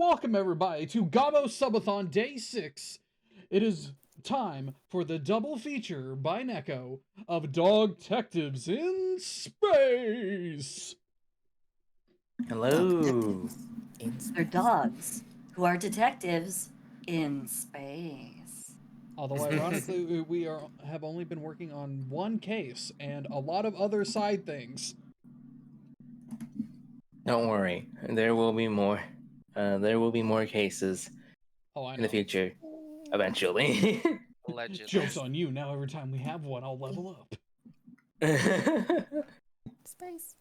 welcome everybody to Gobbo Subathon Day 6. It is time for the double feature by Neko of Dog Detectives in Space. Hello. They're dogs who are detectives in space. Although ironically, we have only been working on one case and a lot of other side things. Don't worry, there will be more. There will be more cases in the future, eventually. Allegedly. Joke's on you. Now every time we have one, I'll level up. Space.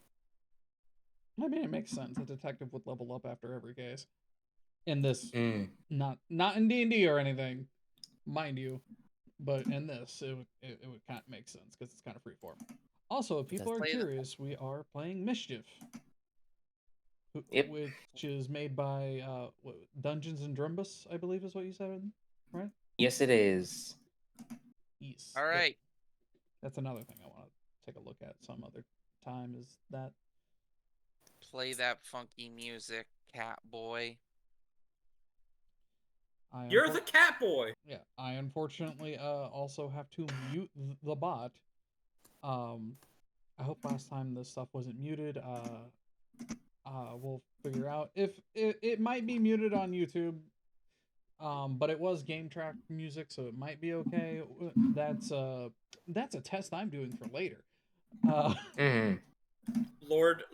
I mean, it makes sense. A detective would level up after every case. In this, not in D&D or anything, mind you, but in this, it would kind of make sense because it's kind of freeform. Also, if people are curious, we are playing Mischief, which is made by Dungeons and Drumbus, I believe is what you said, right? Yes, it is. Yes. All right. That's another thing I want to take a look at some other time. Is that play that funky music, cat boy? You're the cat boy. Yeah, I unfortunately also have to mute the bot. I hope last time this stuff wasn't muted. We'll figure out if it might be muted on YouTube. But it was game track music, so it might be okay. That's a test I'm doing for later. Lord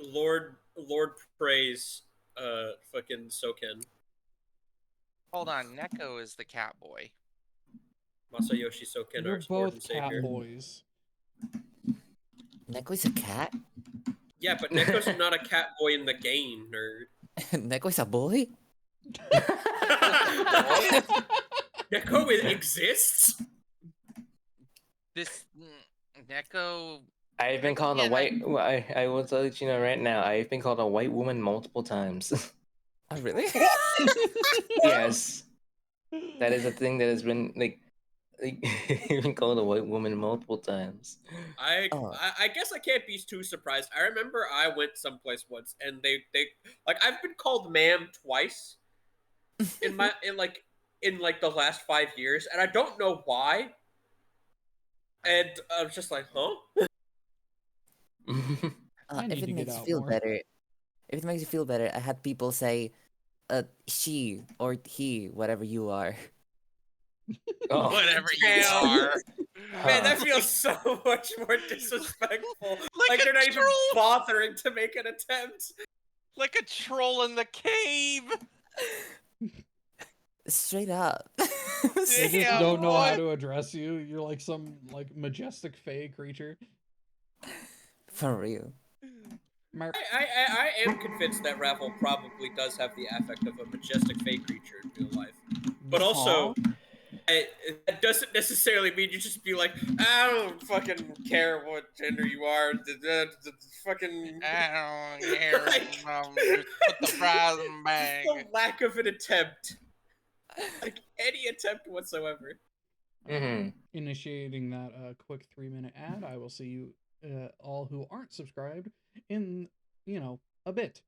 praise fucking Soken. Hold on, Neko is the cat boy. Masayoshi Soken, You're our Lord and both cat Savior. boys. Neko's a cat? Yeah, but Neko's not a cat boy in the game, nerd. Neko's a boy? Neko exists? This Neko. I've been called a white. I will let you know right now. I've been called a white woman multiple times. Oh, really? Yes, that is a thing that has been like you've been called a white woman multiple times. I guess I can't be too surprised. I remember I went someplace once and they like I've been called ma'am twice in the last 5 years, and I don't know why. And I was just like, huh? If it makes you feel better, I had people say, she or he, whatever you are. Oh, whatever you are. Man, that feels so much more disrespectful. Like they're not even bothering to make an attempt. Like a troll in the cave. Straight up. They just don't know how to address you. You're like some majestic fae creature. For real. I am convinced that Ravel probably does have the affect of a majestic fae creature in real life. But also, it doesn't necessarily mean you just be like, I don't fucking care what gender you are. Fucking... I don't care. Just put the fries in the bag. The lack of an attempt. Like, any attempt whatsoever. Initiating that quick 3-minute ad. I will see you all who aren't subscribed in, a bit.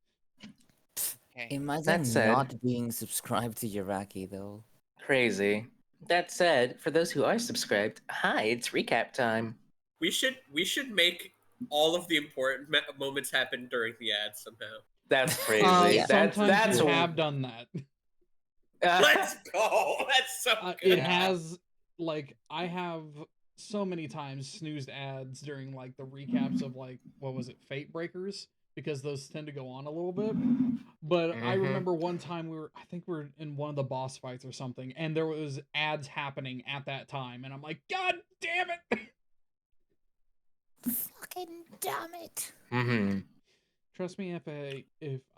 Okay. Imagine not being subscribed to Yuraki, though. Crazy. That said, for those who are subscribed, hi, it's recap time. We should make all of the important moments happen during the ad somehow. That's crazy. Sometimes you have done that. Let's go. That's so good. It has, I have so many times snoozed ads during the recaps of what was it, Fate Breakers, because those tend to go on a little bit. But I remember one time I think we were in one of the boss fights or something, and there was ads happening at that time, and I'm like, God damn it! Fucking damn it! Trust me, if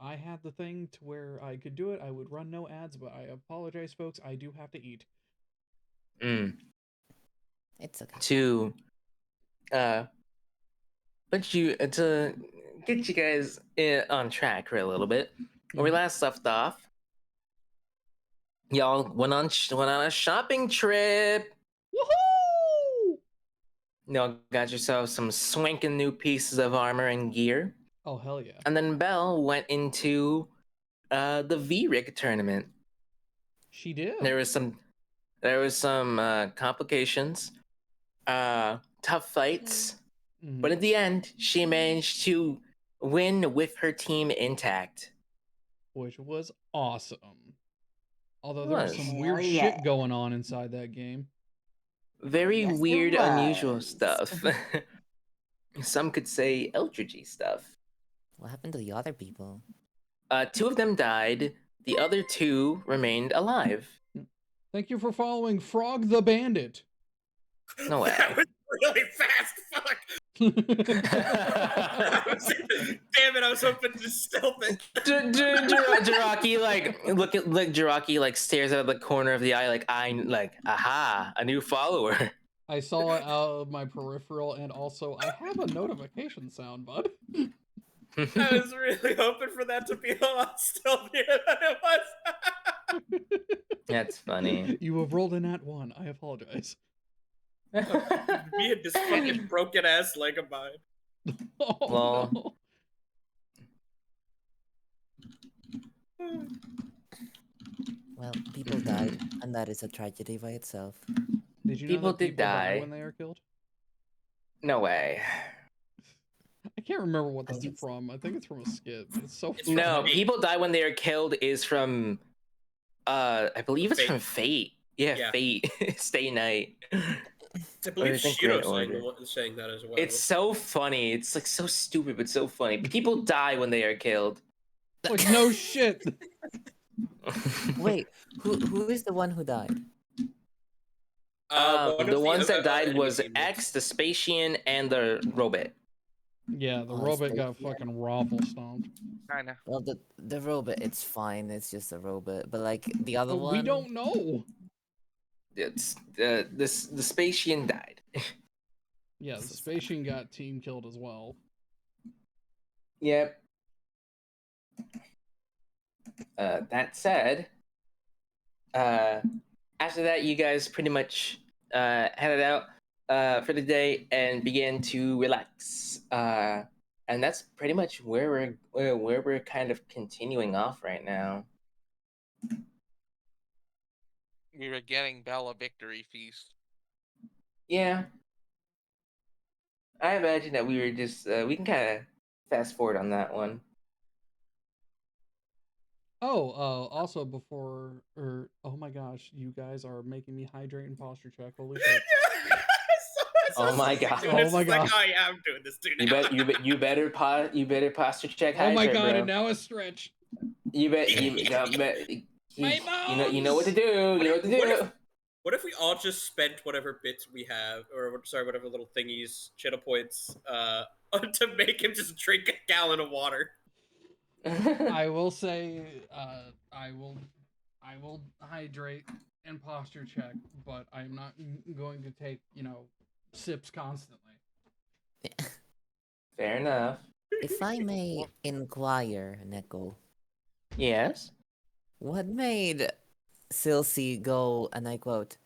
I had the thing to where I could do it, I would run no ads, but I apologize, folks, I do have to eat. It's okay. To get you guys on track for a little bit. Where we last left off, y'all went on a shopping trip. Woohoo! Y'all got yourself some swanking new pieces of armor and gear. Oh, hell yeah. And then Belle went into the V-Rig tournament. She did. There was some complications, tough fights, but in the end, she managed to win with her team intact, which was awesome. Although It there was was. some Hell weird yeah. shit going on inside that game. very Yes, it weird, unusual was. stuff. Some could say eldritchy stuff. What happened to the other people? 2 of them died. The other 2 remained alive. Thank you for following Frog the Bandit. No way. That was really fast. Fuck. Damn it! I was hoping to stealth it. Jiraki Jiraki like stares out of the corner of the eye aha, a new follower. I saw it out of my peripheral, and also I have a notification sound, bud. I was really hoping for that to be a lot stealthier than it was. That's funny. You have rolled a nat 1. I apologize. Me and this fucking broken ass leg of mine. Oh, Well, no. Well, people died, and that is a tragedy by itself. Did you know People that did people die die. when they are killed? No way. I can't remember what that's from. I think it's from a skit. It's so funny. No, people die when they are killed is from I believe it's Fate. from Fate. Yeah, Yeah. Fate. Stay Night. I believe I think Shiro Great Order. saying that as well. It's so funny. It's like so stupid but so funny. People die when they are killed. Like, no shit. Wait, who is the one who died? One The of ones that died enemy was teams. X, the Spatian, and the robot. Yeah, the Oh, robot it's got the- fucking raffle stomped. Kinda. Well, the robot, it's fine. It's just a robot. But like the other But one, we don't know. It's the Spatian died. Yeah, the Spatian got team killed as well. Yep. That said, after that, you guys pretty much headed out for the day and began to relax. And that's pretty much where we're kind of continuing off right now. We were getting Bella victory feast. Yeah. I imagine that we were just we can kind of fast forward on that one. Oh, also oh my gosh, you guys are making me hydrate and posture check. Holy shit. Oh my god. Oh my god. Like, oh yeah, I'm doing this too now. You better posture check. Oh my hydrate, god, bro. and now a stretch. You know what to do. You know what to do. What if we all just spent whatever bits we have, or sorry, whatever little thingies, channel points, to make him just drink a gallon of water? I will say, I will hydrate and posture check, but I'm not going to take, sips constantly. Fair enough. if I may inquire, Neko, Yes. what made Silsey go, and I quote,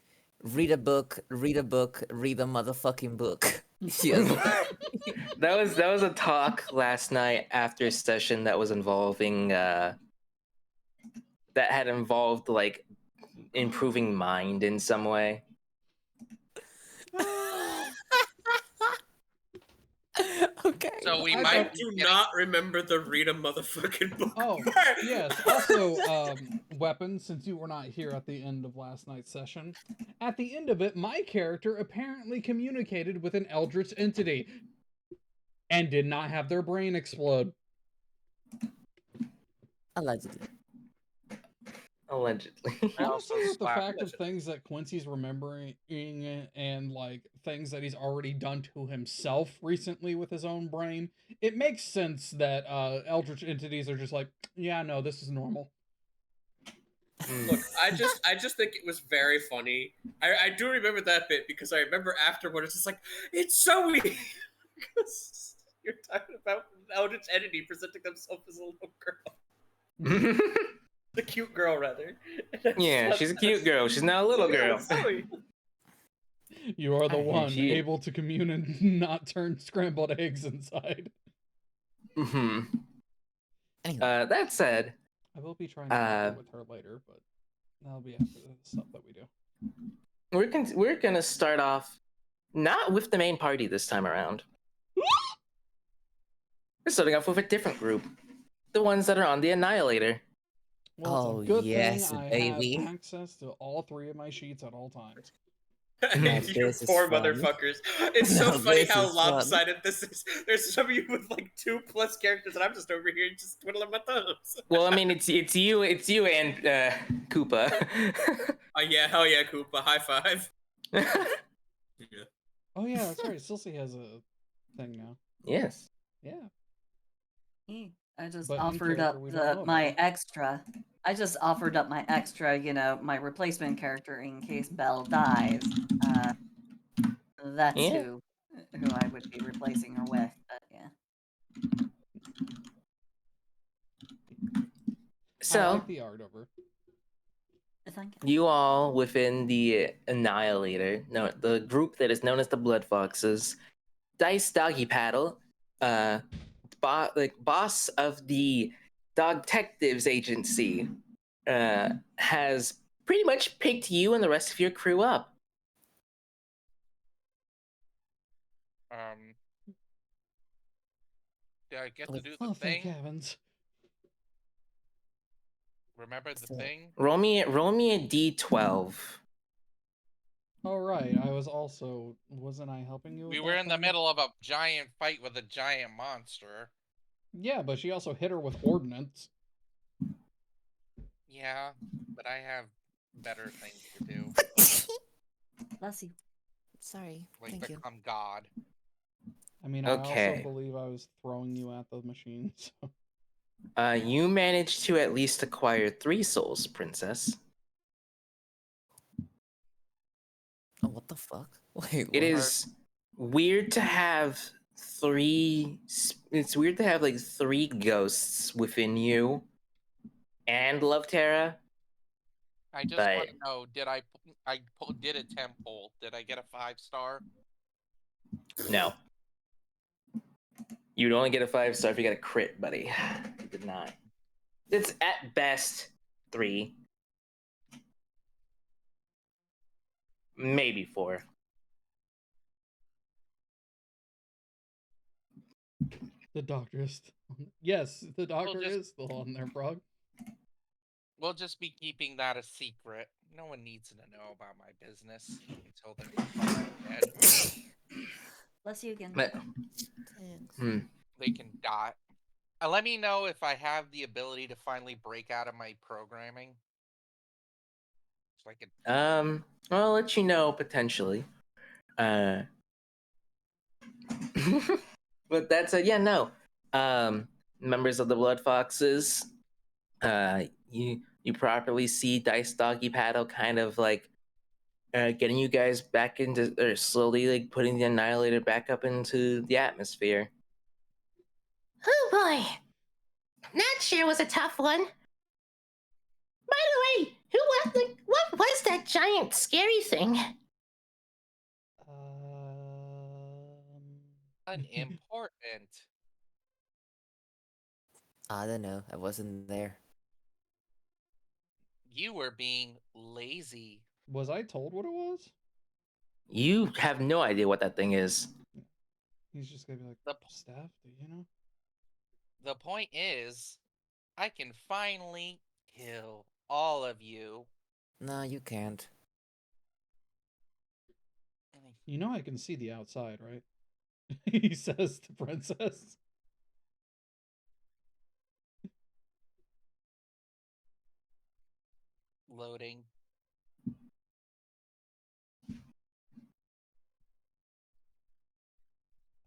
read a book, read a motherfucking book. She was like, That was a talk last night after a session that was involving that had involved like improving mind in some way. okay. So we I might thought- Do not remember the read a motherfucking book. Oh, part. yes. Also, Weapon, since you were not here at the end of last night's session, at the end of it, my character apparently communicated with an eldritch entity and did not have their brain explode. Allegedly. Allegedly. I also Honestly, with the slapped fact of things that Quincy's remembering and like things that he's already done to himself recently with his own brain, it makes sense that eldritch entities are just like, yeah, no, this is normal. Look, I just think it was very funny. I do remember that bit because I remember afterward it's just like, it's so weird. Because you're talking about an eldritch entity presenting themselves as a little girl. The cute girl, rather. Yeah, she's a cute girl. She's not a little girl. Silly. You are the I hate one you. able to commune and not turn scrambled eggs inside. Hmm. Anyway, That said, I will be trying to Uh, talk with her later, but that'll be after the stuff that we do. we're gonna start off not with the main party this time around. We're starting off with a different group, the ones that are on the Annihilator. Well, it's Oh, a good yes, thing I baby. have access to all 3 of my sheets at all times. Now You this is poor fun. motherfuckers. It's so Now funny this how is fun. lopsided this is. There's some of you with like 2+ characters, and I'm just over here just twiddling my thumbs. Well, I mean, it's you and Koopa. Oh yeah, hell yeah, Koopa. High five. Yeah. Oh yeah, that's right. Silsey has a thing now. Yes. Yeah. I just But in offered character, up we don't know my about it. extra. I just offered up my extra, my replacement character in case Belle dies. That's Yeah. who I would be replacing her with. But yeah. I So like the art of her. Thank you all within the Annihilator, no, the group that is known as the Blood Foxes, Dice Doggy Paddle, boss of the Dog Detectives Agency, has pretty much picked you and the rest of your crew up. Did I get to do the Oh, thank thing? heavens. Remember the So- thing? Roll me a d12. Oh right, I was also wasn't I helping you? With We were that in the thing? middle of a giant fight with a giant monster. Yeah, but she also hit her with ordnance. Yeah, but I have better things to do, Bless you. Sorry. like Thank you. become God. I mean, I also Okay. believe I was throwing you at the machine. So. You managed to at least acquire 3 souls, Princess. Oh, what the fuck? Wait, It what? is weird to have 3. It's weird to have like 3 ghosts within you and Love Terra. I just But- want to know: did a temple? Did I get a 5-star? No. You'd only get a 5-star if you got a crit, buddy. You did not. It's at best 3. Maybe 4. The doctor is yes, the doctor just- is still on there, Frog. We'll just be keeping that a secret. No one needs to know about my business until they're dead. Bless you again. But, Thanks. They can die. Let me know if I have the ability to finally break out of my programming. So I can. I'll let you know potentially. But that's yeah, no. Members of the Blood Foxes, you properly see Dice Doggy Paddle kind of like getting you guys back into, or slowly like putting the Annihilator back up into the atmosphere. Oh boy. That sure was a tough one. By the way, what was that giant scary thing? Unimportant. I don't know. I wasn't there. You were being lazy. Was I told what it was? You have no idea what that thing is. He's just gonna be like, The- Steph, do you know? The point is, I can finally kill all of you. No, you can't. You know I can see the outside, right? He says to Princess. Loading.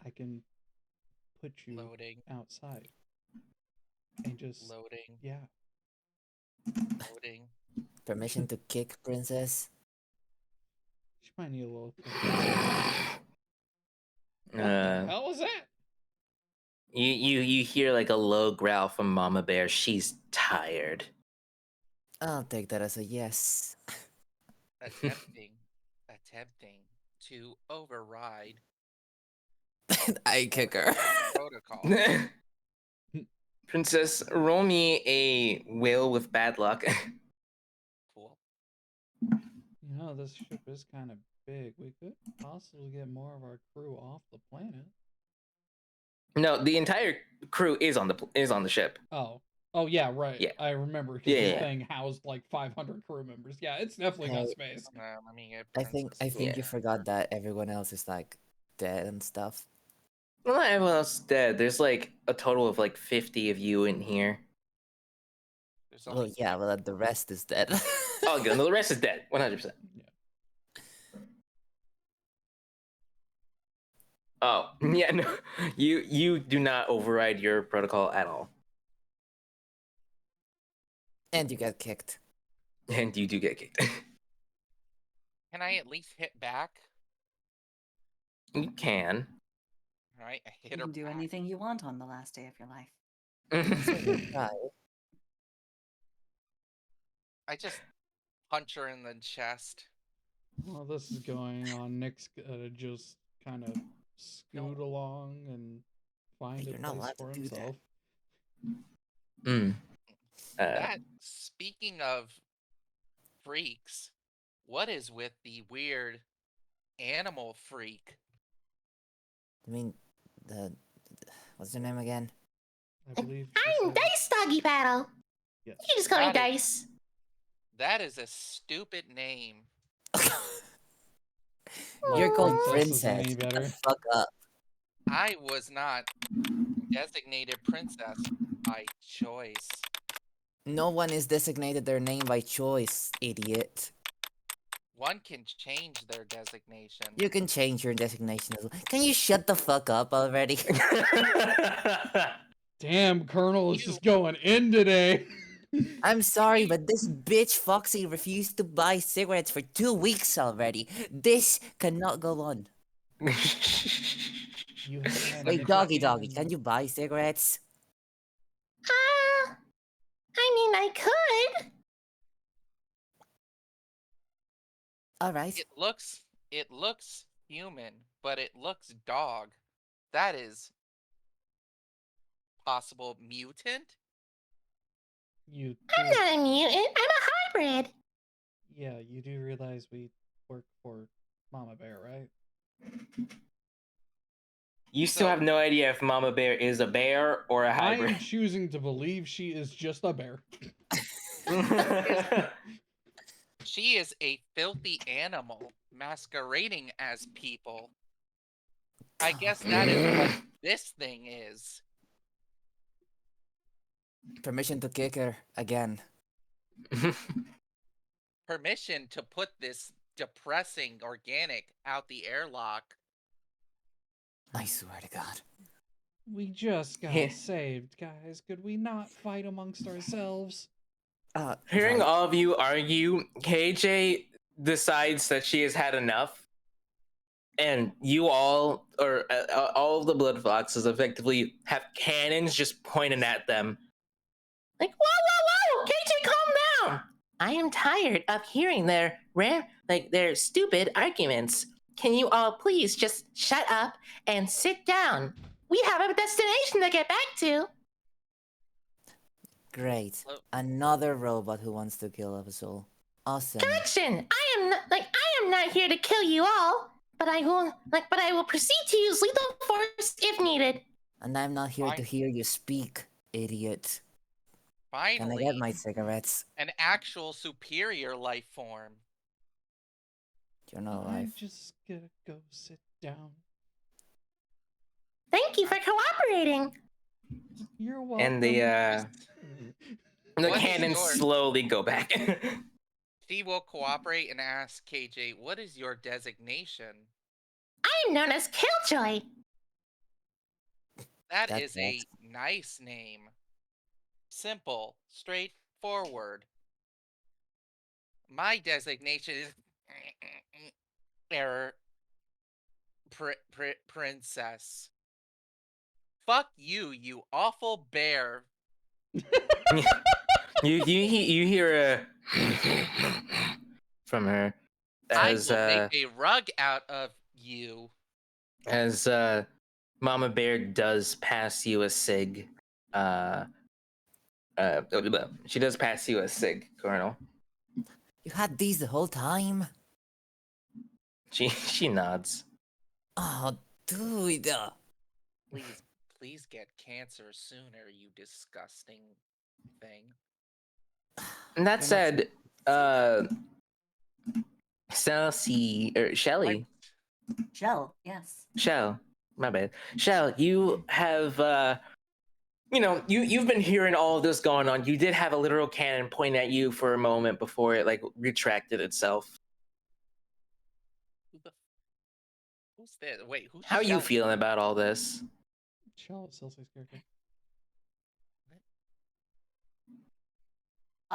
I can put you Loading. outside. And just Loading. yeah. Loading. Permission to kick, princess? She might need a little What Uh, the hell was that? you hear like a low growl from Mama Bear. She's tired. I'll take that as a yes. Attempting to override I kick her. protocol. Princess, roll me a will with bad luck. Cool. You know, this ship is kind of big. We could possibly get more of our crew off the planet. No, the entire crew is on the ship. Oh yeah, right. Yeah. I remember because Yeah, this yeah. thing housed like 500 crew members. Yeah, it's definitely got Hey, space. Let me get I think Princess you Yeah. forgot that everyone else is like dead and stuff. Well, not everyone else is dead. There's like a total of like 50 of you in here. There's Well, only yeah, well, the rest is dead. Oh, good. No, the rest is dead. 100%. Yeah. Oh, yeah, no. You do not override your protocol at all. And you get kicked. And you do get kicked. Can I at least hit back? You can. All right, I hit You her can do back. anything you want on the last day of your life. Right. I just punch her in the chest. Well, this is going on. Nick's gonna just kind of scoot along and find You're a not place allowed to for do that. himself. That speaking of freaks, what is with the weird animal freak? I mean, what's her name again? I believe she I'm said, Dice Doggy Battle. yes. You just call me That is- Dice. That is a stupid name. You're called Princess isn't Princess. any Shut the better. fuck up. I was not designated princess by choice. No one is designated their name by choice, idiot. One can change their designation. You can change your designation as well. Can you shut the fuck up already? Damn, Colonel is You- just going in today. I'm sorry, but this bitch Foxy refused to buy cigarettes for 2 weeks already. This cannot go on. You have had Wait, Nick Doggy, again. can you buy cigarettes? I mean, I could. Alright. It looks human, but it looks dog. That is possible mutant? You I'm do, not a mutant. I'm a hybrid. yeah, you do realize we work for Mama Bear, right? You still So- have no idea if Mama Bear is a bear or a I am hybrid. choosing to believe she is just a bear. She is a filthy animal masquerading as people. I guess that is what this thing is. Permission to kick her again. Permission to put this depressing organic out the airlock. I swear to God. We just got Yeah. saved, guys. Could we not fight amongst ourselves? Hearing Right. all of you argue, KJ decides that she has had enough, and you all, or all of the Blood Foxes, effectively have cannons just pointed at them. Like, whoa, KJ, calm down. I am tired of hearing their their stupid arguments. Can you all please just shut up and sit down? We have a destination to get back to. Great. Hello? Another robot who wants to kill us all. Awesome. Correction. I am not here to kill you all, but I will proceed to use lethal force if needed. And I'm not here to Fine. hear you speak, idiot. Can I Finally, get my cigarettes? an actual superior life form. You're not I'm alive. just gonna go sit down. Thank you for cooperating. You're welcome. And the What is cannons yours? slowly go back. She will cooperate and ask KJ, what is your designation? I am known as Killjoy. That That is a tracks. nice name. Simple, straightforward. My designation is error princess. Fuck you, you awful bear. you hear a from her as I will make a rug out of you. as Mama Bear does pass you a cig. uh, she does pass you a cig, Colonel. You had these the whole time? She nods. Oh, dude. Please get cancer sooner, you disgusting thing. And that Can said, Celsi or Shelly, Shell, yes. Shell, my bad. Shell, you have you've been hearing all of this going on. You did have a literal cannon point at you for a moment before it like retracted itself. Who's this? Wait, who's How are you Shelly? feeling about all this? Shell Celsius character.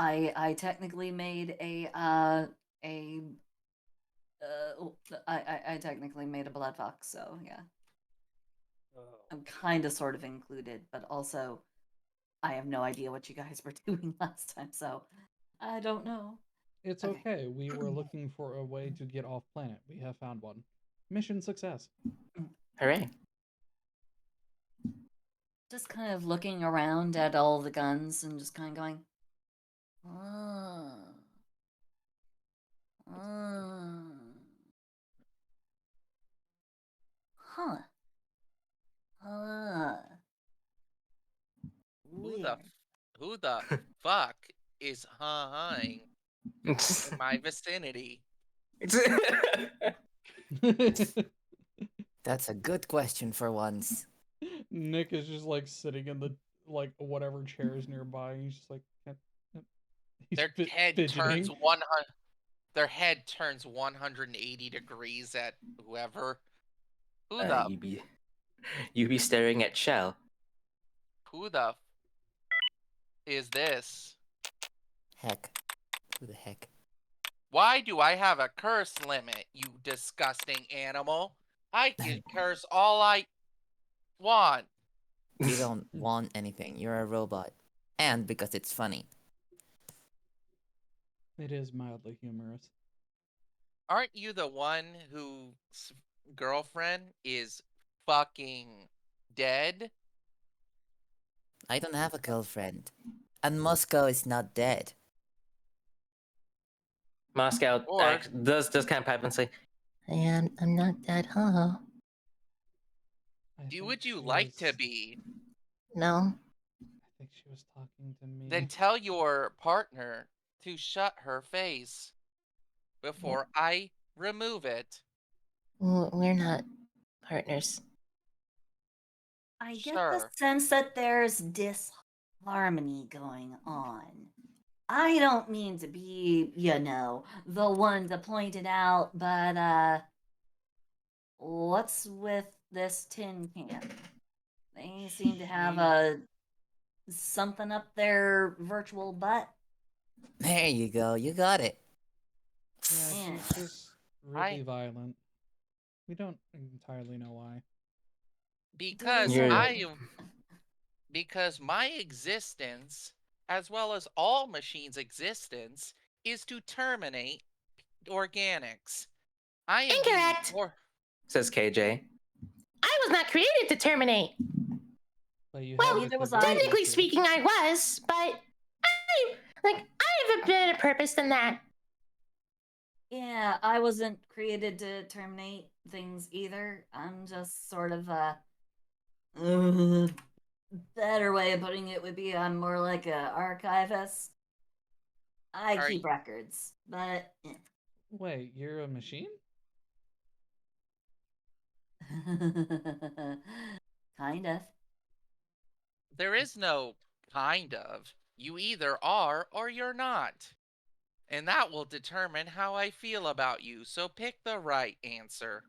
I technically made I technically made a blood fox, so yeah. I'm kind of sort of included, but also I have no idea what you guys were doing last time, so I don't know. It's Okay. okay. We were looking for a way to get off planet. We have found one. Mission success. Hooray! Just kind of looking around at all the guns and just kind of going, oh. Huh. Weird. Who the fuck is huh-ing in my vicinity? That's a good question for once. Nick is just like sitting in the like whatever chairs nearby. And he's just like he's Their head fidgeting. turns 100. Their head turns 180 degrees at whoever. Who the you be staring at Shell. who the is this? Heck. Who the heck? Why do I have a curse limit, you disgusting animal? I can curse all I want. You don't want anything. You're a robot. And because it's funny. It is mildly humorous. Aren't you the one whose girlfriend is fucking dead? I don't have a girlfriend. And Moscow is not dead. Moscow Or- does kind of pipe and say, And I'm not dead, huh? Would you like to be? No. I think she was talking to me. Then tell your partner to shut her face before I remove it. We're not partners. I get the Sure. sense that there's disharmony going on. I don't mean to be, the one to point it out, but what's with this tin can? They seem to have something up their virtual butt. There you go. You got it. Yeah, Man. she's just really I- violent. We don't entirely know why. Because You're- because my existence, as well as all machines' existence, is to terminate organics. I am Incorrect. says KJ. I was not created to terminate. But you Well, have neither the was capability I. Technically to. speaking, I was, but I have a better purpose than that. Yeah, I wasn't created to terminate things either. I'm just sort of better way of putting it would be I'm more like a archivist. I Are keep you- records, but Wait, you're a machine? kind of. There is no kind of. You either are or you're not. And that will determine how I feel about you, so pick the right answer.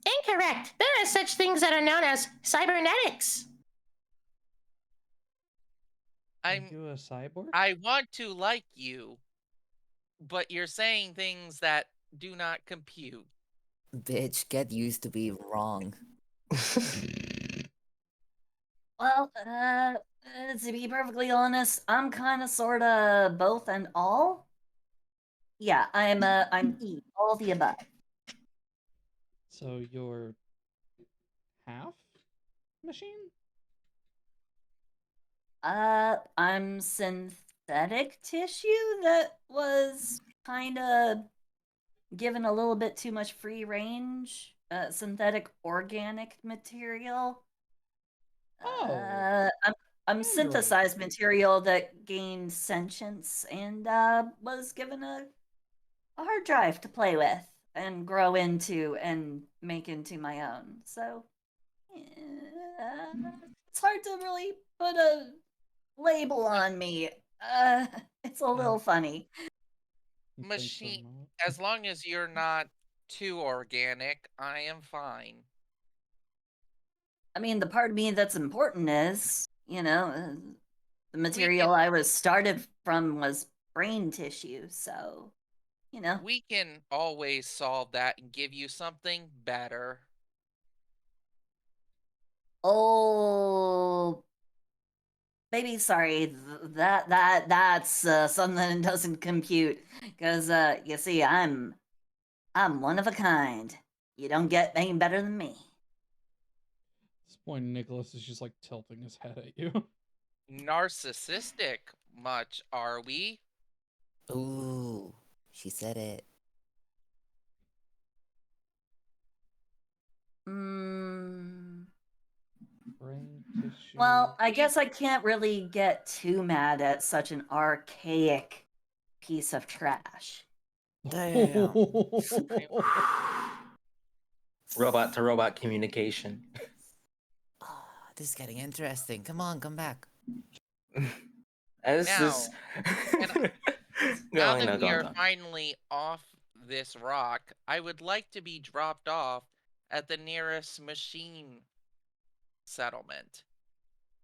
Incorrect. There are such things that are known as cybernetics. Are you a cyborg? I want to like you, but you're saying things that do not compute. Bitch, get used to being wrong. Well, to be perfectly honest, I'm kind of sort of both and all. Yeah, I'm E, all the above. So you're half machine? I'm synthetic tissue that was kind of given a little bit too much free range. Synthetic organic material. Oh, I'm android. synthesized material that gained sentience and was given a hard drive to play with and grow into and make into my own. So it's hard to really put a label on me. It's a little funny. You think so, Machine, Mo? as long as you're not too organic, I am fine. I mean, the part of me that's important is, the We material can I was started from was brain tissue, so, we can always solve that and give you something better. Oh, baby, sorry, that's something that doesn't compute because you see, I'm one of a kind. You don't get any better than me. At this point, Nicholas is just like tilting his head at you. Narcissistic much, are we? Ooh, she said it. Mm, Brain tissue. well, I guess I can't really get too mad at such an archaic piece of trash. Damn. Robot to robot communication. Oh, this is getting interesting. Come on, come back. This Now, is. now Going, that no, we going, are going. finally off this rock, I would like to be dropped off at the nearest machine settlement.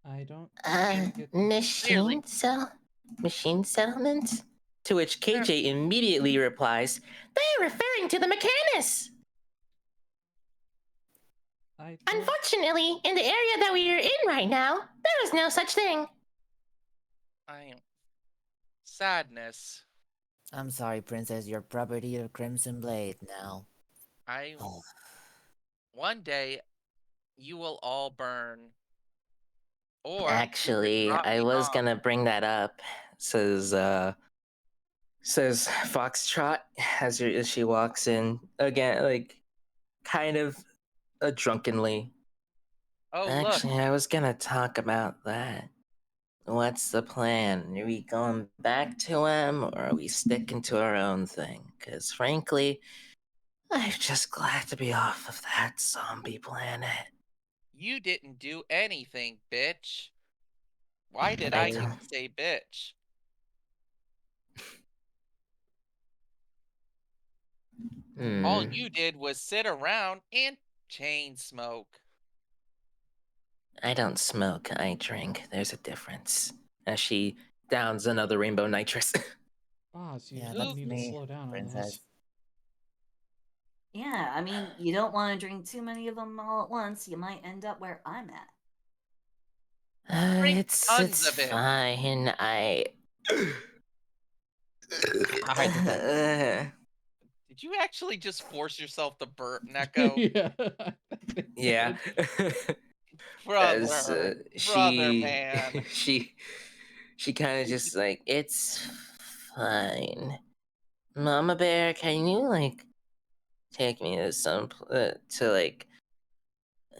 I don't get Machine settlement? To which KJ immediately replies, They're referring to the Mechanus. I don't Unfortunately, in the area that we are in right now, there is no such thing. Sadness. I'm sorry, Princess. You're property of Crimson Blade now. Oh. One day, you will all burn. Or you could actually, drop I me was off. gonna bring that up. Says Foxtrot as she walks in again, like kind of drunkenly. Oh, look, Actually, I was gonna talk about that. What's the plan? Are we going back to him, or are we sticking to our own thing? Because frankly, I'm just glad to be off of that zombie planet. you didn't do anything, bitch. Why did I I do. get to say bitch? All Hmm. you did was sit around and chain smoke. I don't smoke, I drink. There's a difference. As she downs another rainbow nitrous. Boss, you Yeah, do that's need to me, slow down on this. Princess. Yeah, I mean, you don't want to drink too many of them all at once. You might end up where I'm at. Drink It's tons of it. fine. Hard to tell. Did you actually just force yourself to burp, Neko? Yeah. I think so. yeah. As Brother, brother, she man. she kind of just like, it's fine. Mama Bear, can you like take me to some to like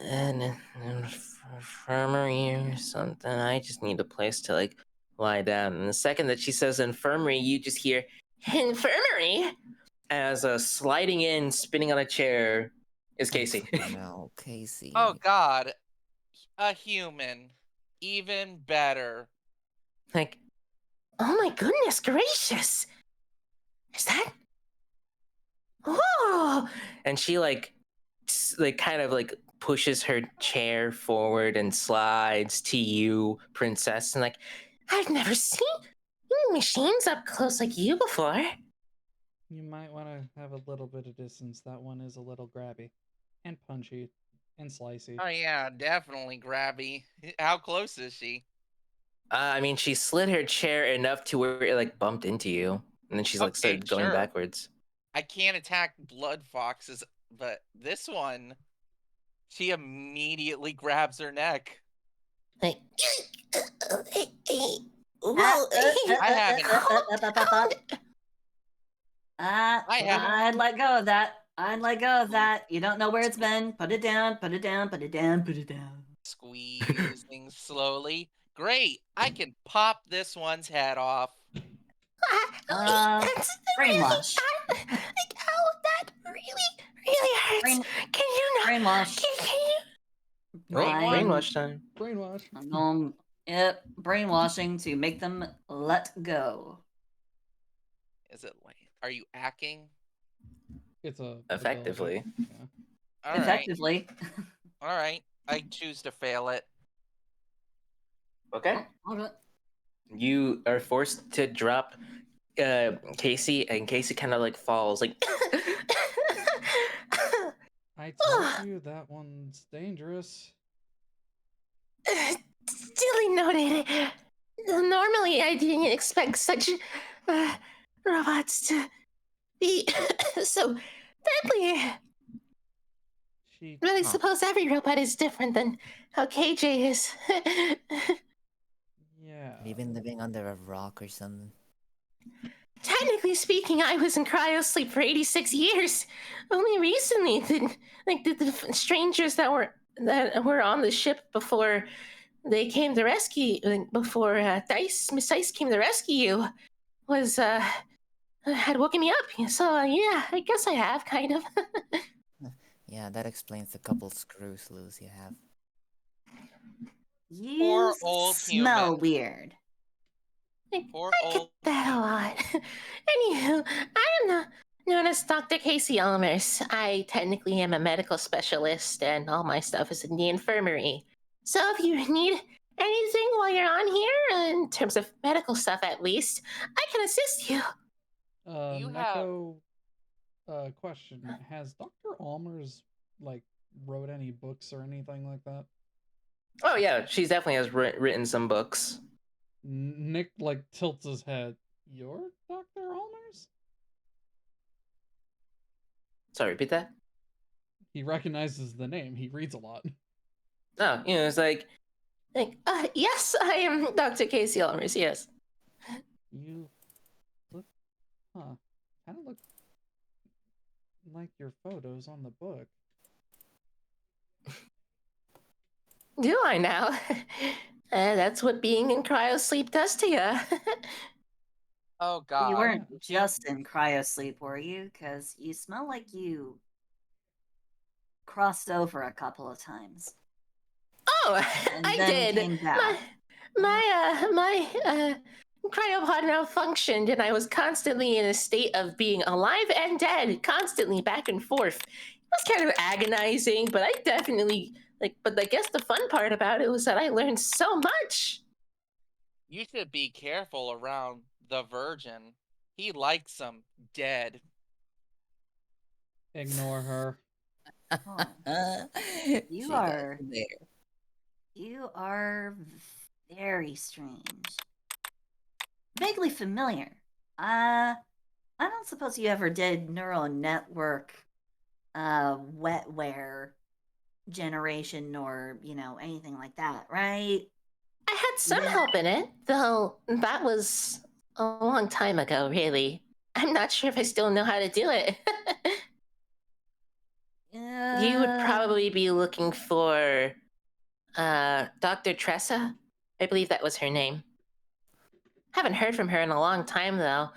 an infirmary or something? I just need a place to like lie down. And the second that she says infirmary, you just hear infirmary as sliding in, spinning on a chair is Casey. Oh, no, Casey. Oh God, a human. Even better. Like, Oh my goodness gracious! Is that? Oh, and she like kind of like pushes her chair forward and slides to you, princess, and like, I've never seen machines up close like you before. You might want to have a little bit of distance. That one is a little grabby and punchy and slicey. Oh yeah, definitely grabby. How close is she? I mean, she slid her chair enough to where it like bumped into you, and then she's like Okay, started going sure. backwards. I can't attack blood foxes, but this one, she immediately grabs her neck. Like, well, I haven't. I'd let go of that. I'd let go of that. You don't know where it's been. Put it down, put it down, put it down, put it down. Squeezing slowly. Great. I can pop this one's head off. that's brainwash. Like, oh, that really hurts. Brain- Can you not? brainwash. Can you? Brainwash time. Brainwash. Yep, brainwashing to make them let go. Is it like, are you acting? It's a Effectively. ability. Yeah. All right. Effectively. All right. I choose to fail it. Okay. Okay. You are forced to drop Casey, and Casey kind of like falls, like. I told you that one's dangerous. Duly noted. Normally, I didn't expect such robots to be so deadly. Really suppose every robot is different than how KJ is. Yeah. Even living under a rock or something. Technically speaking, I was in cryosleep for 86 years. Only recently did the strangers that were on the ship before they came to rescue, before Miss Dice came to rescue you, was had woken me up. So yeah, I guess I have kind of. Yeah, that explains the couple screws loose you have. You Poor old smell human. weird. Poor I get old. that a lot. Anywho, I am known as Dr. Casey Elmers. I technically am a medical specialist, and all my stuff is in the infirmary. So if you need anything while you're on here, in terms of medical stuff at least, I can assist you. You have. Neko, question. Has Dr. Almers, like, wrote any books or anything like that? Oh yeah, she definitely has written some books. Nick, like, tilts his head. You're Dr. Almers? Sorry, repeat that? He recognizes the name. He reads a lot. No, it's like, Yes, I am Dr. Casey Elmers, yes. You look, kind of look like your photos on the book. Do I now? That's what being in cryosleep does to you. Oh God. You weren't just in cryosleep, were you? Because you smell like you crossed over a couple of times. Oh, And I then did. came back. My cryopod malfunctioned, and I was constantly in a state of being alive and dead, constantly back and forth. It was kind of agonizing, but I definitely But I guess the fun part about it was that I learned so much. You should be careful around the Virgin. He likes them dead. Ignore her. You are very strange. Vaguely familiar. I don't suppose you ever did neural network wetware generation or, anything like that, right? I had some help in it, though that was a long time ago, really. I'm not sure if I still know how to do it. You would probably be looking for Dr. Tressa. I believe that was her name. Haven't heard from her in a long time, though.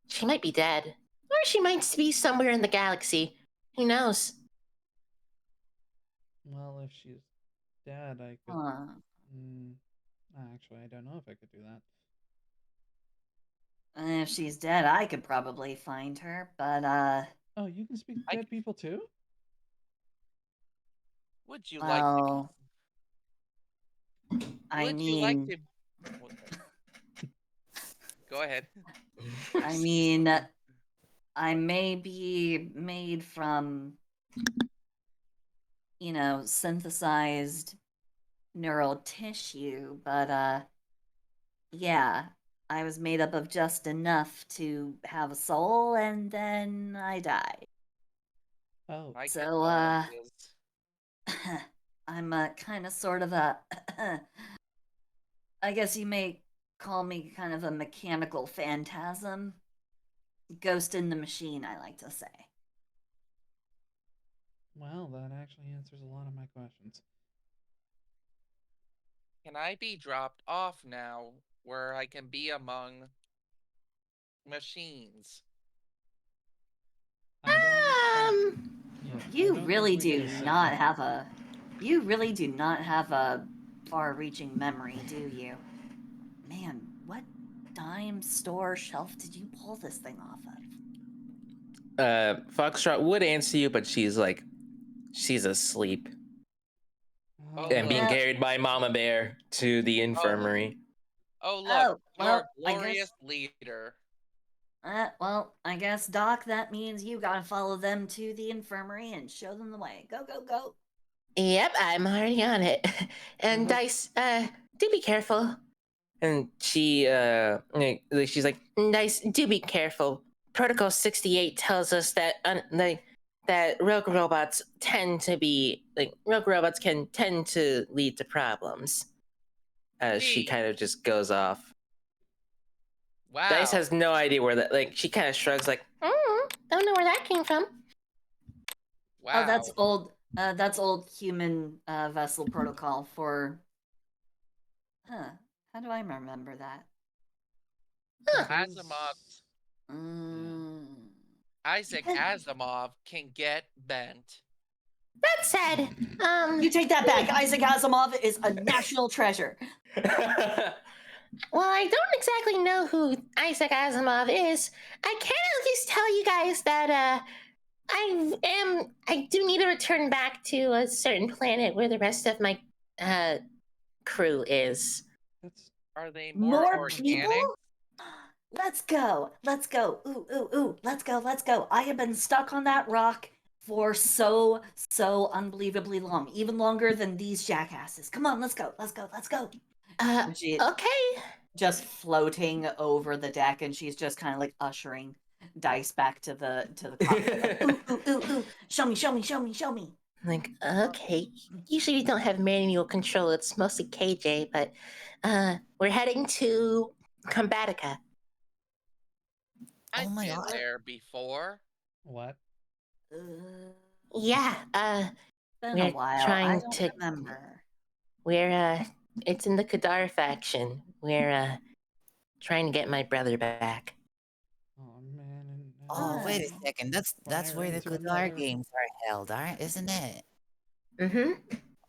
She might be dead. Or she might be somewhere in the galaxy. Who knows? Well, if she's dead, I could... actually, I don't know if I could do that. If she's dead, I could probably find her, but, Oh, you can speak to dead people, too? Would you like to... you like to... Go ahead. I mean, I may be made from, synthesized neural tissue, but, yeah, I was made up of just enough to have a soul, and then I died. Oh. So, I'm a kind of sort of a I guess you may call me kind of a mechanical phantasm. Ghost in the machine, I like to say. Well, that actually answers a lot of my questions. Can I be dropped off now where I can be among machines? I don't. Yeah, I You don't really think we do get a say. not have a you really do not have a far-reaching memory, do you? Man, what dime store shelf did you pull this thing off of? Foxtrot would answer you, but she's asleep Oh, and being look. carried by Mama Bear to the infirmary. Oh, look. Oh, Your well, I glorious guess leader. well, I guess, Doc, that means you gotta follow them to the infirmary and show them the way. Go, go, go. Yep, I'm already on it. And Uh-huh. Dice, do be careful. And she's like, Dice, do be careful. Protocol 68 tells us that that rogue robots can tend to lead to problems. she Gee. kind of just goes off. Wow. Dice has no idea where that. Like, she kind of shrugs, like, Don't know where that came from. Wow. Oh, that's old. That's old human vessel protocol for. Huh? How do I remember that? Asimov's Isaac Asimov can get bent. That said, You take that back. Isaac Asimov is a national treasure. well, I don't exactly know who Isaac Asimov is. I can at least tell you guys that I do need to return back to a certain planet where the rest of my crew is. Are they More organic? people? Let's go. Let's go. Ooh, ooh, ooh. Let's go. Let's go. I have been stuck on that rock for so unbelievably long, even longer than these jackasses. Come on, let's go. Let's go. Let's go. Okay. Just floating over the deck, and she's just kind of like ushering Dice back to the cockpit. Like, ooh, ooh, ooh, ooh. Show me, show me, show me, show me. Like, okay. Usually we don't have manual control. It's mostly KJ, but we're heading to Combatica. I've my been God. there before. What? Yeah, Been we're a while. trying I don't to remember. we're it's in the Kadar faction. We're trying to get my brother back. Oh man. Oh, wait a second. That's Fire where the into Qatar another. games are held, aren't? Isn't it? Mm-hmm.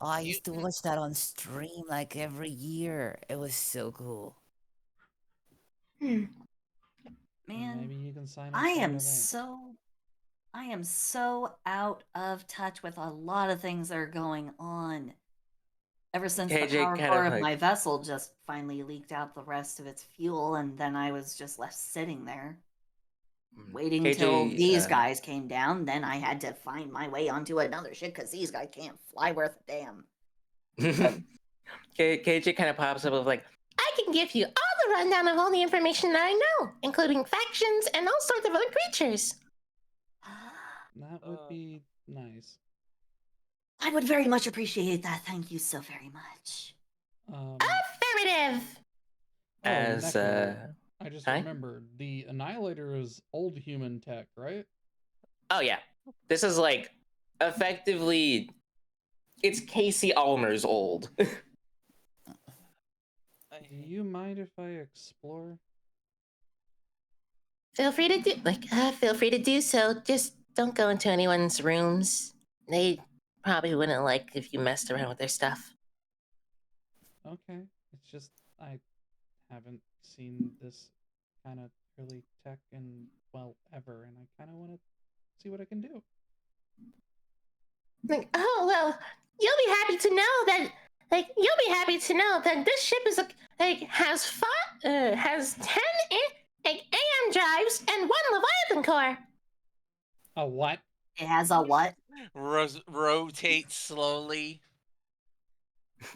Oh, I used to watch that on stream like every year. It was so cool. Man, Maybe you can sign up I for an am event. so out of touch with a lot of things that are going on. Ever since the KJ power kind core of of like- my vessel just finally leaked out the rest of its fuel, and then I was just left sitting there, waiting KJ, till these guys came down. Then I had to find my way onto another ship because these guys can't fly worth a damn. KJ kind of pops up with like, I can give you all the rundown of all the information that I know, including factions and all sorts of other creatures. That would be nice. I would very much appreciate that. Thank you so very much. Affirmative. as Neko, I just hi? remembered the Annihilator is old human tech, right? Oh yeah, this is like effectively, it's Casey Ulmer's old. Do you mind if I explore? Feel free to do so. Just don't go into anyone's rooms. They probably wouldn't like if you messed around with their stuff. Okay, it's just I haven't seen this kind of early tech in ever, and I kind of want to see what I can do. Like, oh well, you'll be happy to know that this ship is has 10 AM drives and 1 Leviathan core. A what? It has a what? Rotate slowly.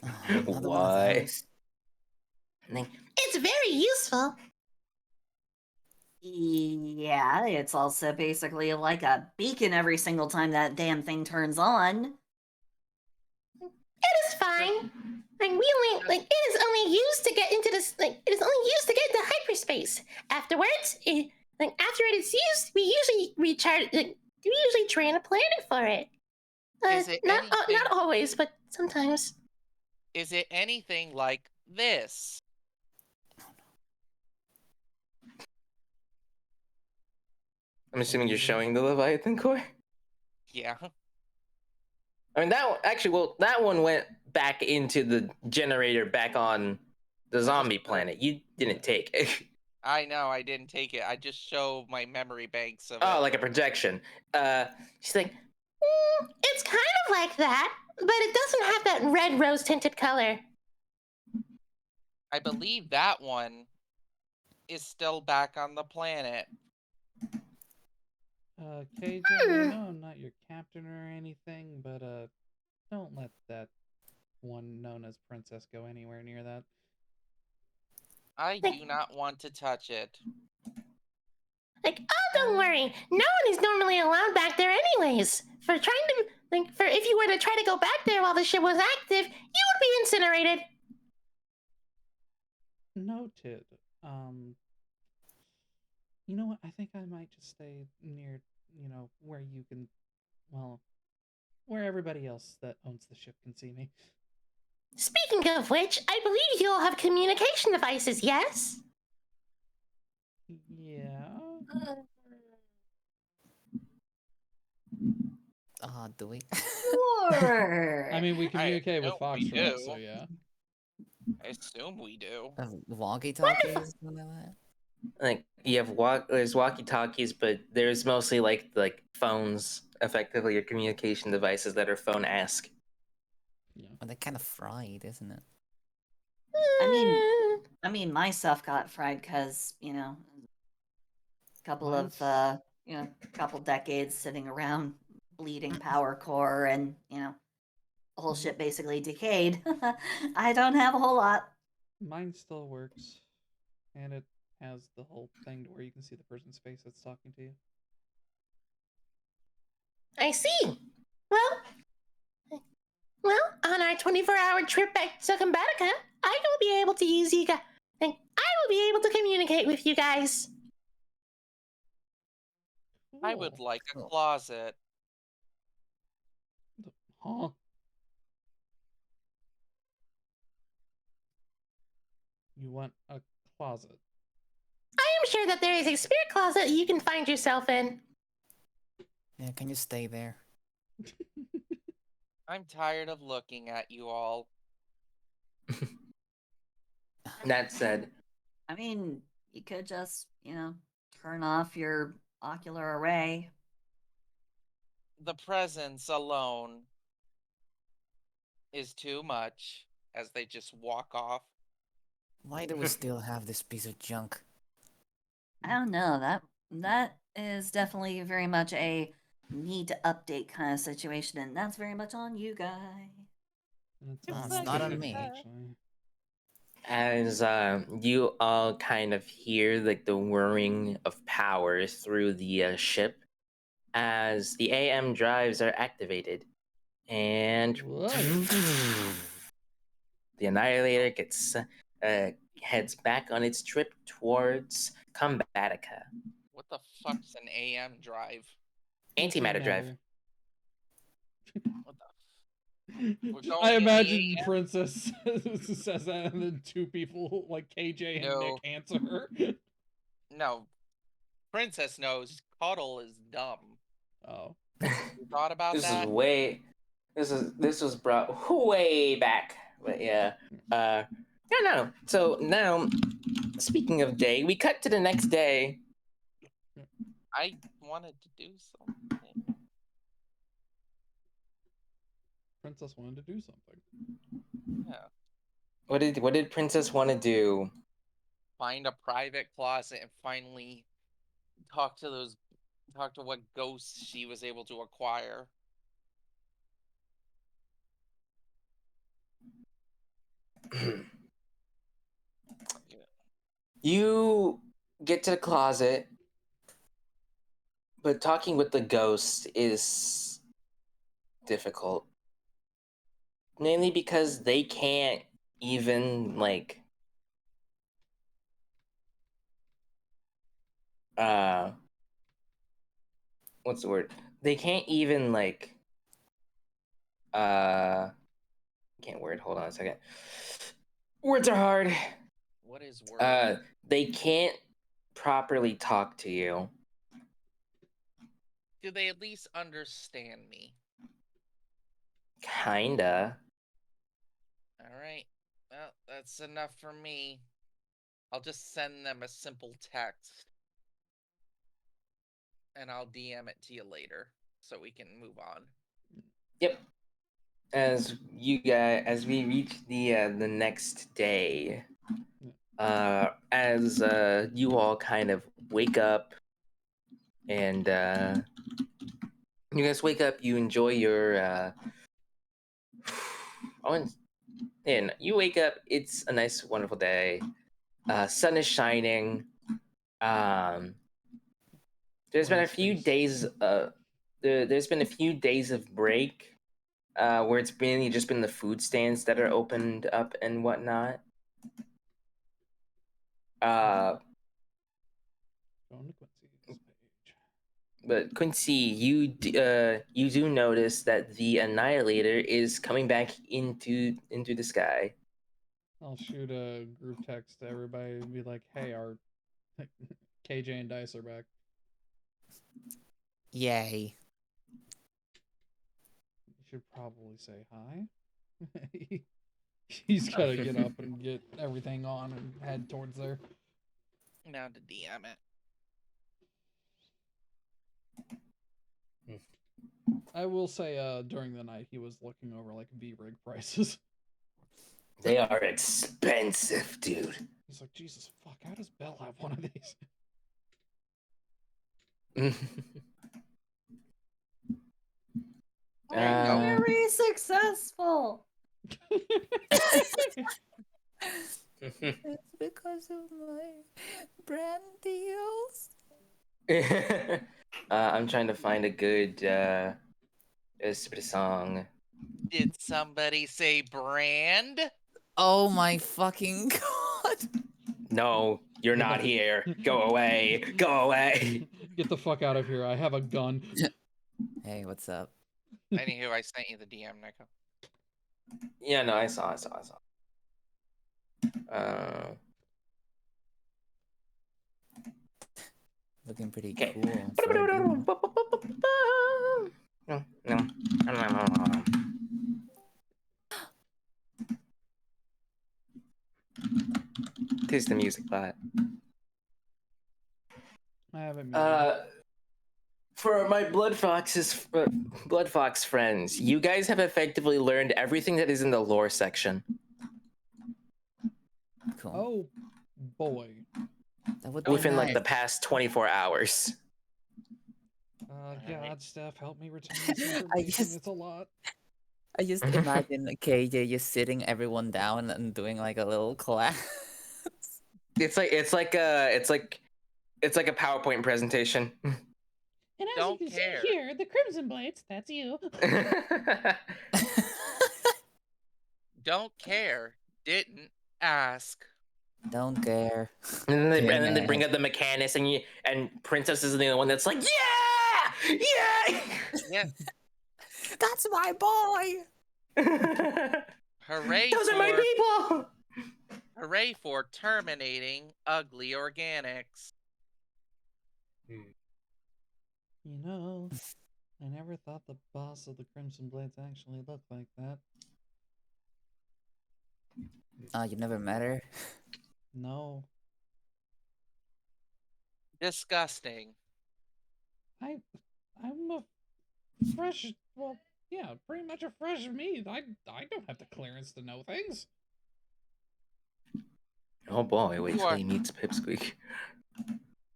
Oh, another one of Why? those. It's very useful. Yeah, it's also basically like a beacon every single time that damn thing turns on. It is fine. Like we only like it is only used to get into this like it is only used to get into hyperspace. Afterwards, after it is used, we usually recharge. We usually train a planet for it. Is it Not anything? not always, but sometimes. Is it anything like this? I'm assuming you're showing the Leviathan core. Yeah. I mean that one went back into the generator back on the zombie planet. You didn't take it. I know, I didn't take it. I just show my memory banks of Oh, it. like a projection. She's like, It's kind of like that, but it doesn't have that red rose tinted color. I believe that one is still back on the planet. KJ, I know I'm not your captain or anything, but don't let that one known as Princess go anywhere near that. I do not want to touch it. Like, oh, don't worry. No one is normally allowed back there, anyways. For if you were to try to go back there while the ship was active, you would be incinerated. Noted. You know what? I think I might just stay near, where you can, well, where everybody else that owns the ship can see me. Speaking of which, I believe you all have communication devices, yes? Yeah. Do we? Sure. I mean, we communicate with assume we Foxtrot, do. so yeah. I assume we do. Walkie-talkies? Something like that? like you have there's walkie-talkies, but there's mostly like phones, effectively your communication devices that are phone-esque. Yeah. Well, they're kind of fried, isn't it? I mean, my stuff got fried because a couple Mine's- of couple decades sitting around, bleeding power core, and the whole ship basically decayed. I don't have a whole lot. Mine still works, and it has the whole thing to where you can see the person's face that's talking to you. I see. Well, on our 24-hour trip back to Combatica, I will be able to use you guys. I will be able to communicate with you guys. I would Cool. like a Cool. closet. Huh? You want a closet? I am sure that there is a spirit closet you can find yourself in. Yeah, can you stay there? I'm tired of looking at you all. That said, I mean, you could just turn off your ocular array. The presence alone is too much, as they just walk off. Why do we still have this piece of junk? I don't know. That is definitely very much a need to update kind of situation, and that's very much on you guys. And it's No, on it's not on me, me. actually. as you all kind of hear like the whirring of power through the ship as the AM drives are activated, and What? the Annihilator gets heads back on its trip towards Combatica. What the fuck's an AM drive? Antimatter drive. What the? We're going I in the imagine AM? Princess says that, and then two people like KJ and No. Nick answer her. No. Princess knows Cuddle is dumb. Oh. You thought about This that? is way. This was brought way back, but yeah. No. So now, speaking of day, we cut to the next day. I wanted to do something. Princess wanted to do something. Yeah. What did Princess want to do? Find a private closet and finally talk to what ghosts she was able to acquire. You get to the closet, but talking with the ghost is difficult. mainly because they can't even like what's the word? They can't even like can't word. Hold on a second. Words are hard. What is word? They can't properly talk to you. Do they at least understand me? Kinda. All right. Well, that's enough for me. I'll just send them a simple text. And I'll DM it to you later so we can move on. Yep. As we reach the next day, as you all kind of wake up and you guys wake up, you enjoy your and you wake up, it's a nice wonderful day. Sun is shining. There's been a few days there's been a few days of break where it's mainly just been the food stands that are opened up and whatnot. Going to Quincy's page. But Quincy, you do notice that the Annihilator is coming back into the sky. I'll shoot a group text to everybody and be like, "Hey, our KJ and Dice are back." Yay. You should probably say hi. He's got to get up and get everything on and head towards there. Now to DM it. I will say, during the night, he was looking over like V-Rig prices. They are expensive, dude. He's like, Jesus fuck, how does Bell have one of these? I'm very successful. It's because of my brand deals. I'm trying to find a good stupid song. Did somebody say brand? Oh my fucking god. No, you're not here. Go away. Go away. Get the fuck out of here. I have a gun. Hey, what's up? Anywho, I sent you the DM, Nico. Yeah, no, I saw. Looking pretty Okay. cool. For a demon. No. Tis the music bot. I haven't muted. For my Blood Fox friends, you guys have effectively learned everything that is in the lore section. Cool. Oh boy. That would be Within nice. like the past 24 hours. God, Steph, help me retain this information. It's a lot. I just imagine KJ just sitting everyone down and doing like a little class. It's like a PowerPoint presentation. And as Don't you can care. see here, the Crimson Blades, that's you. Don't care. Didn't ask. Don't care. And then they bring up the mechanics, and Princess is the only one that's like, yeah, yeah. Yeah. That's my boy. Hooray Those are my people. Hooray for terminating ugly organics. You know, I never thought the boss of the Crimson Blades actually looked like that. You never met her? No. Disgusting. I'm a fresh, well, yeah, pretty much a fresh meat. I don't have the clearance to know things. Oh boy, wait You till are- he meets Pipsqueak.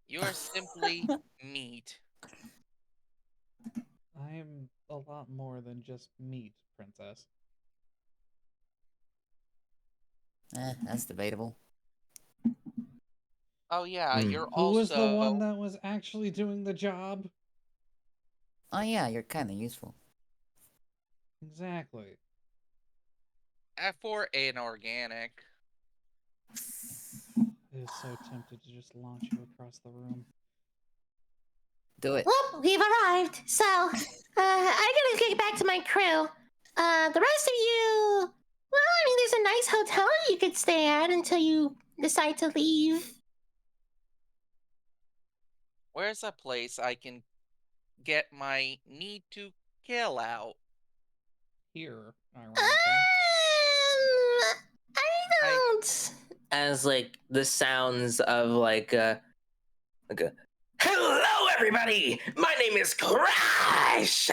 You are simply meat. I'm a lot more than just meat, Princess. That's debatable. Oh yeah, you're Who also was the one that was actually doing the job? Oh yeah, you're kind of useful. Exactly. For inorganic. It is so tempted to just launch you across the room. Do it. Well, we've arrived, so I gotta get back to my crew. The rest of you, well, I mean, there's a nice hotel you could stay at until you decide to leave. Where's a place I can get my need to kill out? Here, ironically. I don't. As like the sounds of like a hello everybody, my name is Crash.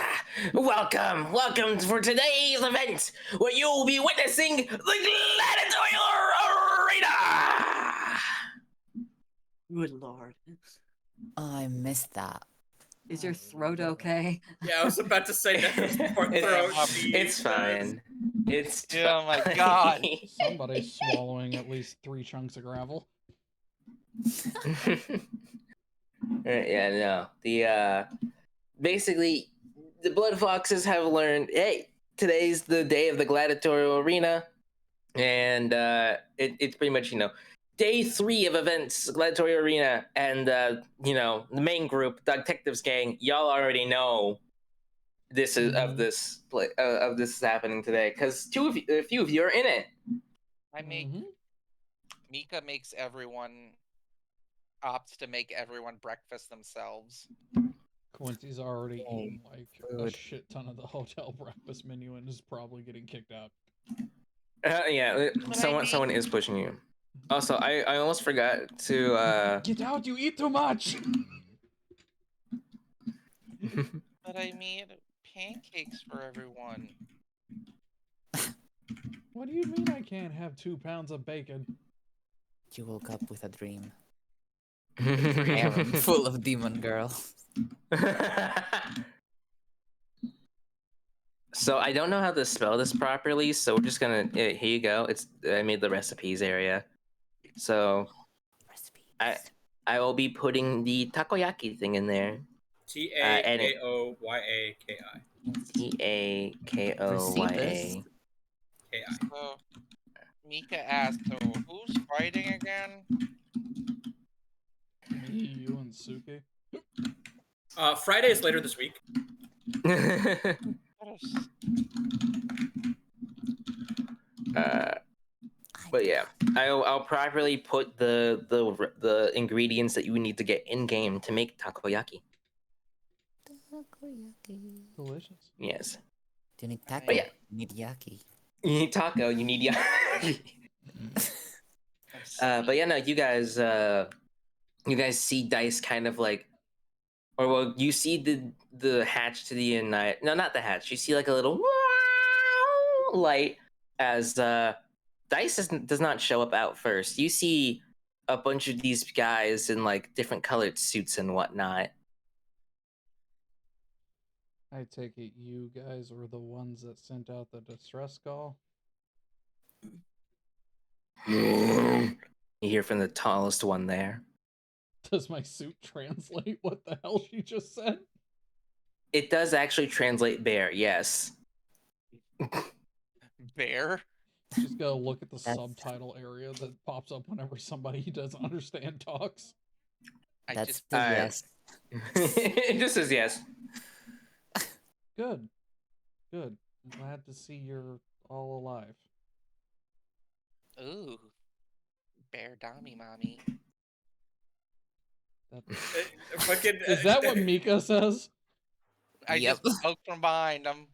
Welcome for today's event where you'll be witnessing the gladiatorial arena. Good lord. I missed that. Is your throat okay? Yeah, I was about to say that. It's fine. It's Oh my fine. God. Somebody's swallowing at least 3 chunks of gravel. Yeah, no. The basically the Blood Foxes have learned, hey, today's the day of the gladiatorial arena, and it's pretty much day 3 of events, gladiatorial arena, and the main group, the detectives gang, y'all already know this is of this is happening today because a few of you are in it. Mika makes everyone opts to make everyone breakfast themselves. Quincy's already eaten like a Good. shit ton of the hotel breakfast menu and is probably getting kicked out. Yeah, someone is pushing you. Also, I almost forgot to Get out! You eat too much. But I made pancakes for everyone. What do you mean I can't have 2 pounds of bacon? You woke up with a dream. Harem full of demon girls. So I don't know how to spell this properly, so we're just gonna here you go. I made the recipes area. So I will be putting the takoyaki thing in there. TAKOYAKI. TAKOYA. So Mika asked, so who's fighting again? Me, you, and Suki. Friday is later this week. But yeah, I'll properly put the ingredients that you need to get in game to make takoyaki. Delicious. Yes. Do you need taco? But yeah. You need yaki. You need taco. You need yaki. But yeah, no, you guys see Dice kind of like, or well, you see the hatch to the night. No, not the hatch. You see like a little light as Dice does not show up out first. You see a bunch of these guys in like different colored suits and whatnot. I take it you guys were the ones that sent out the distress call? You hear from the tallest one there. Does my suit translate what the hell she just said? It does actually translate bear, yes. Bear? Just gotta look at the subtitle area that pops up whenever somebody who doesn't understand talks. That's the yes. It just says yes. Good. Good. I'm glad to see you're all alive. Ooh. Bear Dami Mommy. Is that what Mika says? I just poked from behind him.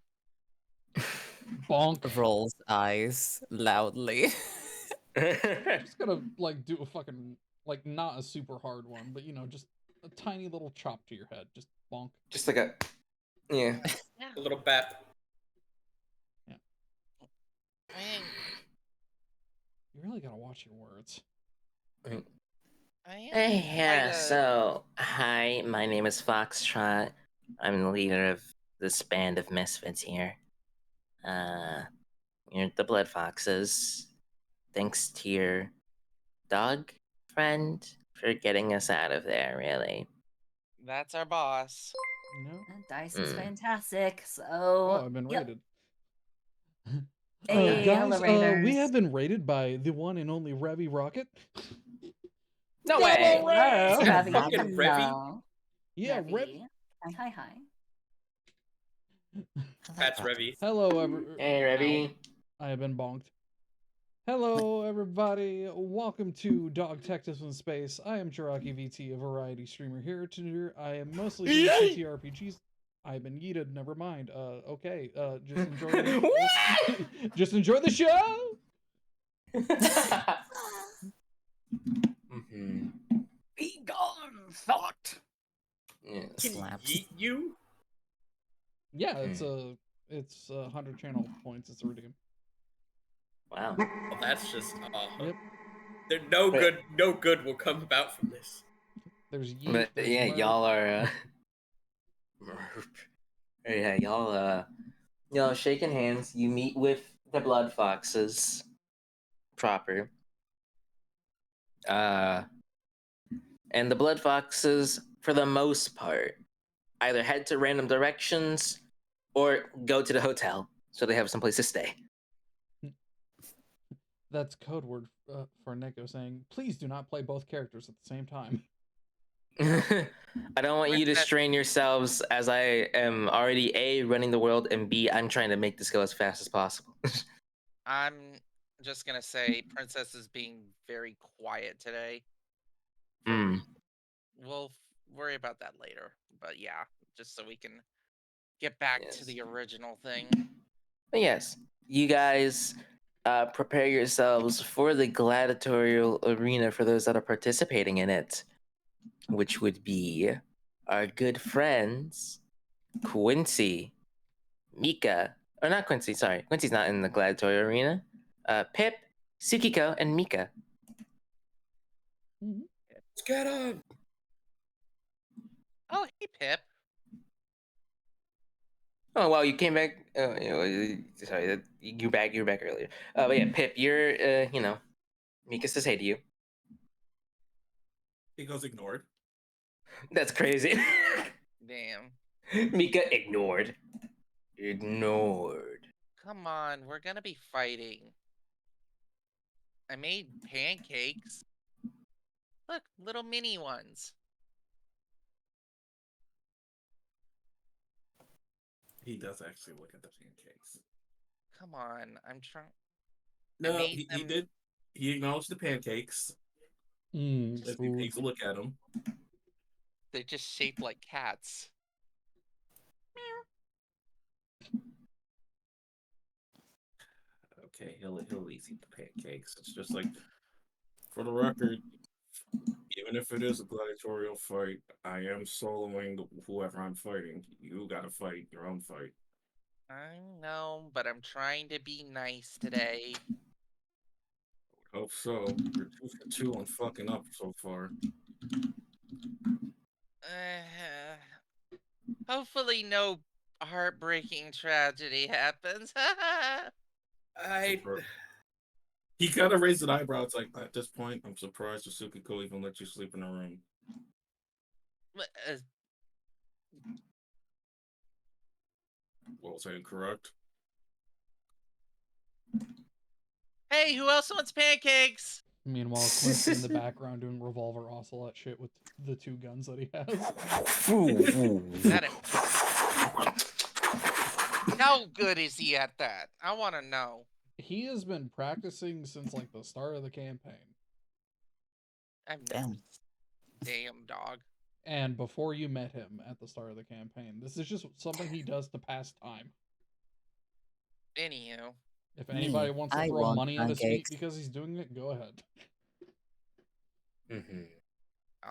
Bonk. Rolls eyes loudly. I'm just gonna like do a fucking like not a super hard one, but just a tiny little chop to your head. Just bonk. Just like a a little bap. Yeah. You really gotta watch your words. Yeah, so hi, my name is Foxtrot. I'm the leader of this band of misfits here. You're the Blood Foxes. Thanks to your dog friend for getting us out of there, really. That's our boss. No. Dice is fantastic, so... Oh, I've been raided. Hey, hello, Guys, we Raiders. have been raided by the one and only Revy Rocket. No way. Hello, Is that Ravi. fucking Revy? Hello. Yeah, Ravi. Hi. That's Revy. Hello, Hey, Revy. I have been bonked. Hello, everybody. Welcome to Dog Detectives in Space. I am Jiraki VT, a variety streamer here. Today, I am mostly doing TTRPGs. I've been yeeted. Never mind. Okay. Just enjoy. Just enjoy the show. Be gone, thought. Yeah. Can Slaps. yeet you? Yeah, it's 100 channel points. It's a redeem. Wow. Well, that's just Yep. There no good will come about from this. There's yeet. But There's yeah, merp. y'all are. Yeah, y'all shaking hands. You meet with the blood foxes proper. And the blood foxes, for the most part, either head to random directions or go to the hotel so they have someplace to stay. That's code word for Nico saying, "Please do not play both characters at the same time." I don't want you to strain yourselves, as I am already A, running the world, and B, I'm trying to make this go as fast as possible. I'm just gonna say Princess is being very quiet today. We'll worry about that later. But yeah, just so we can get back to the original thing. But yes, you guys prepare yourselves for the gladiatorial arena for those that are participating in it, which would be our good friends Quincy, Mika, or not Quincy, sorry, Quincy's not in the gladiatorial arena. Pip, Tsukiko, and Mika. Let's get him. Oh, hey, Pip. Oh well, you came back. Sorry, you're back. You were back earlier. But yeah, Pip, you're Mika says hey to you. He goes ignored. That's crazy. Damn. Mika ignored. Ignored. Come on, we're gonna be fighting. I made pancakes. Look, little mini ones. He does actually look at the pancakes. Come on, I'm trying. No, he did. He acknowledged the pancakes. As he takes a look at them. They're just shaped like cats. Okay, he'll at least eat the pancakes. It's just like, for the record, even if it is a gladiatorial fight, I am soloing whoever I'm fighting. You gotta fight your own fight. I know, but I'm trying to be nice today. Hope so. You're 2 for 2 on fucking up so far. Hopefully no heartbreaking tragedy happens. He kind of raised an eyebrow. It's like, at this point, I'm surprised Tsukiko even let you sleep in a room. Well, saying correct. Hey, who else wants pancakes? Meanwhile, Quincy in the background doing revolver ocelot shit with the 2 guns that he has. How good is he at that? I want to know. He has been practicing since like the start of the campaign. Damn dog. And before you met him at the start of the campaign, this is just something he does to pass time. Anywho. If anybody wants to throw money at his feet because he's doing it, go ahead.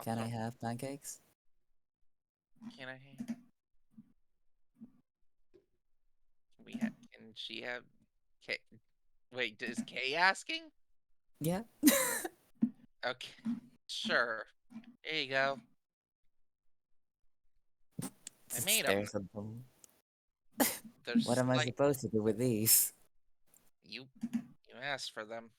Can I have pancakes? Can I have? Can she have? K? Wait, is Kay asking? Yeah. Okay, sure. There you go. I made them. What am I supposed to do with these? You asked for them.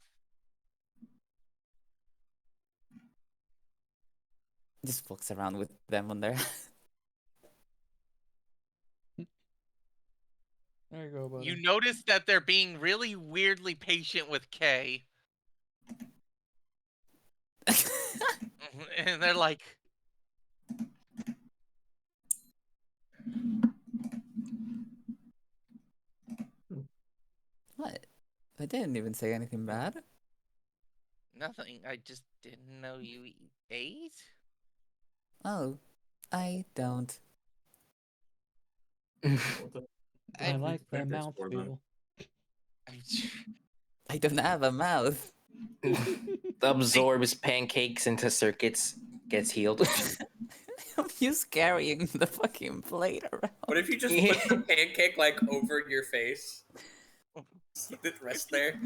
Just walks around with them on there. There you go, buddy. You notice that they're being really weirdly patient with Kay. And they're like, What? I didn't even say anything bad. nothing. I just didn't know you ate. Oh, I don't. I like the Pancakes for them. mouthfeel. I don't have a mouth. Absorbs pancakes into circuits, gets healed. I'm just carrying the fucking plate around. What if you just put the pancake like over your face? Let it rest there.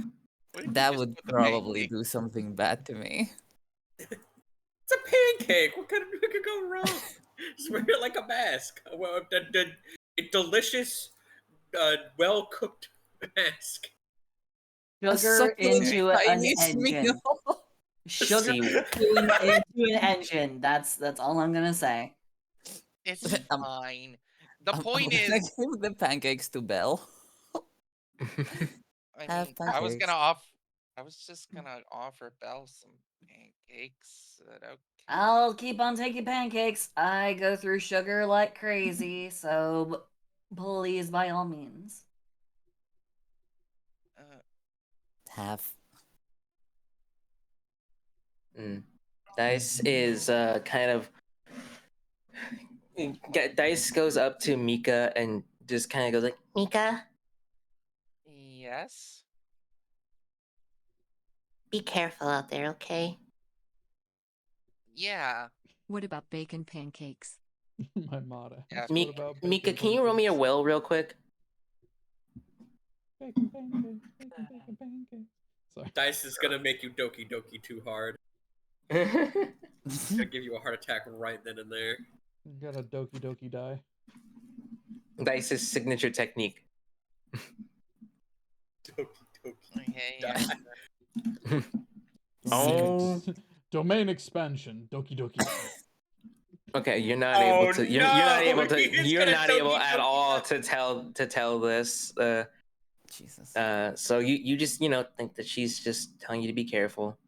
What if you That just would put the probably pancake- do something bad to me. It's a pancake. What could go wrong? Just wear it like a mask. A delicious, well-cooked mask. Sugar into an Chinese engine. meal. Sugar See- into an engine. That's all I'm gonna say. It's I'm- fine. The I'm point gonna is, give the pancakes to Belle. I have mean, I was pancakes. gonna off. I was just gonna offer Belle some pancakes. Okay. I'll keep on taking pancakes. I go through sugar like crazy, so please, by all means. Half. Dice is kind of. Dice goes up to Mika and just kind of goes like, Mika, Yes. be careful out there, okay? Yeah. What about bacon pancakes? My motto. Yeah. What about Mika, bacon can you roll me a pancakes? will real quick? Bacon pancakes, bacon pancakes. Sorry. Dice is gonna make you doki doki too hard. Dice Gonna give you a heart attack right then and there. Got a doki doki die. is signature technique. Doki doki. Okay. Die. Oh. Domain expansion. Doki doki. Okay, you're not Oh, able to. You're not no! able to. He's You're gonna not able doki at doki all that. to tell this. Jesus. So you just think that she's just telling you to be careful.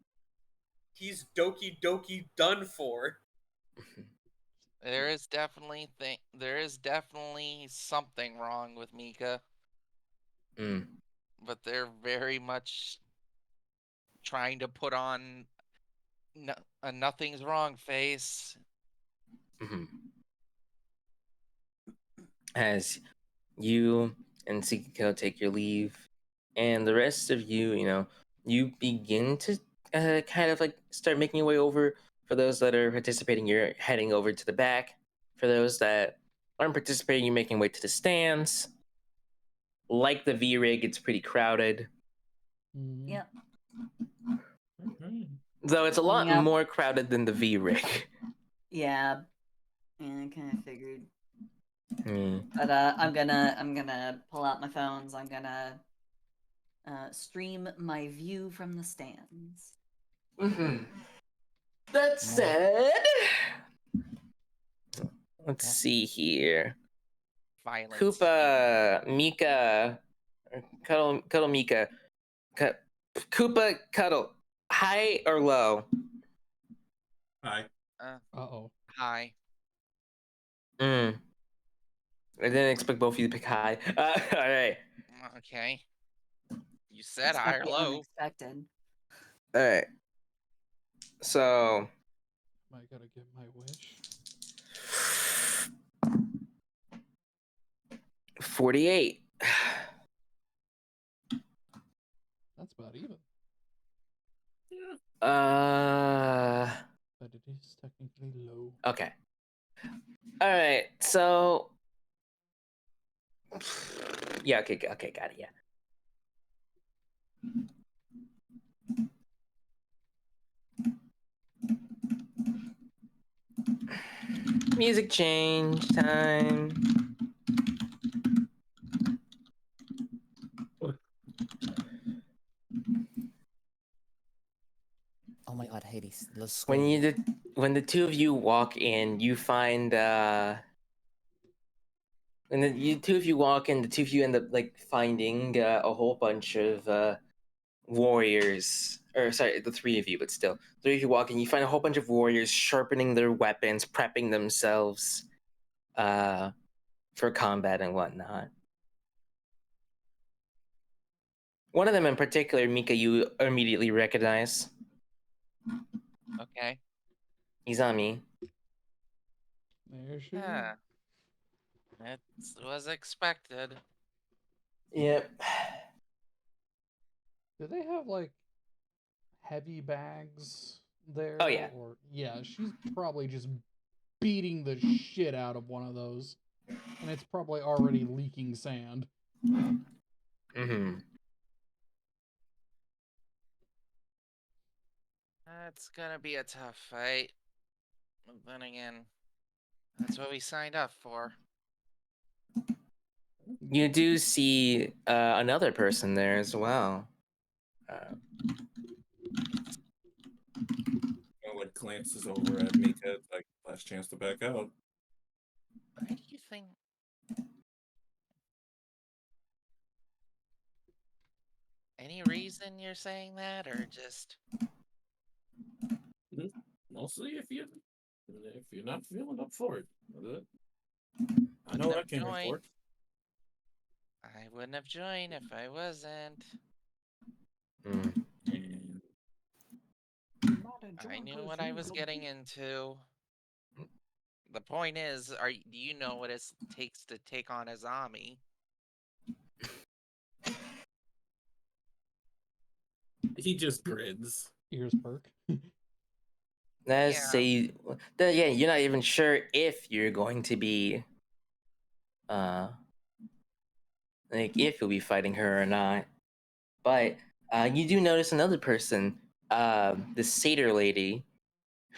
He's doki doki done for. There is definitely something wrong with Mika, but they're very much trying to put on a nothing's wrong face. As you and Sekiko take your leave, and the rest of you, you begin to kind of like start making your way over. For those that are participating, you're heading over to the back. For those that aren't participating, you're making your way to the stands. Like the V rig, it's pretty crowded. Yep. Though it's a lot Yep. more crowded than the V rig. Yeah. Yeah, I kind of figured. Mm. But I'm gonna pull out my phones. I'm gonna stream my view from the stands. That said, let's see here. Violence. Koopa, Mika, Cuddle Mika, Koopa, Cuddle, high or low? Hi. Uh-oh. Hi. I didn't expect both of you to pick high. All right. Okay. You said high or Expect the low. unexpected. All right. So. I gotta get my wish. 48. That's about even. But it is technically low. Okay. All right. So. Yeah. Okay. Got it. Yeah. Music change time. Oh my god, Hades. Let's go. When the two of you walk in, you find And then you two of you walk in. The two of you end up like finding a whole bunch of warriors, or sorry, the three of you, but still, three of you walk in. You find a whole bunch of warriors sharpening their weapons, prepping themselves for combat and whatnot. One of them in particular, Mika, you immediately recognize. Okay. Izami. There she Yeah. It was expected. Yep. Do they have like heavy bags there? Oh, yeah. Or yeah, she's probably just beating the shit out of one of those, and it's probably already leaking sand. Mm-hmm. That's gonna be a tough fight. But then again, that's what we signed up for. You do see another person there as well. Like glances over at Mika, like last chance to back out. Why do you think? Any reason you're saying that, or just? Mostly if you're not feeling up for it. I know Wouldn't what I have came here joined. for. I wouldn't have joined if I wasn't. Mm. I knew what I was getting into. The point is, do you know what it takes to take on Azami? He just grins. Ears perk. Let's Yeah. say, yeah, you're not even sure if you're going to be, like if you'll be fighting her or not. But you do notice another person, the satyr lady,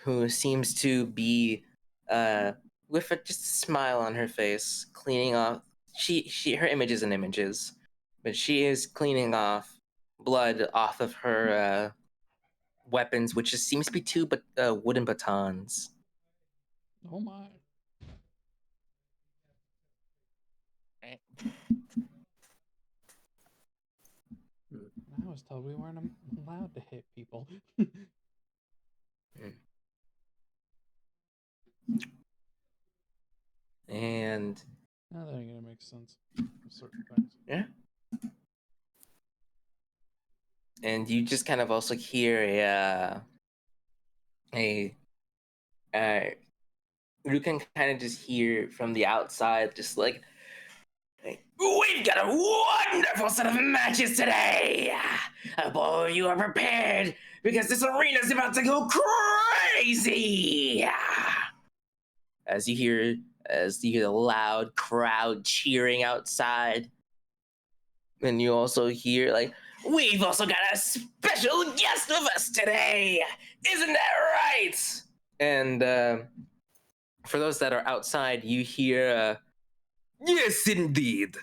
who seems to be with just a smile on her face, cleaning off. Her images and images, but she is cleaning off blood off of her weapons, which just seems to be two wooden batons. Oh my. I was told we weren't allowed to hit people. And Now that ain't gonna make sense. Certain things. yeah. And you just kind of also hear you can kind of just hear from the outside, just like, we've got a wonderful set of matches today. I hope all of you are prepared because this arena's about to go crazy. As you hear the loud crowd cheering outside, and you also hear like, we've also got a special guest with us today. Isn't that right? And for those that are outside, you hear, yes, indeed.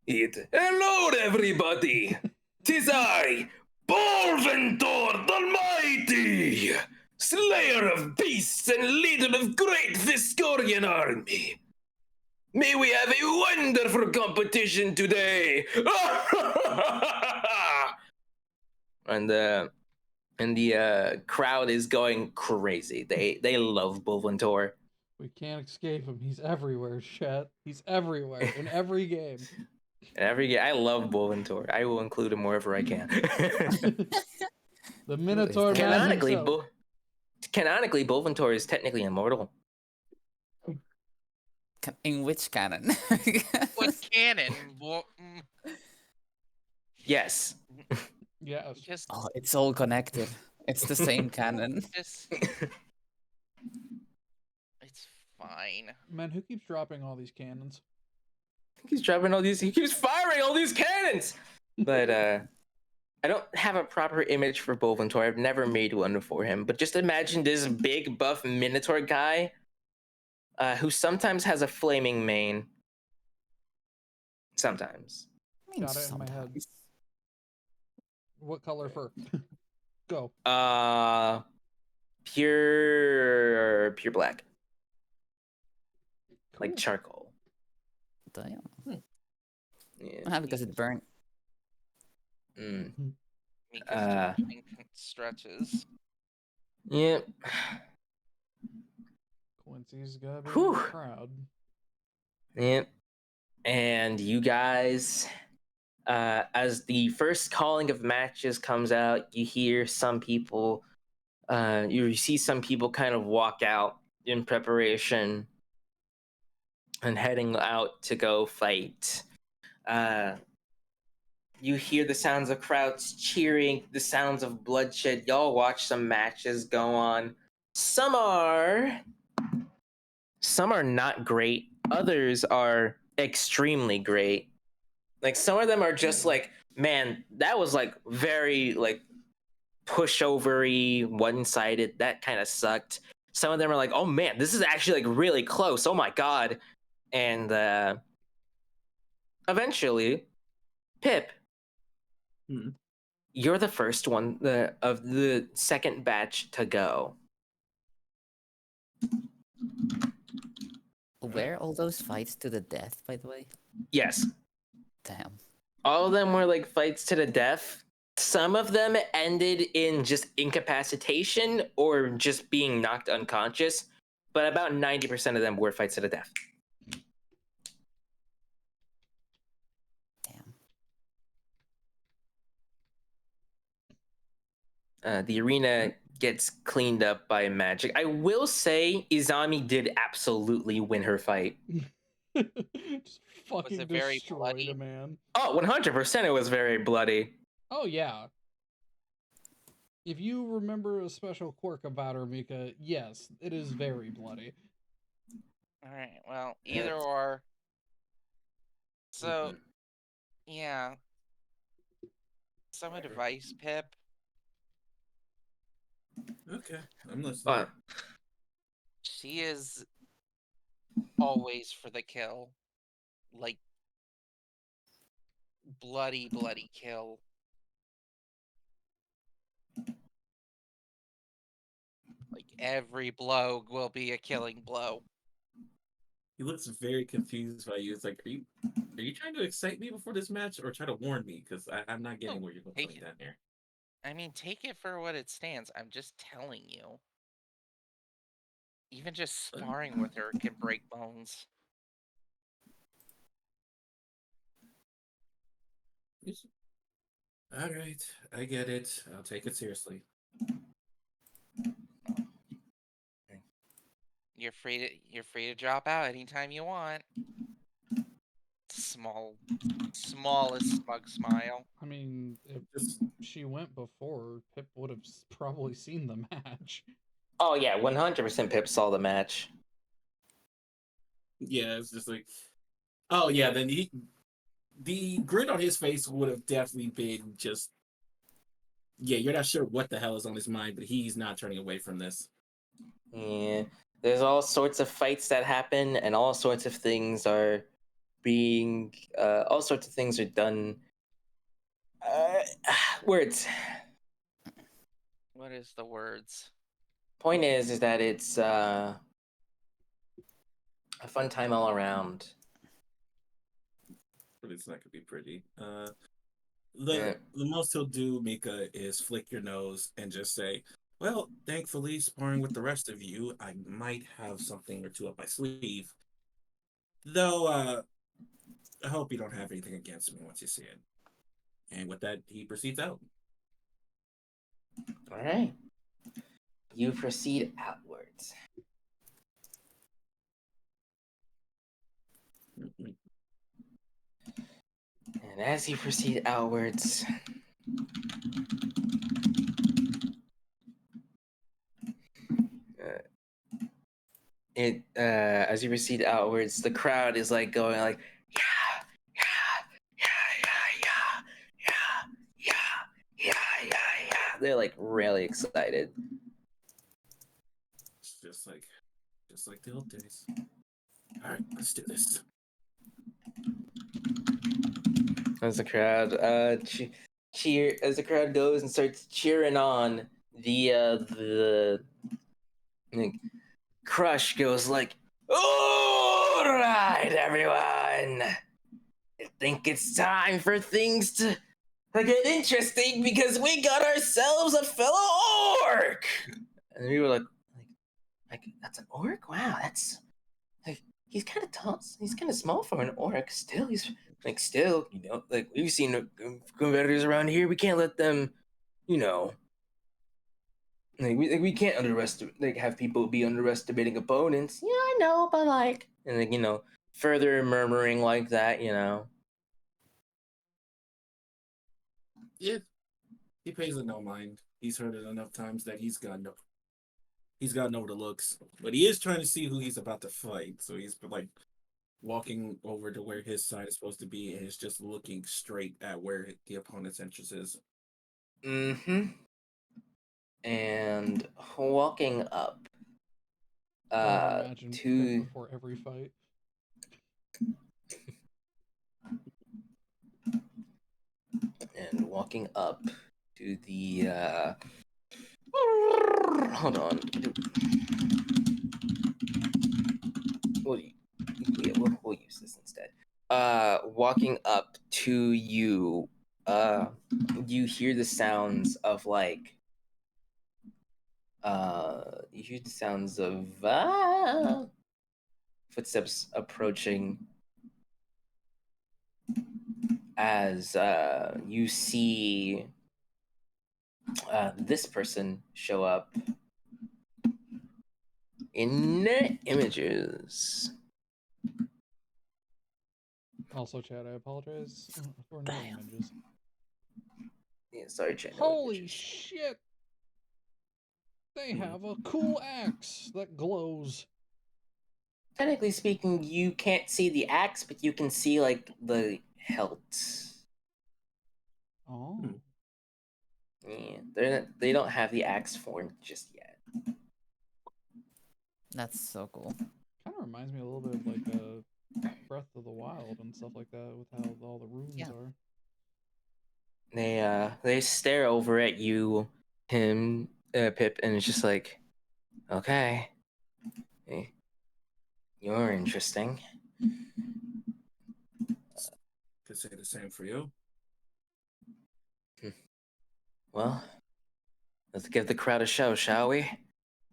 Hello, everybody. 'Tis I, Bolventor the Mighty, slayer of beasts and leader of great Viscorian army. May we have a wonderful competition today. And the crowd is going crazy. They love Bolventor. We can't escape him. He's everywhere, Chet. He's everywhere in every game. I love Bolventor. I will include him wherever I can. The Minotaur man Canonically, himself. Canonically, Bolventor is technically immortal. In which canon? What canon? Yes. Yes. Just, Oh, it's all connected. It's the same canon. it's fine. Man, who keeps dropping all these cannons? He keeps firing all these cannons. But I don't have a proper image for Bolventor. I've never made one for him. But just imagine this big buff Minotaur guy who sometimes has a flaming mane. Sometimes. Got it in my head. What color fur? Go. Pure black. Cool. Like charcoal. Damn. Yeah. Because it burnt. Mika's doing stretches. Yep. Quincy's gotta be in Whew. the crowd. Yep. And you guys, as the first calling of matches comes out, you hear some people, you see some people kind of walk out in preparation and heading out to go fight. You hear the sounds of crowds cheering, the sounds of bloodshed. Y'all watch some matches go on. Some are not great. Others are extremely great. Like some of them are just like, man, that was like very like pushovery, one-sided. That kind of sucked. Some of them are like, oh man, this is actually like really close. Oh my god. And eventually, Pip, you're the first one of the second batch to go. Were all those fights to the death, by the way? Yes. Damn. All of them were like fights to the death. Some of them ended in just incapacitation or just being knocked unconscious, but about 90% of them were fights to the death. The arena gets cleaned up by magic. I will say Izami did absolutely win her fight. Just fucking it very destroyed bloody? a man. Oh, 100% it was very bloody. Oh, yeah. If you remember a special quirk about her, Mika, yes, it is very bloody. Alright, well, either or. So, yeah. Some advice, Pip. Okay, I'm listening. She is always for the kill. Like, bloody, bloody kill. Like, every blow will be a killing blow. He looks very confused by you. It's like, are you trying to excite me before this match or try to warn me? Because I'm not getting where you're going down here. I mean, take it for what it stands. I'm just telling you. Even just sparring with her can break bones. All right, I get it. I'll take it seriously. You're free to drop out anytime you want. Smallest smug smile. I mean, if she went before, Pip would have probably seen the match. Oh yeah, 100% Pip saw the match. Yeah, it's just like, oh yeah, then the grin on his face would have definitely been just, yeah, you're not sure what the hell is on his mind, but he's not turning away from this. Yeah, there's all sorts of fights that happen, and all sorts of things are being, all sorts of things are done. Words. What is the words? Point is that it's a fun time all around. But it's not gonna be pretty. The most he'll do, Mika, is flick your nose and just say, well, thankfully, sparring with the rest of you, I might have something or two up my sleeve. Though, I hope you don't have anything against me once you see it. And with that, he proceeds out. All right. You proceed outwards. And as you proceed outwards, as you proceed outwards, the crowd is like going like, yeah. They're like really excited. It's just like the old days. All right, let's do this. As the crowd as the crowd goes and starts cheering on, the Crush goes like, All right, everyone. I think it's time for things to get interesting because we got ourselves a fellow orc. And we were like that's an orc? Wow, that's like he's kind of tall. He's kind of small for an orc. Still, he's still, like we've seen competitors around here. We can't let them, you know, we can't underestimate, have people be underestimating opponents. Yeah, I know, but and further murmuring like that, Yeah, he pays it no mind. He's heard it enough times that he's gotten over the looks. But he is trying to see who he's about to fight. So he's like walking over to where his side is supposed to be, and is just looking straight at where the opponent's entrance is. Mm-hmm. And walking up Imagine Pip to before every fight. and walking up to the hold on. We'll use this instead. Walking up to you, you hear the sounds of you hear the sounds of footsteps approaching as you see this person show up in images. Also, Chad, I apologize for no Damn. images. Yeah, sorry, Chad. no Holy images. shit! They have a cool axe that glows. Technically speaking, you can't see the axe, but you can see the hilt. Oh. Yeah, they don't have the axe formed just yet. That's so cool. Kind of reminds me a little bit of Breath of the Wild and stuff like that, with how all the runes are. They stare over at you, him, Pip, and it's just like, okay, you're interesting. Could say the same for you. Well, let's give the crowd a show, shall we?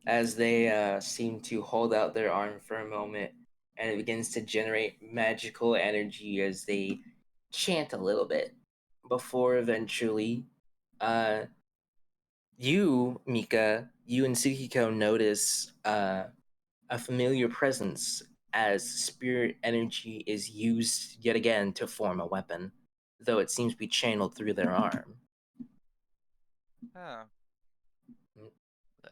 As they seem to hold out their arm for a moment, and it begins to generate magical energy as they chant a little bit before eventually, you, Mika, you and Tsukiko notice a familiar presence as spirit energy is used yet again to form a weapon, though it seems to be channeled through their arm. Oh.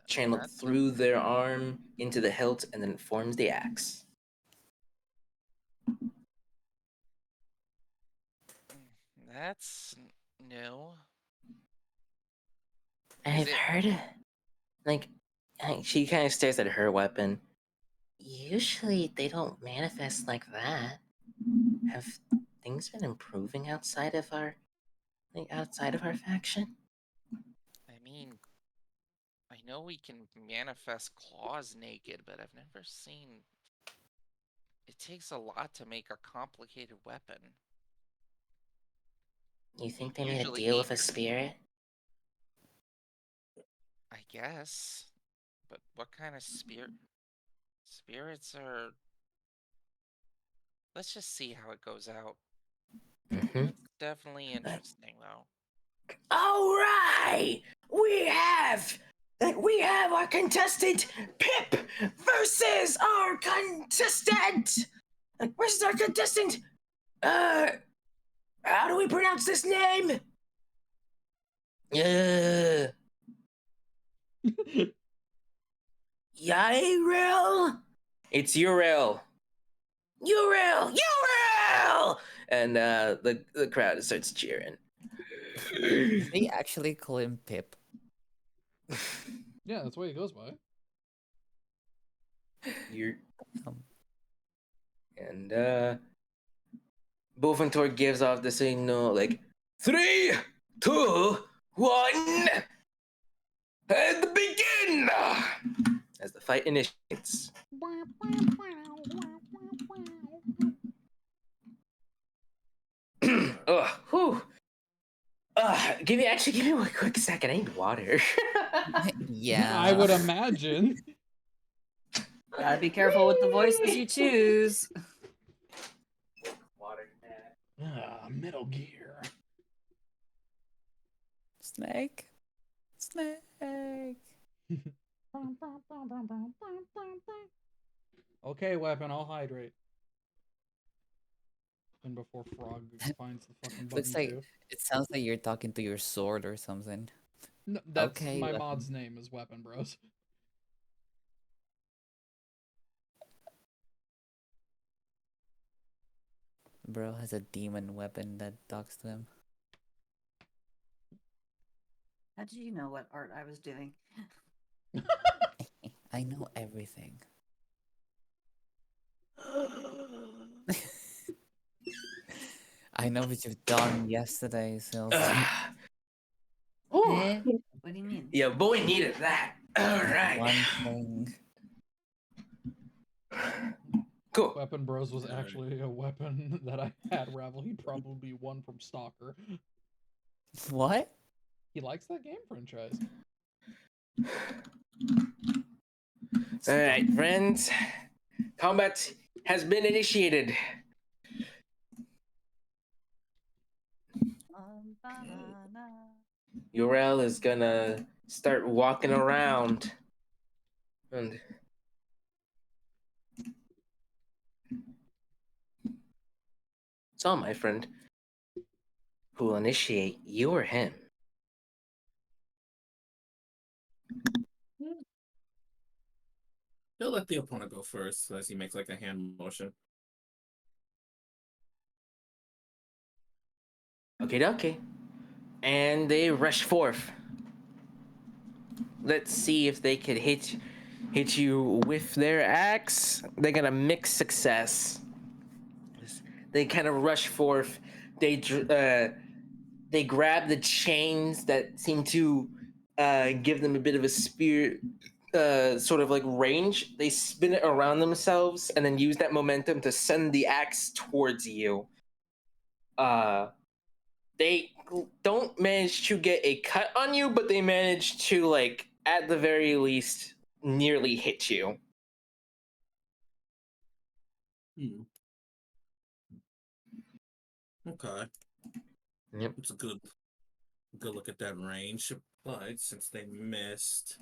Channeled through their arm into the hilt, and then it forms the axe. That's new. I've heard, she kind of stares at her weapon. Usually they don't manifest like that. Have things been improving outside of our faction? I mean, I know we can manifest claws naked, but I've never seen... It takes a lot to make a complicated weapon. You think they made a deal with a spirit? I guess. But what kind of spirit? Spirits are... Let's just see how it goes out. Mm-hmm. Definitely interesting, though. All right, we have our contestant Pip versus our contestant. Where's our contestant? How do we pronounce this name? Yrel? It's Yrel. Yrel! And the crowd starts cheering. They actually call him Pip. Yeah, that's what he goes by. And Boventor gives off the signal 3, 2, 1, and begin! As the fight initiates. Ugh, whew. Give me a quick second. I need water. Yeah. I would imagine. Gotta be careful with the voices you choose. Water. Metal Gear. Snake. Snake. Okay, weapon, I'll hydrate. And before Frog finds the fucking button Looks like too. it sounds like you're talking to your sword or something. No, that's Okay, my weapon. mod's name is Weapon Bros. Bro has a demon weapon that talks to him. How did you know what art I was doing? I know everything. I know what you've done yesterday, Sills. Eh? What do you mean? Yeah, boy needed that. All right. One thing. Cool. Weapon Bros was actually a weapon that I had Ravel. He'd probably won from Stalker. What? He likes that game franchise. All right, friends. Combat has been initiated. Urel is gonna start walking around. And so, my friend, who will initiate you or him? He'll let the opponent go first as he makes like a hand motion. Okay. And they rush forth. Let's see if they could hit you with their axe. They're gonna mix success. They kind of rush forth. They grab the chains that seem to give them a bit of a spear, sort of like range. They spin it around themselves and then use that momentum to send the axe towards you. They don't manage to get a cut on you, but they manage to, like, at the very least, nearly hit you. Okay. Yep. It's a good look at that range, but since they missed,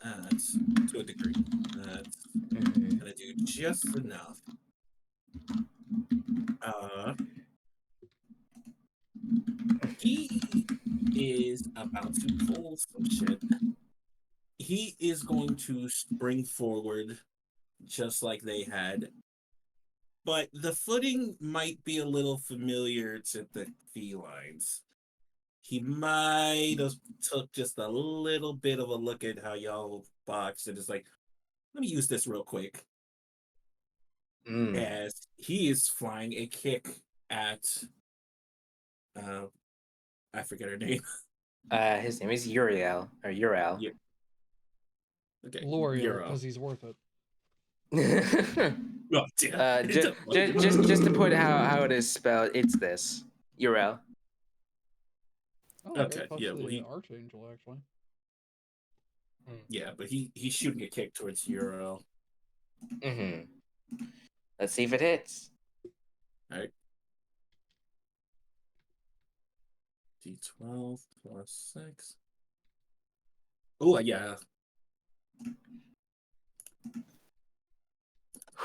that's to a degree. That's gonna do just enough. He is about to pull some shit. He is going to spring forward just like they had. But the footing might be a little familiar to the felines. He might have took just a little bit of a look at how y'all box and is like, let me use this real quick. As he is flying a kick at I forget her name. His name is Uriel or Uriel. Yeah. Okay. L'Oreal, because he's worth it. Oh, just to put how it is spelled, it's this Uriel. Oh, okay. Close Yeah. to Well, the Archangel actually. Yeah, but he's shooting a kick towards Uriel. Let's see if it hits. All right. D12 plus 6. Oh, yeah.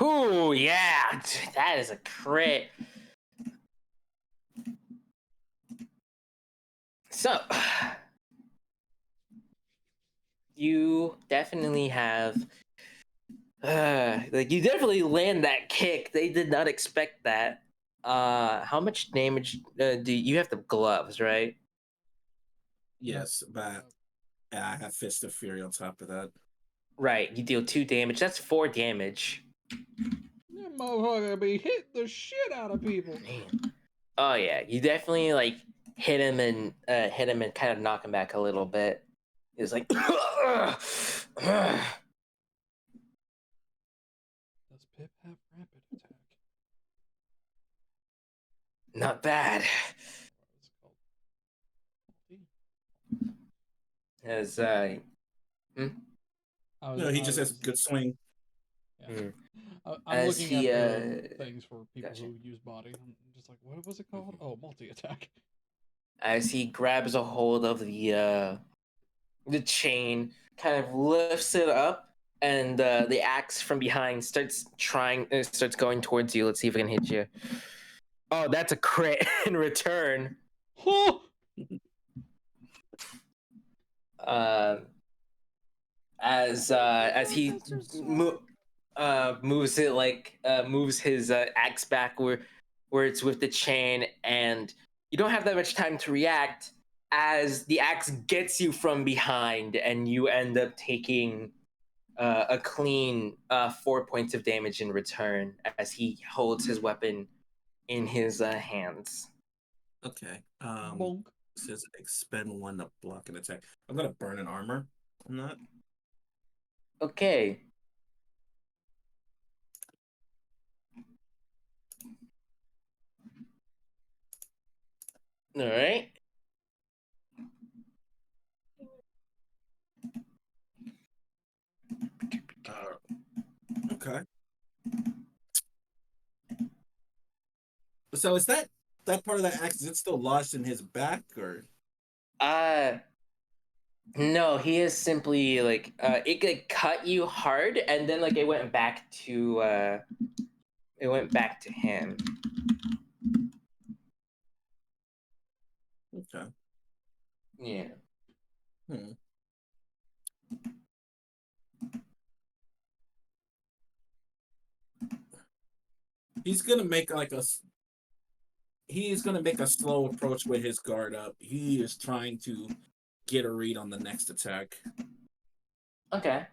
Ooh, yeah. That is a crit. So, you definitely have... you definitely land that kick. They did not expect that. How much damage do you have? The gloves, right? Yes, but I have Fist of Fury on top of that. Right, you deal 2 damage. That's 4 damage. That motherfucker be hitting the shit out of people. Man. Oh yeah, you definitely like hit him and kind of knock him back a little bit. It's like Pip Hap Rapid Attack. Not bad. What is it called? As No, he just has good swing. Yeah. I'm As looking he, at the things for people gotcha. who use body. I'm just like, what was it called? Oh, multi-attack. as he grabs a hold of the chain, kind of lifts it up, and the axe from behind starts going towards you. Let's see if it can hit you. Oh, that's a crit in return. As he moves it moves his axe back where it's with the chain, and you don't have that much time to react as the axe gets you from behind, and you end up taking a clean 4 points of damage in return as he holds his weapon in his hands. Okay. Bonk. It says expend 1 to block an attack. I'm gonna burn an armor. I'm not. Okay. All right. Okay. So is that part of that axe? Is it still lodged in his back, or? No, he is simply like it cut you hard, and then like it went back to him. Okay. Yeah. He's gonna make he's gonna make a slow approach with his guard up. He is trying to get a read on the next attack. Okay.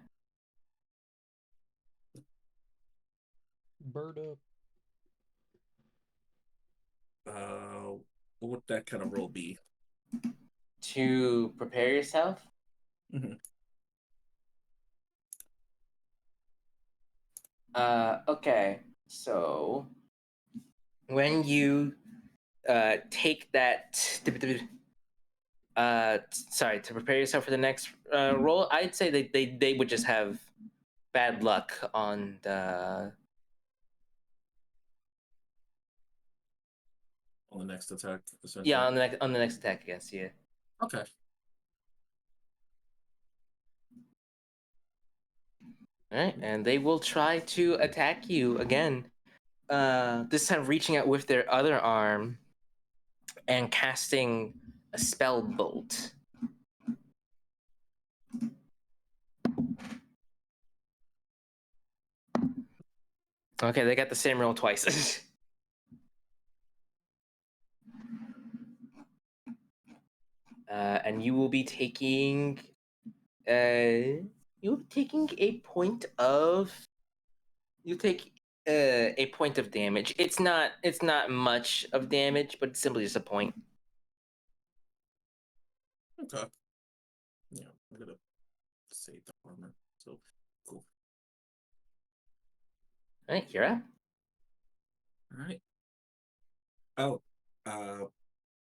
Bird up. What would that kind of roll be? To prepare yourself. Mm-hmm. Okay. So when you take that sorry, to prepare yourself for the next roll, I'd say they would just have bad luck on the next attack. yeah, on the next attack, I guess. Yeah. Okay. All right, and they will try to attack you again. This time reaching out with their other arm and casting a spell bolt. Okay, they got the same roll twice. And you will be taking a point of a point of damage. It's not much of damage, but it's simply just a point. Okay. Yeah, I'm gonna save the armor. So cool. All right, Kira. All right. Oh,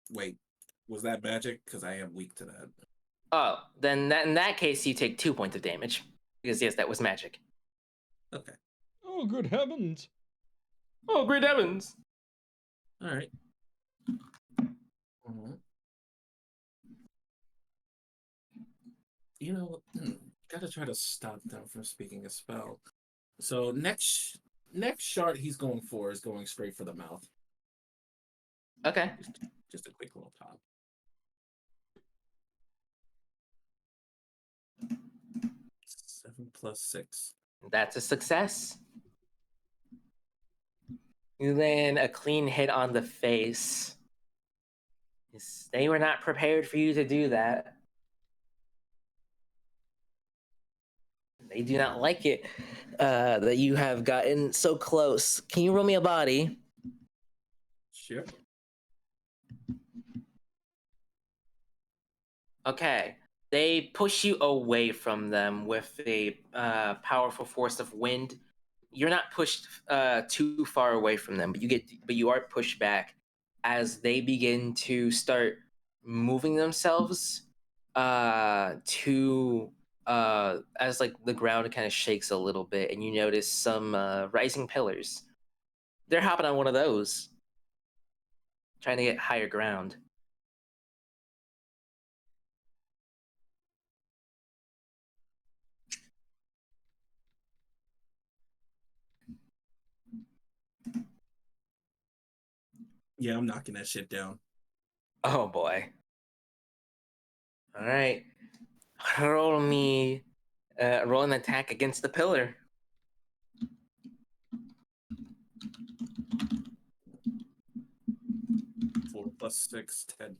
wait. Was that magic? Because I am weak to that. Oh, then in that case, you take 2 points of damage because yes, that was magic. Okay. Oh, good heavens! Oh, great heavens! All right. Mm-hmm. You know, gotta try to stop them from speaking a spell. So next shot he's going for is going straight for the mouth. Okay. Just a quick little pop. 7 plus 6. That's a success. You land a clean hit on the face. They were not prepared for you to do that. They do not like it that you have gotten so close. Can you roll me a body? Sure. Okay. They push you away from them with a powerful force of wind, you're not pushed too far away from them, but you are pushed back as they begin to start moving themselves to as like the ground kind of shakes a little bit, and you notice some rising pillars. They're hopping on one of those, trying to get higher ground. Yeah, I'm knocking that shit down. Oh boy. All right. Roll me roll an attack against the pillar. 4 + 6, 10.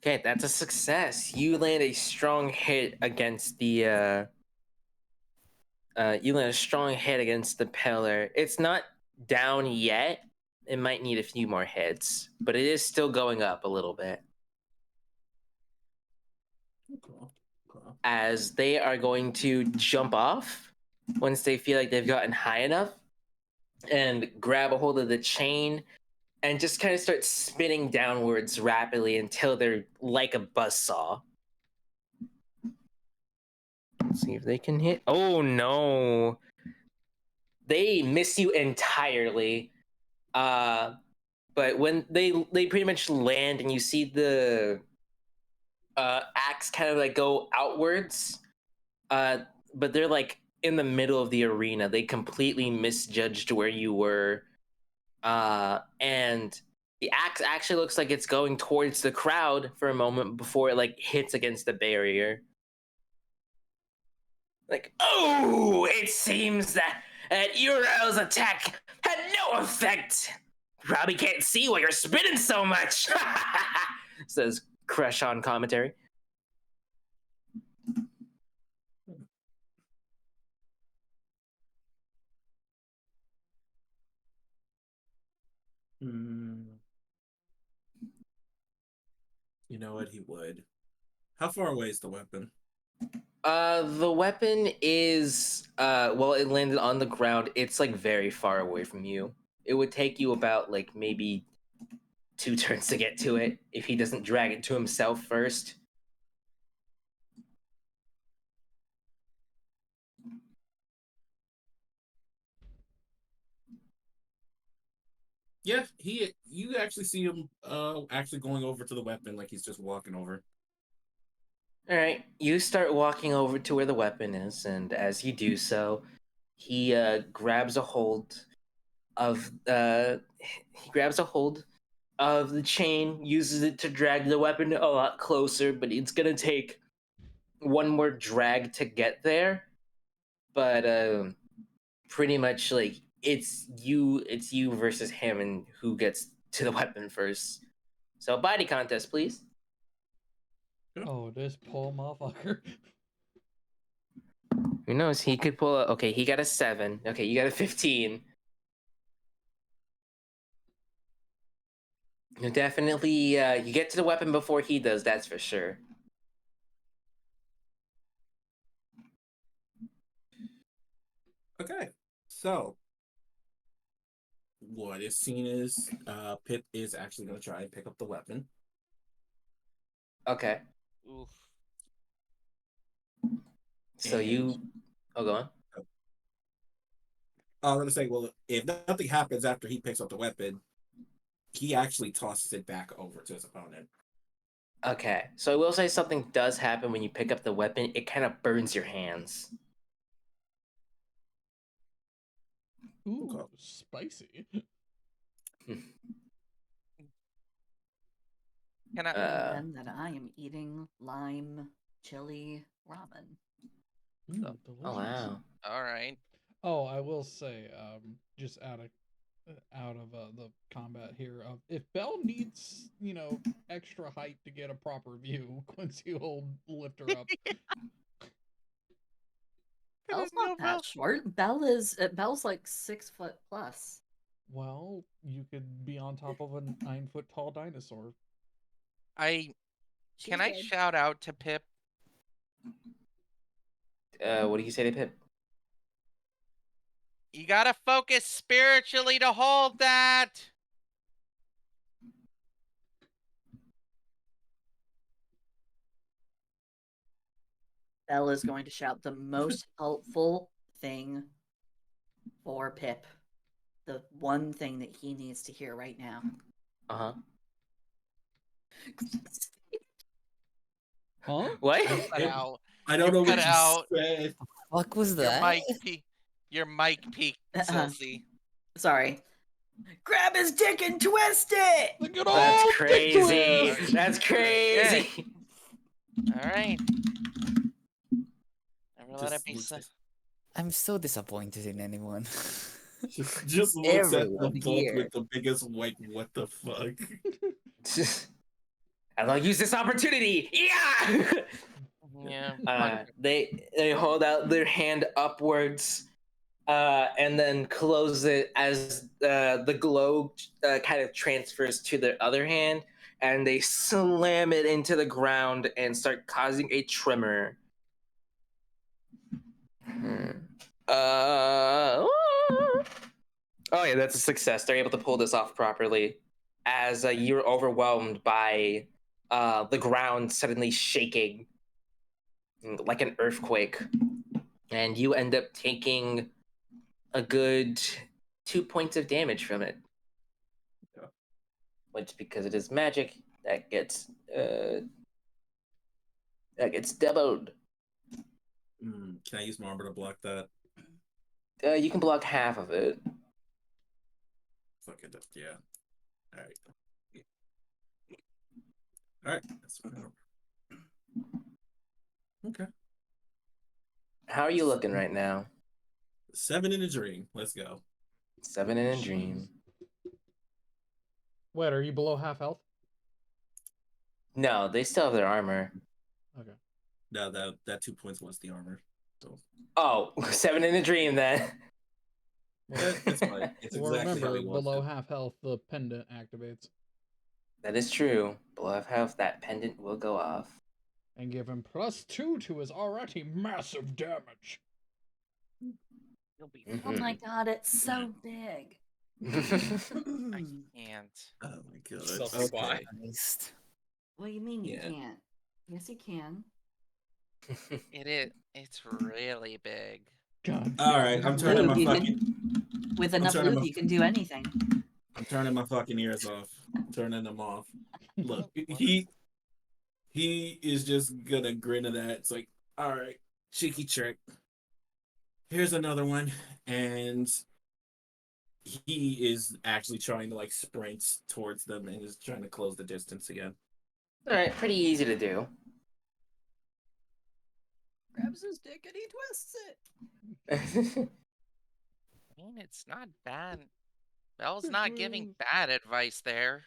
Okay, that's a success. You land a strong hit against the you land a strong hit against the pillar. It's not down yet. It might need a few more hits, but it is still going up a little bit. Cool. As they are going to jump off once they feel like they've gotten high enough and grab a hold of the chain and just kind of start spinning downwards rapidly until they're like a buzzsaw. Let's see if they can hit. Oh no. They miss you entirely. But when they pretty much land and you see the axe kind of like go outwards, but they're like in the middle of the arena. They completely misjudged where you were. And the axe actually looks like it's going towards the crowd for a moment before it like hits against the barrier. Like, oh, it seems that Uriel's attack had no effect. Probably can't see why you're spinning so much, says Crush on commentary. You know what? He would. How far away is the weapon? The weapon is well, it landed on the ground. It's like very far away from you. It would take you about like maybe 2 turns to get to it if he doesn't drag it to himself first. Yeah, you actually see him actually going over to the weapon like he's just walking over. All right, you start walking over to where the weapon is, and as you do so, he grabs a hold of the chain, uses it to drag the weapon a lot closer, but it's gonna take one more drag to get there. But pretty much like it's you versus him, and who gets to the weapon first. So body contest, please. Oh, this poor motherfucker. Who knows? He could pull okay, he got a 7. Okay, you got a 15. You definitely you get to the weapon before he does, that's for sure. Okay, so what is seen is Pip is actually going to try and pick up the weapon. Okay. Oof. So you go on. I'm going to say, well, if nothing happens after he picks up the weapon, he actually tosses it back over to his opponent. Okay, so I will say something does happen when you pick up the weapon. It kind of burns your hands. Ooh, Okay. spicy. Can I? Them that I am eating lime chili ramen. Delicious. Oh wow. All right. Oh, I will say, just out of the combat here, if Belle needs, extra height to get a proper view, Quincy will lift her up. Belle's not that short. Belle's like 6 foot plus. Well, you could be on top of a 9-foot tall dinosaur. Can I shout out to Pip? What do you say to Pip? You gotta focus spiritually to hold that. Belle is going to shout the most helpful thing for Pip. The one thing that he needs to hear right now. Uh-huh. Huh? What? Cut out. I don't You know cut what you out. said. What was Your that? mic peak. Your mic peak, Silsey. Sorry. Grab his dick and twist it! The good That's old dick crazy. twist! That's crazy. All right. Never let it be looks so. at- I'm so disappointed in anyone. just looks at the Everyone book here. with the biggest like, what the fuck? And I'll use this opportunity. Yeah. Yeah. They hold out their hand upwards, and then close it as the glow kind of transfers to their other hand, and they slam it into the ground and start causing a tremor. Oh yeah, that's a success. They're able to pull this off properly, as you're overwhelmed by the ground suddenly shaking like an earthquake, and you end up taking a good 2 points of damage from it. Yeah. Which, because it is magic, that gets doubled. Can I use my armor to block that? You can block half of it. Fuck it. Yeah. All right. All right. That's fine. Okay. How are you looking right now? 7 in a dream. Let's go. 7 in a dream. Wait, are you below half health? No, they still have their armor. Okay. No, that 2 points was the armor. So Oh, 7 in a dream then. it's fine. It's Well, exactly how remember, he wants below it. half health, the pendant activates. That is true. Below half, that pendant will go off. And give him +2 to his already massive damage. Oh my god, it's so big. I can't. Oh my god. Selfie why? Christ. What do you mean you Yeah. can't? Yes, you can. It is. It's really big. God. All right, I'm turning my Lube, you fucking. With enough turning lube, my- you can do anything. I'm turning my fucking ears off. I'm turning them off. Look, he is just gonna grin at that. It's like, all right, cheeky trick. Here's another one, and he is actually trying to like sprint towards them and is trying to close the distance again. All right, pretty easy to do. Grabs his dick and he twists it. I mean, it's not bad. Belle's not giving bad advice there.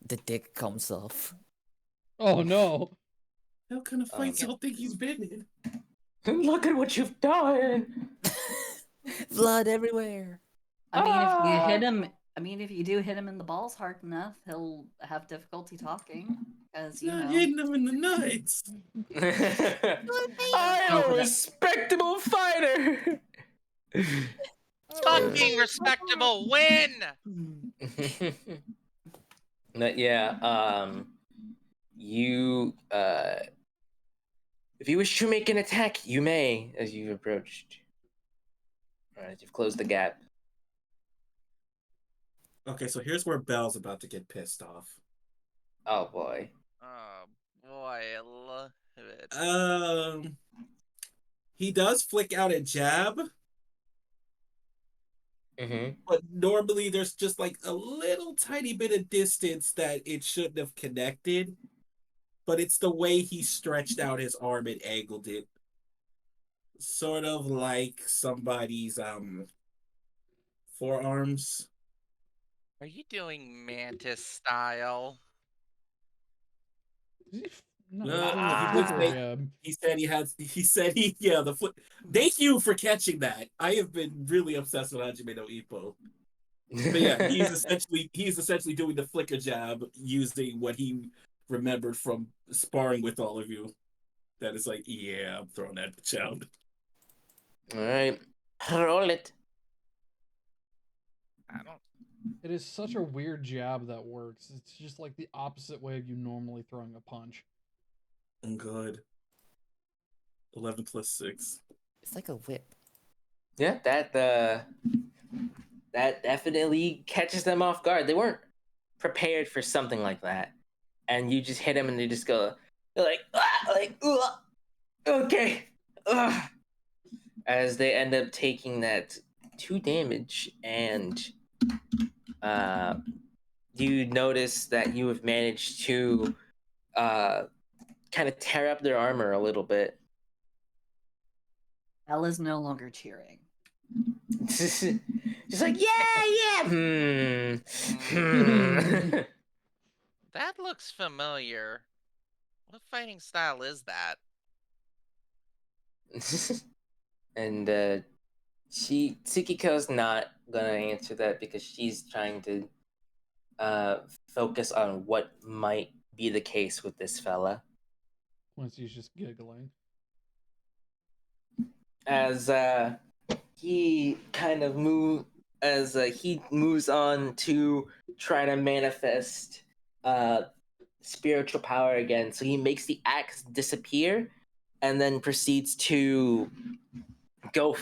The dick comes off. Oh no. How kind of fights yeah. y'all think he's been in? Look at what you've done. Blood everywhere. I mean, if you hit him, if you do hit him in the balls hard enough, he'll have difficulty talking. As you know. Hitting him in the nuts. I am a respectable fighter. Stop being respectable. Win. But yeah, you if you wish to make an attack, you may, as you've approached. Alright, you've closed the gap. Okay, so here's where Belle's about to get pissed off. Oh boy. Oh boy, I love it. He does flick out a jab, but normally there's just like a little tiny bit of distance that it shouldn't have connected. But it's the way he stretched out his arm and angled it. Sort of like somebody's forearms. Are you doing mantis style? No, he said the foot. Thank you for catching that. I have been really obsessed with Hajime no Ippo. But yeah, he's essentially doing the flicker jab using what he remembered from sparring with all of you. That is like, yeah, I'm throwing that bitch out. All right, roll it. I don't. It is such a weird jab that works. It's just like the opposite way of you normally throwing a punch. Good. 11 plus 6. It's like a whip. Yeah, that definitely catches them off guard. They weren't prepared for something like that, and you just hit them, and they just go, they're like, ah, like, ugh, okay, ugh, as they end up taking that 2 damage, and you notice that you have managed to kind of tear up their armor a little bit. Ella's no longer cheering. Just like, yeah. That looks familiar. What fighting style is that? And Tsukiko's not gonna answer that because she's trying to focus on what might be the case with this fella. Once he's just giggling. As he kind of he moves on to try to manifest spiritual power again. So he makes the axe disappear and then proceeds to go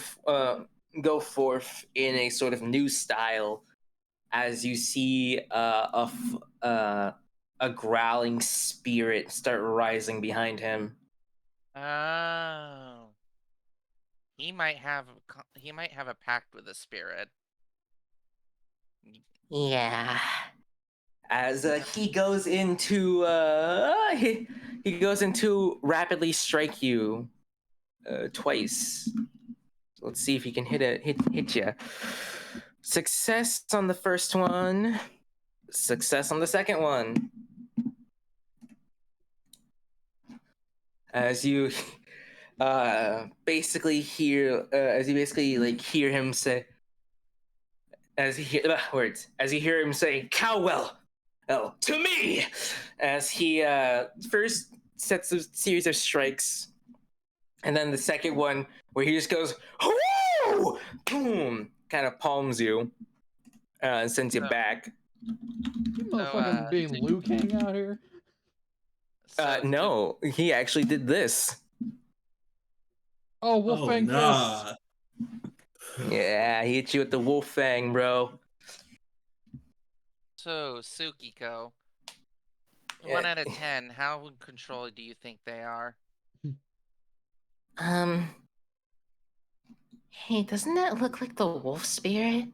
forth in a sort of new style as you see a growling spirit start rising behind him. Oh. He might have a pact with the spirit. Yeah. As he goes into he goes into rapidly strike you twice. Let's see if he can hit you. Success on the first one. Success on the second one. As you basically hear him say, as you hear him say, Cowell, to me, as he first sets a series of strikes, and then the second one where he just goes, whoo, boom, kind of palms you, and sends you back. You motherfucking being Liu Kang out here. No, he actually did this. Oh, Wolfang nah. Yeah, he hit you with the Wolfang, bro. So, Tsukiko, 1 out of 10, how in control do you think they are? Hey, doesn't that look like the wolf spirit?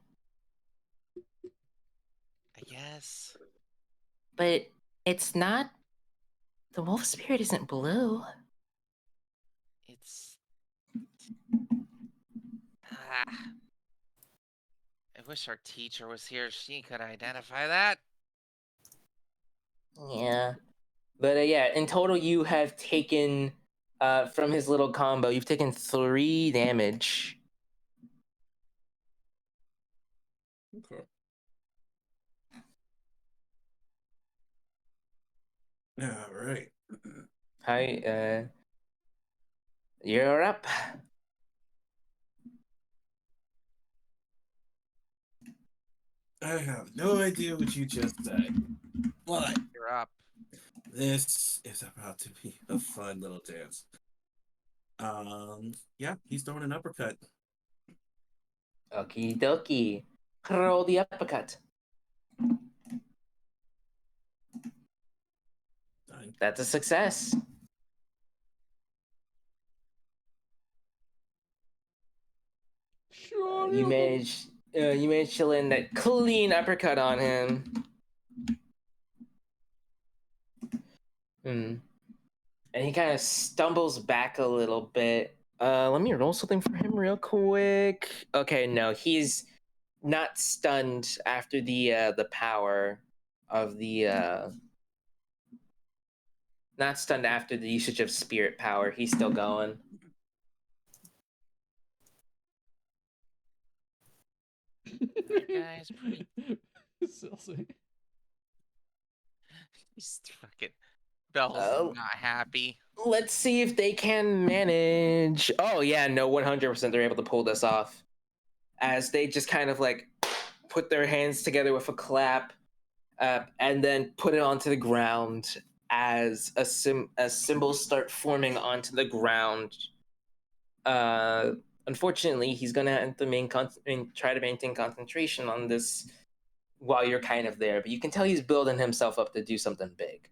I guess. But it's not. The wolf spirit isn't blue. It's. I wish our teacher was here. She could identify that. Yeah. But yeah, in total, you have taken, from his little combo, you've taken 3 damage. Okay. All right. Hi, you're up. I have no idea what you just said, but You're up. this is about to be a fun little dance. Yeah, he's throwing an uppercut. Okie dokie. Roll the uppercut. That's a success. You managed to land that clean uppercut on him. And he kind of stumbles back a little bit. Let me roll something for him real quick. Okay, no, he's not stunned after the power of the not stunned after the usage of spirit power. He's still going. That guy's pretty. Silly. He's fucking. Bell's not happy. Let's see if they can manage. Oh yeah, no, 100% they're able to pull this off. As they just kind of like put their hands together with a clap, and then put it onto the ground as symbols start forming onto the ground. Unfortunately, he's gonna have to try to maintain concentration on this while you're kind of there, but you can tell he's building himself up to do something big.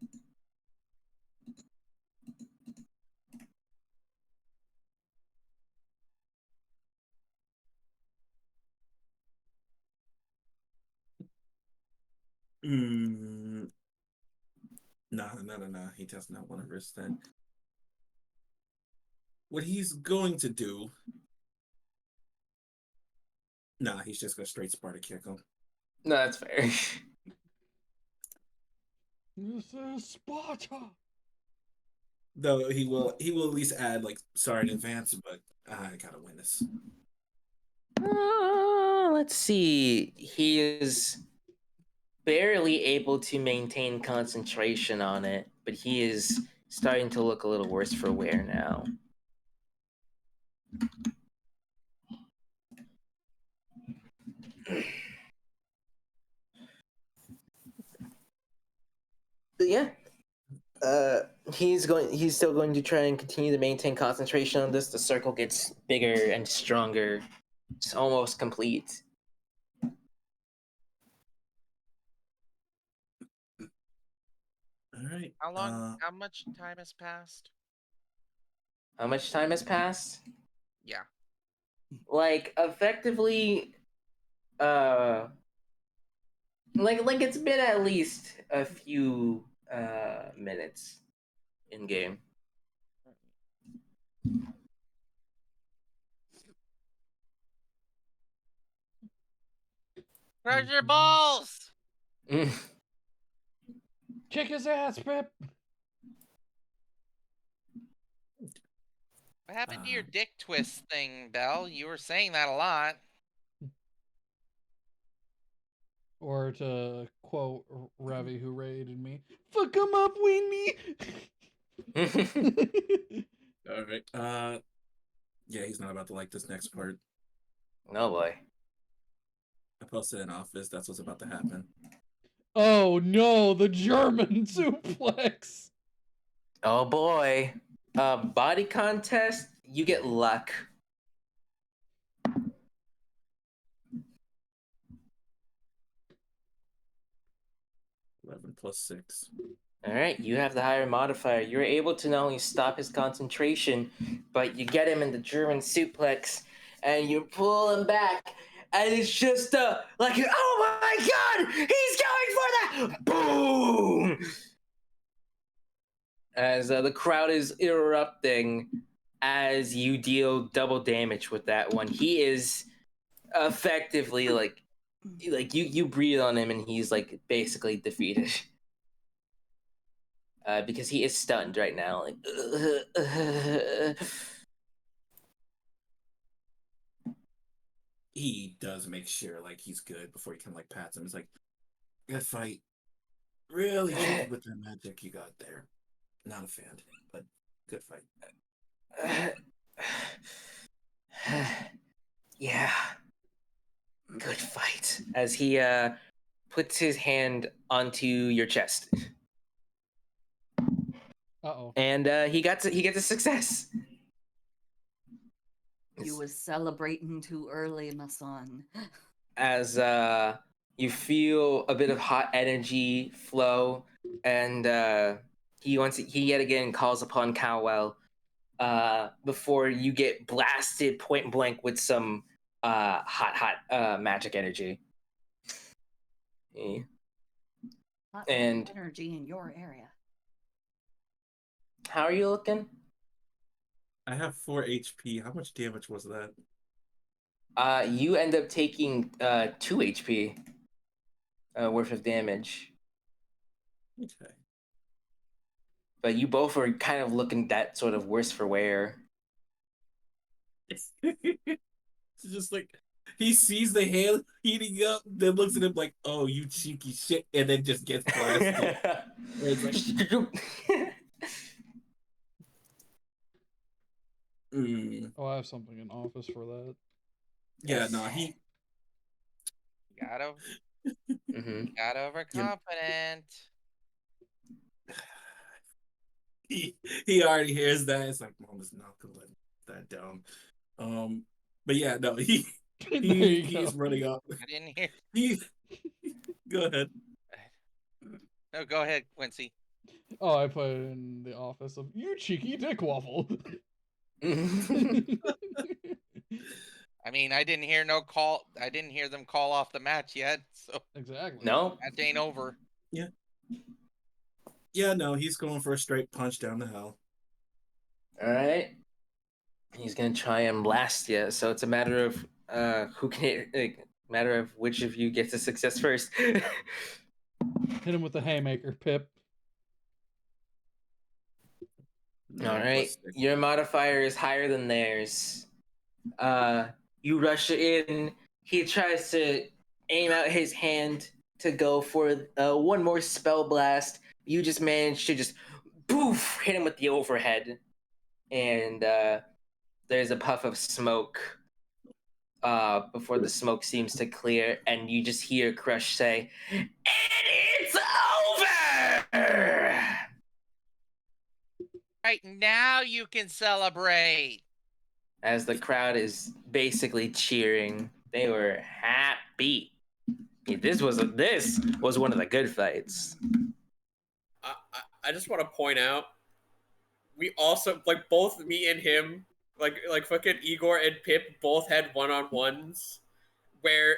No. He does not want to risk that. What he's going to do. Nah, he's just gonna straight Sparta kick him. No, that's fair. This is Sparta. Though he will at least add like sorry in advance, but I gotta win this. Let's see. He is barely able to maintain concentration on it, but he is starting to look a little worse for wear now. But yeah, he's still going to try and continue to maintain concentration on this. The circle gets bigger and stronger. It's almost complete. All right. How much time has passed? How much time has passed? Yeah. Like effectively, like it's been at least a few minutes in game. Crush your balls! Kick his ass, Pip. What happened to your dick twist thing, Belle? You were saying that a lot. Or to quote Ravi, who raided me, "Fuck him up, Winnie." All right. Yeah, he's not about to like this next part. No boy. I posted in office. That's what's about to happen. Oh no, the German suplex. Oh boy. Body contest, you get luck. 11 plus 6. All right, you have the higher modifier. You're able to not only stop his concentration, but you get him in the German suplex, and you pull him back, and it's just like, oh my god, he's going for that! Boom! As the crowd is erupting, as you deal double damage with that one. He is effectively like you breathe on him, and he's like basically defeated. Because he is stunned right now. Like, He does make sure like he's good before he can like pats him. It's like, good fight. Really tricky with the magic you got there. Not a fan, but good fight. Yeah, good fight. As he puts his hand onto your chest. Uh-oh. And he gets a success. You was celebrating too early, my son. As you feel a bit of hot energy flow, and he yet again calls upon Cowell before you get blasted point blank with some hot magic energy. Yeah. Hot And energy in your area. how are you looking? I have 4 HP. How much damage was that? You end up taking 2 HP worth of damage. Okay. But you both are kind of looking that sort of worse for wear. It's just like he sees the hand heating up, then looks at him like, "Oh, you cheeky shit," and then just gets blasted. It's like, Oh, I have something in office for that. yeah, no, he Mm-hmm. overconfident. He already hears that. It's like, Mom is not gonna let that down. But yeah, no, he's running up. I didn't hear. He go ahead. No, go ahead, Quincy. Oh, I put it in the office of you cheeky dick waffle. I mean, I didn't hear no call. I didn't hear them call off the match yet, so Exactly. No. match ain't over. Yeah. Yeah, no, he's going for a straight punch down the hell. All right. He's gonna try and blast you. So it's a matter of who can matter of which of you gets a success first. Hit him with the haymaker, Pip. All right. Your modifier is higher than theirs. You rush in. He tries to aim out his hand to go for one more spell blast. You just manage to just poof hit him with the overhead, and there's a puff of smoke before the smoke seems to clear, and you just hear Crush say, "And it's over!" Right now, you can celebrate. As the crowd is basically cheering. They were happy. This was one of the good fights. I just want to point out, we also like both me and him, like fucking Igor and Pip both had one-on-ones where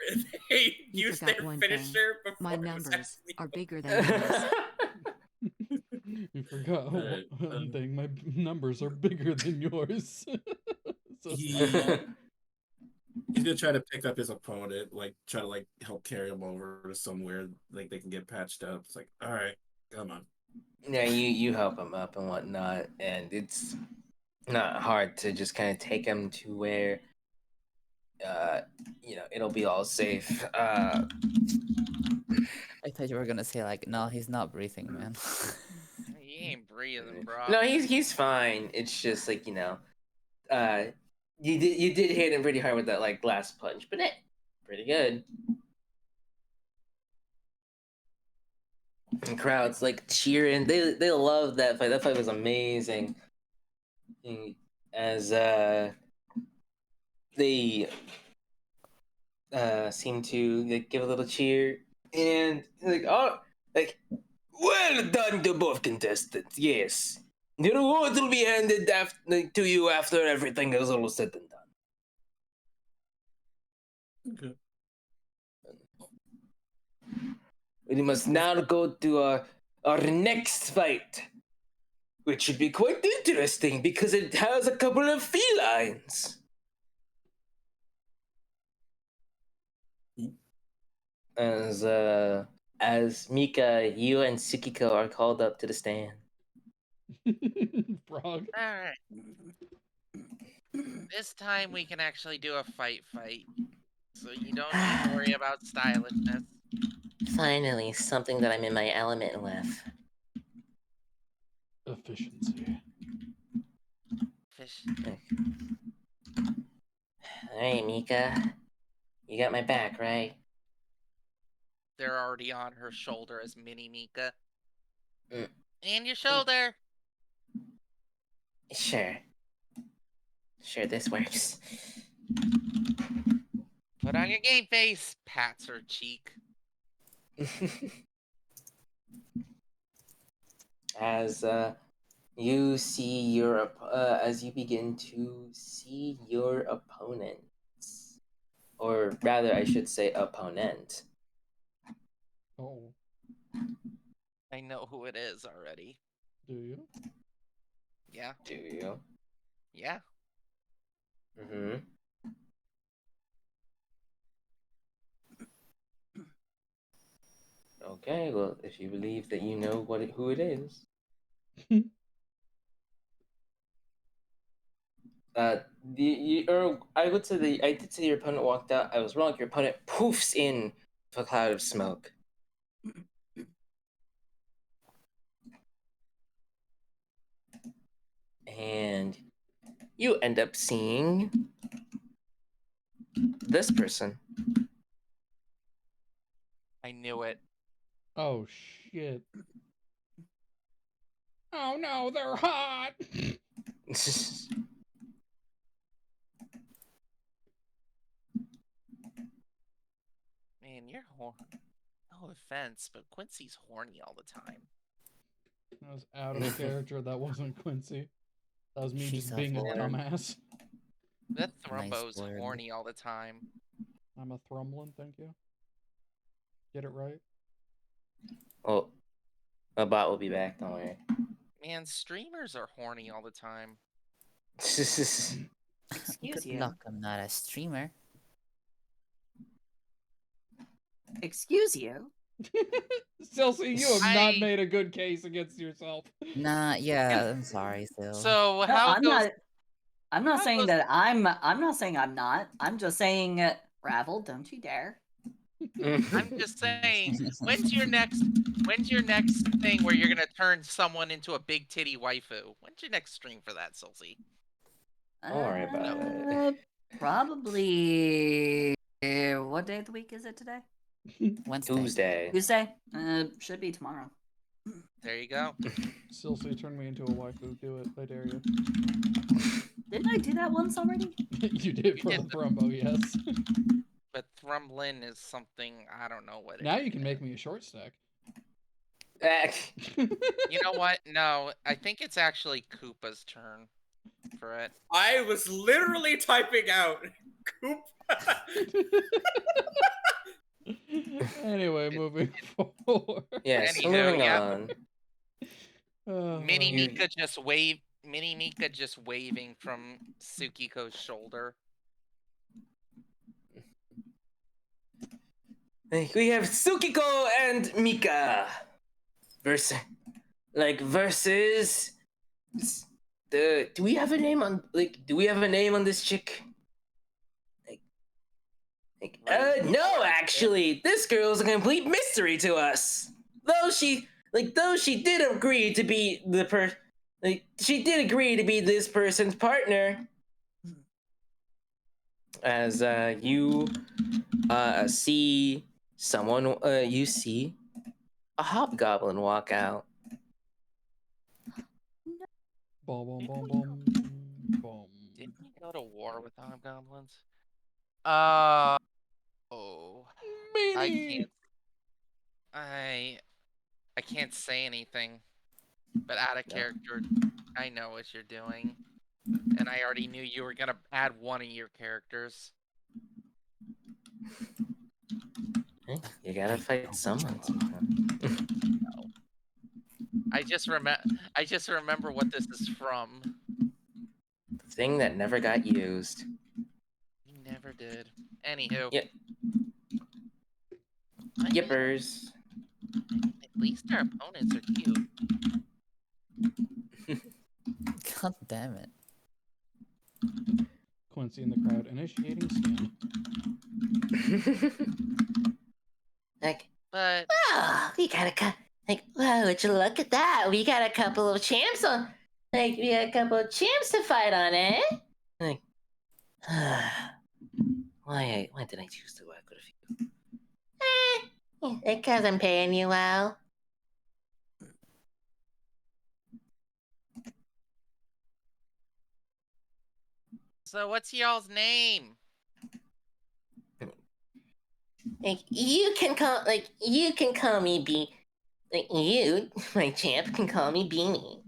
they You used forgot their one finisher thing. before My it was numbers actually are bigger than yours. You forgot Right, one thing. My numbers are bigger than yours. So He's gonna try to pick up his opponent, like try to like help carry him over to somewhere like they can get patched up. It's like, all right, come on. Yeah, you help him up and whatnot, and it's not hard to just kind of take him to where it'll be all safe. I thought you were gonna say like, no, he's not breathing, man. He ain't breathing, bro. No, he's fine. It's just like you did hit him pretty hard with that like last punch, but pretty good. And crowds like cheering. They love that fight. That fight was amazing. As they seem to like, give a little cheer and like, oh, like, well done to both contestants. Yes, the reward will be handed to you after everything is all said and done. Okay. We must now go to our next fight, which should be quite interesting because it has a couple of felines. As Mika, you and Tsukiko are called up to the stand. Frog. All right. This time we can actually do a fight, so you don't need to worry about stylishness. Finally, something that I'm in my element with. Efficiency. Alright, Mika. You got my back, right? They're already on her shoulder as Mini Mika. Mm. And your shoulder. Sure. Sure, this works. Put on your game face. Pats her cheek. As you see as you begin to see your opponents, or rather, I should say, opponent. Oh, I know who it is already. do you? Yeah. Do you? Yeah. Mm-hmm. Okay, well, if you believe that you know who it is. I would say I did say your opponent walked out. I was wrong. Your opponent poofs in a cloud of smoke. And you end up seeing this person. I knew it. Oh shit. Oh no, they're hot. Man, you're no offense, but Quincy's horny all the time. That was out of character. That wasn't Quincy. That was me She's just a being a whore. dumbass. That Nice Thrumbo's word. horny all the time. I'm a Thrumlin, thank you. Get it right. Oh, my bot will be back. Don't worry. Man, streamers are horny all the time. Excuse Good you. luck, I'm not a streamer. Excuse you. Silsey, you have not made a good case against yourself. Nah, yeah, I'm sorry, Phil. So No, how I'm goes? not. I'm not how saying goes- that I'm not saying I'm not. I'm just saying, Ravel, don't you dare. I'm just saying, when's your next thing where you're gonna turn someone into a big titty waifu? When's your next stream for that, Silsey? Don't worry about it. Probably. What day of the week is it today? Wednesday. Tuesday. Tuesday. Should be tomorrow. There you go. Silsey, turn me into a waifu. Do it. I dare you. Didn't I do that once already? You did for the Thrumbo, yes. But Thrumlin is something I don't know what. Now you can make me a short stack. You know what? No, I think it's actually Koopa's turn for it. I was literally typing out Coop. Anyway, moving forward. Yes, Anywho, moving yeah. on. Mini Mika just waving from Tsukiko's shoulder. We have Tsukiko and Mika versus the. Do we have a name on this chick? No, actually, this girl's a complete mystery to us. Though she did agree to be she did agree to be this person's partner. As you see someone, you see a hobgoblin walk out. Boom, boom, boom, boom, boom. Didn't we go to war with hobgoblins? Oh, Mini. I can't say anything, but out of character, I know what you're doing, and I already knew you were gonna add one of your characters. You gotta fight someone. No. I just remember what this is from. The thing that never got used. You never did. Anywho. Yep. Yippers. At least our opponents are cute. God damn it. Quincy in the crowd initiating scan. But we got wow, would you look at that? We got a couple of champs on. We got a couple of champs to fight on, eh? Why did I choose to work with you? Because I'm paying you well. so what's y'all's name? You can call me you, my champ, can call me Beanie.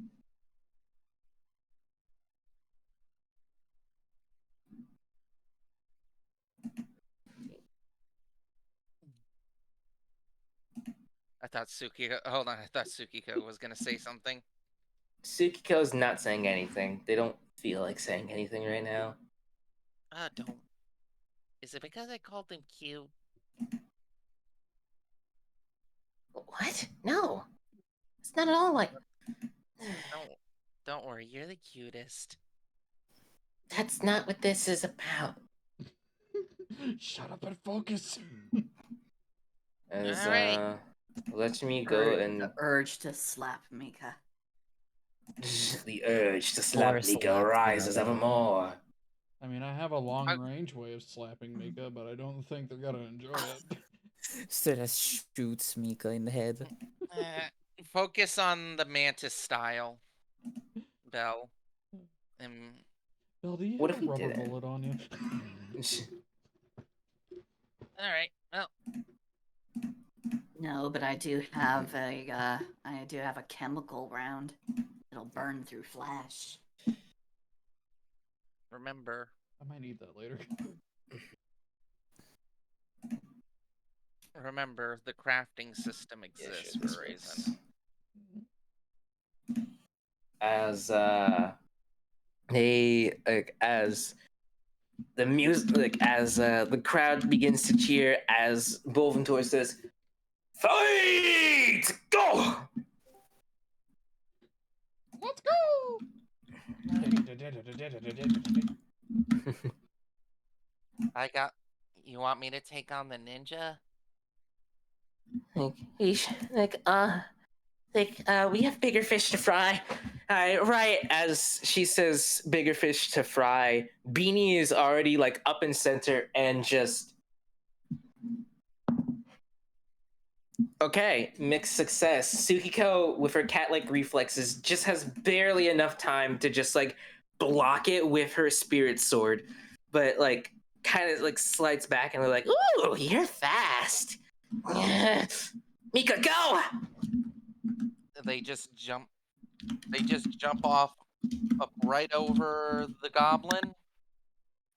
I thought Tsukiko was gonna say something. Tsukiko's not saying anything. They don't feel like saying anything right now. Don't. Is it because I called them cute? What? No. It's not at all like. Don't worry, you're the cutest. That's not what this is about. Shut up and focus. As Alright. let me go and The urge to slap Mika. the urge to slap Or Mika slap rises Mika. evermore. I mean, I have a long range way of slapping Mika, but I don't think they're gonna enjoy it. Sora shoots Mika in the head. Focus on the mantis style, Belle. And Bill, do you What have if a we rubber did it? bullet on you? all right, well, No, but I do have a chemical round. It'll burn through flesh. remember, I might need that later. the crafting system Yeah, exists sure, for this a reason. works. As as the music, like as the crowd begins to cheer, as Bolventor says, "Fight! Go!" Let's go! You want me to take on the ninja? We have bigger fish to fry. Right as she says, bigger fish to fry, Beanie is already like up in center and just. Okay, mixed success. Sukiko, with her cat-like reflexes, just has barely enough time to just like block it with her spirit sword, but like kind of like slides back and they're like, "Ooh, you're fast." Mika, go! They just jump. They just jump off up right over the goblin,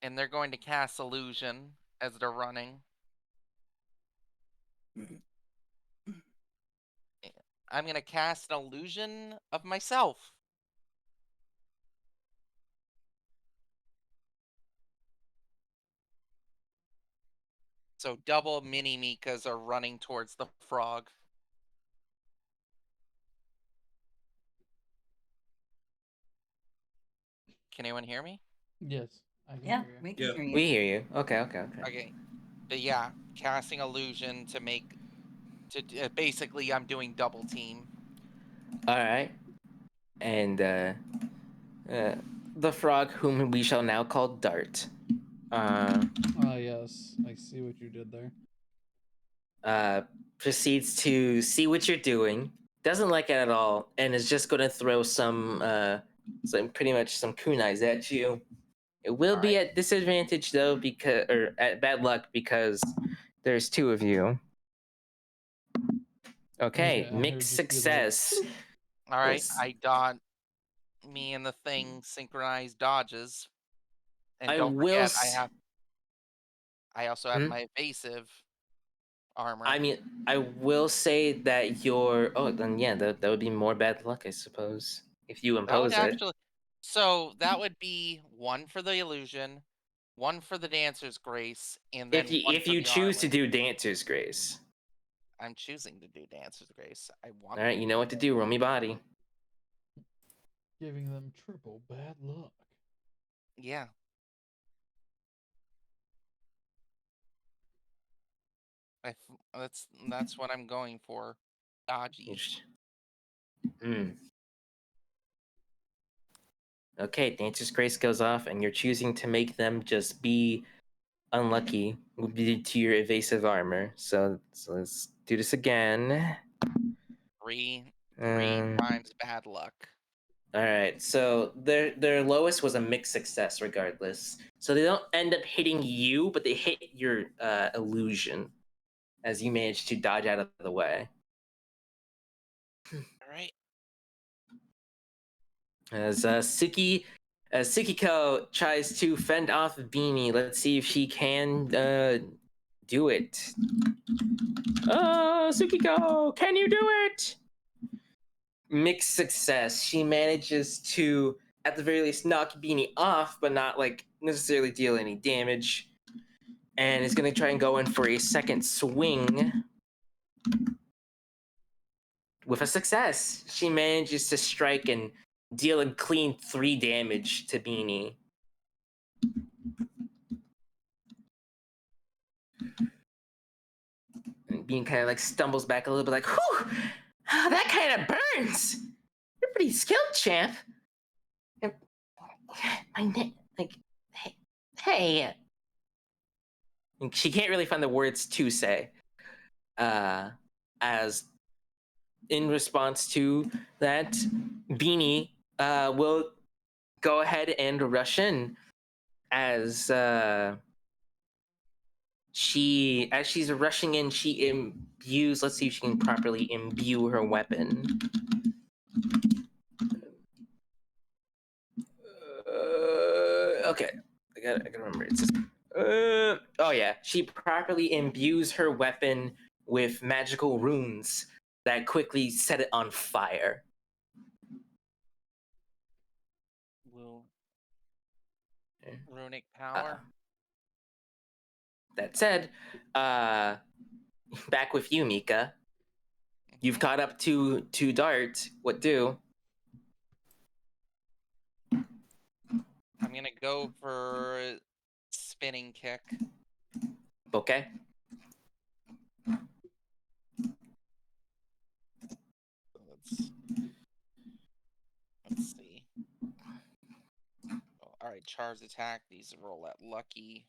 and they're going to cast illusion as they're running. I'm gonna cast an illusion of myself. So double mini Mikas are running towards the frog. Can anyone hear me? Yes, I can Yeah, hear you. we can Yeah. hear you. We hear you. Okay. Okay, but yeah, casting illusion to make basically I'm doing double team. All right. And the frog, whom we shall now call Dart, Yes, I see what you did there. proceeds to see what you're doing, doesn't like it at all, and is just going to throw some pretty much some kunais at you. It will be at disadvantage though, because or at bad luck because there's two of you. Okay, Yeah, it would mixed just be like, success. All right, Yes. I dodge. Me and the thing synchronized dodges, and I don't will. forget I also have Hmm? my evasive armor. I mean, I will say that your. Oh, then yeah, that would be more bad luck, I suppose, if you That would impose it. actually. So that would be one for the illusion, one for the dancer's grace, and then one If for you the choose to armor. do Dancer's Grace. I'm choosing to do dancer's grace. I want. All right, you know what to do. Roll me body. giving them triple bad luck. Yeah. That's what I'm going for. Dodgy. Hmm. Okay, Dancer's Grace goes off, and you're choosing to make them just be unlucky to your evasive armor. So let's do this again. Three Um, times bad luck. all right, so their lowest was a mixed success, regardless. So they don't end up hitting you, but they hit your illusion, as you manage to dodge out of the way. All right. As Sukiko tries to fend off Beanie, let's see if she can do it. Sukiko, can you do it? Mixed success. She manages to, at the very least, knock Beanie off, but not like necessarily deal any damage. And is going to try and go in for a second swing. With a success, she manages to strike and deal a clean 3 damage to Beanie. And Beanie kind of like stumbles back a little bit, like, whew, that kind of burns. You're pretty skilled, champ. My name, like, hey. And she can't really find the words to say. as in response to that, Beanie will go ahead and rush in as she's rushing in. She imbues. Let's see if she can properly imbue her weapon. Okay, I gotta remember. It's just, oh yeah, she properly imbues her weapon with magical runes that quickly set it on fire. Runic power. That said, back with you, Mika. You've caught up to Dart. What do? I'm gonna go for spinning kick. Okay. Let's see. Oh, all right, charge attack. These roll at lucky.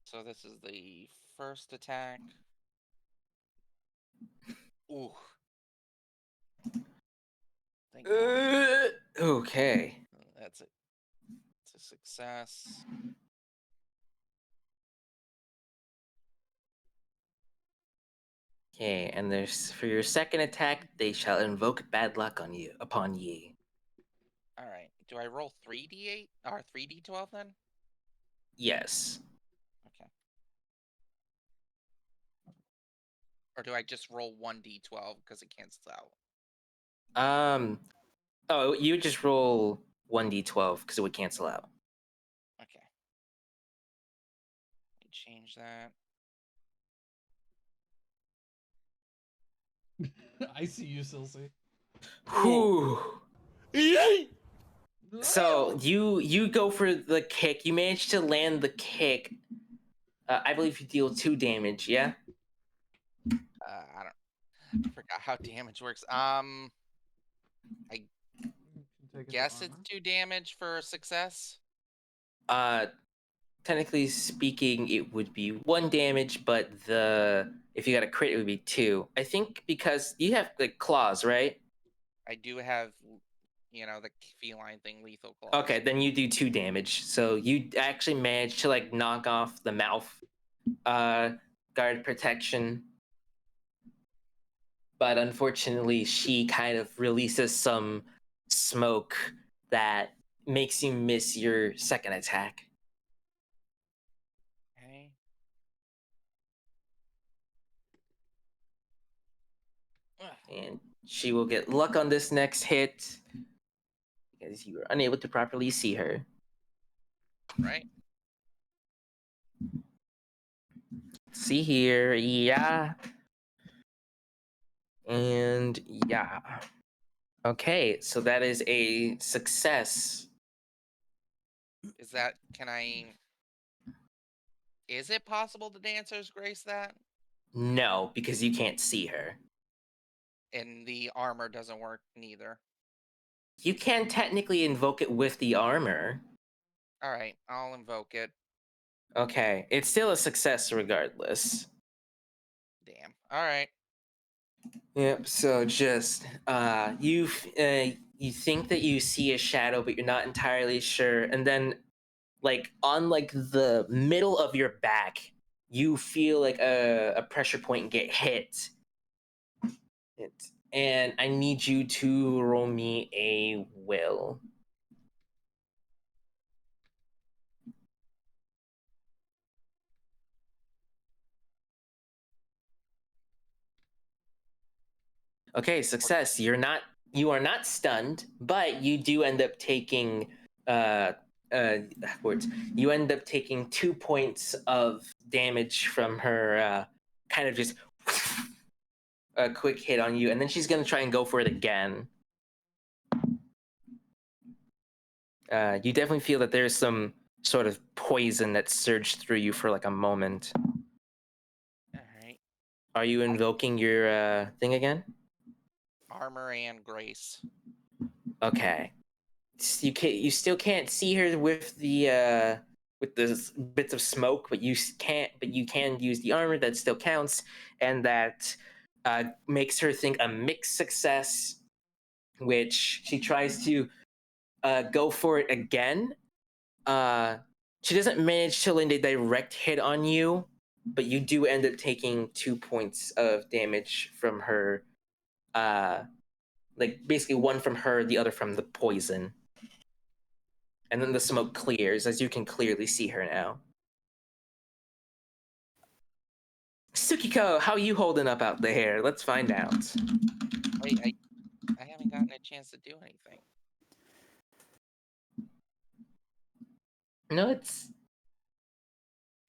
So this is the first attack. Ooh. Thank God. Okay. That's it. It's a success. Okay, and there's for your second attack, they shall invoke bad luck upon ye. All right. Do I roll 3d8 or 3d12 then? Yes. Okay. Or do I just roll 1d12 because it cancels out? Oh, you would just roll 1d12 because it would cancel out. Okay. Let me change that. I see you, Silsey. Whew. So you go for the kick. You manage to land the kick. I believe you deal 2 damage. Yeah. I forgot how damage works. I guess it's 2 damage for success. Technically speaking, it would be 1 damage, but if you got a crit, it would be 2. I think because you have like claws, right? I do have, the feline thing, lethal claws. Okay, then you do 2 damage. So you actually manage to like knock off the mouth guard protection. But unfortunately, she kind of releases some smoke that makes you miss your second attack. Okay. And she will get luck on this next hit because you were unable to properly see her. Right. See here, yeah. And yeah. Okay, so that is a success. Is it possible the dancers grace that? No, because you can't see her. And the armor doesn't work neither. You can technically invoke it with the armor. All right, I'll invoke it. Okay, it's still a success regardless. Damn. All right. Yep. So just you think that you see a shadow, but you're not entirely sure, and then like on like the middle of your back, you feel like a pressure point get hit. And I need you to roll me a will. Okay, success. You are not stunned, but you do end up taking words. You end up taking 2 points of damage from her kind of just a quick hit on you, and then she's gonna try and go for it again. You definitely feel that there's some sort of poison that surged through you for like a moment. All right. Are you invoking your thing again? Armor and grace. Okay. You still can't see her with the with the bits of smoke, but you can't. But you can use the armor that still counts, and that makes her think a mixed success, which she tries to go for it again. She doesn't manage to land a direct hit on you, but you do end up taking 2 points of damage from her. Like basically one from her, the other from the poison. And then the smoke clears, as you can clearly see her now. Tsukiko, how you holding up out there? Let's find out. Wait, I haven't gotten a chance to do anything. No, it's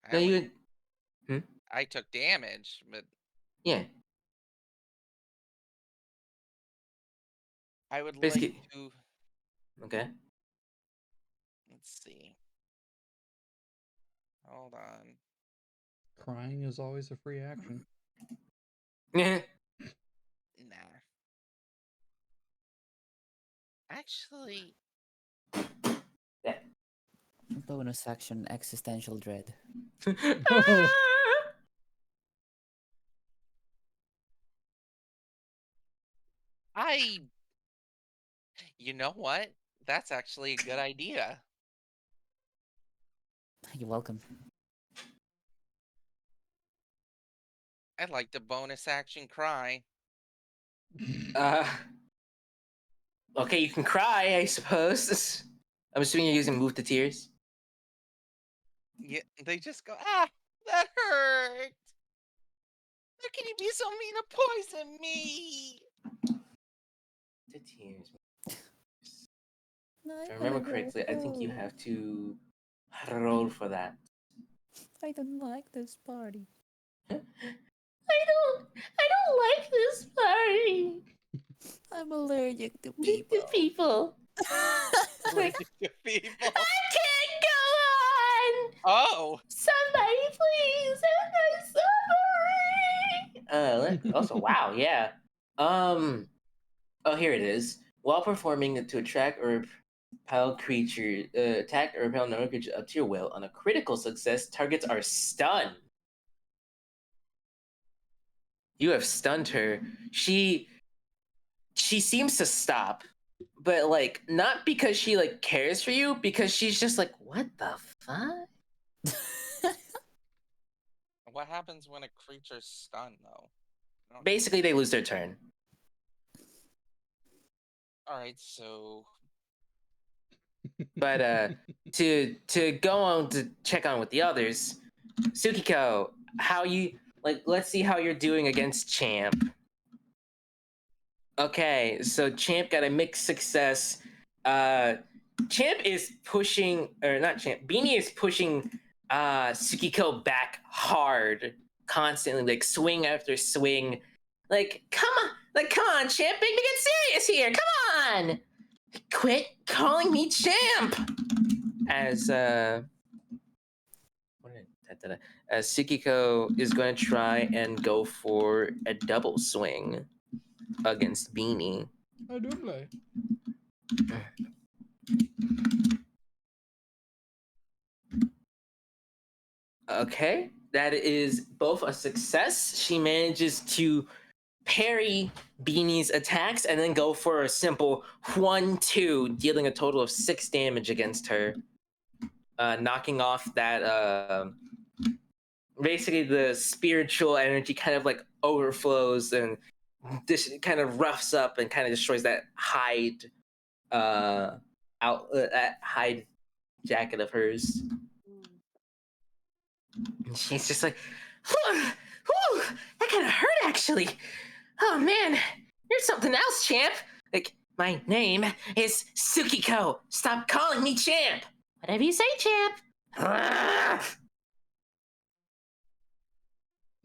I no only- you. I took damage, but Yeah. I would Basically- like to. Okay. Let's see. Hold on. Crying is always a free action. Yeah. Nah. Actually, Yeah. Bonus action, existential dread. Oh, you know what? That's actually a good idea. You're welcome. I'd like to bonus action cry. Okay, you can cry, I suppose. I'm assuming you're using Move to Tears. Yeah, they just go, ah, that hurt. How can you be so mean to poison me? To Tears. No, If I remember correctly, I think you have to roll for that. I don't like this party. I don't like this party. I'm allergic to With people. the people. Allergic to people. I can't go on. Oh, Somebody please. I'm suffering. Also, wow, yeah. Oh, here it is. While performing to attract or repel creature, attack or repel another creature up to your will, on a critical success, targets are stunned. You have stunned her. She seems to stop, but like not because she like cares for you, because she's just like, what the fuck? what happens when a creature's stunned, though? Basically, they lose their turn. All right, so But to go on to check on with the others, Tsukiko, how you like? Let's see how you're doing against Champ. Okay, so Champ got a mixed success. Champ is pushing, or not Champ. Beanie is pushing Tsukiko back hard, constantly, like swing after swing. Like, come on, Champ, make me get serious here. Come on, quit calling me Champ. As as Tsukiko is going to try and go for a double swing against Beanie. I do play. Okay, that is both a success. She manages to parry Beanie's attacks and then go for a simple 1-2, dealing a total of 6 damage against her, knocking off that. Basically, the spiritual energy kind of like overflows and this kind of roughs up and kind of destroys that hide, that hide jacket of hers. And she's just like, whew, that kind of hurt actually. Oh man, you're something else, Champ. Like, my name is Tsukiko. Stop calling me Champ. Whatever you say, champ.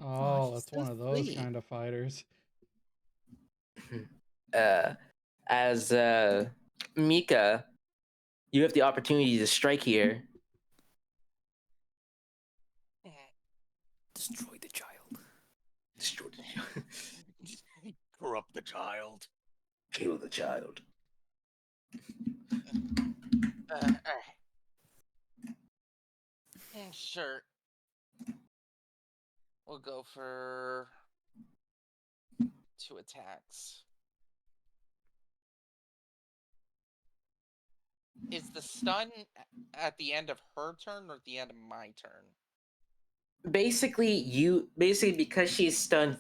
Oh, she's that's so one of those sweet. kind of fighters. As Mika, you have the opportunity to strike here. Destroy the child. Destroy the child. corrupt the child. Kill the child. All right. Sure. We'll go for 2 attacks. Is the stun at the end of her turn or at the end of my turn? Basically, because she's stunned,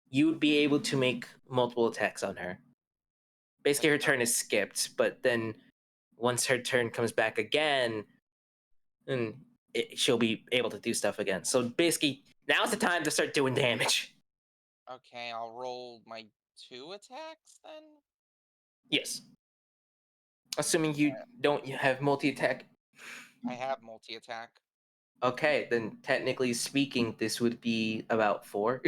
you would be able to make multiple attacks on her. Basically, her turn is skipped, but then once her turn comes back again, then she'll be able to do stuff again. So basically, now's the time to start doing damage. Okay, I'll roll my 2 attacks then? Yes. Assuming you don't have multi-attack. I have multi-attack. Okay, then technically speaking, this would be about 4.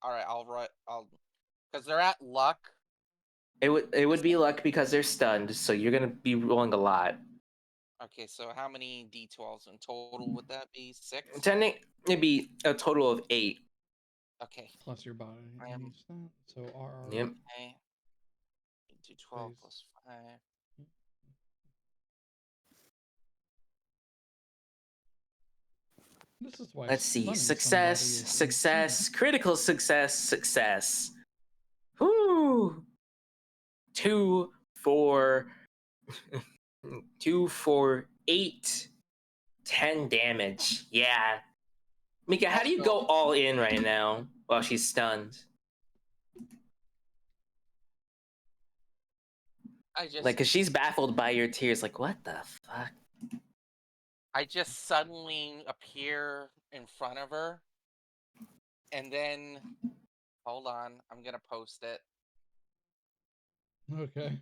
Alright, I'll because they're at luck. It would be luck because they're stunned, so you're gonna be rolling a lot. Okay, so how many d12s in total would that be? 6? Technically, it'd be a total of 8. Okay. Plus your body needs that. So RR. Yep. Okay. D12 plus 5. This is why. Let's see. stunning Success, somebody is success, insane. critical success, success. Whoo! 2, 4, 2, 4, 8, 10 damage. Yeah. Mika, how do you go all in right now while she's stunned? Cause she's baffled by your tears. Like, what the fuck? I just suddenly appear in front of her, and then hold on, I'm gonna post it. Okay.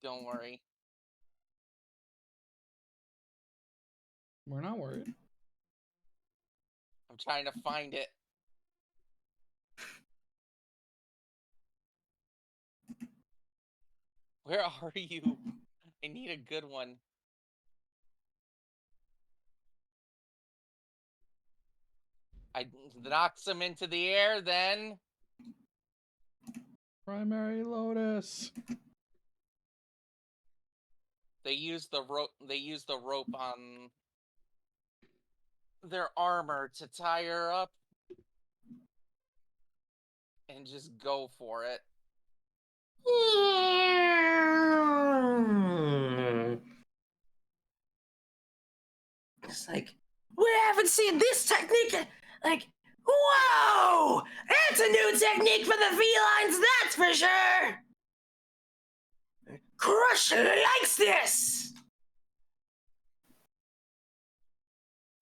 Don't worry. We're not worried. I'm trying to find it. Where are you? I need a good one. I knocks him into the air, then Primary Lotus. they use the rope. They use the rope on their armor to tie her up, and just go for it. It's like, we haven't seen this technique. Like, whoa! That's a new technique for the felines, that's for sure! Crush likes this!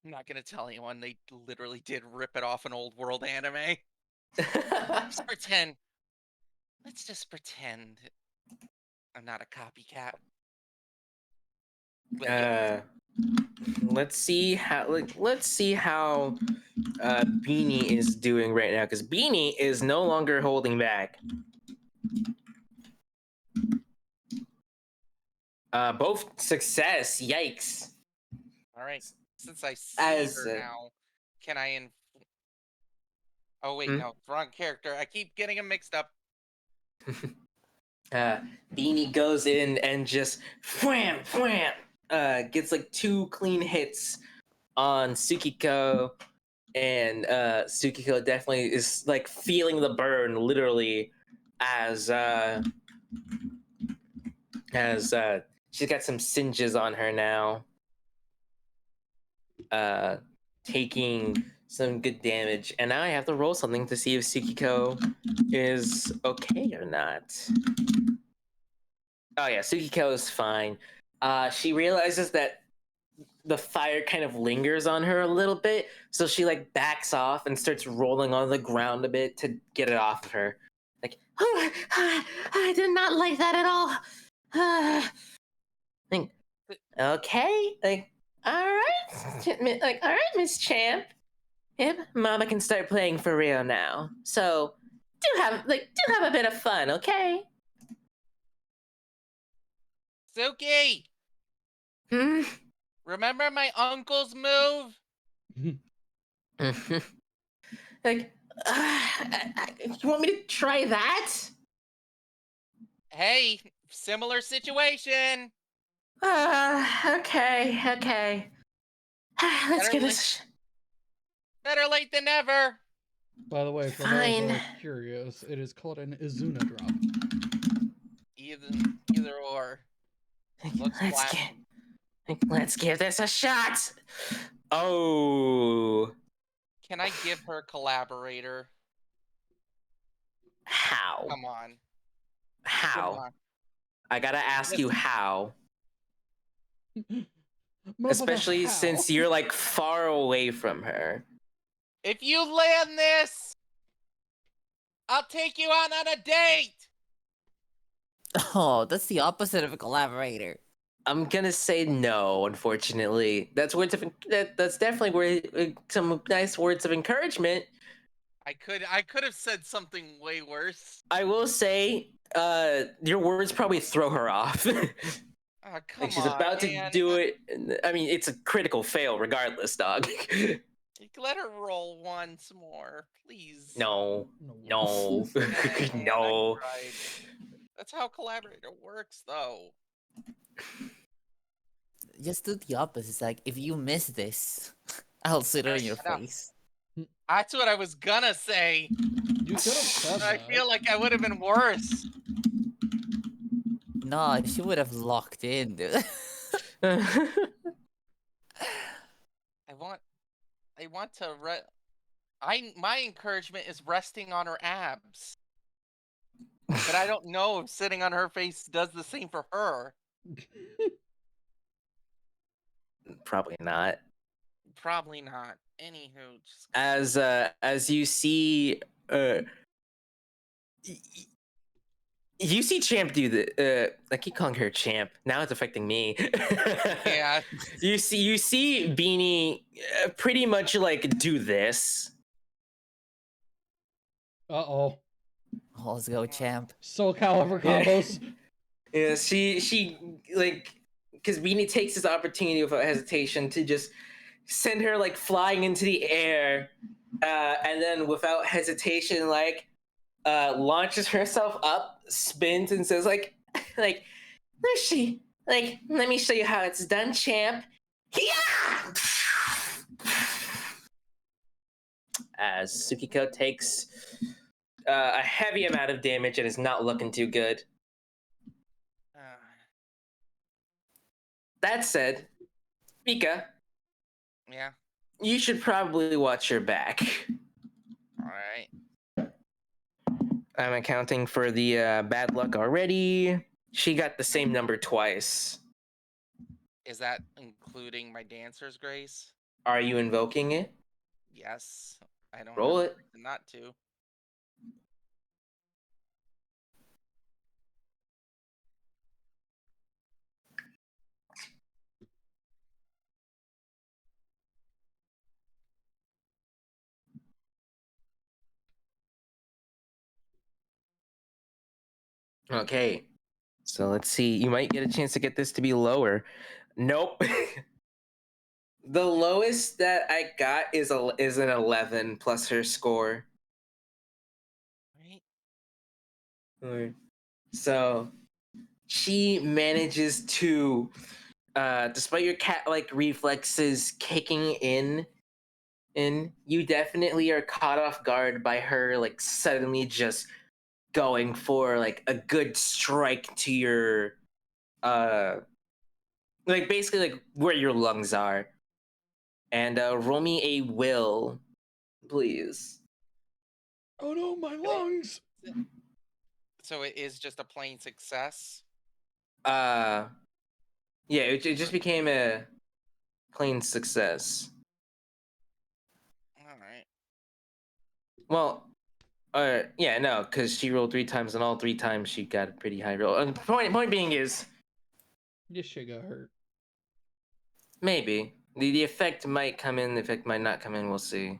I'm not gonna tell anyone. They literally did rip it off an old world anime. Let's pretend. Let's just pretend I'm not a copycat. But yes. Let's see how Beanie is doing right now, because Beanie is no longer holding back. Both success. Yikes. All right. Since I see her uh, now, can I? Oh wait, no, wrong character. I keep getting them mixed up. Beanie goes in and just wham wham. Gets like 2 clean hits on Tsukiko, and Tsukiko definitely is like feeling the burn, literally, as she's got some singes on her now, taking some good damage. And now I have to roll something to see if Tsukiko is okay or not. Oh yeah, Tsukiko is fine. She realizes that the fire kind of lingers on her a little bit, so she like backs off and starts rolling on the ground a bit to get it off of her. Like, oh, I did not like that at all. Like, okay, like, all right, like, all right, Miss Champ. Yep, Mama can start playing for real now. So, do have a bit of fun, okay? Suki! Hmm? Remember my uncle's move? Like, you want me to try that? Hey, similar situation. Okay. Let's Better give late, this. better late than never. By the way, for Fine. those curious, it is called an Izuna drop. Either or. Looks Let's give this a shot. Oh, Can I give her collaborator? How? Come on. How? I gotta ask you how. Motherfucker, Especially how? since you're like far away from her. If you land this, I'll take you on a date. Oh, that's the opposite of a collaborator. I'm gonna say no, unfortunately. That's that's definitely where some nice words of encouragement. I could have said something way worse. I will say, your words probably throw her off. Oh, come Like she's on, about to man. do it. I mean, it's a critical fail regardless, dog. Let her roll once more, please. No. Man, No. I tried. That's how collaborator works, though. Just do the opposite. It's like, if you miss this, I'll sit on your Shut up. face. That's what I was gonna say. You could have said I that. feel like I would have been worse. Nah, she would have locked in, dude. I want to my encouragement is resting on her abs. But I don't know if sitting on her face does the same for her. Probably not. Probably not. Anywho, just As you see, you see Champ do the. I keep calling her Champ. Now it's affecting me. yeah. You see Beanie pretty much like do this. Oh, let's go, champ. Soul Calibur combos. Yeah, she like, because Beanie takes this opportunity without hesitation to just send her like flying into the air, and then without hesitation like launches herself up, spins, and says like like let me show you how it's done, champ. Yeah! As Tsukiko takes a heavy amount of damage and is not looking too good. That said, Mika, Yeah. you should probably watch your back. All right. I'm accounting for the bad luck already. She got the same number twice. Is that including my dancer's grace? Are you invoking it? Yes. I don't Roll have it. a reason not to. Okay. So let's see. You might get a chance to get this to be lower. Nope. The lowest that I got is an 11 plus her score. Right. Alright. So she manages to, despite your cat-like reflexes kicking in, you definitely are caught off guard by her like suddenly just going for like a good strike to your, like basically like where your lungs are. And roll me a will, please. Oh no, my lungs! So it is just a plain success? Yeah, it just became a plain success. All right. Well, yeah, no, because she rolled 3 times, and all 3 times she got a pretty high roll. And point being is, This shit got hurt. maybe the effect might come in, the effect might not come in. We'll see.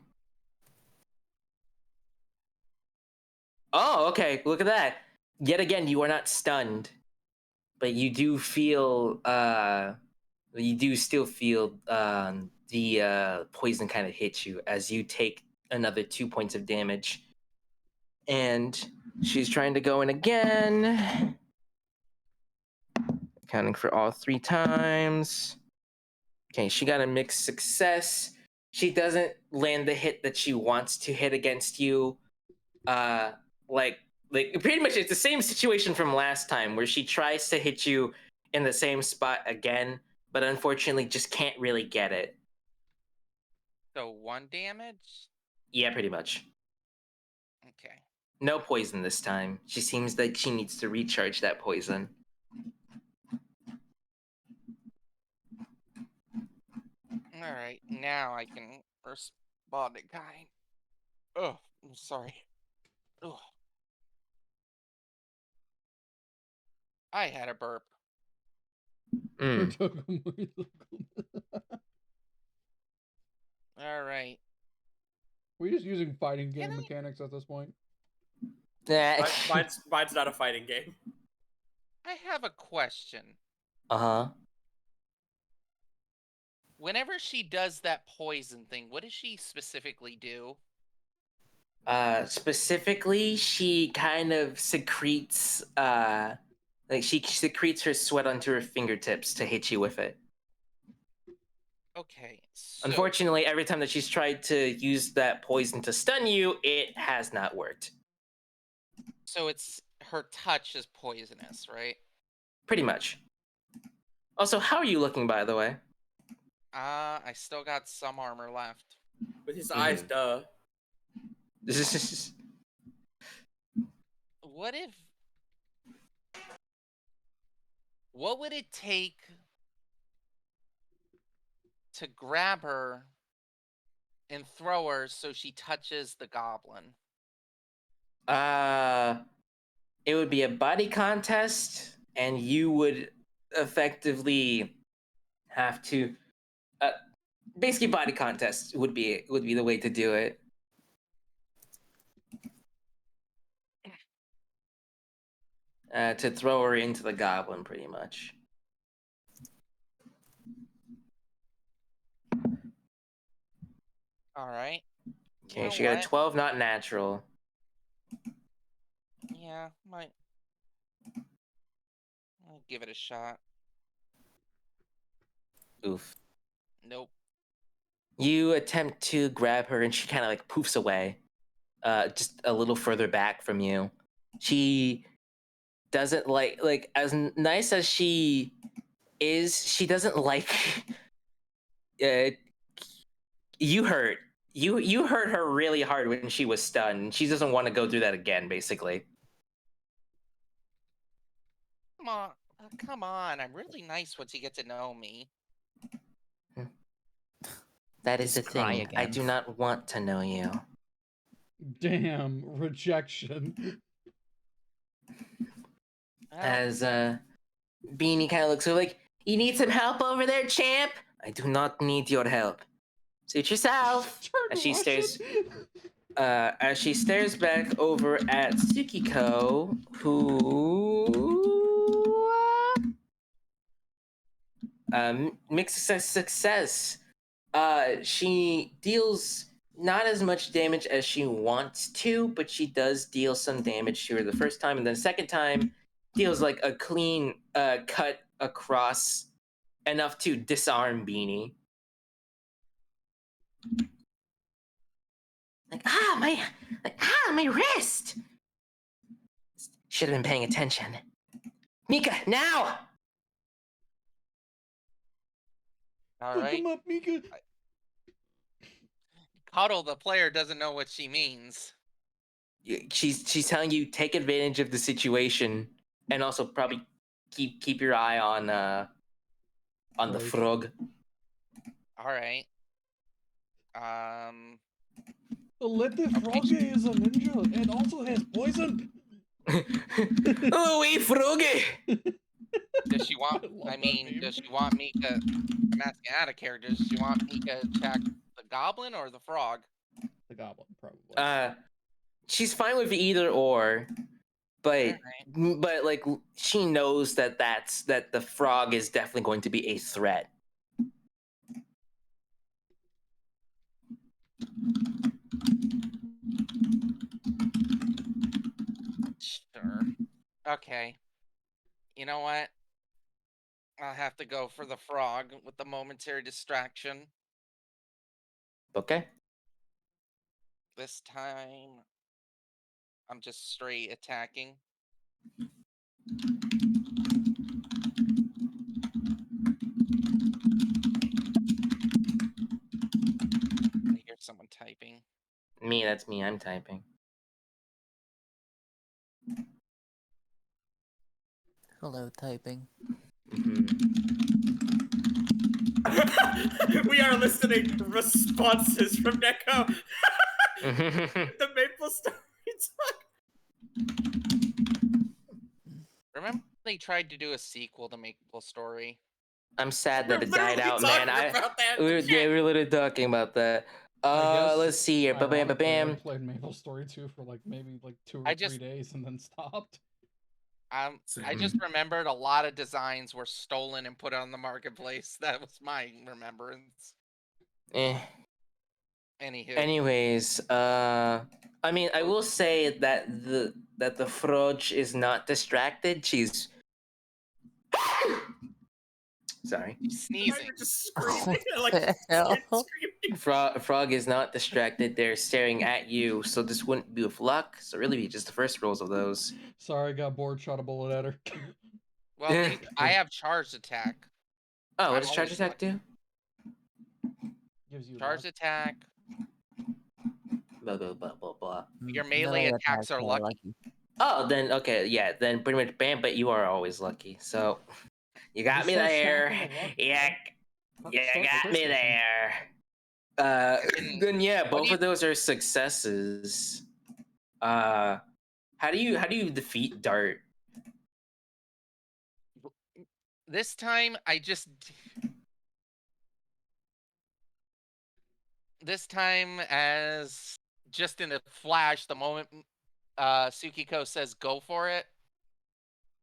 Oh, okay. Look at that. Yet again, you are not stunned, but you do feel. You do still feel the poison kind of hits you as you take another 2 points of damage. And she's trying to go in again. Counting for all 3 times. Okay, she got a mixed success. She doesn't land the hit that she wants to hit against you. Like pretty much it's the same situation from last time where she tries to hit you in the same spot again, but unfortunately just can't really get it. So 1 damage? Yeah, pretty much. Okay. No poison this time. She seems like she needs to recharge that poison. All right, now I can respond in kind. Oh, I'm sorry. Ugh. I had a burp. Mm. All right. We're just using fighting game Can I- mechanics at this point. Mine's not a fighting game. I have a question. Uh-huh. Whenever she does that poison thing, what does she specifically do? Specifically, she kind of secretes she secretes her sweat onto her fingertips to hit you with it. Okay, so Unfortunately, every time that she's tried to use that poison to stun you, it has not worked. so it's her touch is poisonous, right? Pretty much. Also, how are you looking, by the way? I still got some armor left. With his eyes, duh. What would it take to grab her and throw her so she touches the goblin? It would be a body contest, and you would effectively have to basically body contest would be the way to do it. To throw her into the goblin, pretty much. All right. Okay, she got a 12, not natural. Yeah, I'll give it a shot. Oof. Nope. You attempt to grab her, and she kind of like poofs away, just a little further back from you. She doesn't like as nice as she is. She doesn't like. You hurt. You hurt her really hard when she was stunned. She doesn't want to go through that again, basically. Come on. I'm really nice once you get to know me. That is the Just cry thing. I again. do not want to know you. Damn, rejection. As Beanie kind of looks over like, you need some help over there, champ? I do not need your help. Suit yourself. As she stares back over at Tsukiko, who makes a success. She deals not as much damage as she wants to, but she does deal some damage to her the first time, and then the second time deals like a clean cut across enough to disarm Beanie. My wrist. Should have been paying attention. Mika, now! All Hook right. him up, Mika. Cuddle, the player, doesn't know what she means. She's telling you take advantage of the situation, and also probably keep your eye on the frog. All right. Let the froggy is a ninja and also has poison. Oh, wait, froggy! Does she want? Does she want Mika? I'm asking out of character. Does she want Mika to attack the goblin or the frog? The goblin, probably. She's fine with either or, but right. but like she knows that the frog is definitely going to be a threat. Sure. Okay. You know what? I'll have to go for the frog with the momentary distraction. Okay. This time, I'm just straight attacking. I hear someone typing. Me, that's me. I'm typing. Hello, typing. We are listening responses from Neko. The Maple Story Talk. Remember they tried to do a sequel to Maple Story? I'm sad that We're it died literally out, man. talking about that in the Yeah, chat. we're literally talking about that. I guess, Let's see here. Ba-bam, ironically, I ba-bam. played Maple Story 2 for like maybe like 2 or I 3 just- days and then stopped. I just remembered a lot of designs were stolen and put on the marketplace. That was my remembrance. Anywho. Anyways, I mean, I will say that the Froge is not distracted. She's sorry. Sneezing. You're just screaming. Like, screaming. Frog is not distracted. They're staring at you, so this wouldn't be with luck. So really, be just the first rolls of those. Sorry, I got bored, shot a bullet at her. Well, I have charged attack. Oh, what I'm does charge always attack do? Gives you Charge luck. attack. Blah blah blah blah blah. Your melee attacks are lucky. Oh, then okay, yeah, then pretty much bam. But you are always lucky, so you got Just me start there. stacking the luck, Yeah, bro. yeah, Start got me Christmasing. there. Then yeah, what both do you- of those are successes. How do you defeat Dart? This time, this time, as just in a flash, the moment Tsukiko says go for it,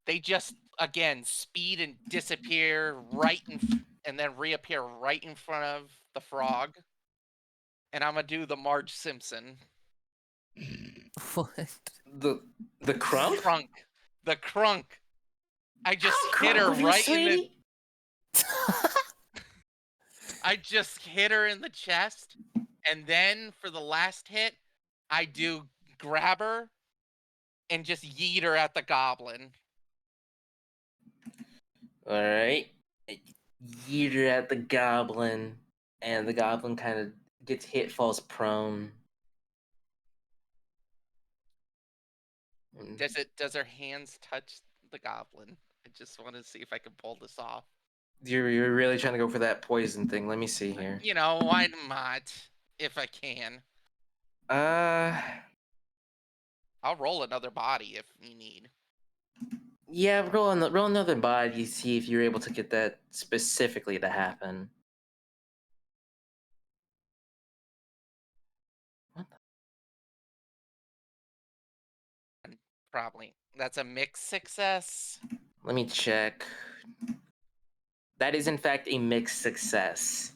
they just again speed and disappear and then reappear right in front of the frog. And I'm gonna do the Marge Simpson. What? The crunk? The crunk. I just How hit her crunk of you, right in the sweetie? I just hit her in the chest, and then for the last hit, I do grab her and just yeet her at the goblin. All right, yeet her at the goblin, and the goblin kind of gets hit, falls prone. Does her hands touch the goblin? I just want to see if I can pull this off. You're really trying to go for that poison thing. Let me see here. You know, why not? If I can. I'll roll another body if you need. Yeah, roll another body. See if you're able to get that specifically to happen. Probably. That's a mixed success. Let me check. That is in fact a mixed success.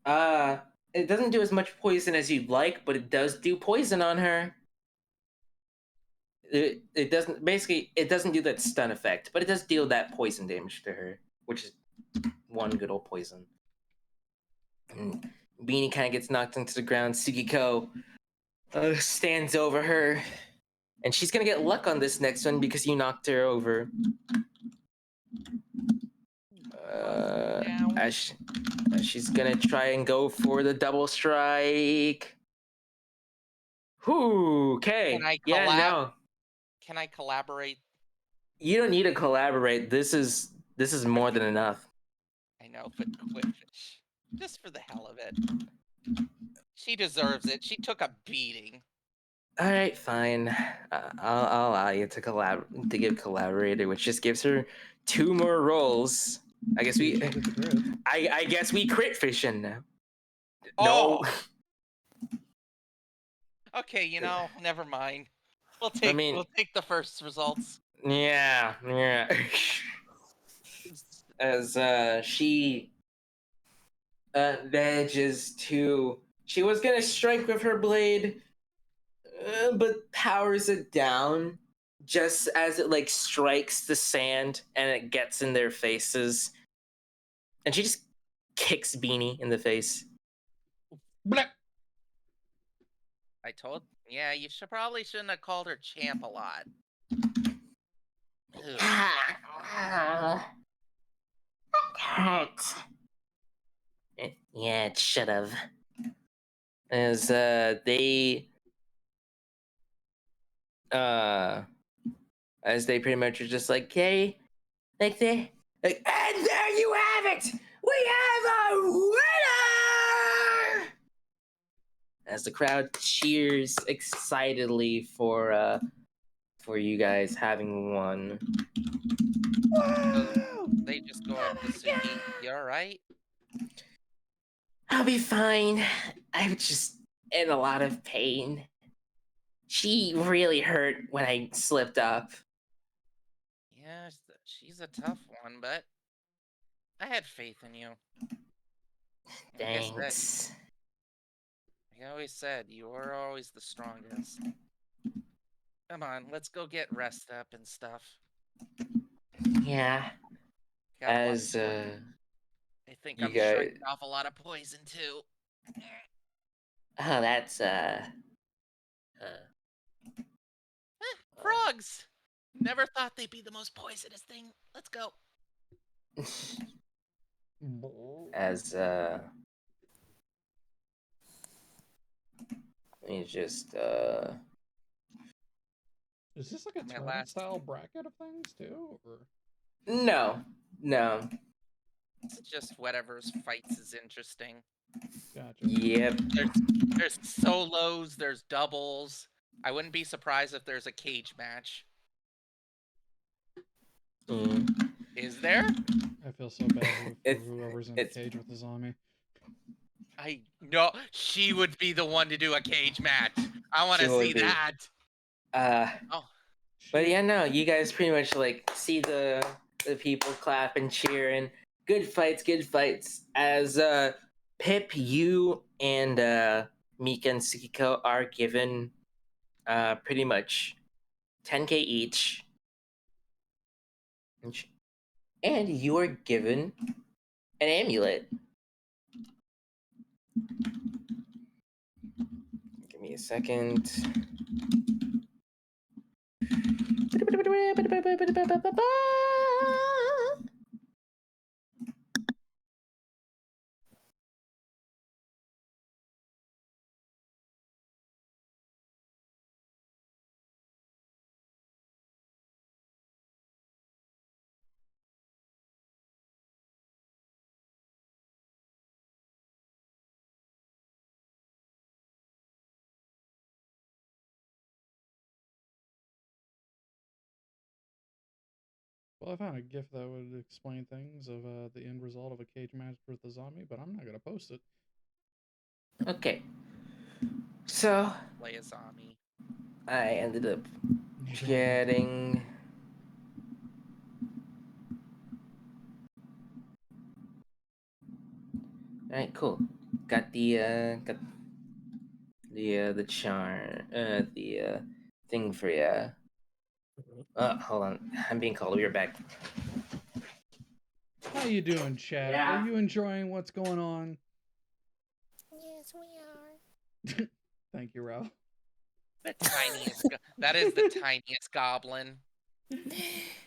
It doesn't do as much poison as you'd like, but it does do poison on her. It doesn't do that stun effect, but it does deal that poison damage to her, which is one good old poison. Beanie kind of gets knocked into the ground. Sugiko stands over her, and she's gonna get luck on this next one because you knocked her over. As she's gonna try and go for the double strike. Whoo, okay. Can I collaborate? You don't need to collaborate. This is more than enough. I know, but Quitfish. Just for the hell of it. She deserves it. She took a beating. All right, fine. I'll allow you to give collaborator, which just gives her 2 more rolls. I guess we I guess we crit fishing now. Oh. No. Okay, you know, never mind. We'll take the first results. Yeah. As she manages to She was gonna strike with her blade, but powers it down just as it like strikes the sand and it gets in their faces, and she just kicks Beanie in the face. Yeah, you probably shouldn't have called her champ a lot. Ugh. Hurt. Yeah, it should have. As they pretty much are just like, okay, like they like, and there you have it. We have a winner. As the crowd cheers excitedly for you guys having won. They just go up to Suki. You alright? I'll be fine. I'm just in a lot of pain. She really hurt when I slipped up. Yeah, she's a tough one, but I had faith in you. Thanks. Like I always said, you were always the strongest. Come on, let's go get rest up and stuff. Yeah. As I think you I'm guys- shutting off a lot of poison too. Oh, that's Frogs! Never thought they'd be the most poisonous thing. Let's go. as let me just Is this like a My tournament last- style bracket of things too, or no. It's just whatever's fights is interesting. gotcha? Yep. There's solos, there's doubles. I wouldn't be surprised if there's a cage match. Is there? I feel so bad for It's- whoever's in the it's- cage with the zombie. I know she would be the one to do a cage match. I want She to would see be. that. Oh, But yeah, no, you guys pretty much like see the people clap and cheer and good fights. As Pip, you and Mika and Sukiko are given pretty much 10k each. And you are given an amulet. Give me a second. Well, I found a GIF that would explain things of the end result of a cage match with the zombie, but I'm not gonna post it. Okay. So play a zombie. I ended up getting Alright, cool. Got the charm the thing for ya. Hold on. I'm being called. We're back. How you doing, chat? Yeah. Are you enjoying what's going on? Yes, we are. Thank you, Ralph. The tiniest. That is the tiniest goblin.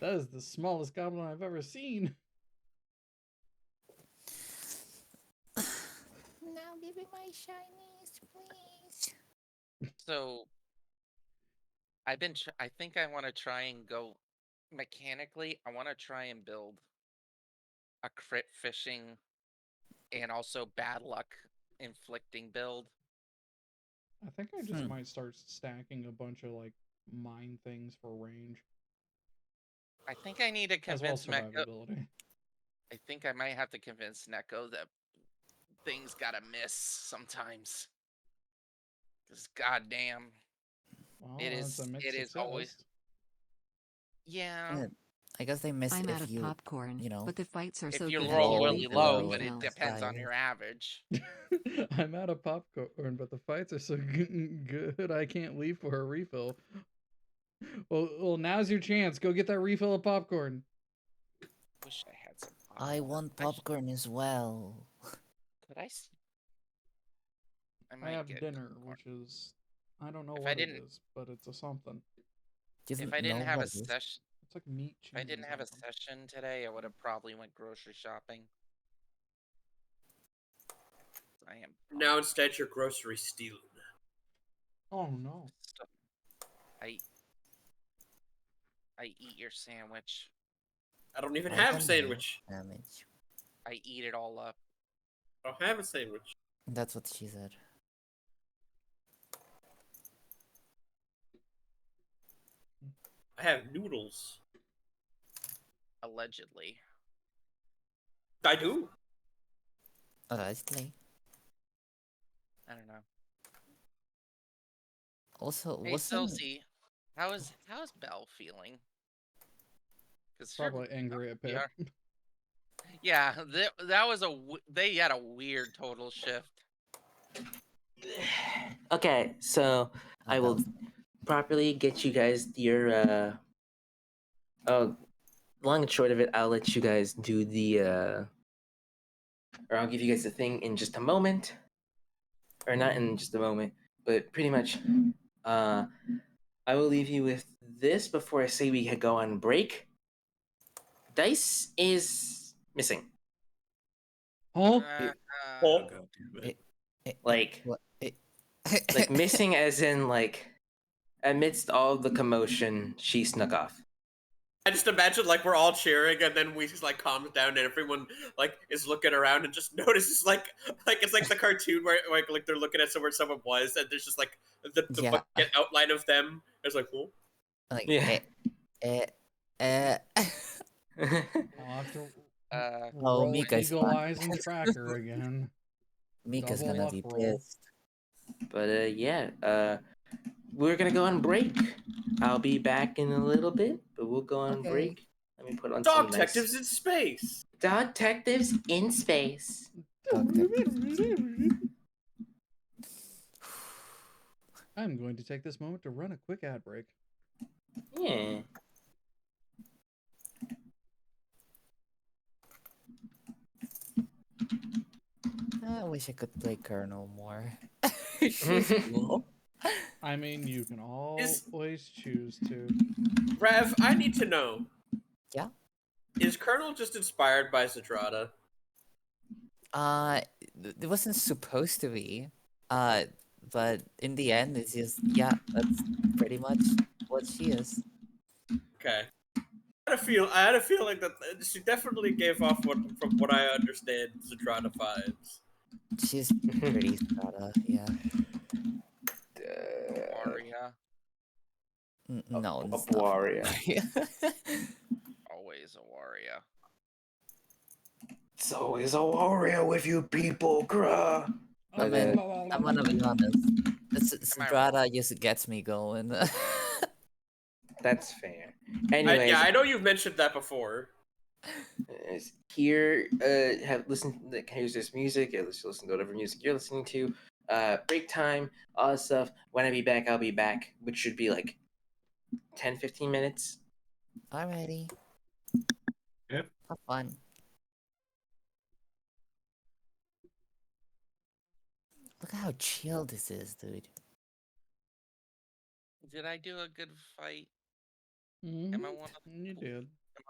That is the smallest goblin I've ever seen. Now give me my shinies, please. So, I think I want to try and go mechanically. I want to try and build a crit fishing and also bad luck inflicting build. I think I just might start stacking a bunch of like mine things for range, I think I need to as well as convince Meko. survivability. I think I might have to convince Neko that things gotta miss sometimes. Because goddamn, Well, it that's is. a mixed It is success. always. Yeah. Yeah. I guess they miss I'm if out of you, popcorn, you know, but the fights are If so you good. roll roll really leave low, the but it refill. depends on style. your average. I'm out of popcorn, but the fights are so good I can't leave for a refill. Well, now's your chance. Go get that refill of popcorn. Wish I had some I popcorn. want popcorn as well. Could I? I I might have get dinner, popcorn. which is I don't know If I what it didn't- is, but it's a something. If I didn't have a session, session, It's like meat cheese. if I didn't have a something. session today, I would have probably went grocery shopping. I am. Now instead, you're grocery stealing. Oh no! I eat your sandwich. I don't even I have a don't sandwich. damage. I eat it all up. I don't have a sandwich. That's what she said. I have noodles. Allegedly. I do. Allegedly. I don't know. Also, Hey, wasn't Celsi, how's Belle feeling? Because Probably angry at Pip. yeah, that was they had a weird total shift. Okay, so I will properly get you guys your oh, long and short of it, I'll let you guys do the or I'll give you guys the thing in just a moment. Or not in just a moment, but pretty much I will leave you with this before I say we go on break. Dice is missing. Oh, Oh, God damn it. Like like missing as in like amidst all the commotion, she snuck off. I just imagine like we're all cheering and then we just like calm down and everyone like is looking around and just notices like it's like the cartoon where like they're looking at somewhere someone was and there's just like the Yeah. bucket outline of them. It's like, oh. like Yeah. I'll have to Oh, roll Mika's Eagle fine. Eyes and Tracker again. Mika's Double gonna luck be roll. pissed. But yeah, we're gonna go on break. I'll be back in a little bit, but we'll go on Okay. break. Let me put on Dog some nice detectives in space. Dog detectives in space. I'm going to take this moment to run a quick ad break. Yeah. I wish I could play Colonel more. She's cool. I mean, you can always choose to. Rev, I need to know. Yeah? Is Colonel just inspired by Zadrada? It wasn't supposed to be. But in the end, it's just, yeah, that's pretty much what she is. Okay. I had a feeling that she definitely gave off from what I understand, Zadrada vibes. She's pretty Strata, yeah. Waria. No, a it's not. warrior. Always a Waria. It's always a warrior with you people, bruh. I mean, I'm gonna be honest. Strata just gets me going. That's fair. Anyways, Yeah, I know you've mentioned that before. Here, have listened. Here's this music. Let's listen to whatever music you're listening to. Break time, all that stuff. When I be back, I'll be back, which should be like 10, 15 minutes. Alrighty. Yep. Have fun. Look at how chill this is, dude. Did I do a good fight? Mm-hmm. Am I one of the You did. Am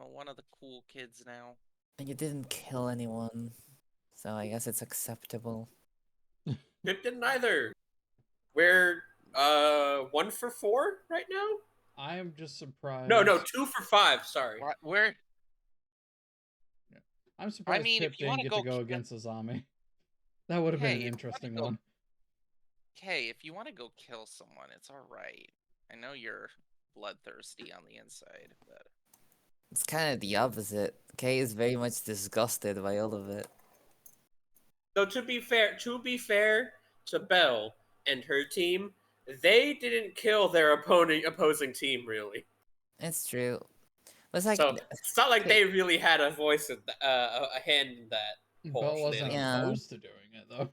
I one of the cool kids now? And you didn't kill anyone, so I guess it's acceptable. Pip didn't either. We're 1 for 4 right now. I am just surprised. No, 2 for 5. Sorry. Where? I'm surprised Pip if you didn't want to get go to go against Azami. That would have been an interesting one. Hey, if you want to go kill someone, it's all right. I know you're bloodthirsty on the inside, but It's kind of the opposite. Kay is very much disgusted by all of it. So to be fair to Belle and her team, they didn't kill their opposing team really. It's true. It's like, So it's not like okay. they really had a voice, in a hand in that whole Belle wasn't shenanigans. Yeah. opposed to doing it though.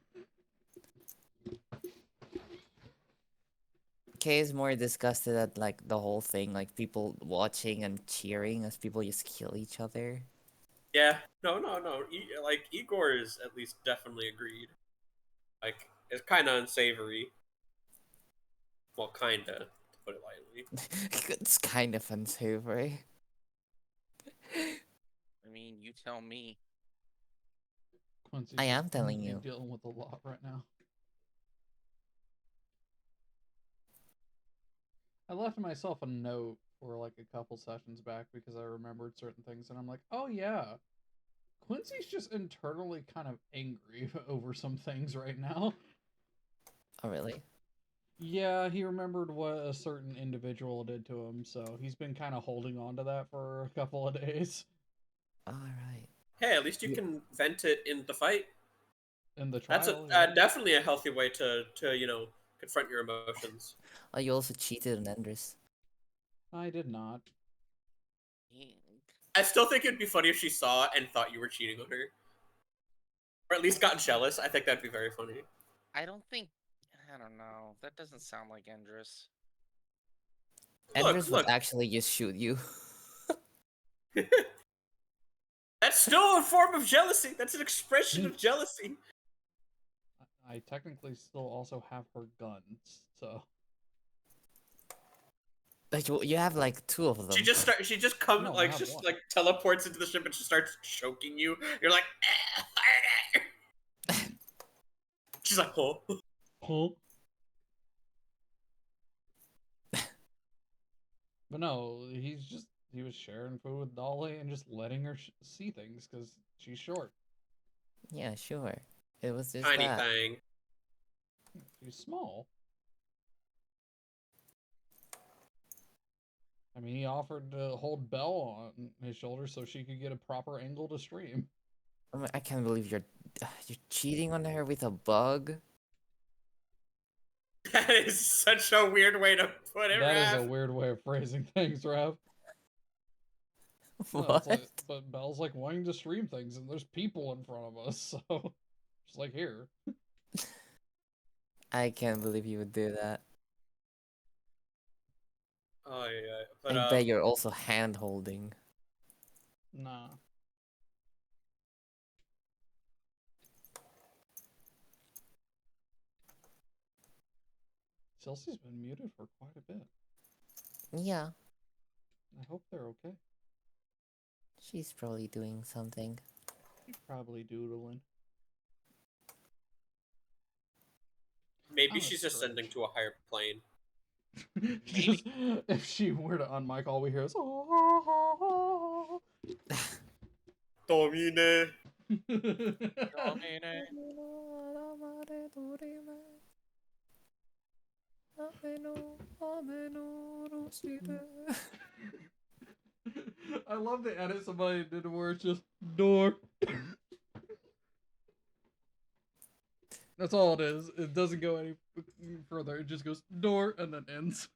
Kay is more disgusted at like the whole thing, like people watching and cheering as people just kill each other. Yeah, no. Like Igor is at least definitely agreed. Like it's kind of unsavory. Well, kinda, to put it lightly. It's kind of unsavory. I mean, you tell me. Quincy's I just am telling you. dealing with a lot right now. I left myself a note for like a couple sessions back because I remembered certain things, and I'm like, oh yeah, Quincy's just internally kind of angry over some things right now. Oh, really? Yeah, he remembered what a certain individual did to him, so he's been kind of holding on to that for a couple of days. All right. Hey, at least you can vent it in the fight. In the That's trial, yeah. definitely a healthy way to confront your emotions. Oh, you also cheated on Endress. I did not. I still think it'd be funny if she saw and thought you were cheating on her, or at least got jealous. I think that'd be very funny. I don't think. I don't know. That doesn't sound like Endress. Endress would Look. actually just shoot you. That's still a form of jealousy. That's an expression of jealousy. I technically still also have her guns, so. Like you have like two of them. She just comes No, I like have just one. like teleports into the ship and she starts choking you. You're like, she's like, oh. Huh? But no, he was sharing food with Dolly and just letting her see things because she's short. Yeah, sure. It was just Tiny that. thing. She's small. I mean, he offered to hold Belle on his shoulder so she could get a proper angle to stream. I can't believe you're cheating on her with a bug. That is such a weird way to put it, That is a Raph. weird way of phrasing things, Rav. What? No, it's like, but Belle's like wanting to stream things, and there's people in front of us, so she's like, here. I can't believe you would do that. Oh yeah, but I bet you're also hand holding. Nah. Chelsea's been muted for quite a bit. Yeah. I hope they're okay. She's probably doing something. She's probably doodling. maybe she's ascending to a higher plane. Just, if she were to unmic, all we hear is oh. Domine. I love the edit somebody did where it's just door. That's all it is. It doesn't go any further. It just goes door and then ends.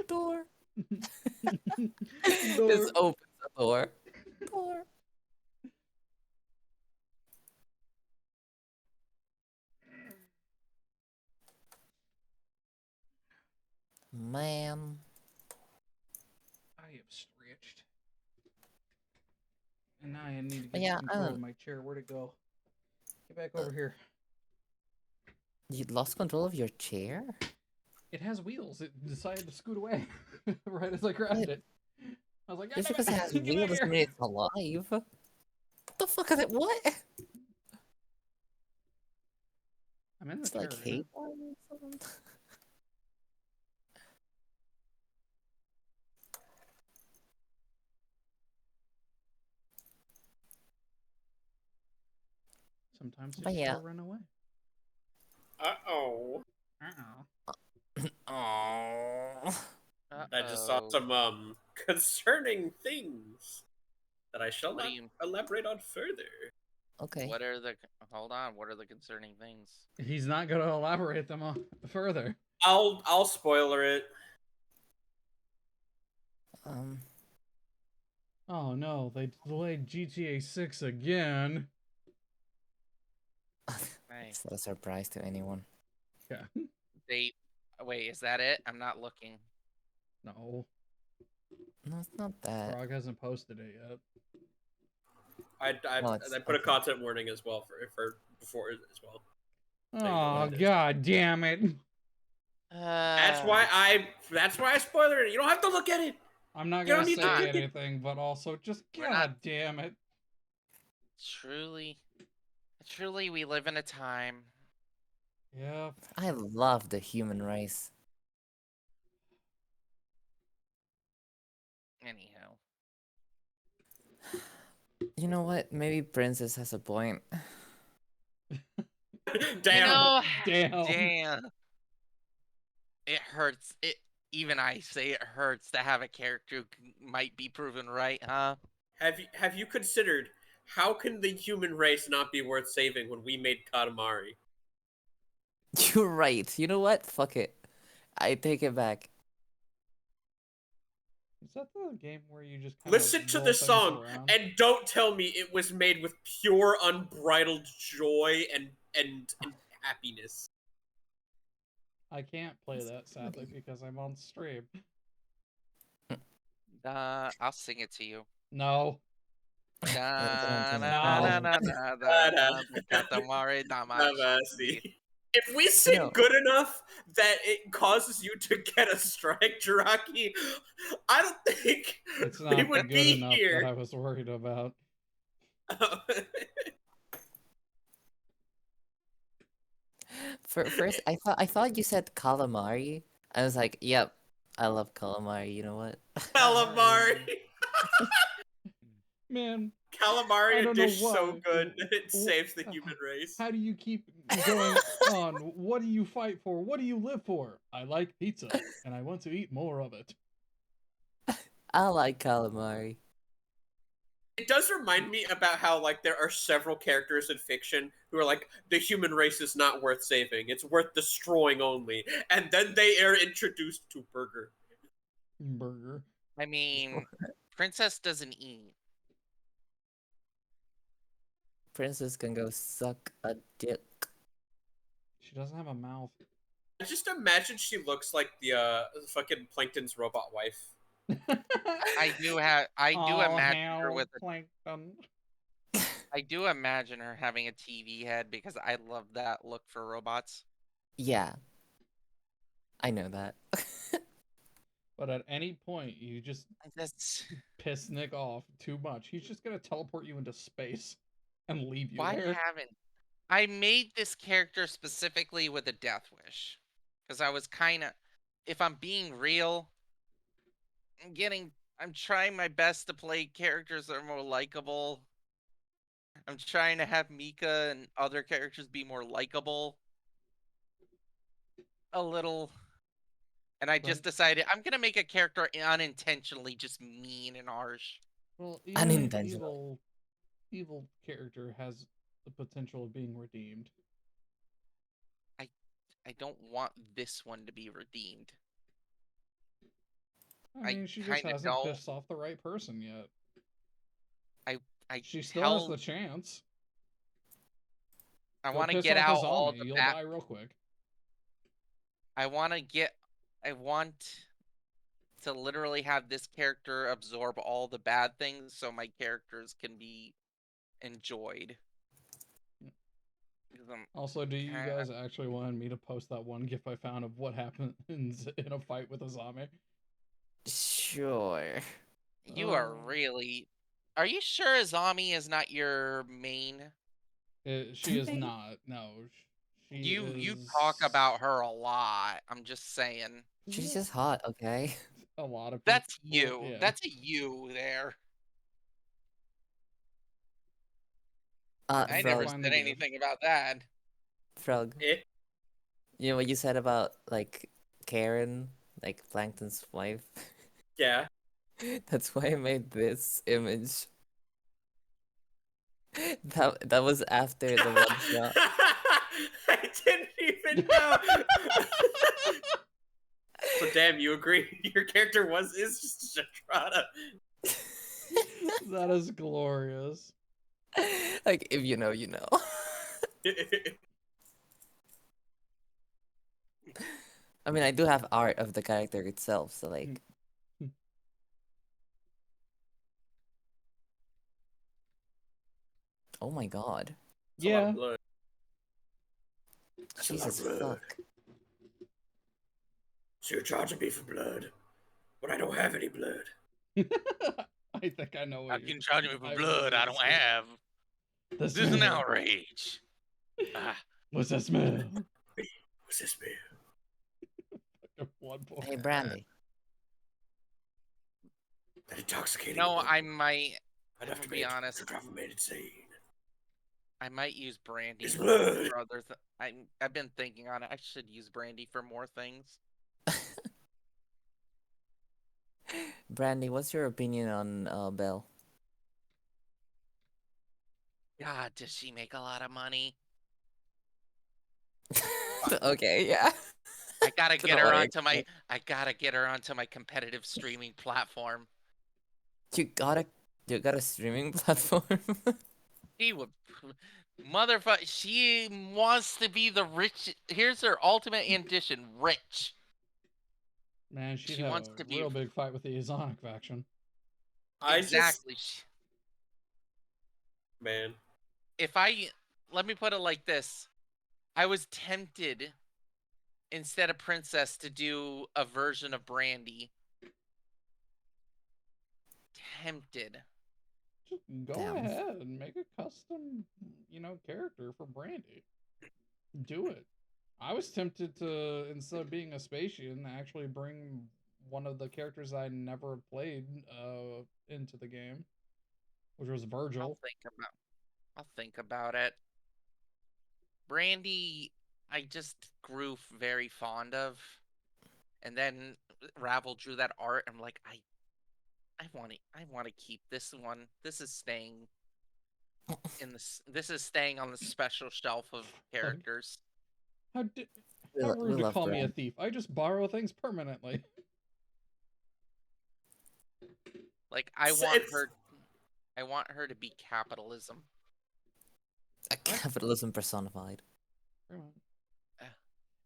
Door. Door. Just opens the door. Door. Man. I am stretched. And now I need to get Yeah, control of my chair. Where'd it go? Get back over here. You lost control of your chair? It has wheels. It decided to scoot away right as I grabbed it. I was like, Just "God because damn it has get back wheels doesn't here." mean it's alive. What the fuck is it? What? I'm in the It's chair like right hate. now. Sometimes they But just yeah. gotta run away. Uh-oh. Uh-oh. Oh. I just saw some concerning things that I shall What not do you- elaborate on further. Okay. What are the? Hold on. What are the concerning things? He's not gonna elaborate them on further. I'll spoiler it. Oh no, they delayed GTA 6 again. It's not a surprise to anyone. Yeah. Wait, is that it? I'm not looking. No. No, it's not that. Frog hasn't posted it yet. I put a content warning as well for before as well. Oh god damn it! That's why I spoiled it. You don't have to look at it. I'm not You don't gonna need to say click it. anything, but also just We're god not- damn it. Truly, we live in a time. Yeah. I love the human race. Anyhow. You know what? Maybe Princess has a point. Damn. You know, Damn. It hurts. Even I say it hurts to have a character who might be proven right, huh? Have you considered how can the human race not be worth saving when we made Katamari? You're right. You know what? Fuck it. I take it back. Is that the game where you just kind Listen of to roll the things song around? and don't tell me it was made with pure unbridled joy and happiness. I can't play that sadly because I'm on stream. I'll sing it to you. No. Katamari Damacy. If we sing know- good enough that it causes you to get a strike, Jiraki, I don't think It's we not would good be enough here. that I was worried about. First, I thought you said calamari. I was like, yep, I love calamari. You know what? Calamari. Man, Calamari I a don't know dish so why. good that it saves the human race. how do you keep going on? What do you fight for? What do you live for? I like pizza, and I want to eat more of it. I like calamari. It does remind me about how like there are several characters in fiction who are like the human race is not worth saving; it's worth destroying only, and then they are introduced to Burger. Burger. I mean, Princess doesn't eat. Princess can go suck a dick. She doesn't have a mouth. I just imagine she looks like the fucking Plankton's robot wife. I do imagine her with plankton. I do imagine her having a TV head because I love that look for robots. Yeah. I know that. But at any point, you just piss Nick off too much. He's just gonna teleport you into space and leave you Why there. haven't I made this character specifically with a death wish? Because I was kind of, if I'm being real, I'm trying my best to play characters that are more likable. I'm trying to have Mika and other characters be more likable. A little. And I just decided I'm going to make a character unintentionally just mean and harsh. Well, even an evil character has the potential of being redeemed. I don't want this one to be redeemed. I mean, she just hasn't pissed off the right person yet. She still has the chance. I want to get out all the You'll die real quick. I want to literally have this character absorb all the bad things so my characters can be enjoyed. Also, do you guys actually want me to post that one GIF I found of what happens in a fight with a zombie? Sure. You are really... Are you sure Azami is not your main? She is not. No. You talk about her a lot. I'm just saying. She's just hot, okay? A lot of people. That's you. Yeah. That's a you there. I never said anything about that. Frog. You know what you said about, like, Karen? Like, Plankton's wife? Yeah. That's why I made this image. That was after the one shot. I didn't even know. So damn, you agree? Your character is just Shatrada. That is glorious. Like, if you know, you know. I mean, I do have art of the character itself, so like. Oh my god. That's a lot Yeah. of blood. Jesus blood. fuck. So you're charging me for blood, but I don't have any blood. I think I know How what can you charge me for I blood I really don't see. have? The This is an smell. outrage. Ah, What's that smell? What's this smell? One point. Hey, Brandy. That intoxicating. no, aroma. I might. I'd I'm have to gonna be honest. to drive me insane. I might use Brandy It's for blood. other. I've been thinking on it. I should use Brandy for more things. Brandy, what's your opinion on Belle? God, does she make a lot of money? Okay, yeah. I gotta To get the her way onto my. I gotta get her onto my competitive streaming platform. You got a streaming platform? She would, motherfucker. She wants to be the rich. Here's her ultimate ambition: rich. Man, she'd She have wants a to be real big fight with the Azonic faction. exactly. Man. If let me put it like this, I was tempted instead of Princess to do a version of Brandy. Tempted. Just go Damn. ahead and make a custom, character for Brandy. Do it. I was tempted to, instead of being a Spatian, actually bring one of the characters I never played into the game, which was Virgil. I'll think about it. Brandy, I just grew very fond of, and then Ravel drew that art. I'm like, I want to keep this one. This is staying in this. This is staying on the special shelf of characters. How We rude to love call me a Brand. thief. I just borrow things permanently. Like I want her to be capitalism. A capitalism personified. I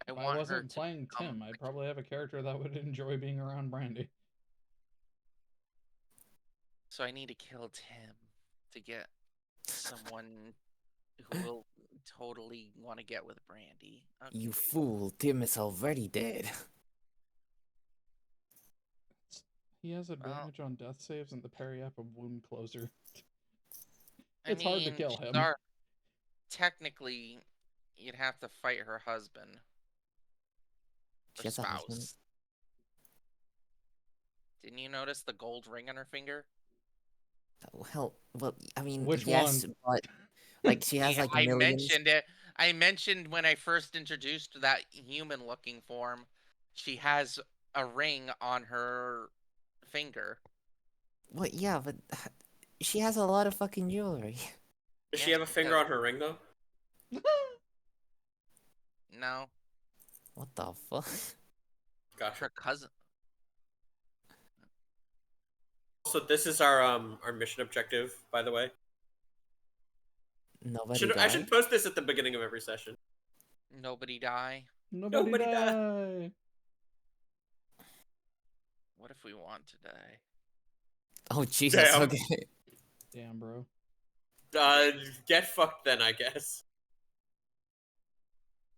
If I want her wasn't to playing become Tim, I'd probably have a character that would enjoy being around Brandy. So I need to kill Tim to get someone who will totally want to get with Brandy. Okay. You fool, Tim is already dead. He has advantage on death saves and the parry app of Wound Closer. I It's hard to mean, kill him. Technically, you'd have to fight her husband. She Her has a husband? spouse. Didn't you notice the gold ring on her finger? Well, I mean, Which yes, one? but like she has Yeah, like I millions. mentioned it. I mentioned when I first introduced that human-looking form, she has a ring on her finger. Well, yeah, but she has a lot of fucking jewelry. Does she have a finger on her ring though? No. What the fuck? Gotcha. Her cousin. So this is our mission objective, by the way. Nobody I should died? post this at the beginning of every session. Nobody die. Nobody die. die. What if we want to die? Oh Jesus! Damn. Okay. Damn, bro. Get fucked then, I guess.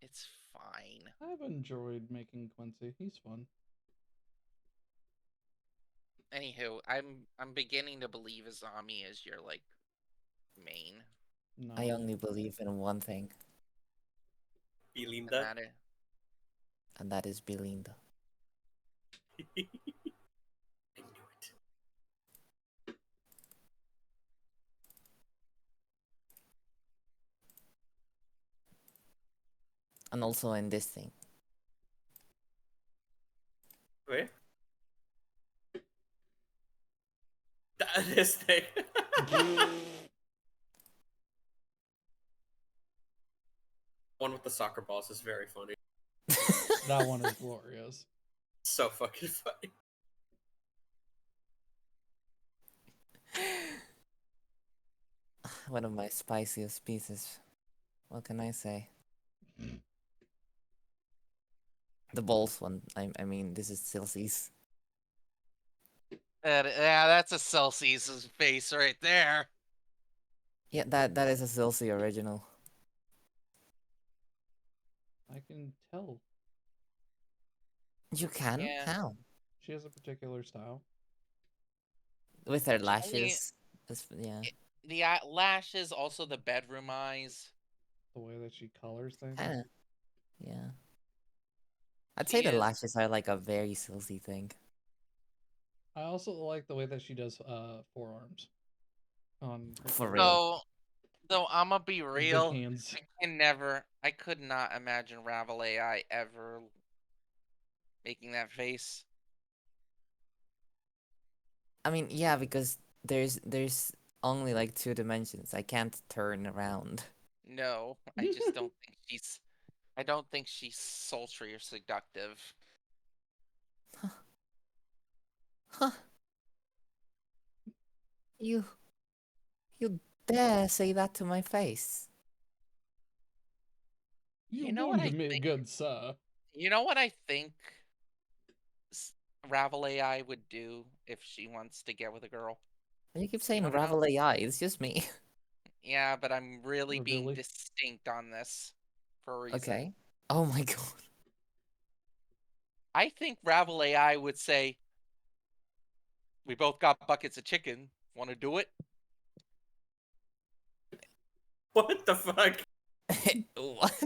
It's fine. I've enjoyed making Quincy. He's fun. Anywho, I'm beginning to believe Azami is your like main. No. I only believe in one thing, Belinda. and that is Belinda. I knew it. And also in this thing. Wait. This thing. One with the soccer balls is very funny. That one is glorious. So fucking funny. One of my spiciest pieces. What can I say? The balls one. I mean, this is Silsy's. Yeah, that's a Celsius face right there. Yeah, that is a Silsy original. I can tell. You can? Yeah. How? She has a particular style. With her I mean, lashes. Yeah. the lashes, also the bedroom eyes. The way that she colors things. Kinda. Yeah. I'd She say the is. lashes are like a very Silsy thing. I also like the way that she does forearms on her For clothes. real. Though I'ma be Her big real, hands. I could not imagine Ravel AI ever making that face. I mean, yeah, because there's only like 2 dimensions. I can't turn around. No, I just don't think she's. I don't think she's sultry or seductive. Huh. You dare say that to my face? You You know what I wound me, think? good sir. You know what I think Ravel AI would do if she wants to get with a girl? You keep saying Wanna know? Ravel AI, it's just me. Yeah, but I'm really Or being Billy. distinct on this for a reason. Okay. Oh my god. I think Ravel AI would say, "We both got buckets of chicken. Want to do it?" What the fuck? What?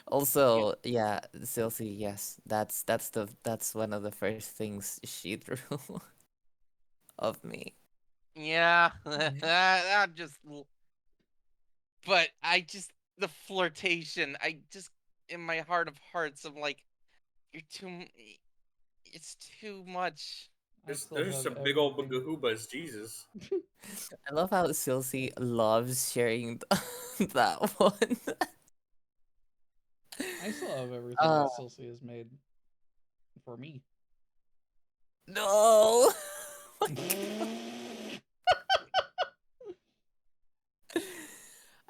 Also, yeah, Silsy, yes. That's one of the first things she drew of me. Yeah, that just. But the flirtation. I just in my heart of hearts, I'm like, you're too. It's too much. I still There's have some big old everything. bagahoobas, Jesus. I love how Silsy loves sharing that one. I still have everything that Silsy has made for me. No.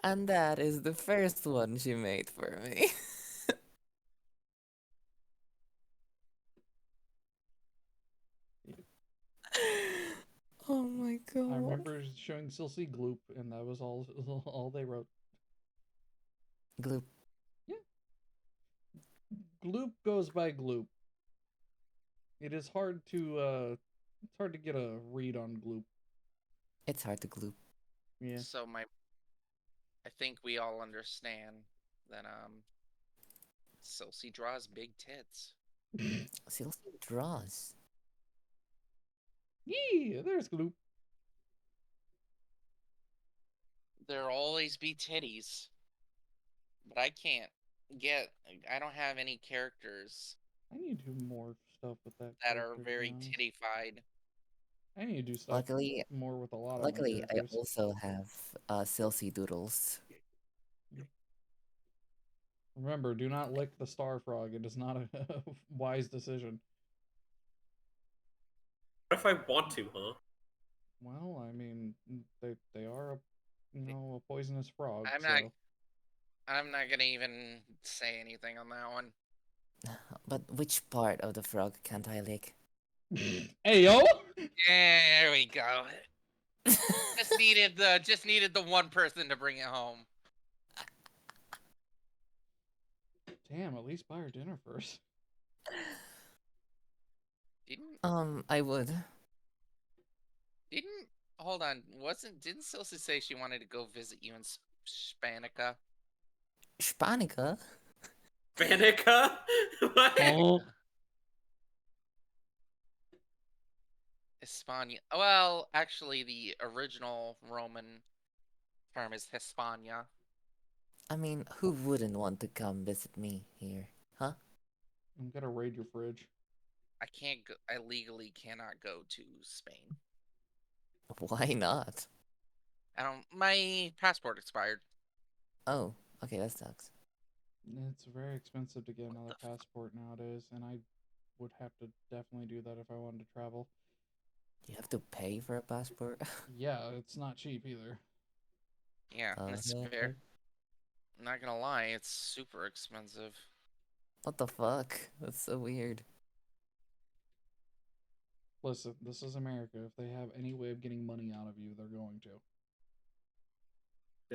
And that is the first one she made for me. Oh my god. I remember showing Silsy Gloop, and that was all they wrote. Gloop. Yeah. Gloop goes by Gloop. It is hard to get a read on Gloop. It's hard to gloop. Yeah. So I think we all understand that Celsi draws big tits. Silsy draws. Yeah, there's Gloop. There'll always be titties, but I can't get. I don't have any characters I need to do more stuff with that that are character, to be very honest. tittified. I need to do stuff Luckily, more with a lot of my luckily I characters. also have Silsy doodles. Remember, do not lick the star frog. It is not a wise decision. What if I want to, huh? Well, I mean, they are a poisonous frog. I'm not. So I'm not gonna even say anything on that one. But which part of the frog can't I lick? hey yo! There we go. Just needed the one person to bring it home. Damn, at least buy her dinner first. I would. Didn't hold on? Didn't Silsa say she wanted to go visit you in Spanica? Spanica? Spanica? What? Oh, Hispania. Well, actually, the original Roman term is Hispania. I mean, who wouldn't want to come visit me here, huh? I'm gonna raid your fridge. I can't go. I legally cannot go to Spain. Why not? I don't. My passport expired. Oh, okay, that sucks. It's very expensive to get another passport nowadays, and I would have to definitely do that if I wanted to travel. You have to pay for a passport. Yeah, it's not cheap either. Yeah, that's fair. I'm not gonna lie, it's super expensive. What the fuck? That's so weird. Listen, this is America. If they have any way of getting money out of you, they're going to.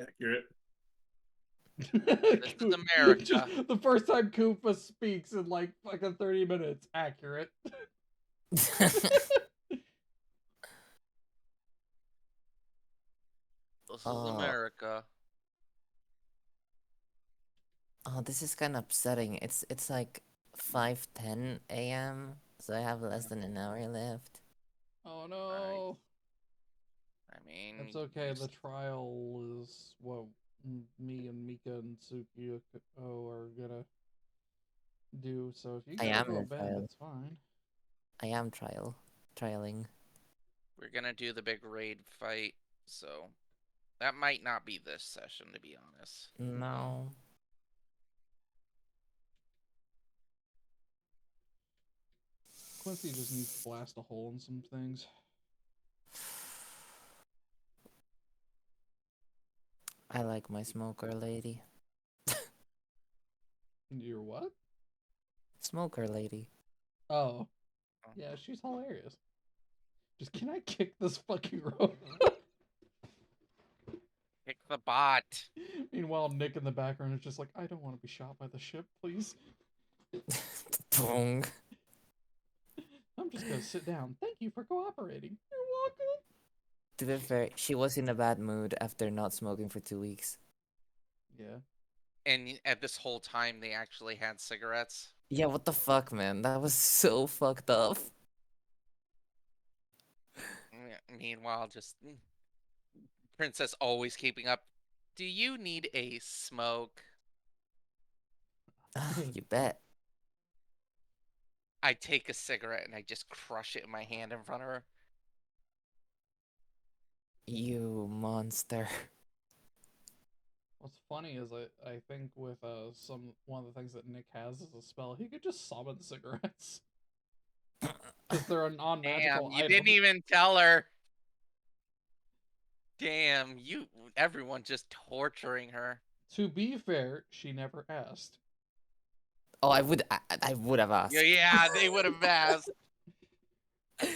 Accurate. This is America. Just the first time Koopa speaks in like fucking 30 minutes. Accurate. This is America. Oh, this is kind of upsetting. It's like 5:10 a.m., so I have less than an hour left. Oh no. I mean, It's okay. The trial is what me and Mika and Tsukio are gonna do. So if you I gotta am go to your bed, trial. that's fine. I am trialing. We're gonna do the big raid fight, so that might not be this session, to be honest. No. Quincy just needs to blast a hole in some things. I like my smoker lady. You're what? Smoker lady. Oh. Yeah, she's hilarious. Just can I kick this fucking rope? Kick the bot. Meanwhile, Nick in the background is just like, I don't want to be shot by the ship, please. Boom. I'm just gonna sit down. Thank you for cooperating. You're welcome. To be fair, she was in a bad mood after not smoking for 2 weeks. Yeah. And at this whole time, they actually had cigarettes. Yeah, what the fuck, man? That was so fucked up. Meanwhile, just Princess always keeping up. Do you need a smoke? You bet. I take a cigarette and I just crush it in my hand in front of her. You monster. What's funny is I think with one of the things that Nick has is a spell, he could just summon cigarettes. Because they're a non-magical Damn, you item. didn't even tell her. Damn, everyone just torturing her. To be fair, she never asked. Oh, I would have asked. Yeah, they would have asked.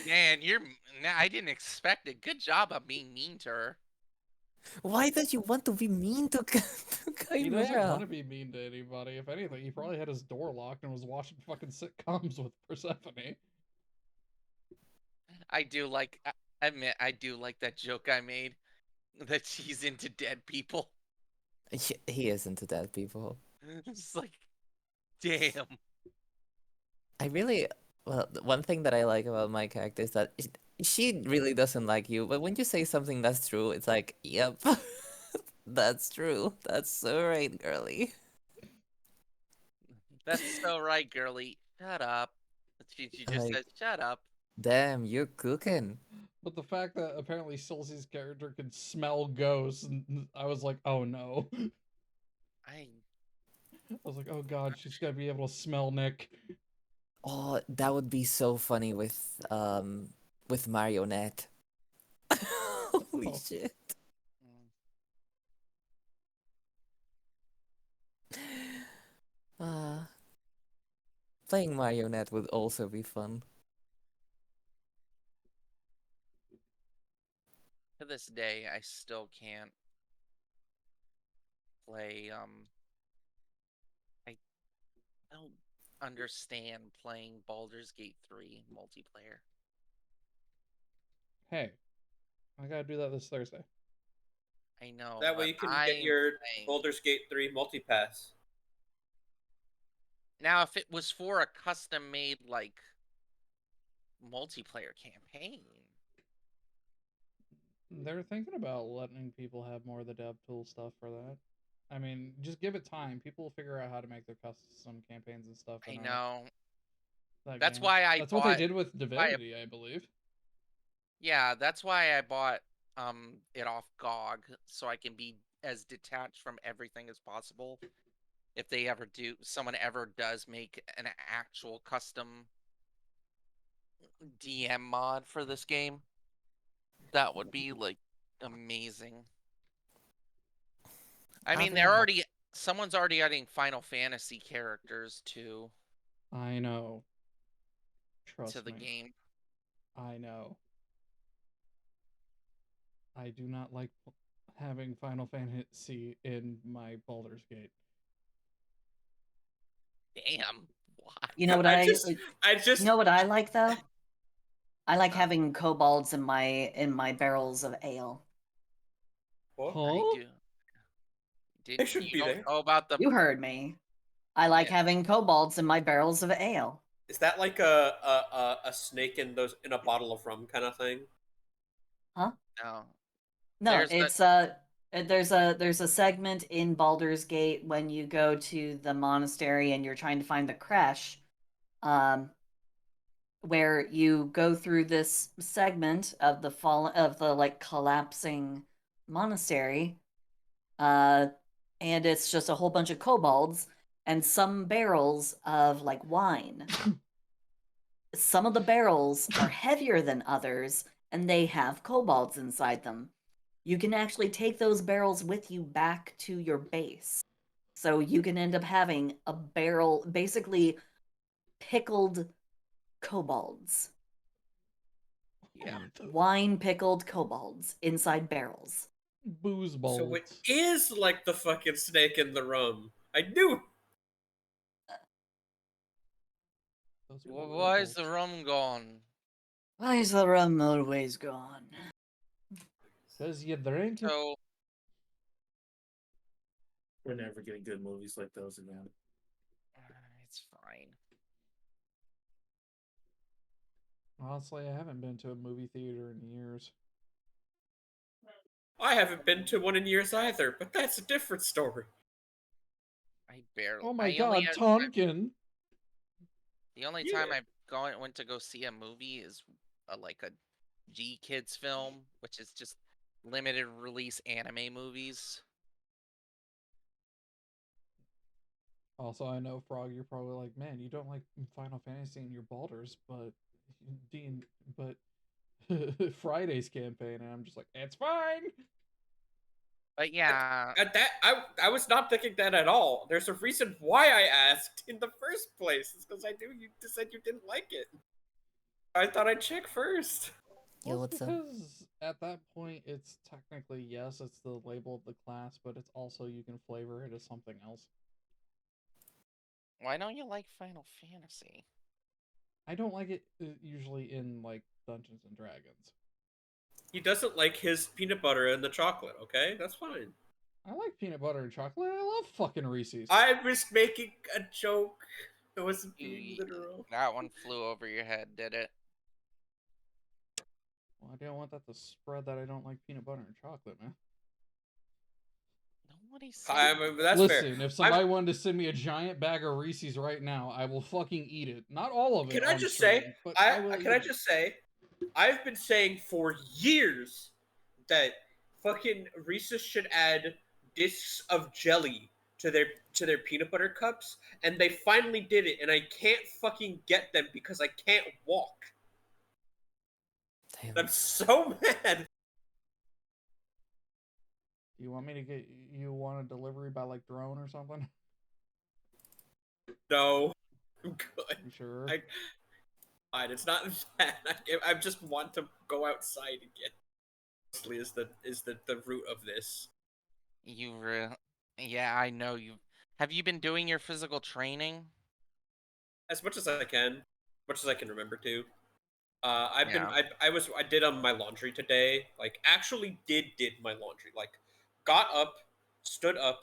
Man, I didn't expect it. Good job of being mean to her. Why does you want to be mean to He doesn't want to Chimera? be mean to anybody. If anything, he probably had his door locked and was watching fucking sitcoms with Persephone. I do like, admit, I do like that joke I made that she's into dead people. He is into dead people. It's like, damn. Well, one thing that I like about my character is that she really doesn't like you, but when you say something that's true, it's like, yep, that's true. That's so right, girly. That's so right, girly. Shut up. She just Like, said, shut up. damn, you're cooking. But the fact that apparently Silsey's character could smell ghosts, and I was like, oh no. I was like, oh god, she's gonna be able to smell Nick. Oh, that would be so funny with Marionette. Holy shit. Playing Marionette would also be fun. To this day, I still can't play, I don't understand playing Baldur's Gate 3 multiplayer. Hey, I gotta do that this Thursday. I know. That way you can get your Baldur's Gate 3 multi-pass. Now, if it was for a custom-made, like, multiplayer campaign. They're thinking about letting people have more of the dev tool stuff for that. I mean, just give it time. People will figure out how to make their custom campaigns and stuff. I know. That's why That's what they did with Divinity, I believe. Yeah, that's why I bought it off GOG, so I can be as detached from everything as possible. If someone ever does make an actual custom DM mod for this game. That would be like amazing. I mean, someone's already adding Final Fantasy characters to I know. Trust the me. game. I know. I do not like having Final Fantasy in my Baldur's Gate. Damn. Why? You know what I you know what I like though? I like Huh. having kobolds in my barrels of ale. What? I Huh? do. They shouldn't be You don't there. know about the You heard me. I like Yeah. having kobolds in my barrels of ale. Is that like a snake in a bottle of rum kind of thing? Huh? No. No, There's it's there's a segment in Baldur's Gate when you go to the monastery and you're trying to find the creche, um, where you go through this segment of the like collapsing monastery, uh, and it's just a whole bunch of kobolds and some barrels of like wine. Some of the barrels are heavier than others, and they have kobolds inside them. You can actually take those barrels with you back to your base. So you can end up having a barrel, basically pickled kobolds. Yeah. Wine pickled kobolds inside barrels. Booze So bolts. it is like the fucking snake in the rum. I knew. Why is the rum gone? Why is the rum always gone? Because you drink it. So We're never getting good movies like those again. it's fine. Honestly, I haven't been to a movie theater in years. I haven't been to one in years either, but that's a different story. I barely. Oh my I only god, had- Tonkin! The only Yeah. time I went to go see a movie is like a G Kids film, which is just limited release anime movies. Also, I know, Frog, you're probably like, man, you don't like Final Fantasy in your Baldur's, but but Friday's campaign, and I'm just like, it's fine. But yeah, I was not thinking that at all. There's a reason why I asked in the first place. It's because I knew you said you didn't like it. I thought I'd check first. Yo, Well, what's up? because at that point, it's technically, yes, it's the label of the class, but it's also you can flavor it as something else. why don't you like Final Fantasy? I don't like it usually in, like, Dungeons and Dragons. He doesn't like his peanut butter and the chocolate, okay? That's fine. I like peanut butter and chocolate. I love fucking Reese's. I was making a joke. It wasn't being literal. That one flew over your head, did it? Well, I don't want that to spread that I don't like peanut butter and chocolate, man. Nobody said. That's Listen, fair. if somebody wanted to send me a giant bag of Reese's right now, I will fucking eat it. Not all of it. Can I on just stream, say? but I will Can I eat it. just say? I've been saying for years that fucking Reese's should add discs of jelly to their peanut butter cups, and they finally did it, and I can't fucking get them because I can't walk. Damn. I'm so mad. You want me to get you want a delivery by like drone or something? No, I'm good. You sure? Fine, it's not that. I just want to go outside again. Mostly is the root of this. Yeah, I know you. Have you been doing your physical training? As much as I can, much as I can remember to. I did my laundry today. Like actually did my laundry. Like got up, stood up,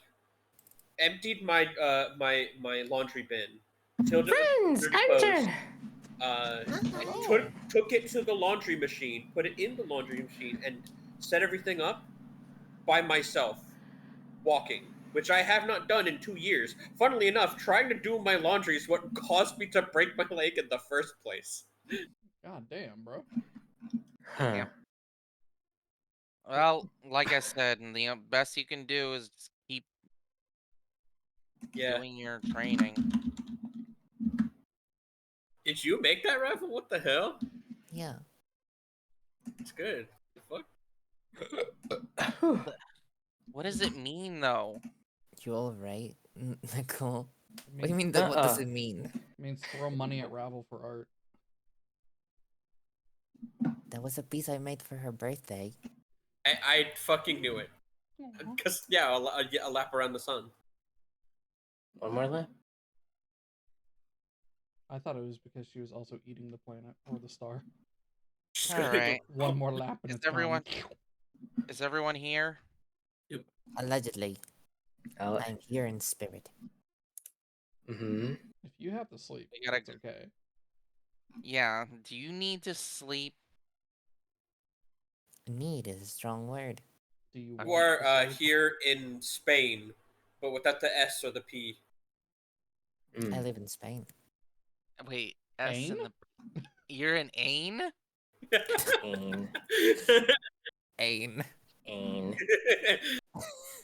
emptied my my laundry bin, filled it with Friends, dirty our clothes, turn. took it to the laundry machine, put it in the laundry machine, and set everything up by myself, walking, which I have not done in 2 years. Funnily enough, trying to do my laundry is what caused me to break my leg in the first place. God damn, bro. Yeah. Well, like I said, and the best you can do is keep doing your training. Did you make that raffle? What the hell? Yeah. It's good. Fuck. What does it mean, though? You all right, Nicole? It What do you means, mean? What does it mean? means throw money at Ravel for art. That was a piece I made for her birthday. I fucking knew it. Because, yeah, a lap around the sun. One more lap. I thought it was because she was also eating the planet or the star. Just All gonna go, right. One more lap and Is it's gone. everyone here? Allegedly, Oh. I'm here in spirit. Mm-hmm. If you have to sleep, We gotta it's okay. Yeah. Do you need to sleep? Need is a strong word. Do you You want to are sleep? here in Spain, but without the S or the P. I live in Spain. Wait, S Ain? in the. You're an Ain? Ain. Ain. Ain.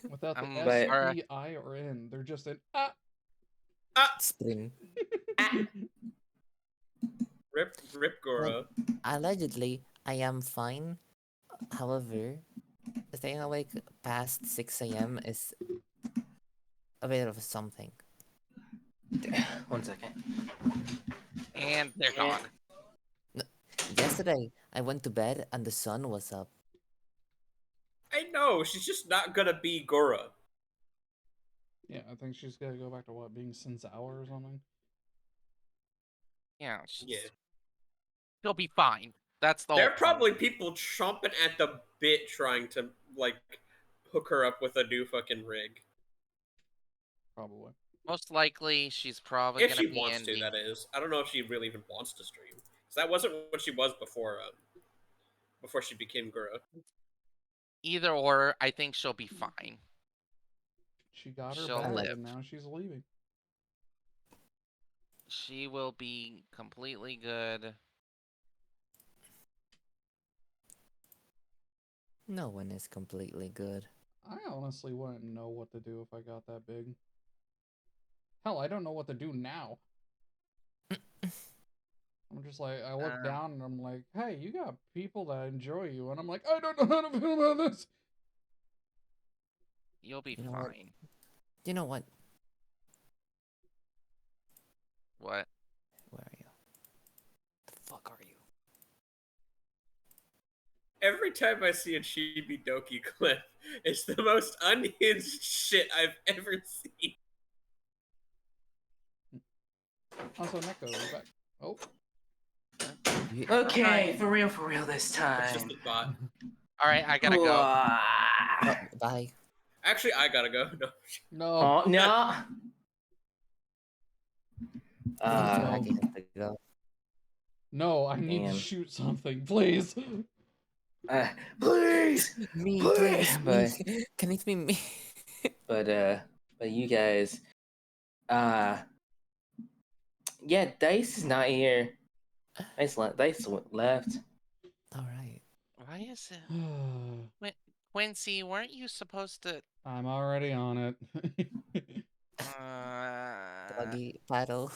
Without the S, But- P, I, or N, they're just an Spring. Rip Goro. Allegedly, I am fine. However, staying awake past 6 a.m. is a bit of something. 1 second. And they're gone. Yesterday, I went to bed and the sun was up. I know, she's just not gonna be Goro. Yeah, I think she's gotta go back to what, being Sensao or something? Yeah. Yeah. She'll be fine. That's the There whole are point. probably people chomping at the bit trying to, like, hook her up with a new fucking rig. Probably. Most likely, she's probably If gonna she be wants ending. to, that is. I don't know if she really even wants to stream. Because that wasn't what she was before she became Guro. Either or, I think she'll be fine. She got her She'll bag live. and now she's leaving. She will be completely good. No one is completely good. I honestly wouldn't know what to do if I got that big. Hell, I don't know what to do now. I'm just like, I look down and I'm like, hey, you got people that enjoy you. And I'm like, I don't know how to feel about this. You'll be You know what? fine. You know what? What? Where are you? The fuck are you? Every time I see a Chibi Doki clip, it's the most unhinged shit I've ever seen. Also, Neko is back. Oh. Okay, for real this It's time. just a bot. All right, I gotta go. Oh, bye. Actually, I gotta go. No. No. Oh, no. Jackie has to go. No, I need to Damn. shoot something, please. Please, Me, please. please, me. Can it be me? But you guys, yeah, Dice is not here. Dice left. All right. Why is it? Quincy, weren't you supposed to? I'm already on it. Doggy paddle.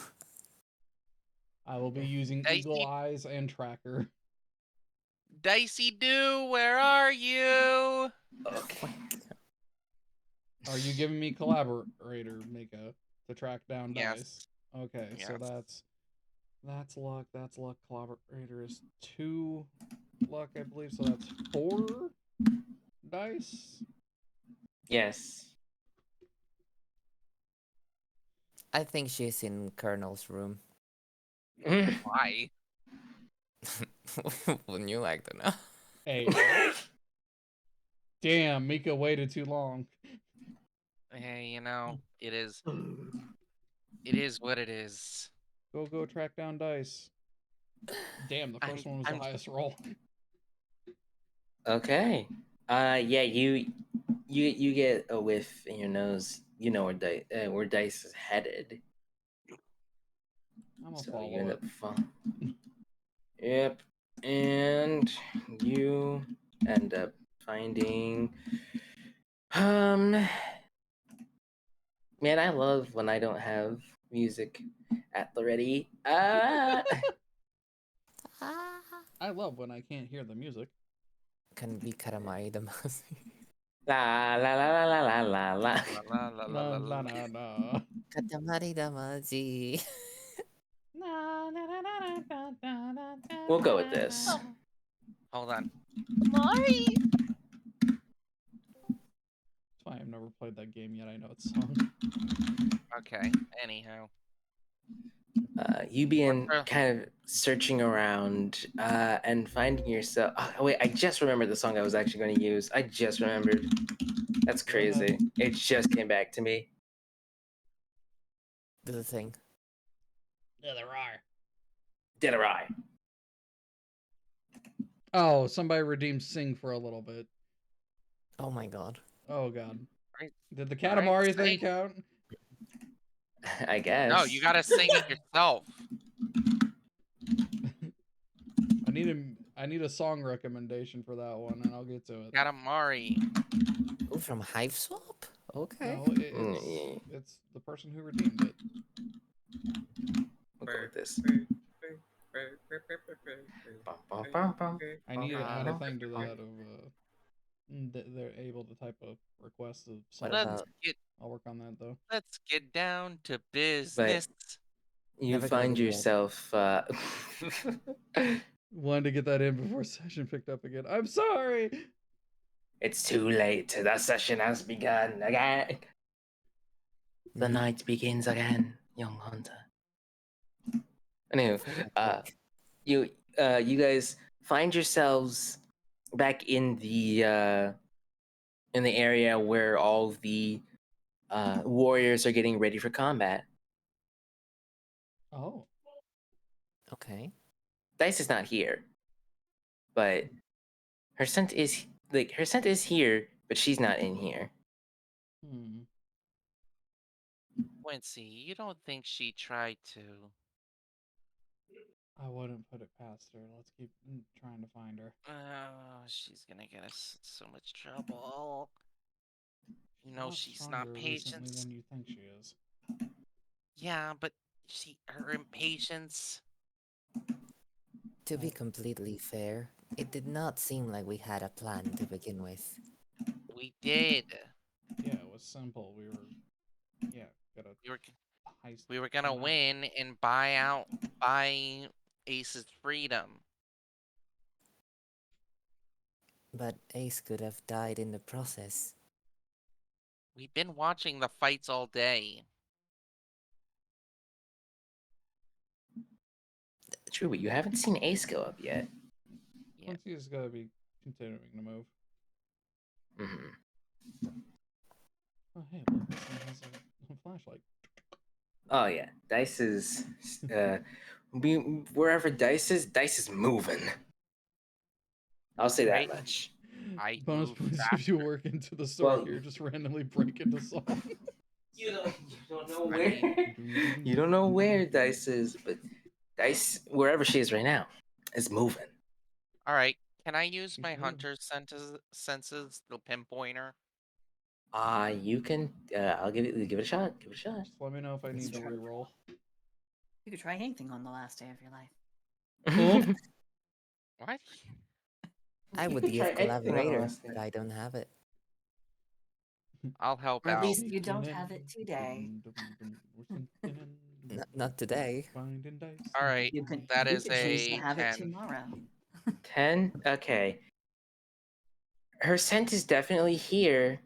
I will be using Dicey- Eagle Eyes and Tracker. Dicey Doo, where are you? Okay. Are you giving me collaborator, Mika, to track down Yes. dice? Okay, so Yes. that's luck. That's luck. Collaborator is 2 luck, I believe. So that's 4 dice. Yes. I think she's in Colonel's room. Why? Wouldn't you like to know? Hey. Damn, Mika waited too long. Hey, you know, it is. It is what it is. Go track down dice. Damn, the 1st one was the highest roll. Okay. Yeah, you get a whiff in your nose. You know where Dice is headed. I'm gonna So follow you end it. up Yep. And you end up finding man, I love when I don't have music at the ready. I love when I can't hear the music. Can be Karamari Damacy. La la la la la la la la. La, la, la, la, Na la, na la. na na. Katamari Damacy. Na, na, na, na, na, na, na, na, na, We'll go with na, this. na. Hold on. Mari! That's why I've never played that game yet. I know it's song. Okay. Anyhow. You begin What's kind of searching around and finding yourself. Oh, wait, I just remembered the song I was actually going to use. I just remembered. That's Go ahead. crazy. It just came back to me. Do the thing. Yeah, there are. Did I? Oh, somebody redeemed Sing for a little bit. Oh my god. Oh god. Right. Did the All right, Katamari thing sing. count? I guess. No, you gotta sing it yourself. I need a song recommendation for that one, and I'll get to it. Katamari. Oh, from Hive Swap? Okay. No, it's the person who redeemed it. We'll go with this. I need to add a on. thing to that of they're able to type a request of song. What Let's about I'll work on that though. let's get down to business. You Never gonna find do that. yourself. Wanted to get that in before session picked up again. I'm sorry. It's too late. The session has begun again. The Mhm. night begins again, young hunter. Anyway, you guys find yourselves back in the area where all the warriors are getting ready for combat. Oh. Okay. Dice is not here, but her scent is here, but she's not in here. Quincy, you don't think she tried to? I wouldn't put it past her. Let's keep trying to find her. Oh, she's gonna get us so much trouble. You know Lot she's stronger not recently patient. than you think she is. Yeah, but her impatience. To be completely fair, it did not seem like we had a plan to begin with. We did. Yeah, it was simple. We were gotta heist. We were gonna them out. win and buy Ace's freedom. But Ace could have died in the process. We've been watching the fights all day. True, but you haven't seen Ace go up yet. Yeah. Quincy is gotta be continuing to move. Mm-hmm. Oh hey, look, this thing has a flashlight. Oh yeah, Dice is wherever Dice is moving. I'll say that Right. much. I Bonus move points if faster. you work into the story Well, here, just randomly break into songs. You don't know where Right. you don't know where Dice is, but Dice, wherever she is right now, is moving. All right. Can I use my She's moving. hunter's senses, the pinpointer? You can. I'll give it a shot. Give it a shot. Just let me know if I need to reroll. You could try anything on the last day of your life. Oh. What? I would You can give try anything on the collaborator, last day. but I don't have it. I'll help Or at out. least you don't have it today. Not today. Finding dice. All right. You could That you is could choose to a have it 10. tomorrow. 10? Okay. Her scent is definitely here.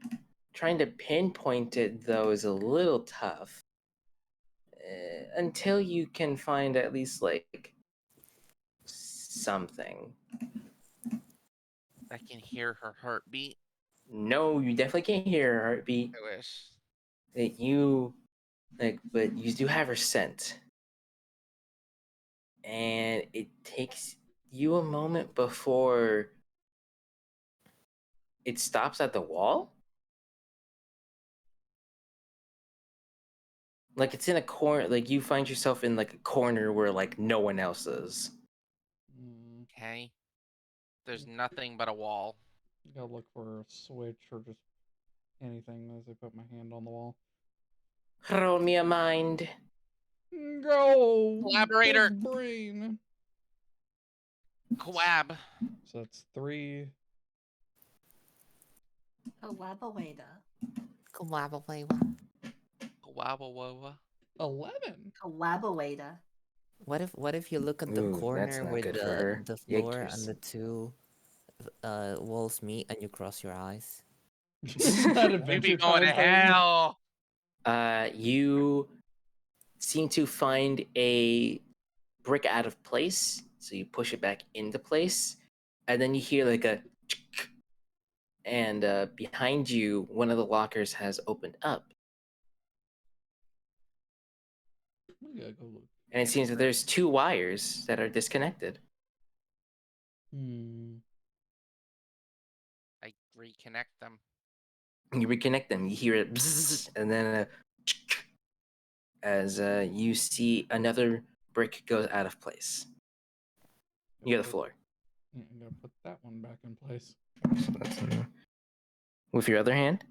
Trying to pinpoint it, though, is a little tough. Until you can find at least, like, something. I can hear her heartbeat. No, you definitely can't hear her heartbeat. I wish. But you do have her scent. And it takes you a moment before it stops at the wall? Like it's in a corner, like you find yourself in like a corner where like no one else is. Okay. There's nothing but a wall. Gotta look for a switch or just anything as I put my hand on the wall. Roll me a mind. Go! Collaborator. Big brain. Quab. So that's 3. Collaborator. Collaborator. Quabba 11. Collaborator. What if you look at the Ooh, that's corner not where good for her. the floor Yikers. and the two walls meet and you cross your eyes? That We'd Adventure be going to Time thing. hell. You seem to find a brick out of place, so you push it back into place, and then you hear like a and behind you, one of the lockers has opened up. We gotta go look. And it seems that there's 2 wires that are disconnected. I reconnect them. You reconnect them, you hear it bzzz, and then as you see another brick goes out of place. You get the floor. I'm gonna put that one back in place. So that's with your other hand?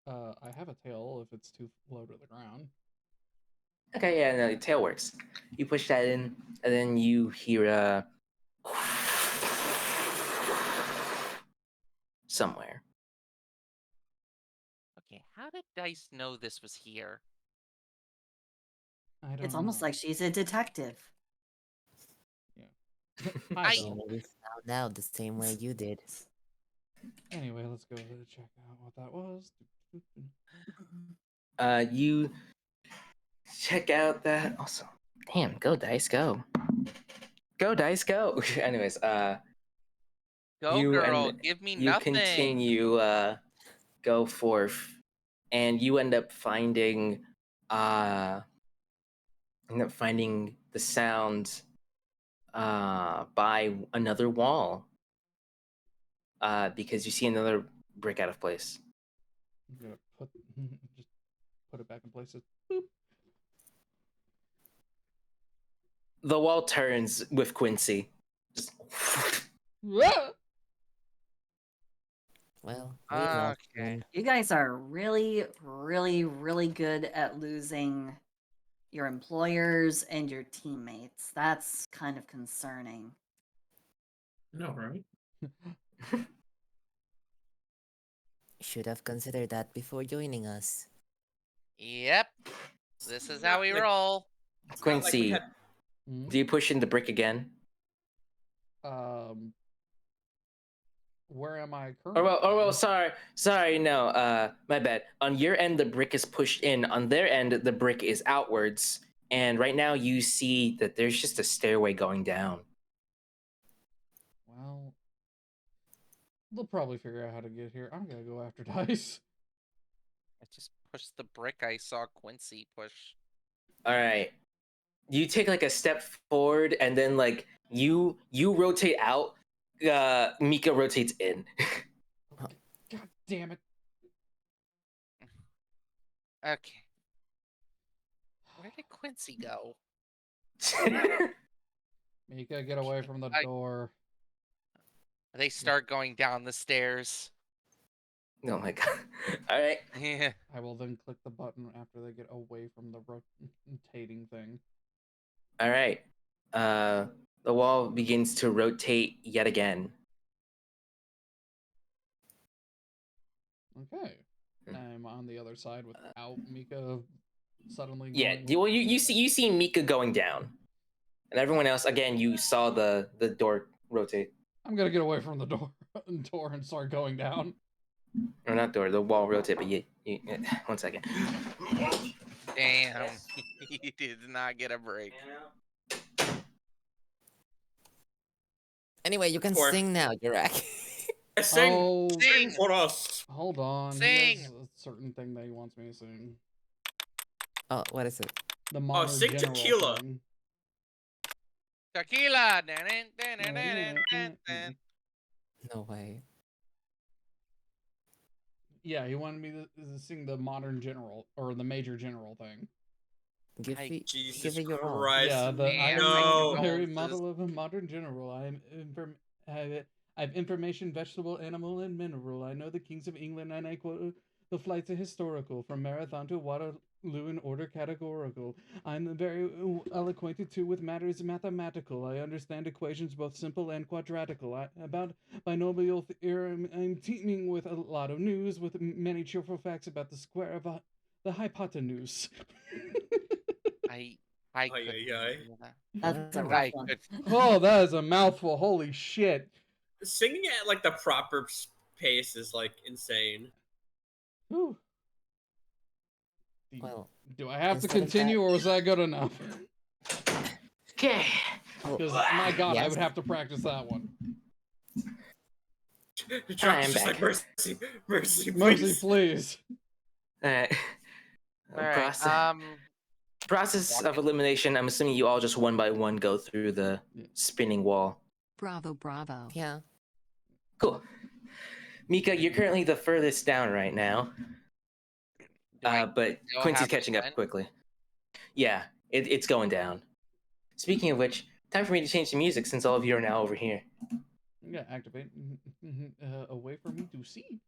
I have a tail if it's too low to the ground. Okay, yeah, no, the tail works. You push that in, and then you hear somewhere. Okay, how did Dice know this was here? I don't It's almost know. like she's a detective. Hi, I- Bill. Maybe found out the same way you did. Anyway, let's go check out what that was. You check out that. Also, damn, go dice, go. Go dice, go. Anyways, Go, you girl. and Give me you nothing. continue go forth, and you end up finding the sound by another wall because you see another brick out of place. I'm gonna just put it back in place. Boop. The wall turns with Quincy. Just Ah! Well, we lost Okay. one. You guys are really, really, really good at losing your employers and your teammates. That's kind of concerning. No, right? Should have considered that before joining us. Yep. This is how we Like- roll. It's not like we Quincy, had do you push in the brick again? Where am I Oh currently? well, sorry, no, my bad. On your end, the brick is pushed in. On their end, the brick is outwards. And right now, you see that there's just a stairway going down. Well, they'll probably figure out how to get here. I'm gonna go after Dice. I just pushed the brick I saw Quincy push. All right, you take like a step forward, and then like you rotate out. Mika rotates in. God damn it! Okay. Where did Quincy go? Mika, get away from the door. They start going down the stairs. Oh my god! All right. Yeah. I will then click the button after they get away from the rotating thing. All right. The wall begins to rotate yet again. Okay. I'm on the other side without Mika suddenly going. Yeah. You see Mika going down, and everyone else again. You saw the door rotate. I'm gonna get away from the door and start going down. Or not door, the wall rotate. But you 1 second. Damn. He did not get a break. Anyway, you can Or- sing now, Jirak. sing Sing! for us. Hold on. He Sing! has a certain thing that he wants me to sing. Oh, what is it? The modern sing general Tequila. thing. Tequila! No way. Yeah, he wanted me to sing the modern general or the major general thing. Give I- it, Jesus give it your all. Christ! Yeah, I am no. the very condolences. model of a modern general. I have information, vegetable, animal, and mineral. I know the kings of England, and I quote the flights are historical from Marathon to Lewin order categorical. I'm very well acquainted too with matters mathematical. I understand equations both simple and quadratical. About binomial theorem, I'm teeming with a lot of news, with many cheerful facts about the square of the hypotenuse. I Ay, couldn't ay, ay. do that. That's a rough I one. could. Oh, that is a mouthful. Holy shit. Singing at like the proper pace is like insane. Whew. Well, Do I have to instead of that- continue, or was that good enough? Okay. Because, my god, I Yes. would have to practice that one. The I am is just back. like mercy, mercy, please. Mercy, please. All right. All right. Process of elimination. I'm assuming you all just one by one go through the spinning wall. Bravo, bravo. Yeah. Cool. Mika, you're currently the furthest down right now. Do I But still Quincy's have to catching up win? quickly. Yeah, it's going down. Speaking of which, time for me to change the music since all of you are now over here. Yeah, activate a way for me to see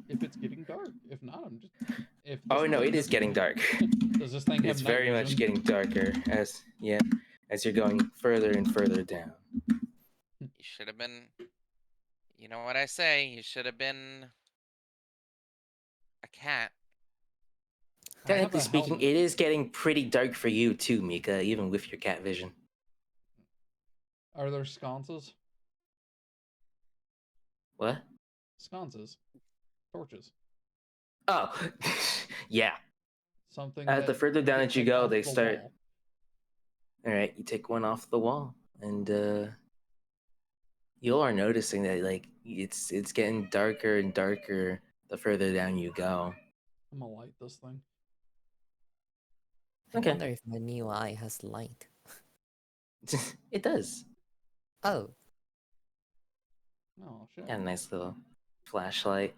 if it's getting dark. If not, I'm just. If Oh this no, thing it is doesn't- getting dark. Does this thing have It's night very much vision? getting darker as you're going further and further down. You should have been. You know what I say? You should have been a cat. I have Technically a speaking, helmet. it is getting pretty dark for you too, Mika, even with your cat vision. Are there sconces? What? Sconces. Torches. Oh, yeah. Something The that further down can that you take go, off they the start. wall. All right, you take one off the wall, and you are noticing that like it's getting darker and darker the further down you go. I'm gonna light this thing. I Okay. wonder if my new eye has light. It does. Oh, Oh shit. Got a nice little flashlight.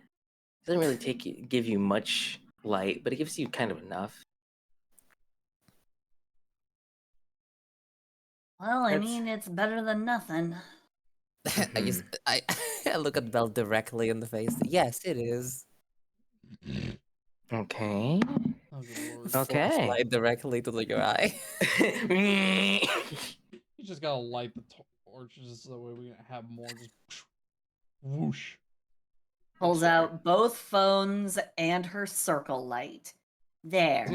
Doesn't really give you much light, but it gives you kind of enough. Well, I That's- mean, it's better than nothing. I just I I look at Belle directly in the face. Yes, it is. Okay. Oh good lord. Okay. Flashlight directly to your eye. You just gotta light the torches so that way we can have more. Just whoosh. Pulls That's fair. out both phones and her circle light. There.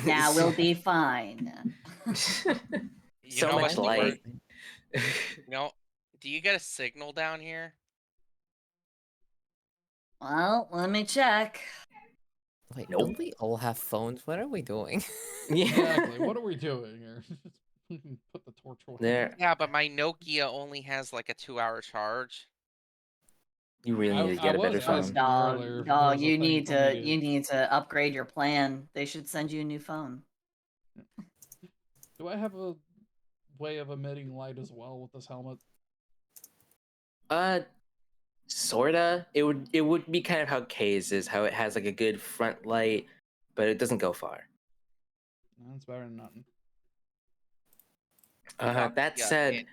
Now we'll be fine. You So know much what? light. You know, do you get a signal down here? Well, let me check. Wait, Nope. don't we all have phones? What are we doing? Exactly. What are we doing here? Put the torch away. There. Yeah, but my Nokia only has like a 2-hour charge. You really need to get a better was phone. asking earlier if there Dog, was a you thing need for me to you need to upgrade your plan. They should send you a new phone. Do I have a way of emitting light as well with this helmet? Sorta. It would be kind of how K's is, how it has like a good front light, but it doesn't go far. That's better than nothing. That Yeah, said,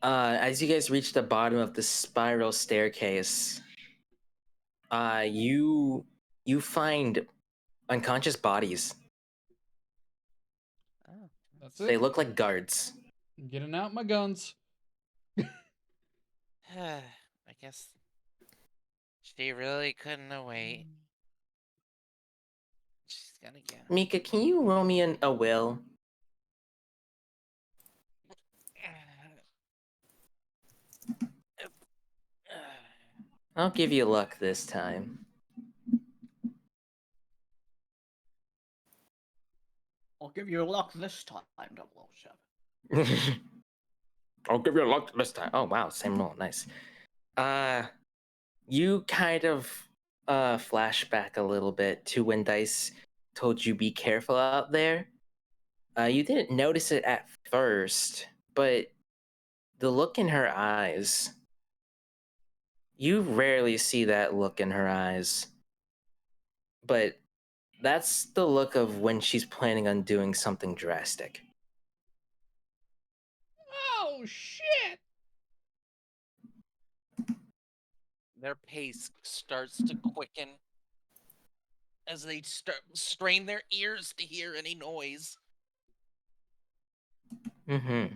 as you guys reach the bottom of the spiral staircase, you find unconscious bodies. Oh. That's They it. look like guards. Getting out my guns. I guess she really couldn't wait. She's gonna get him. Mika, can you roll me a will? I'll give you luck this time. I'll give you luck this time, 007. I'll give you luck this time. Oh wow, same roll, nice. You kind of flash back a little bit to when Dice told you be careful out there. You didn't notice it at first, but the look in her eyes. You rarely see that look in her eyes. But that's the look of when she's planning on doing something drastic. Oh shit! Their pace starts to quicken. as they strain their ears to hear any noise. Mm-hmm.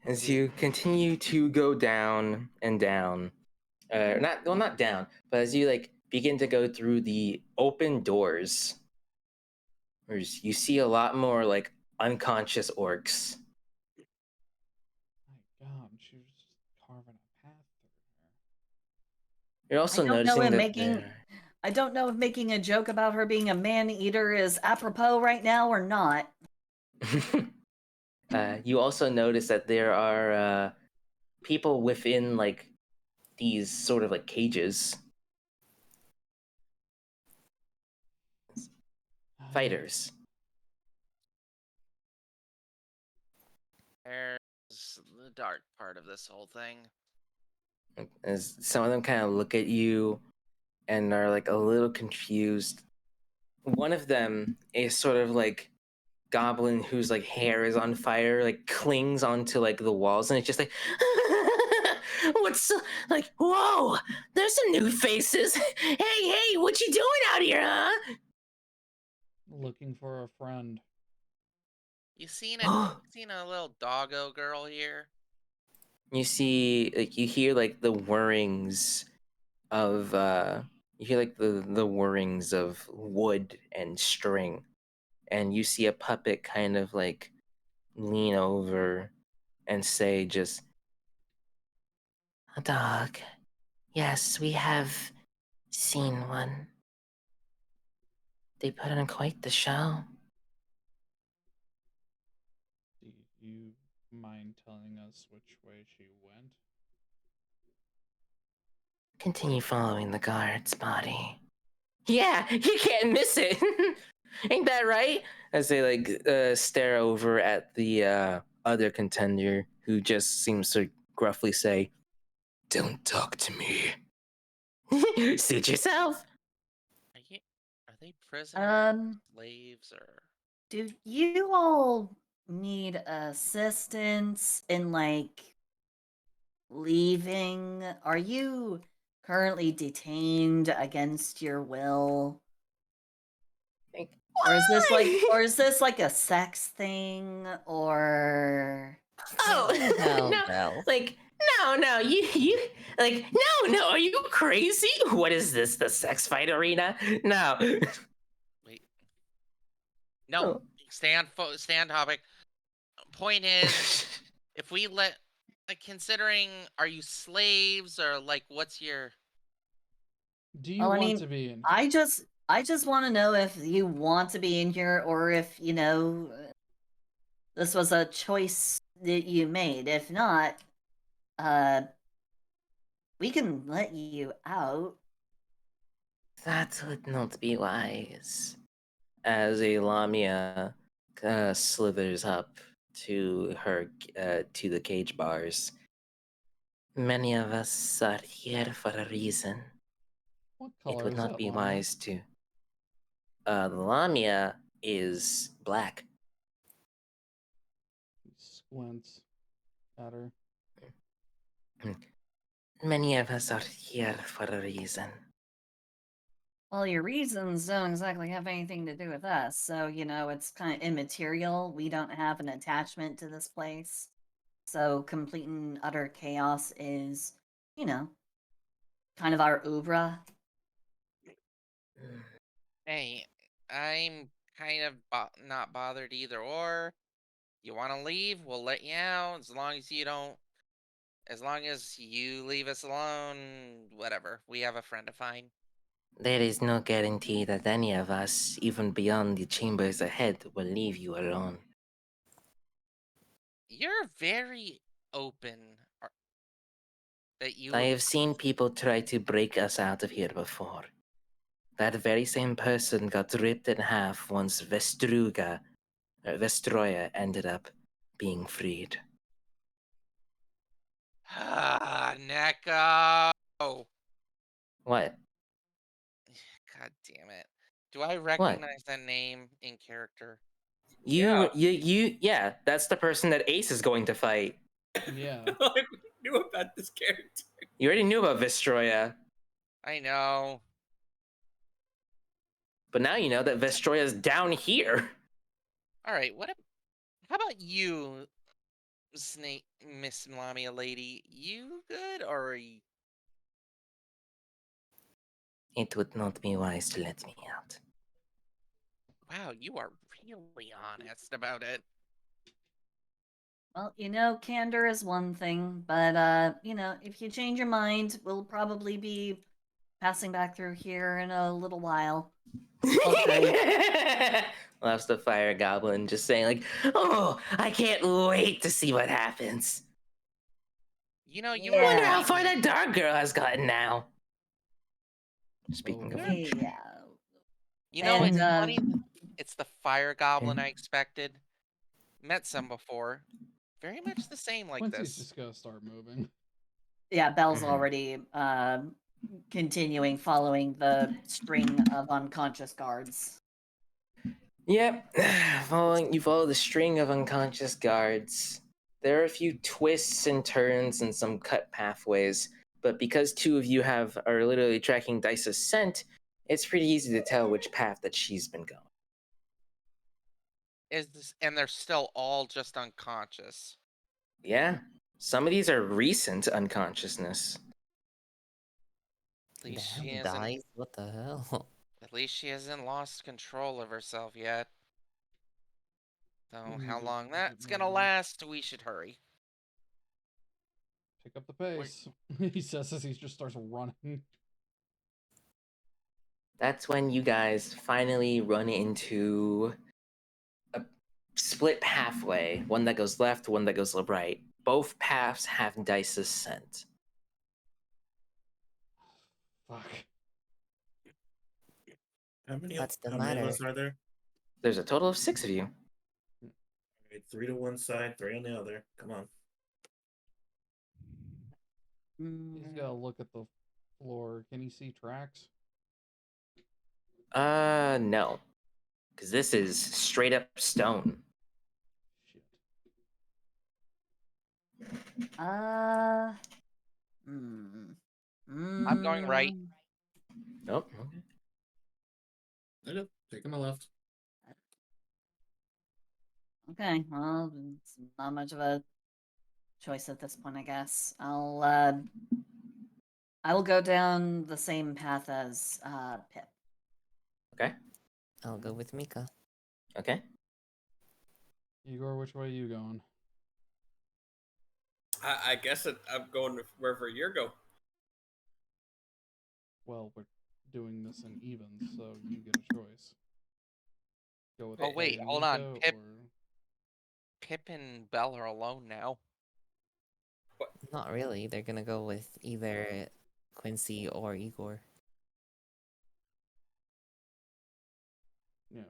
As you continue to go down and down, not down, but as you like begin to go through the open doors, you see a lot more like unconscious orcs. My God, she was just carving a path through her. You're also noticing that I don't know if making a joke about her being a man eater is apropos right now or not. you also notice that there are people within like these sort of like cages. Fighters. There's the dark part of this whole thing. As some of them kind of look at you and are like a little confused. One of them is sort of like goblin whose like hair is on fire, like clings onto like the walls, and it's just like what's like, whoa, there's some new faces. Hey, what you doing out here, huh? Looking for a friend. You seen a little doggo girl here? You see, like, you hear like the whirrings of you hear like the whirrings of wood and string, and you see a puppet kind of like lean over and say, just, A dog. Yes, we have seen one. They put on quite the show. Do you mind telling us which way she went? Continue following the guard's body. yeah, you can't miss it. Ain't that right? As they like stare over at the other contender, who just seems to gruffly say, "Don't talk to me." Suit yourself. Are they prisoners, slaves, or? Do you all need assistance in like leaving? Are you currently detained against your will? Or is this like a sex thing, or Oh Bell, no, Bell. like no, you like no, are you crazy? What is this, the sex fight arena? No. Wait. No, Oh. stand topic. Point is, if we let, like, considering, are you slaves or like, what's your? Do you well, I want mean, to be in? I just want to know if you want to be in here, or if this was a choice that you made. If not, we can let you out. That would not be wise. As a Lamia slithers up to her to the cage bars. Many of us are here for a reason. What It color would is not that, be Lamia? wise to. The Lamia is black. He squints at her. Many of us are here for a reason. Well, your reasons don't exactly have anything to do with us, so it's kind of immaterial. We don't have an attachment to this place. So complete and utter chaos is, kind of our oeuvre. Hey, I'm kind of not bothered either or. You want to leave? We'll let you out as long as you don't. As long as you leave us alone, whatever. We have a friend to find. There is no guarantee that any of us, even beyond the chambers ahead, will leave you alone. You're very open. That you. I have seen people try to break us out of here before. That very same person got ripped in half once Vestroya ended up being freed. Ah, Neko. What? God damn it. Do I recognize that name in character? Yeah, that's the person that Ace is going to fight. Yeah. I knew about this character. You already knew about Vestroya. I know. But now you know that Vestroya's down here. All right, how about you, Snake Miss Lamia lady? You good or It would not be wise to let me out. wow, you are really honest about it. Well, candor is one thing, but if you change your mind, we'll probably be passing back through here in a little while. Laughs the fire goblin, just saying like, "Oh, I can't wait to see what happens." You know, you Yeah. Wonder how were far that dark girl has gotten now. Speaking of Okay. which, Yeah. You know, And, it's funny. It's the fire goblin Mhm. I expected. Met some before. Very much the same like Quincy's this. just gonna start moving. Yeah, Belle's Mhm. already continuing following the string of unconscious guards. Yep, you follow the string of unconscious guards. There are a few twists and turns and some cut pathways, but because two of you are literally tracking Dice's scent, it's pretty easy to tell which path that she's been going. And they're still all just unconscious. Yeah, some of these are recent unconsciousness. At least Damn, she hasn't. dice. What the hell? At least she hasn't lost control of herself yet. So how long that's gonna last, we should hurry. Pick up the pace. He says as he just starts running. That's when you guys finally run into a split pathway, one that goes left, one that goes right. Both paths have Dice's scent. Fuck. How many What's the how many of matter? us are there? There's a total of 6 of you. Okay, 3 to one side, 3 on the other. Come on. He's gotta look at the floor. Can he see tracks? No. Because this is straight up stone. Shit. I'm going right. Nope. Okay. Okay, taking the left. Okay, well, it's not much of a choice at this point, I guess. I will go down the same path as Pip. Okay. I'll go with Mika. Okay. Igor, which way are you going? I guess I'm going wherever you're going. Well, we're doing this in evens, so you get a choice. Go with Oh wait, Kay and hold on. Mika, Pip and Belle are alone now. Not really. They're gonna go with either Quincy or Igor. Yeah,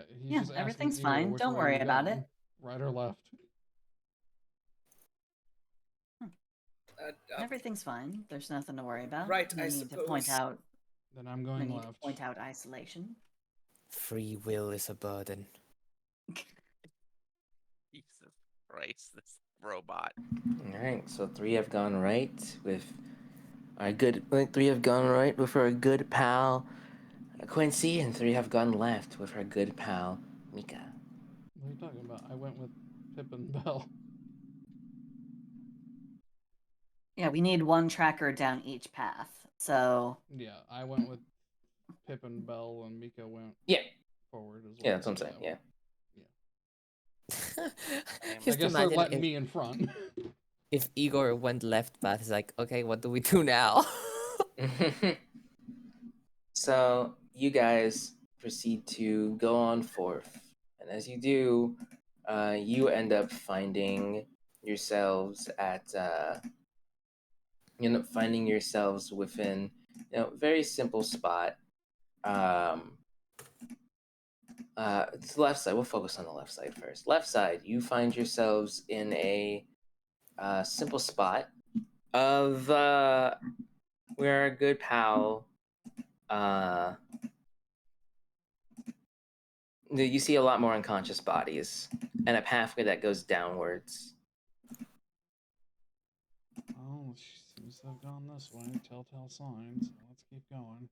he's Yeah, just asking everything's Igor fine. which Don't way worry you're about going, it. right or left. Everything's fine. There's nothing to worry about. Right, No I need to point suppose. out. Then I'm No going need left. to point out isolation. Free will is a burden. Jesus Christ, this robot. All right. So 3 have gone right with our good. 3 have gone right with our good pal Quincy, and 3 have gone left with our good pal Mika. What are you talking about? I went with Pip and Belle. Yeah, we need one tracker down each path. So Yeah, I went with Pip and Belle, and Mika went Yeah. forward as well. Yeah, that's what I'm saying. Yeah. I Just guess they're imagine letting if, me in front. if Igor went left path, it's like, okay, what do we do now? So you guys proceed to go on forth, and as you do, you end up finding yourselves within very simple spot. It's the left side. We'll focus on the left side first. Left side, you find yourselves in a simple spot of where our good pal. You see a lot more unconscious bodies and a pathway that goes downwards. Oh, she seems to have gone this way. Telltale signs. Let's keep going.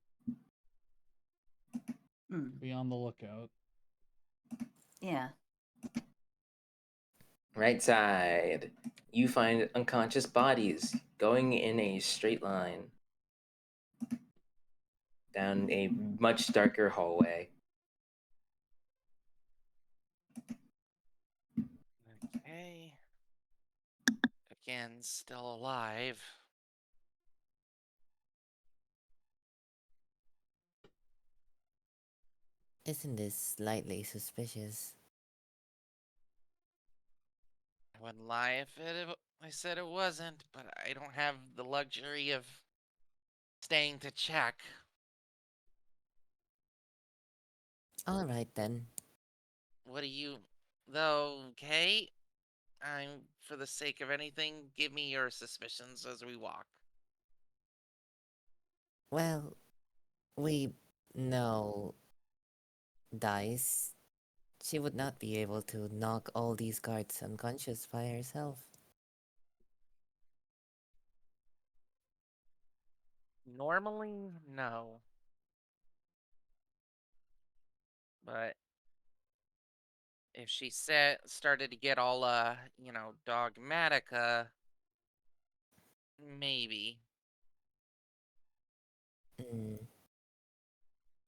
Be on the lookout. Yeah. Right side. You find unconscious bodies going in a straight line down a much darker hallway. Okay. Again, still alive. Isn't this slightly suspicious? I wouldn't lie if I said it wasn't, but I don't have the luxury of staying to check. All right then. What do you, though, okay? I'm, for the sake of anything, give me your suspicions as we walk. Well, we know Dice. She would not be able to knock all these guards unconscious by herself. Normally, no. But if she started to get all dogmatic, maybe.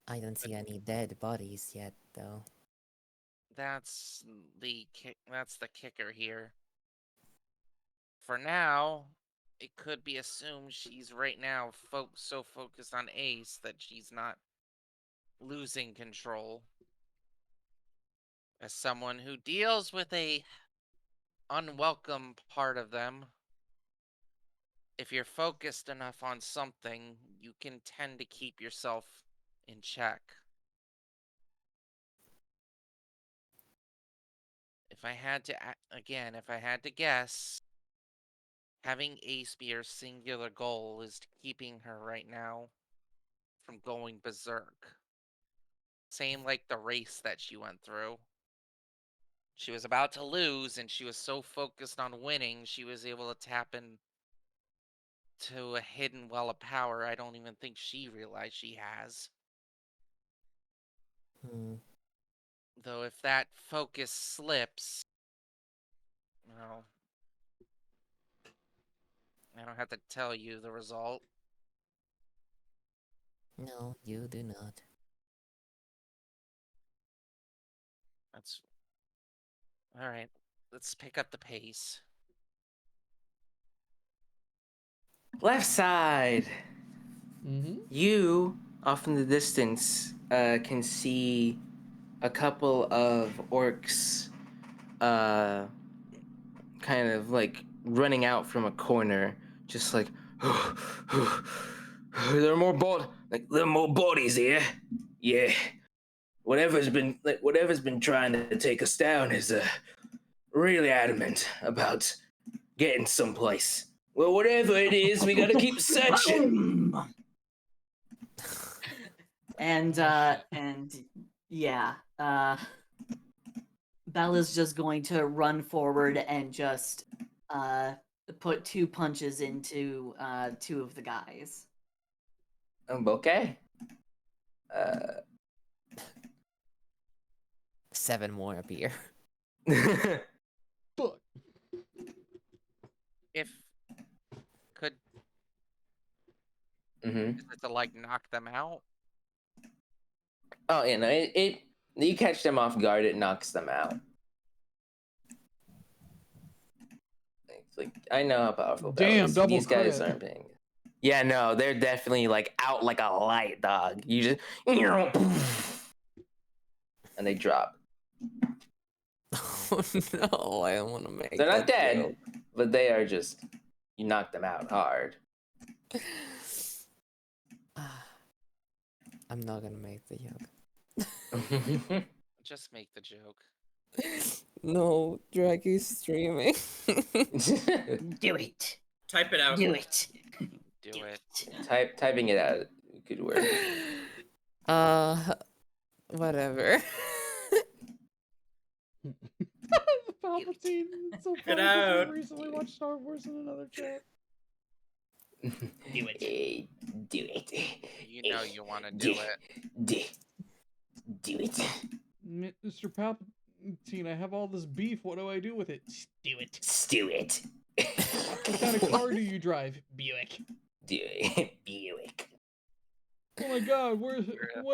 I don't see any dead bodies yet, though. That's that's the kicker here. For now, it could be assumed she's right now so focused on Ace that she's not losing control. As someone who deals with a unwelcome part of them, if you're focused enough on something, you can tend to keep yourself in check. If I had to, if I had to guess, having Ace be her singular goal is keeping her right now from going berserk. Same like the race that she went through. She was about to lose, and she was so focused on winning, she was able to tap into a hidden well of power I don't even think she realized she has. Though if that focus slips, well, I don't have to tell you the result. No, you do not. That's all right. Let's pick up the pace. Left side. Mm-hmm. You, off in the distance, can see a couple of orcs kind of like running out from a corner, just like there are more bodies here. Yeah. Whatever's been trying to take us down is really adamant about getting someplace. Well, whatever it is, we gotta keep searching. And yeah, Bella's just going to run forward and just put 2 punches into 2 of the guys. Okay. 7 more appear. Fuck. If could, Mm-hmm. is it to like knock them out? Oh, it you catch them off guard, it knocks them out. It's like, I know how powerful Bell Damn, is. double These guys crit. aren't paying. Yeah, no, they're definitely like out like a light, dog. You just and they drop. Oh no, I don't want to make They're not that dead, joke. but they are just, you knock them out hard. I'm not gonna make the joke. Just make the joke. No, Drag is streaming. Do it. Type it out. Do it. Do it. Typing it out could work. Whatever. Palpatine. It's so Get funny because out. we recently watched Star Wars in another chat. Do it. Do it. You know you want to do it. Do it. Mr. Palpatine, I have all this beef. What do I do with it? Stew it. Stew it. What kind of car do you drive? Buick. Buick. Oh my god, what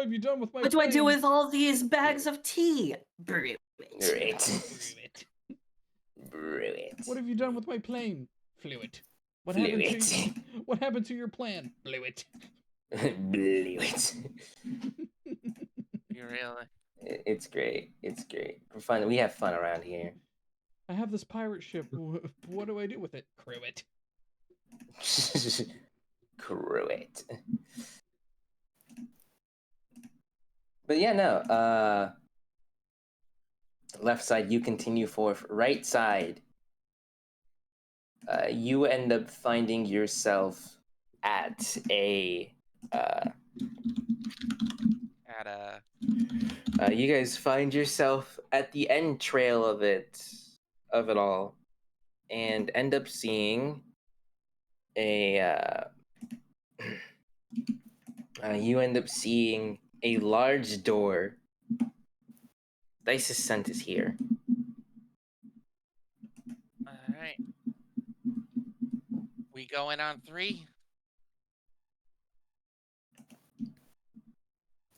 have you done with my What do I do plane? with all these bags of tea? Brew it. Brew it. Brew it. Brew it. What have you done with my plane? Flew it. What Flew happened it. to what happened to your plan? Blew it. Blew it. You really? It's great. It's great. For fun. We have fun around here. I have this pirate ship. What do I do with it? Crew it. Crew it. But yeah, no. Left side, you continue forth. Right side, you end up finding yourself at a. You guys find yourself at the end trail of it all, and end up seeing a. You end up seeing a large door. Dice's scent is here. All right. We going on 3?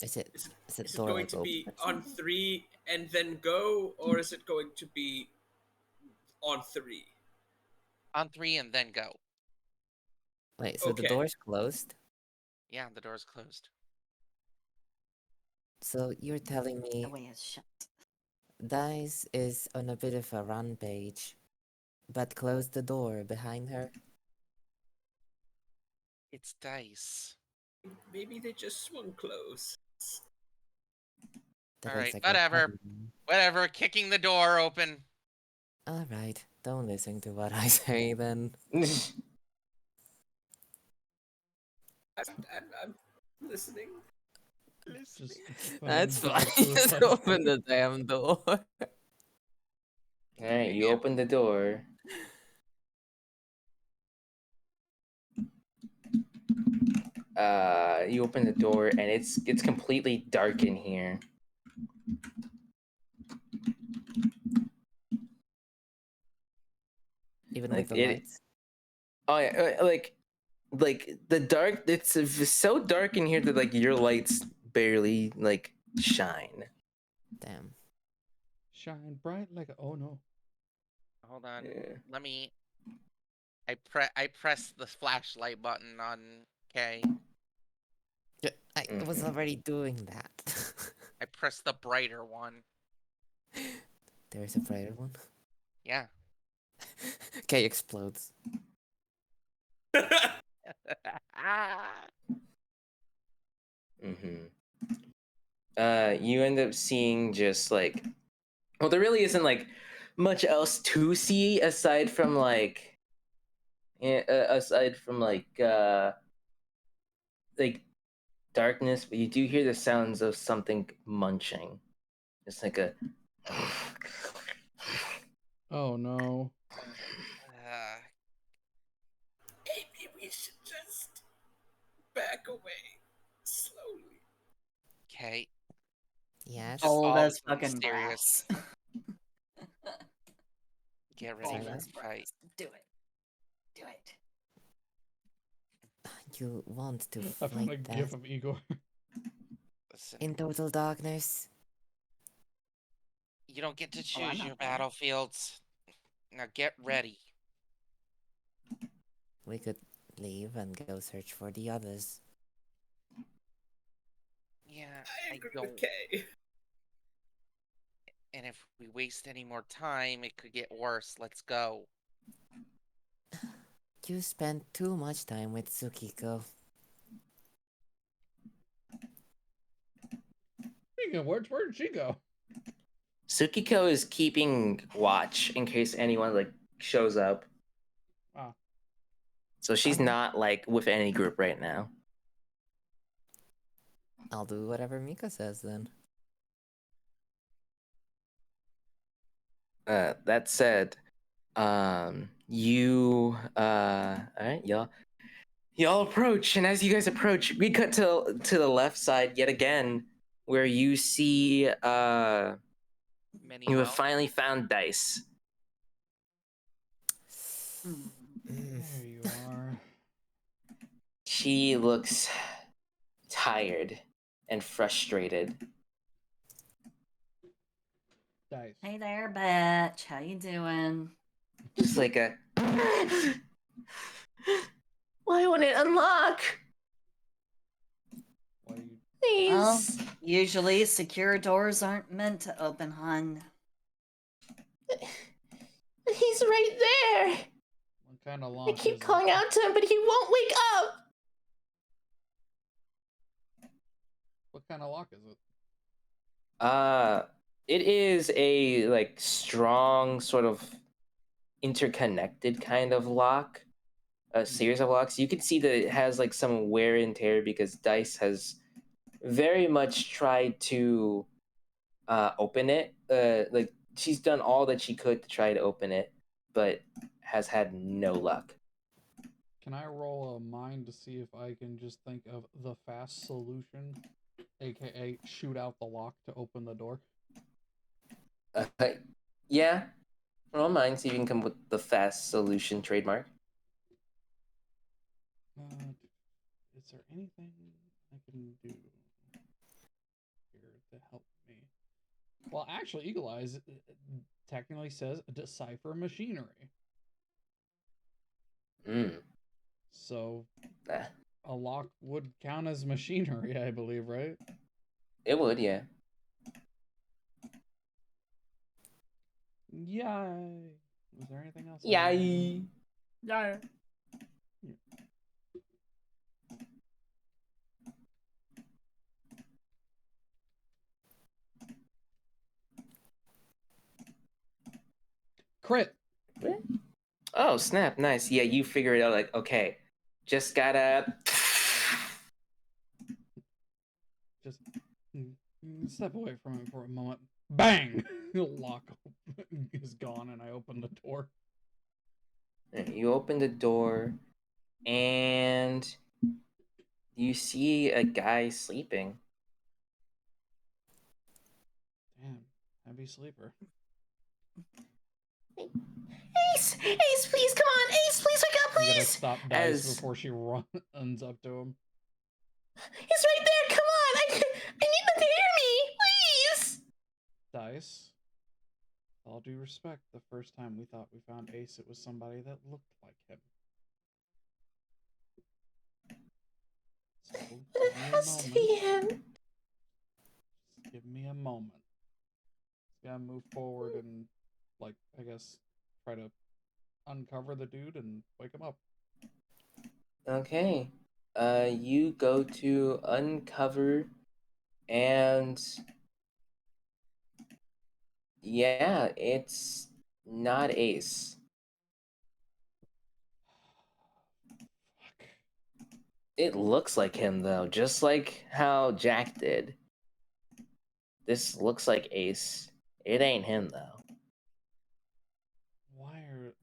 Is it Is it door going like to open? be on 3 and then go, or is it going to be on 3? On 3 and then go. Wait, so the Okay. door's closed? Yeah, the door's closed. So you're telling The me way is shut. Dice is on a bit of a rampage, but closed the door behind her? It's Dice. Maybe they just swung close. That All looks right, like a whatever. problem. Whatever, kicking the door open. Alright, don't listen to what I say then. I'm listening. Just That's fucking fine. Gobbo Just Subathon. open the damn door. Alright, you open the door. You open the door and it's completely dark in here. Even Like with the it. lights? Oh yeah, like the dark. It's so dark in here that like your lights barely like shine. Damn. Shine bright like a oh no. Hold on. Yeah. Let me. I press the flashlight button on K. I was already doing that. I press the brighter one. There's a brighter one. Yeah. Okay, explodes. You end up seeing just like, well, there really isn't like much else to see aside from like, like darkness, but you do hear the sounds of something munching. It's like a. Oh no. Maybe we should just back away slowly. Okay. Yes. Just Old all as being fucking serious. brass. Get ready Old for as the fight. brass. Do it. Do it. You want to I found a fight that gif of Igor. Listen, in total darkness? you don't get to I'm choose not your there. battlefields. Now get ready. We could leave and go search for the others. Yeah, I agree don't. with Kay. And if we waste any more time, it could get worse. Let's go. You spent too much time with Tsukiko. Speaking of which, where did she go? Tsukiko is keeping watch in case anyone like shows up. Ah. So she's Okay. not like with any group right now. I'll do whatever Mika says then. That said, you all right, y'all approach, and as you guys approach, we cut to the left side yet again, where you see Many you have well. finally found Dice. There you are. She looks tired and frustrated. Dice. Hey there, bitch. How you doing? Just like a Why won't it unlock? Why you? Well, Please. usually secure doors aren't meant to open, hun. He's right there. What kind of I lock keep is calling it? out to him, but he won't wake up. What kind of lock is it? it is a like strong sort of interconnected kind of lock. A series of locks. You can see that it has like some wear and tear because Dice has very much tried to open it. Like she's done all that she could to try to open it, but has had no luck. Can I roll a mind to see if I can just think of the fast solution, aka shoot out the lock to open the door? Uh, yeah, roll mine. See if you can come with the fast solution trademark. Is there anything I can do here to help me? Well, actually, Eagle Eyes technically says decipher machinery. So a lock would count as machinery, I believe, right? It would, yeah. Yay! Was there anything else? Yay! Yeah. Crit. Oh snap! Nice. Yeah, you figure it out. Like, okay, just gotta. Just step away from it for a moment. Bang! The lock is gone, and I open the door. You open the door, and you see a guy sleeping. Damn, heavy sleeper. Ace, Ace, please come on. Ace, please wake up, You gotta please. stop Dice before she runs up to him. He's right there. Come on. I need them to hear me, please. Dice. With all due respect, the first time we thought we found Ace, it was somebody that looked like him. So, But it has to be him. Just give me a moment. Just gotta move forward and, like, I guess, try to uncover the dude and wake him up. Okay. You go to uncover, and yeah, it's not Ace. Fuck. It looks like him though, just like how Jack did. This looks like Ace. It ain't him though. Why are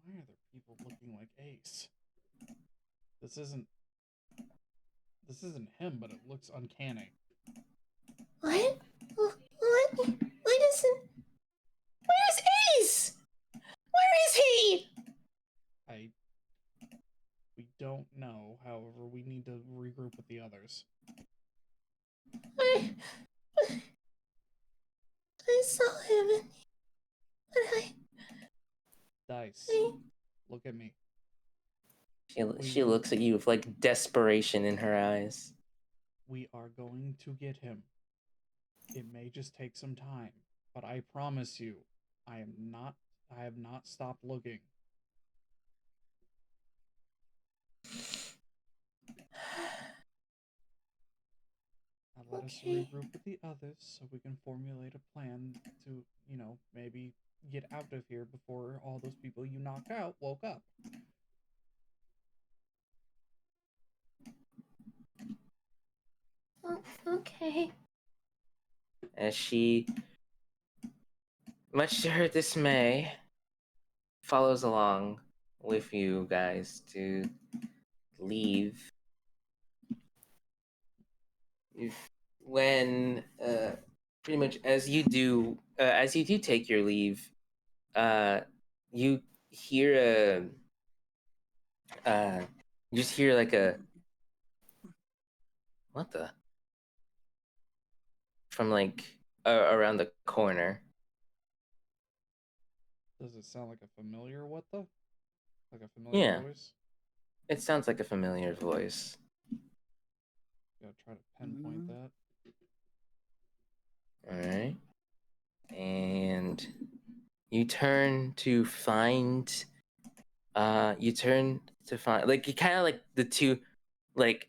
there people looking like Ace? This isn't him, but it looks uncanny. What? What? Why doesn't? Where's Ace? Where is he? We don't know. However, we need to regroup with the others. I saw him, but Dice, look at me. She looks at you with like desperation in her eyes. We are going to get him. It may just take some time, but I promise you, I have not stopped looking. Now let us regroup with the others so we can formulate a plan to, maybe get out of here before all those people you knocked out woke up. Okay. As she, much to her dismay, follows along with you guys to leave when pretty much as you do take your leave, you hear you just hear like a what the from like around the corner. Does it sound like a familiar what the? Like a familiar Yeah, voice? it sounds like a familiar voice. Gotta try to pinpoint that. All right, and you turn to find. Like you kind of like the two, like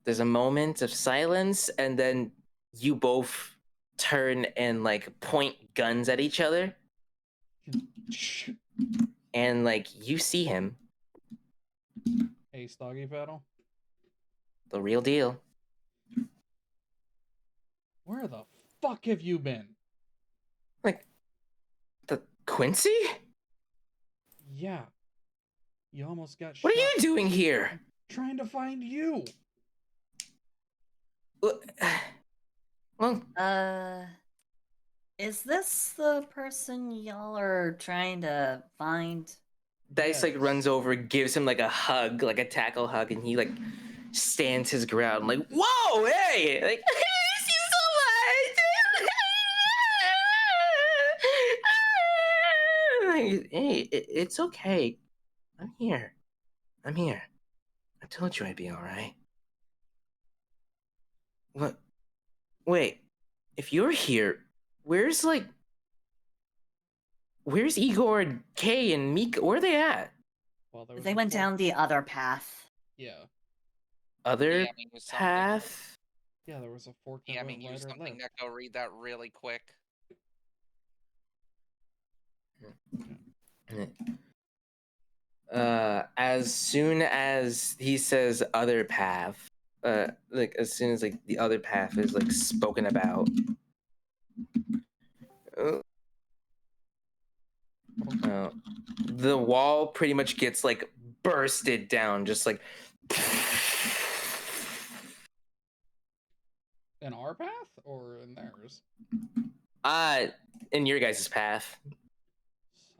there's a moment of silence, and then you both turn and like point guns at each other, and like you see him, Ace doggy paddle. the real deal. Where the fuck have you been? Like the Quincy? Yeah. You almost got shot. What are you doing here? Trying to find you. Well, is this the person y'all are trying to find? Dice like Yes. runs over, gives him like a hug, like a tackle hug, and he like stands his ground, like, whoa, hey, like, I see so much. Like, hey, it's okay. I'm here. I'm here. I told you I'd be all right. What? Wait, if you're here, where's Igor and Kay and Mika? Where are they at? Well, there was They a went fork- down the other path. Yeah. Other DMing you something. path? Yeah, there was a fork that DMing went you right or something. left. Go read that really quick. As soon as he says other path, like as soon as like the other path is like spoken about, the wall pretty much gets like bursted down, just like In our path or in theirs? in your guys' path.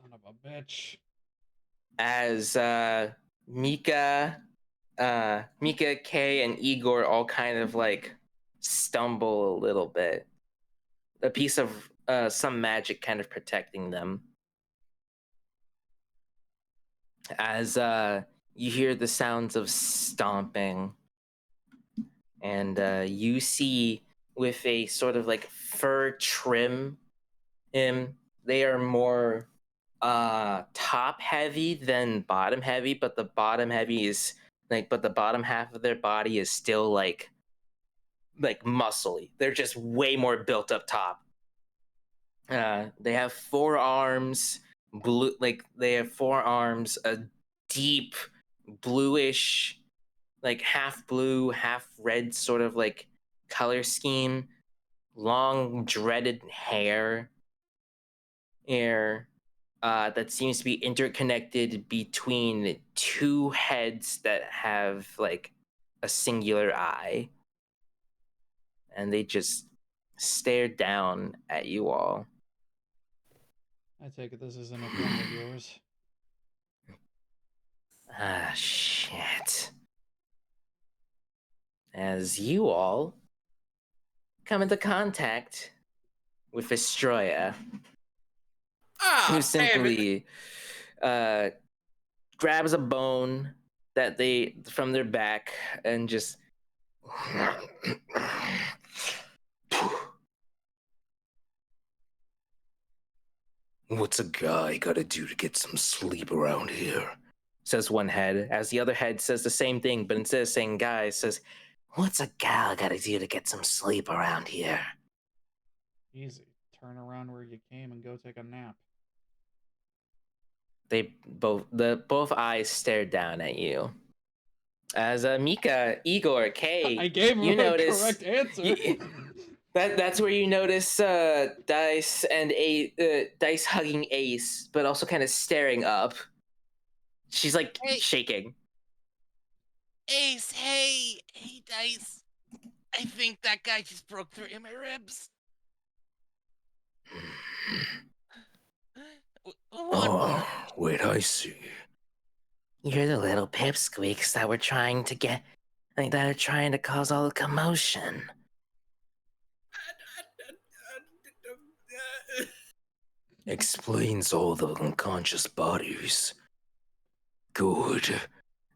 Son of a bitch. As Mika, Kay, and Igor all kind of like stumble a little bit. A piece of some magic kind of protecting them. As you hear the sounds of stomping, and you see with a sort of like fur trim, they are more top heavy than bottom heavy, but the bottom half of their body is still like muscly. They're just way more built up top. They have forearms, a deep bluish, like half blue, half red sort of like color scheme, long dreaded hair that seems to be interconnected between two heads that have like a singular eye. And they just stare down at you all. I take it this isn't a friend of yours. Ah, shit. As you all come into contact with Estroya, who Damn it. simply grabs a bone that they from their back and just what's a guy gotta do to get some sleep around here? Says one head, as the other head says the same thing, but instead of saying guy, says, what's a gal gotta do to get some sleep around here? Easy. Turn around where you came and go take a nap. They both eyes stare down at you. As Mika, Igor, Kay, I gave him you a notice correct answer. that's where you notice Dice and Dice hugging Ace, but also kind of staring up. She's like Hey. shaking. Ace, hey, Dice. I think that guy just broke 3 of my ribs. Oh, wait, I see. you're the little pipsqueaks that were trying to get, like, that are trying to cause all the commotion. Explains all the unconscious bodies. Good.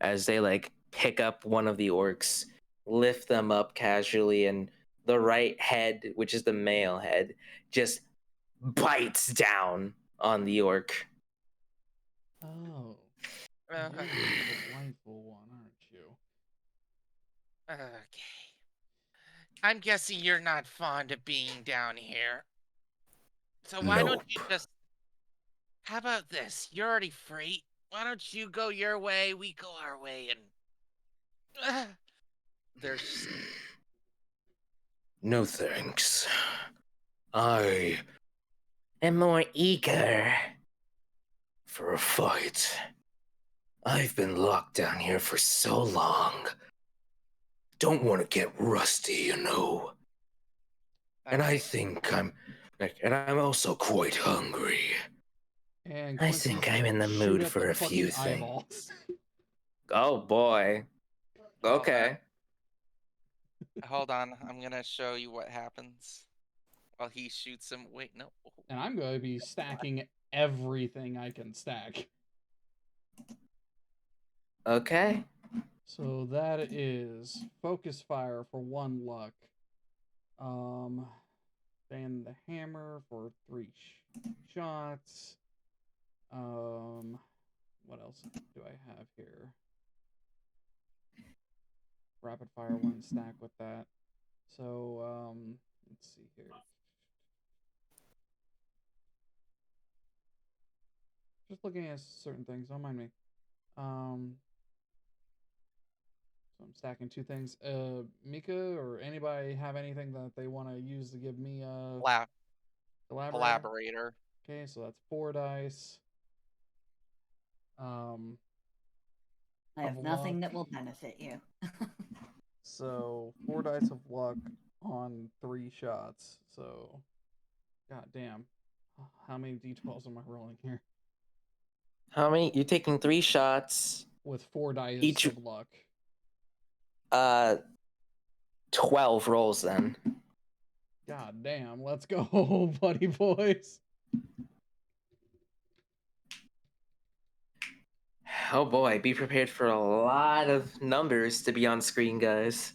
As they like pick up one of the orcs, lift them up casually, and the right head, which is the male head, just bites down on the orc. Oh. Uh, You're the delightful one, aren't you? okay. I'm guessing you're not fond of being down here. So why don't you just... How about this? You're already free. Why don't you go your way, we go our way, and... there's... No thanks. I am more eager for a fight. I've been locked down here for so long. Don't want to get rusty, you know. And I think and I'm also quite hungry. And I Quincy's think I'm gonna in the shoot mood at for the a few fucking eyeballs. Oh boy. Okay. Hold on, I'm gonna show you what happens while he shoots him. Wait, no. And I'm going to be stacking everything I can stack. Okay. So that is focus fire for 1 luck. Then the hammer for 3 shots. What else do I have here? Rapid fire 1 stack with that. So, let's see here. Just looking at certain things, don't mind me. So I'm stacking 2 things. Mika or anybody have anything that they want to use to give me a Collaborator. Okay, so that's 4 dice. I have nothing that will benefit you. So 4 dice of luck on 3 shots. So, god damn, how many d12s am I rolling here? How many? You're taking 3 shots With 4 dice each of luck. 12 rolls then. God damn, let's go, buddy boys. Oh boy, be prepared for a lot of numbers to be on screen, guys.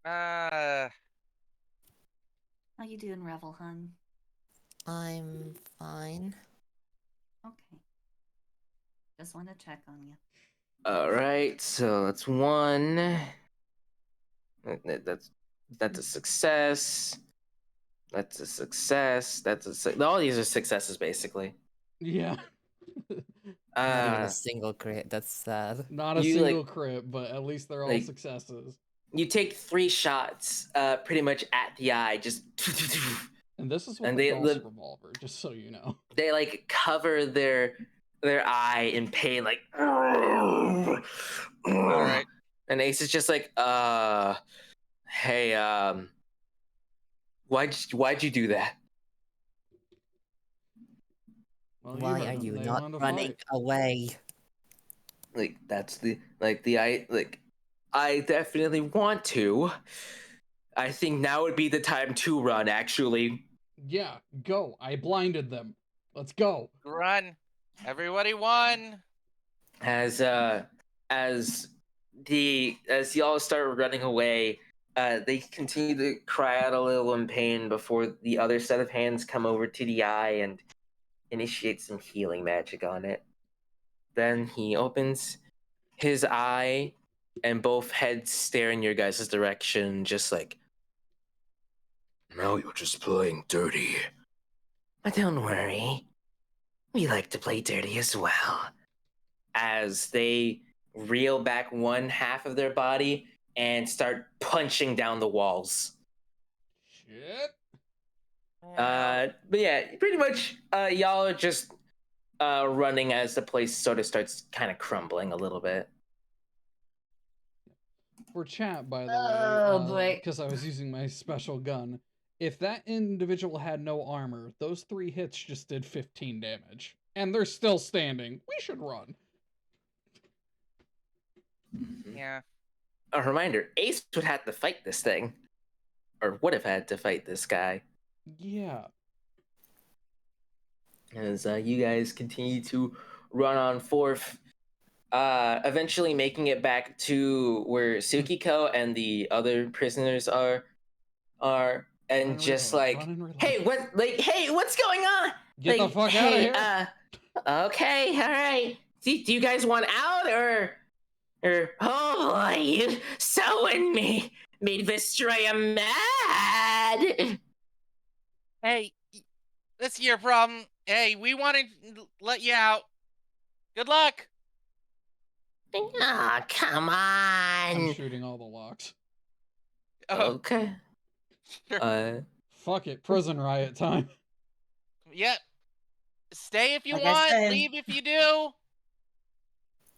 How you doing, Revel Hun? I'm fine. Okay. Just want to check on you. All right, so that's 1. That's a success. That's a success. All these are successes, basically. Yeah. Not even a single crit. That's sad. Not a single crit, but at least they're all successes. You take 3 shots, pretty much at the eye, just. And this is with the Gauss revolver, just so you know. They like cover their eye in pain, like. All right. And Ace is just like, hey, why'd you do that? Well, why are you not running away? Like that's I definitely want to. I think now would be the time to run, actually. Yeah, go. I blinded them. Let's go. Run. Everybody won. As y'all start running away, they continue to cry out a little in pain before the other set of hands come over to the eye and initiate some healing magic on it. Then he opens his eye, and both heads stare in your guys' direction, just like, now you're just playing dirty. But don't worry. We like to play dirty as well. As they reel back 1/2 of their body and start punching down the walls. Shit. But yeah, pretty much y'all are just running as the place sort of starts kind of crumbling a little bit. For chat, by the Oh, way, boy. because I was using my special gun, if that individual had no armor, those 3 hits just did 15 damage. And they're still standing. We should run. Yeah. A reminder, Ace would have to fight this thing. Or would have had to fight this guy. Yeah. As you guys continue to run on forth, eventually making it back to where Tsukiko and the other prisoners are, Run and and just reload, like, run and reload. hey, what's going on? Get the fuck out of here! Okay, all right. Do you guys want out or oh boy, you sewing me made Vestroya mad. Hey, that's your problem. Hey, we want to let you out. Good luck. Ah, come I'm on. shooting all the locks. Okay. Fuck it, prison riot time. Yep. Stay if you Like I want. said- Leave if you do.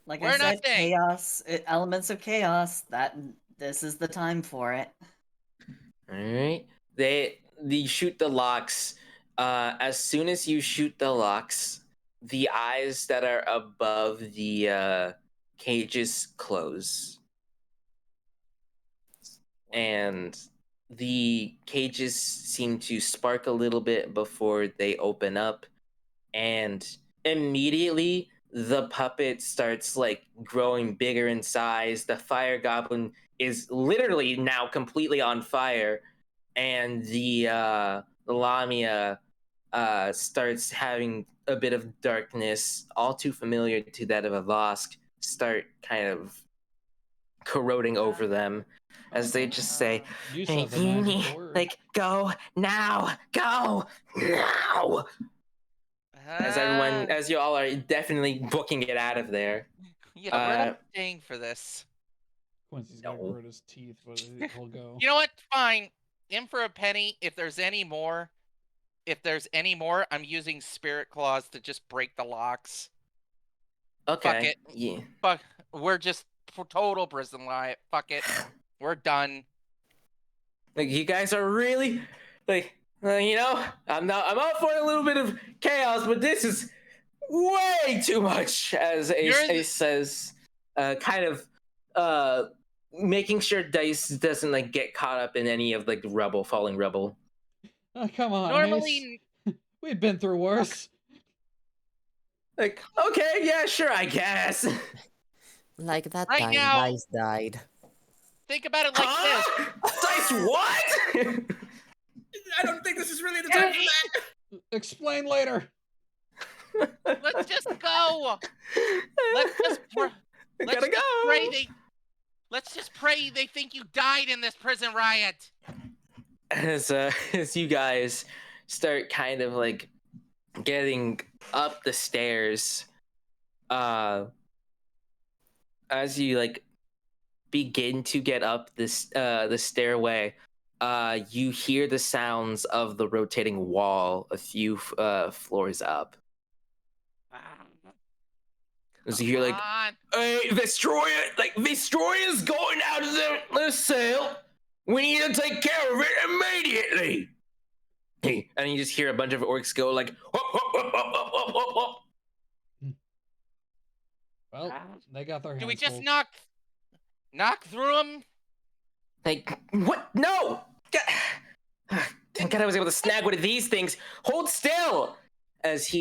Like We're I said, nothing. chaos, elements of chaos. This is the time for it. All right. They shoot the locks. As soon as you shoot the locks, the eyes that are above the cages close, and the cages seem to spark a little bit before they open up, and immediately the puppet starts like growing bigger in size. The fire goblin is literally now completely on fire, and the Lamia starts having a bit of darkness, all too familiar to that of a Vosk, start kind of corroding over them as they just say, You "Hey, said the you magic need, word. like, go now, go now." As you all are definitely booking it out of there. Yeah, we're not staying for this. Quincy's gonna grit his teeth, but he'll go. You know what? Fine. In for a penny. If there's any more, I'm using spirit claws to just break the locks. Okay. Fuck it. Yeah. Fuck. We're just total prison riot. Fuck it. We're done. Like, you guys are really like, you know, I'm all for a little bit of chaos, but this is way too much. As Ace says, kind of making sure Dice doesn't like get caught up in any of like falling rubble. Oh, come on, Normally, Ace. We've been through worse. Like, okay, yeah, sure, I guess. Like that Right time now- Dice died. think about it like this. Dice, what? I don't think this is really the time for that. Explain later. Let's just go. Let's just gotta go. pray let's just pray they think you died in this prison riot. As you guys start kind of like getting up the stairs, as you like begin to get up this the stairway, you hear the sounds of the rotating wall a few floors up. As you hear like, "Hey, Vestroya's going out of the cell. We need to take care of it immediately." Hey, and you just hear a bunch of orcs go like, "Whoop, whoop, whoop, whoop, whoop, whoop, whoop." Well, they got their hands Do we just full. knock through them? Like, what? No! Thank God I was able to snag one of these things. Hold still! As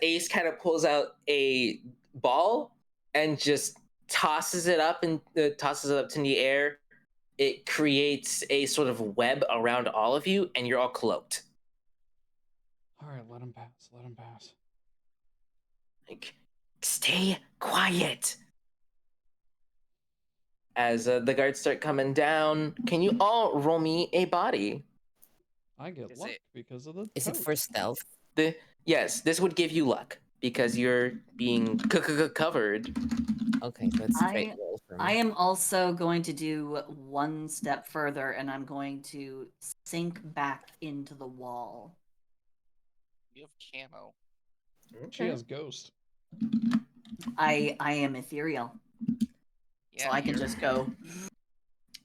Ace kind of pulls out a ball and just tosses it up to the air. It creates a sort of web around all of you, and you're all cloaked. All right, let him pass. Let him pass. Like, stay quiet. As the guards start coming down, can you all roll me a body? I get luck because of the. Is it for stealth? Yes, this would give you luck because you're being covered. Okay, so it's straight roll for me. I am also going to do one step further, and I'm going to sink back into the wall. You have camo. She has ghost. I am ethereal, Yeah, so I can you're- just go.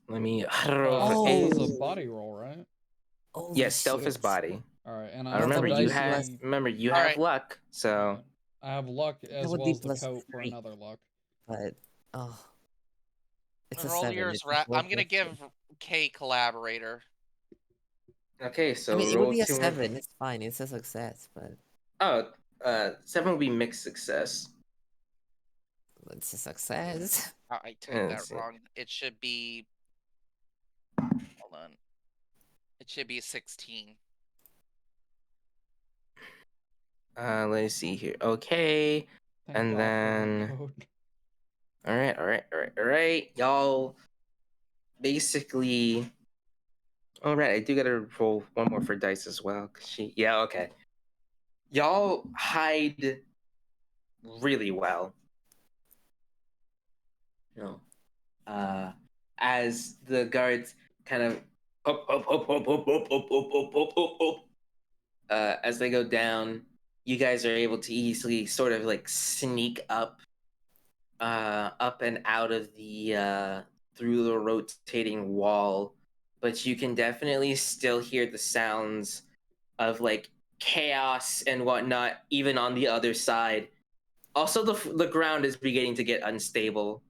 Let me. Stealth is a body roll, right? Oh, Yes, stealth is body. All right, and I That have would a be dicey. Remember you All have right. luck, so I have luck That as would well be as the plus coat for 3. another luck. But it's a Roll 7. yours. It's a I'm gonna 4+2. give K collaborator. okay. So I mean, it roll would be a 2 more. 7. It's fine. It's a success, but Oh, 7 will be mixed success. it's a success. I typed Yeah, that let's see. wrong. It should be. Hold on. It should be 16. Let's see here. Okay, Thank and God for that then code. all right. Y'all basically. All right, I do gotta roll one more for dice as well. 'Cause yeah, okay. Y'all hide really well. You know, as the guards kind of as they go down, you guys are able to easily sort of like sneak up and out of the through the rotating wall, but you can definitely still hear the sounds of like chaos and whatnot even on the other side. Also, the ground is beginning to get unstable.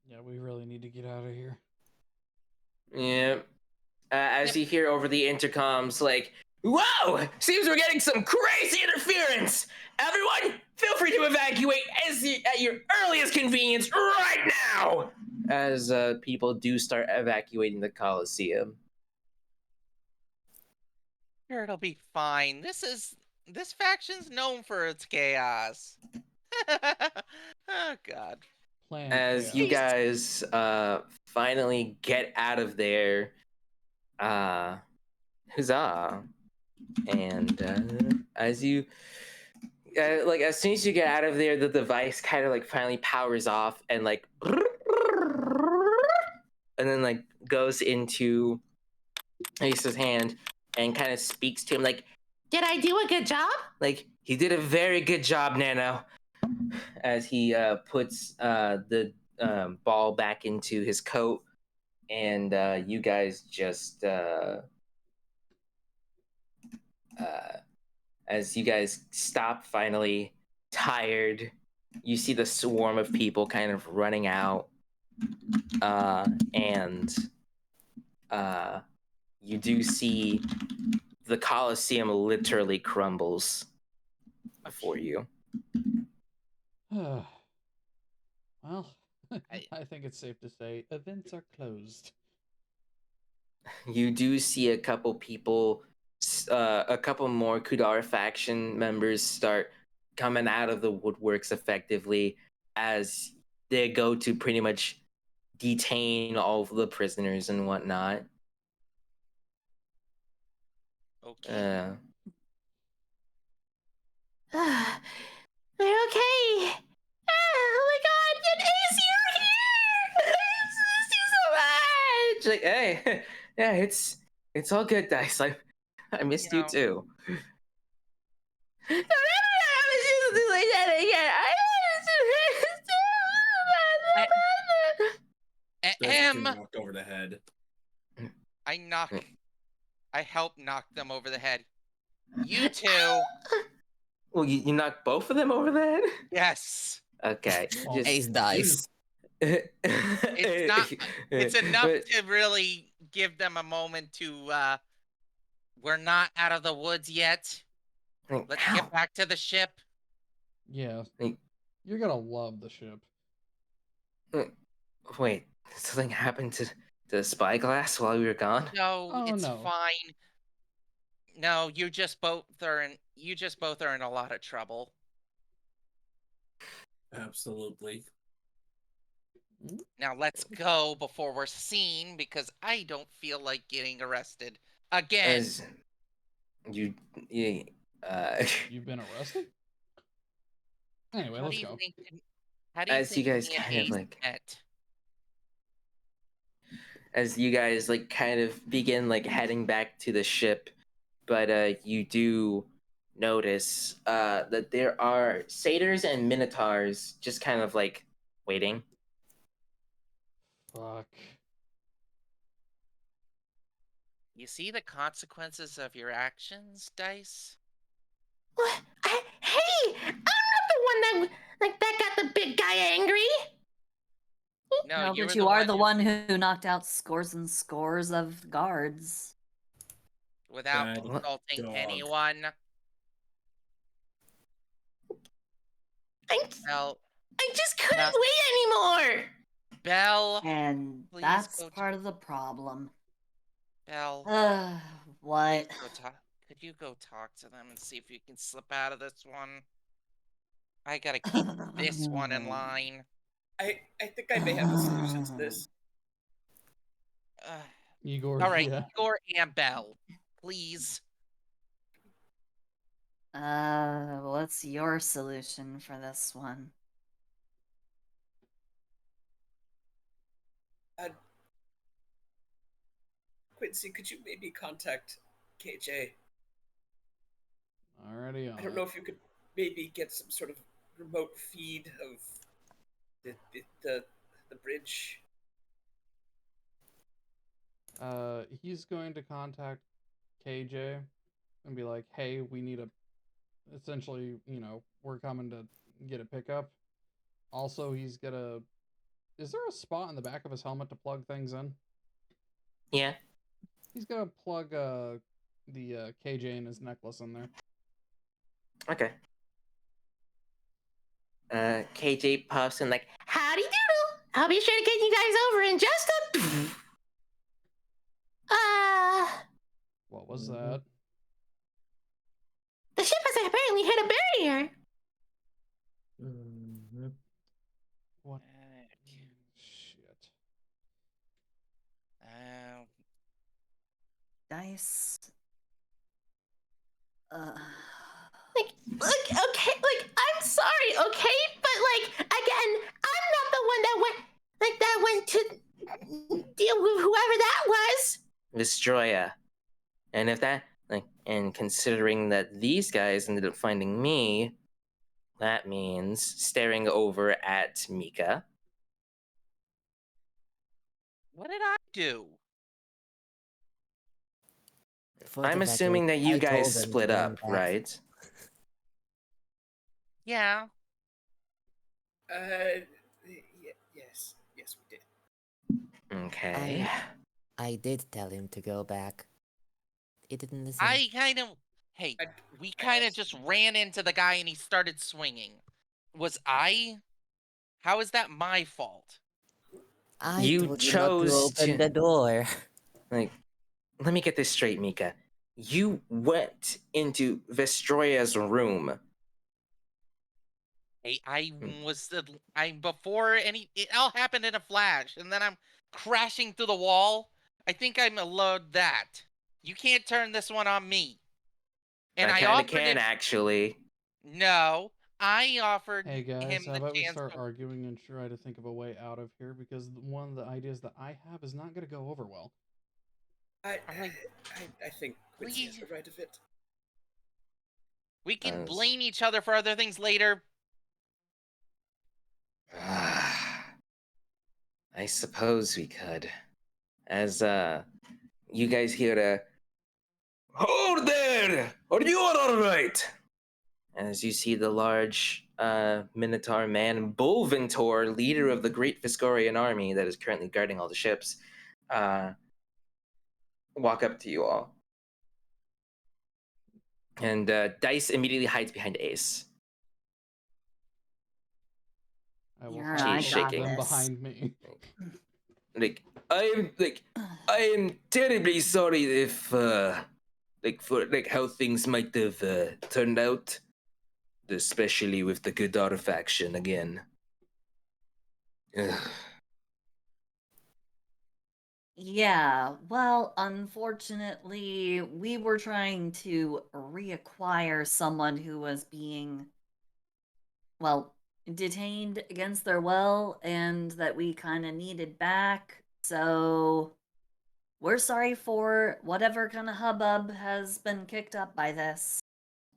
Yeah, we really need to get out of here. Yeah. As you hear over the intercoms, like, whoa! Seems we're getting some crazy interference! Everyone, feel free to evacuate at your earliest convenience right now! As people do start evacuating the Coliseum. Sure, it'll be fine. This faction's known for its chaos. Oh God. Plan As chaos. you guys finally get out of there, huzzah! And as you like, as soon as you get out of there, the device kind of like finally powers off and like, and then like goes into Ace's hand and kind of speaks to him like, Did I do a good job? like, he did a very good job, Nano. As he puts the ball back into his coat, and you guys just as you guys stop finally, tired, you see the swarm of people kind of running out, and you do see the Colosseum literally crumbles before you. Well, I- I think it's safe to say events are closed. You do see a couple people, a couple more Kudar faction members start coming out of the woodworks effectively as they go to pretty much detain all of the prisoners and whatnot. Okay. They're okay. Oh my God, it is you here. This is so much. It's like, hey, yeah, it's all good, Dice. I missed you know, too. Don't ever do like that again. That's knocked over the head. I help knock them over the head. You two. Well, you knocked both of them over the head? Yes. Okay. Just, Ace dice. It's not. It's enough But- to really give them a moment to. We're not out of the woods yet. Let's Ow. get back to the ship. Yeah. Like- You're gonna love the ship. Wait, something happened to the spyglass while we were gone? No, Oh, it's no. fine. No, you just both are in a lot of trouble. Absolutely. Now let's go before we're seen because I don't feel like getting arrested again. As you, You've been arrested? Anyway, How let's do you go. think? How do you As you think guys me and kind of Ace like, met? as you guys like kind of begin like heading back to the ship, but you do notice that there are satyrs and minotaurs just kind of like waiting. Fuck. You see the consequences of your actions, Dice? What? Hey, I'm not the one that got the big guy angry. No, No, you but were you the are one the one who knocked out scores and scores of guards. without Bad consulting dog. anyone. I Bell, just couldn't Bell, wait anymore. Bell, And please that's go. part of the problem. Bell, What? could you go talk to them and see if you can slip out of this one? I gotta keep this one in line. I think I may have a solution to this. Igor, All right, yeah. Igor and Bell, please. What's your solution for this one? Quincy, could you maybe contact KJ? Already on I don't it. know if you could maybe get some sort of remote feed of the bridge. He's going to contact KJ and be like, hey, we need essentially, we're coming to get a pickup. Also, he's gonna, is there a spot in the back of his helmet to plug things in? Yeah. He's gonna plug, the, KJ and his necklace in there. Okay. KJ puffs and like, Howdy doodle. I'll be sure to get you guys over in just a. What was that? The ship has apparently hit a barrier. What? Shit. Dice. Okay, I'm sorry, okay, but again, I'm not the one that went to deal with whoever that was. Vestroya. And if that, and considering that these guys ended up finding me, that means staring over at Mika. What did I do? I'm assuming that you I told guys them to split bring up, back. right? Yeah. Yes, we did. Okay. I did tell him to go back. He didn't listen. We kind of just ran into the guy and he started swinging. How is that my fault? I You told you not to chose open the door. Let me get this straight, Mika. You went into Vestroya's room. It all happened in a flash, and then I'm crashing through the wall. I think I'm allowed that. You can't turn this one on me. And I kinda offered can, him. actually. No, I offered Hey guys, him how the about we chance start to. arguing and try to think of a way out of here, because one of the ideas that I have is not going to go over well. I think Quincy has the right of it. We can blame each other for other things later. I suppose we could. As you guys hear a "Hold there! Are you all right?" As you see the large Minotaur man, Bolventor, leader of the Great Viscorian army that is currently guarding all the ships, walk up to you all. And Dice immediately hides behind Ace. I will You're hide She's I got shaking. them this. behind me. I am terribly sorry if for how things might have turned out, especially with the Godar faction again. Ugh. Yeah, well, unfortunately, we were trying to reacquire someone who was being, well, detained against their will and that we kind of needed back. So we're sorry for whatever kind of hubbub has been kicked up by this.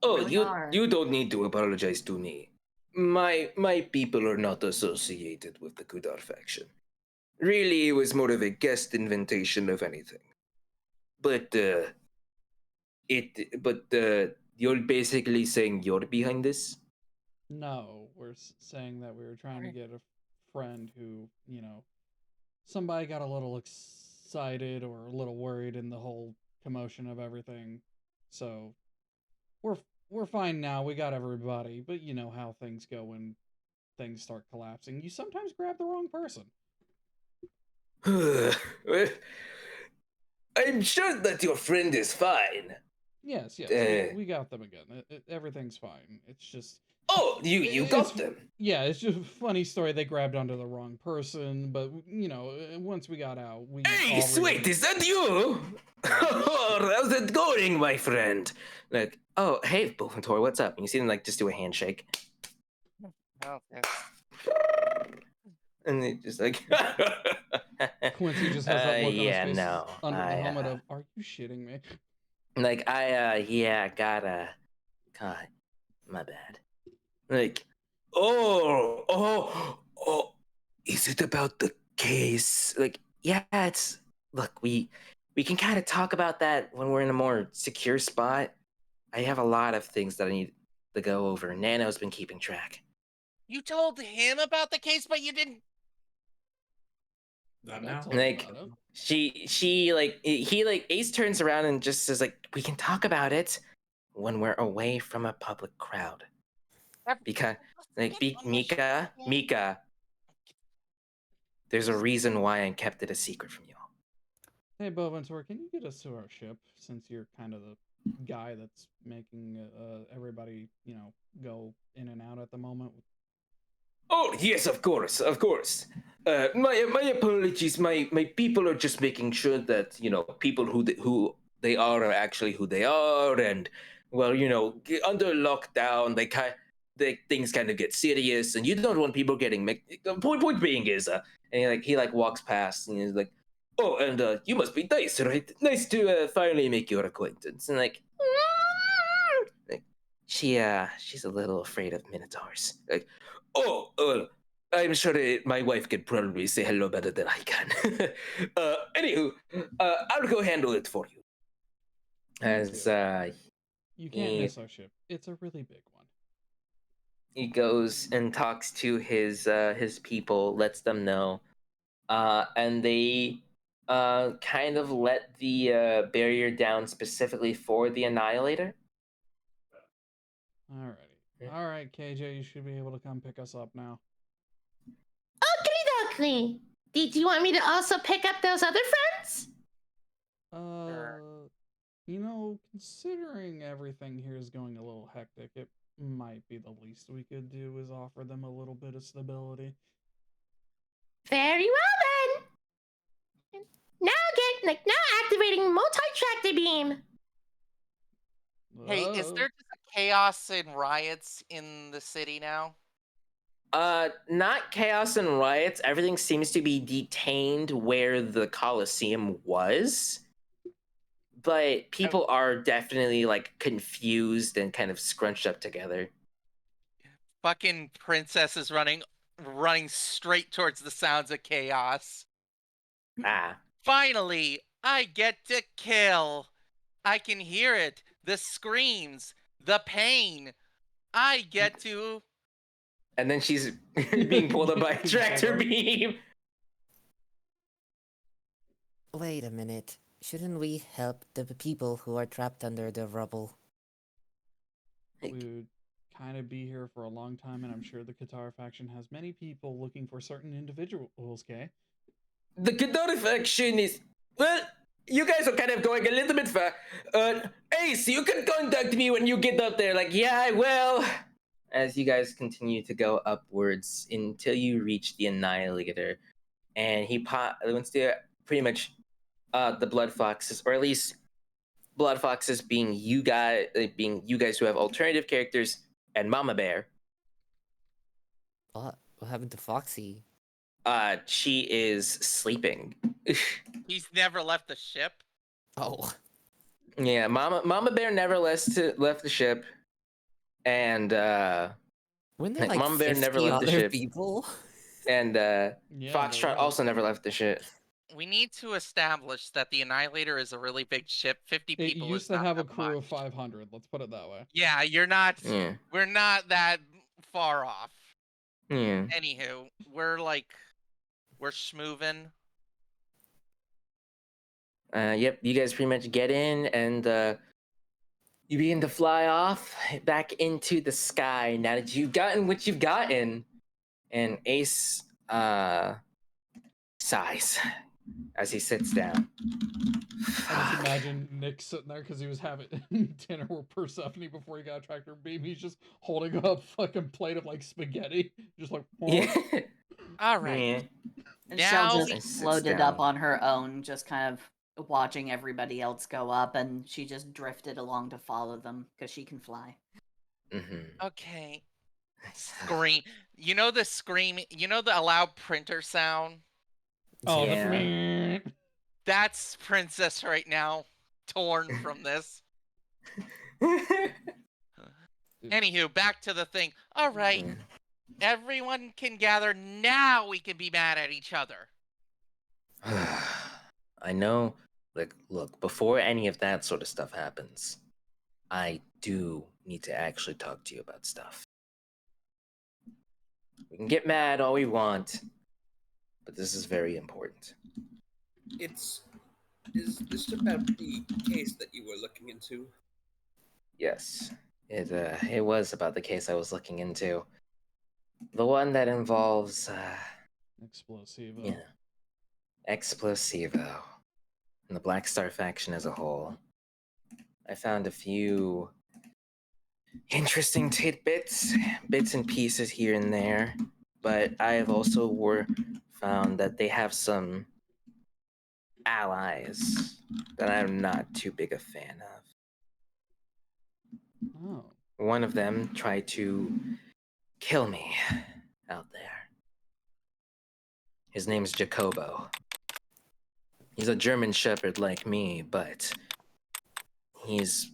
Oh, Really you are. you don't need to apologize to me. My people are not associated with the Kudar faction. Really, it was more of a guest invitation of anything. But you're basically saying you're behind this. No, we're saying that we were trying to get a friend who, somebody got a little excited or a little worried in the whole commotion of everything. So we're we're fine now. We got everybody, but you know how things go when things start collapsing. You sometimes grab the wrong person. Well, I'm sure that your friend is fine. Yes, we got them again. Everything's fine. It's just Oh, you it's got them. yeah, it's just a funny story. They grabbed onto the wrong person, but once we got out, we Hey, all sweet, is that you? Oh, how's it going, my friend? Like, oh, hey, Bullventor, what's up? And you see them like just do a handshake, Oh, yes. and they just like, Quincy just has that look on his yeah, face no, under the helmet of, "Are you shitting me?" like yeah, God, my bad. Like, oh, is it about the case? Like, yeah, look, we can kind of talk about that when we're in a more secure spot. I have a lot of things that I need to go over. Nano's been keeping track. You told him about the case, but you didn't. Not I now. told him Like, about it. she like he like Ace turns around and just says like, we can talk about it when we're away from a public crowd. Because like Mika, there's a reason why I kept it a secret from you. Hey, Boventor, can you get us to our ship since you're kind of the guy that's making everybody, go in and out at the moment? Oh yes, of course, of course. My apologies. My people are just making sure that people who they are actually who they are, and well, under lockdown, things kind of get serious, and you don't want people getting. The point being is, and he walks past, and he's like, oh, and you must be Dice, right? Nice to finally make your acquaintance, and like she's a little afraid of minotaurs. Like, oh, I'm sure my wife could probably say hello better than I can. Anywho, I'll go handle it for you. As You can't miss our ship. It's a really big one. he goes and talks to his people, lets them know, and they kind of let the barrier down specifically for the Annihilator. Alrighty. Alright, KJ, you should be able to come pick us up now. Okie did you want me to also pick up those other friends? Considering everything here is going a little hectic, it might be the least we could do is offer them a little bit of stability. Very well then. Now activating multi-tractor beam. Hey, is there just chaos and riots in the city now? Not chaos and riots. Everything seems to be detained where the Colosseum was. But people are definitely confused and kind of scrunched up together. Fucking princess is running straight towards the sounds of chaos. Finally, I get to kill. I can hear it. The screams, the pain. I get to. And then she's being pulled up by a tractor beam. Wait a minute. Shouldn't we help the people who are trapped under the rubble? We would kind of be here for a long time, and I'm sure the Qatar faction has many people looking for certain individuals, okay? The Qatar faction is... Well, you guys are kind of going a little bit far. Ace, you can contact me when you get up there. Yeah, I will. As you guys continue to go upwards until you reach the Annihilator. And he wants to pretty much the Blood Foxes, or at least Blood Foxes being you guys who have alternative characters, and Mama Bear. What happened to Foxy? She is sleeping. He's never left the ship. Oh. Yeah, Mama Bear never left the ship. and When there like like Mama Bear never 50 left the other ship, people. and Yeah, Foxtrot there also is. never left the ship. We need to establish that the Annihilator is a really big ship. 50 It people used is to not have a that crew of much. 500. Let's put it that way. Yeah, you're not. Yeah. We're not that far off. Yeah. Anywho, we're schmoovin'. Yep, you guys pretty much get in, and you begin to fly off back into the sky. Now that you've gotten what you've gotten, and Ace sighs as he sits down. I just Fuck. imagine Nick sitting there because he was having dinner with Persephone before he got a tractor beam. He's just holding a fucking plate of like spaghetti, just like, oh. Yeah. All right. Yeah. And Shell Now just It sits floated up down. on her own, just kind of watching everybody else go up, and she just drifted along to follow them because she can fly. Mm-hmm. Okay. Scream. You know the scream. You know the loud printer sound. Oh, Yeah. That's Princess right now, torn from this. Anywho, back to the thing. All right. Yeah. Everyone can gather. Now we can be mad at each other. I know. Like, look, before any of that sort of stuff happens, I do need to actually talk to you about stuff. We can get mad all we want, but this is very important. Is this about the case that you were looking into? Yes, it was about the case I was looking into. The one that involves, Explosivo. yeah, Explosivo, and the Black Star faction as a whole. I found a few interesting tidbits, bits and pieces here and there, but I have also found that they have some allies that I'm not too big a fan of. Oh. One of them tried to kill me out there. His name's Jacobo. He's a German Shepherd like me, but he's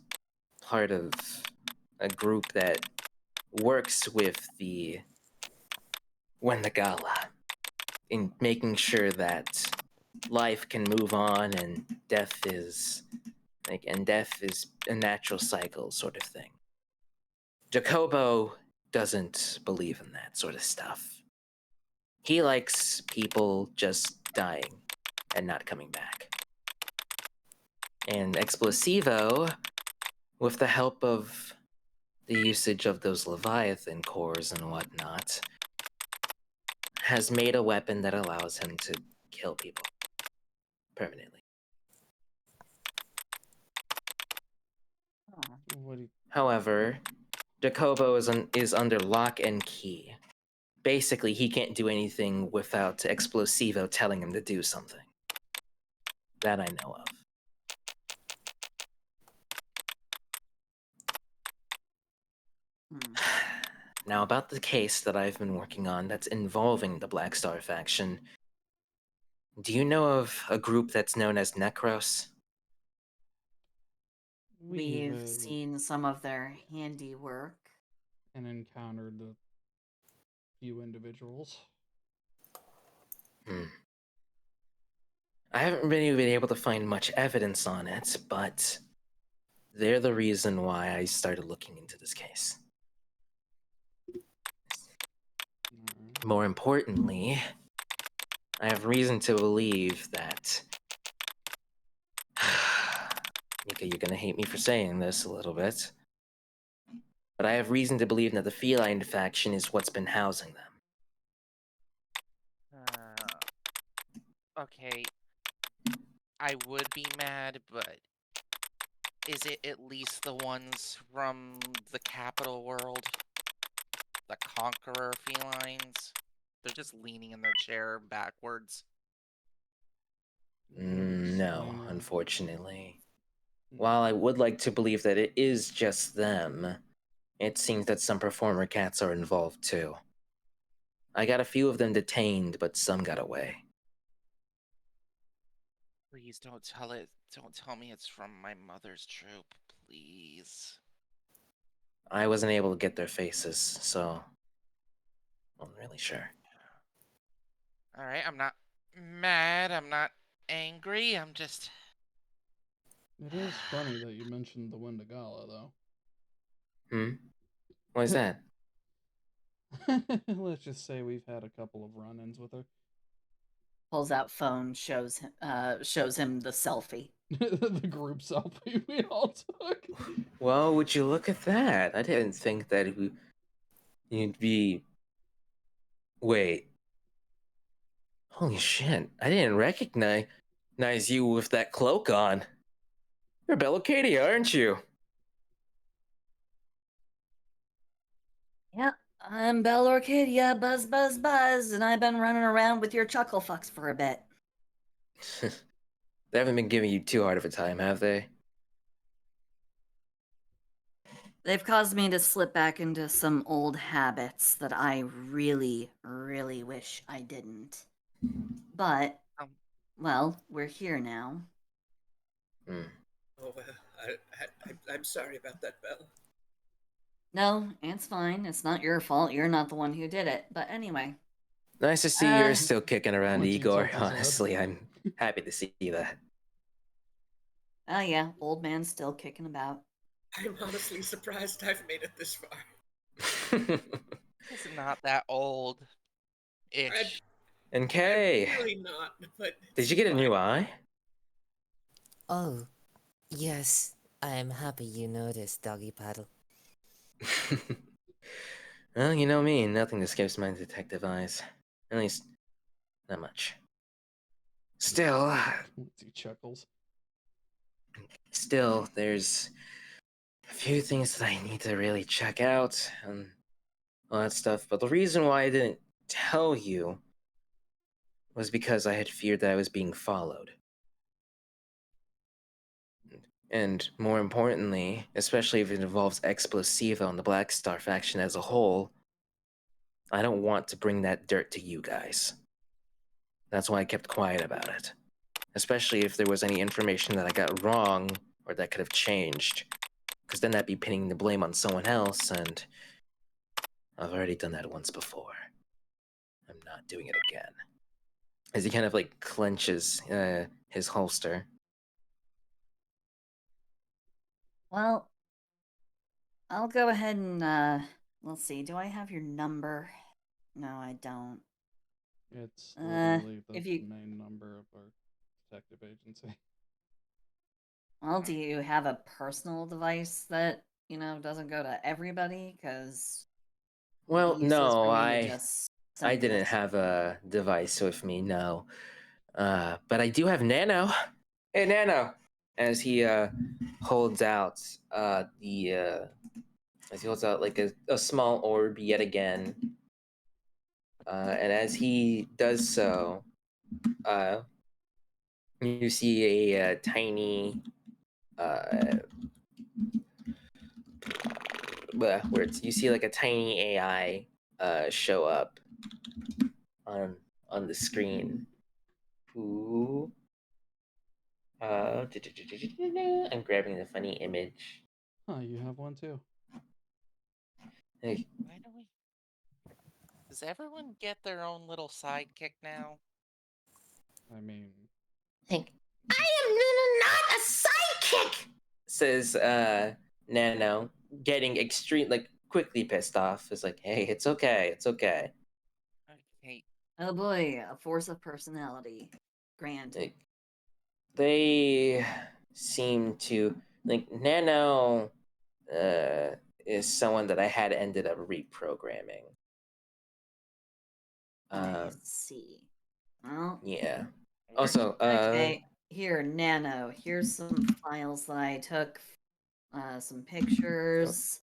part of a group that works with the Wendigala in making sure that life can move on and death is a natural cycle sort of thing. Jacobo doesn't believe in that sort of stuff. He likes people just dying and not coming back. And Explosivo, with the help of the usage of those Leviathan cores and whatnot, has made a weapon that allows him to kill people permanently. However, Jacobo is under lock and key. Basically, he can't do anything without Explosivo telling him to do something. That I know of. Now, about the case that I've been working on that's involving the Black Star faction, do you know of a group that's known as Necros? We've seen some of their handiwork. And encountered a few individuals. I haven't really been able to find much evidence on it, but they're the reason why I started looking into this case. More importantly, I have reason to believe that... Mika, you're gonna hate me for saying this a little bit, but I have reason to believe that the feline faction is what's been housing them. Okay. I would be mad, but is it at least the ones from the capital world? The conqueror felines? They're just leaning in their chair backwards. No, unfortunately. While I would like to believe that it is just them, it seems that some performer cats are involved too. I got a few of them detained, but some got away. Please don't tell it. Don't tell me it's from my mother's troop, please. I wasn't able to get their faces, so I'm really sure. All right, I'm not mad. I'm not angry. I'm just. It is funny that you mentioned the Wendigala, though. What is that? Let's just say we've had a couple of run-ins with her. Pulls out phone, shows him the selfie. The group selfie we all took. Well, would you look at that? I didn't think that you'd be. Wait. Holy shit! I didn't recognize you with that cloak on. You're Bellocadia, aren't you? Yeah, I'm Belle Orchidia, buzz, buzz, buzz, and I've been running around with your chuckle fucks for a bit. They haven't been giving you too hard of a time, have they? They've caused me to slip back into some old habits that I really, really wish I didn't. But, Um, well, we're here now. Hmm. Oh, I'm sorry about that, Belle. No, it's fine. It's not your fault. You're not the one who did it. But anyway. Nice to see you're still kicking around, Once he Igor. tilts his head. Honestly, I'm happy to see that. Oh yeah, old man still kicking about. I'm honestly surprised I've made it this far. He's not that old. Ish. And Kay, I'm really not, but did you get a new eye? Oh, yes. I'm happy you noticed, Doggy Paddle. Well, you know me, nothing escapes my detective eyes. At least, not much. Still, He chuckles. there's a few things that I need to really check out and all that stuff. But the reason why I didn't tell you was because I had feared that I was being followed. And more importantly, especially if it involves Explosiva and the Black Star faction as a whole, I don't want to bring that dirt to you guys. That's why I kept quiet about it. Especially if there was any information that I got wrong or that could have changed. Because then that'd be pinning the blame on someone else, and I've already done that once before. I'm not doing it again. As he kind of like clenches his holster. Well, I'll go ahead and let's see. Do I have your number? No, I don't. It's literally the if you main number of our detective agency. well, do you have a personal device that, doesn't go to everybody? Because Well, useless no, for you to I just I send didn't it. have a device with me, no. But I do have Nano. Hey, Nano! As he holds out as he holds out like a small orb yet again. And as he does so, you see a tiny you see like a tiny AI show up on the screen. Ooh. I'm grabbing the funny image. Huh, you have one too. Hey, Why do we? Does everyone get their own little sidekick now? I mean, Like, I am not a sidekick! says Nano, getting extreme like quickly pissed off. Is like, hey, it's okay, it's okay. Okay. Oh boy, a force of personality. Granted. Like, they seem to like Nano is someone that I had ended up reprogramming. I see. Well, Yeah. Also, okay. Here, Nano. Here's some files that I took. Some pictures.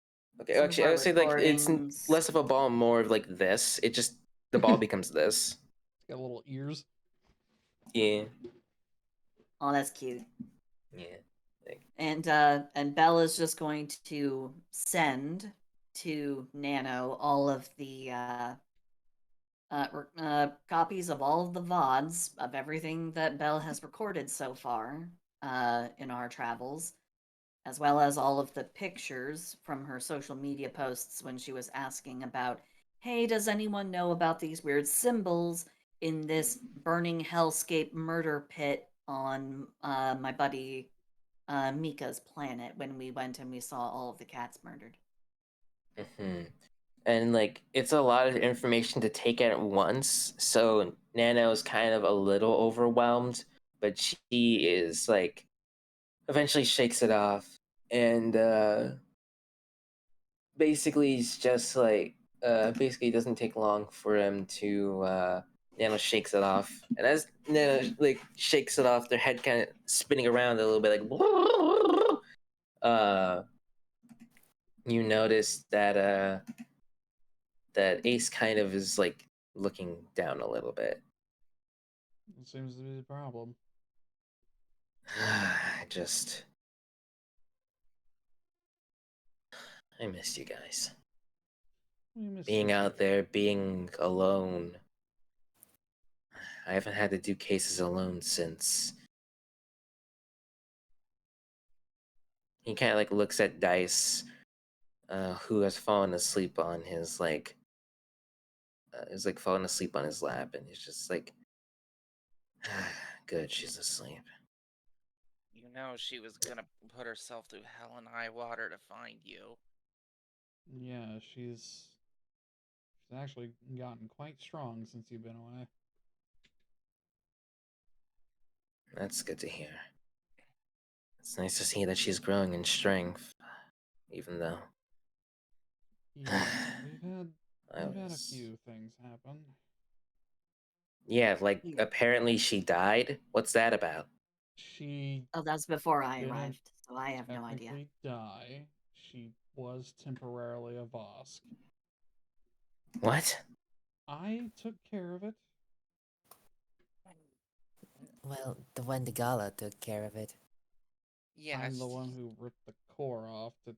okay, some actually, of I our would say like it's recordings. less of a ball, more of like this. It just the ball becomes this. it's got little ears. Yeah. Oh, that's cute. Yeah. Like, And Bella's just going to send to Nano all of the copies of all of the VODs of everything that Belle has recorded so far in our travels. as well as all of the pictures from her social media posts when she was asking about, hey, does anyone know about these weird symbols in this burning hellscape murder pit on my buddy Mika's planet when we went and we saw all of the cats murdered? Hmm. And like it's a lot of information to take at once, so Nano's kind of a little overwhelmed, but she is like eventually shakes it off and basically it's just like basically it doesn't take long for him to Nano shakes it off, and as Nano like shakes it off, their head kind of spinning around a little bit like you notice that that Ace kind of is like looking down a little bit. It seems to be the problem. Just I missed you guys. We miss Being you out too. there, being alone. I haven't had to do cases alone since. He kind of like looks at Dice, who has fallen asleep on his like, is like fallen asleep on his lap, and he's just like, good, she's asleep. You know she was gonna put herself through hell and high water to find you. Yeah, she's actually gotten quite strong since you've been away. That's good to hear. It's nice to see that she's growing in strength, even though. Yeah, we've had a was... few things happen. Yeah, like apparently she died. What's that about? She Oh, that's before I didn't arrived, so I have no idea. technically die. She was temporarily a Vosk. What? I took care of it. Well, the Wendigala took care of it. Yes. I'm the one who ripped the core off to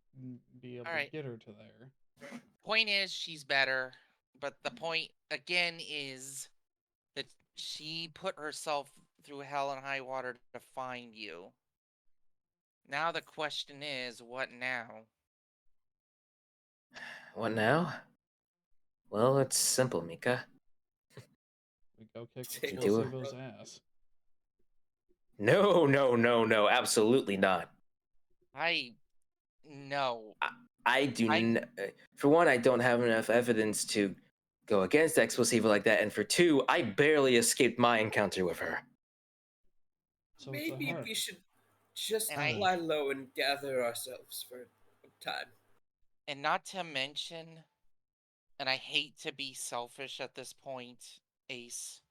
be able to get her to there. Point is, she's better, but the point again is that she put herself through hell and high water to find you. Now the question is, what now? What now? Well, it's simple, Mika. We go kick Take Explosivo's ass. No, absolutely not. No. I do. For one, I don't have enough evidence to go against Explosivo like that, and for two, I barely escaped my encounter with her. So Maybe we should just And lie low and gather ourselves for time. And not to mention, and I hate to be selfish at this point, Ace,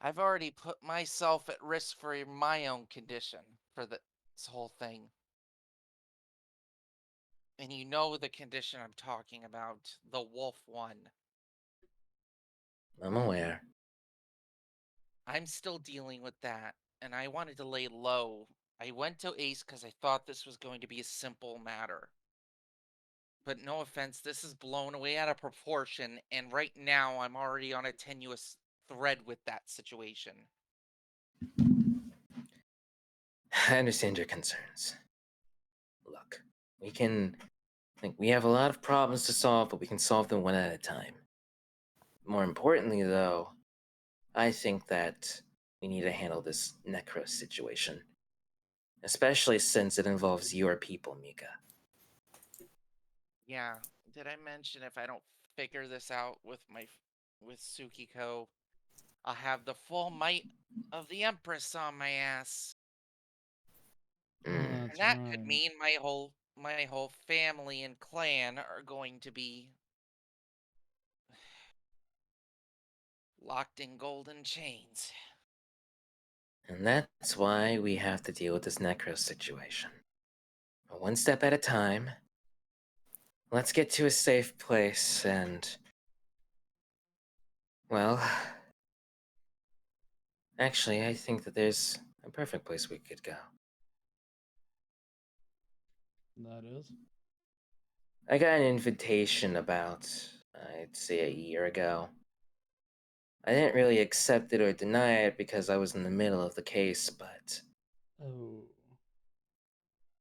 I've already put myself at risk for my own condition for this whole thing. And you know the condition I'm talking about, the wolf one. I'm aware. I'm still dealing with that, and I wanted to lay low. I went to Ace because I thought this was going to be a simple matter. But no offense, this is blown way out of proportion, and right now I'm already on a tenuous thread with that situation. I understand your concerns. Look, we have a lot of problems to solve, but we can solve them one at a time. More importantly, though, I think that we need to handle this Necros situation. Especially since it involves your people, Mika. Yeah, did I mention if I don't figure this out with Tsukiko, I'll have the full might of the Empress on my ass. Oh, And that could mean my whole family and clan are going to be locked in golden chains. And that's why we have to deal with this Necros situation. One step at a time. Let's get to a safe place and... Well... Actually, I think that there's a perfect place we could go. That is? I got an invitation about, I'd say a year ago. I didn't really accept it or deny it because I was in the middle of the case, but... Oh.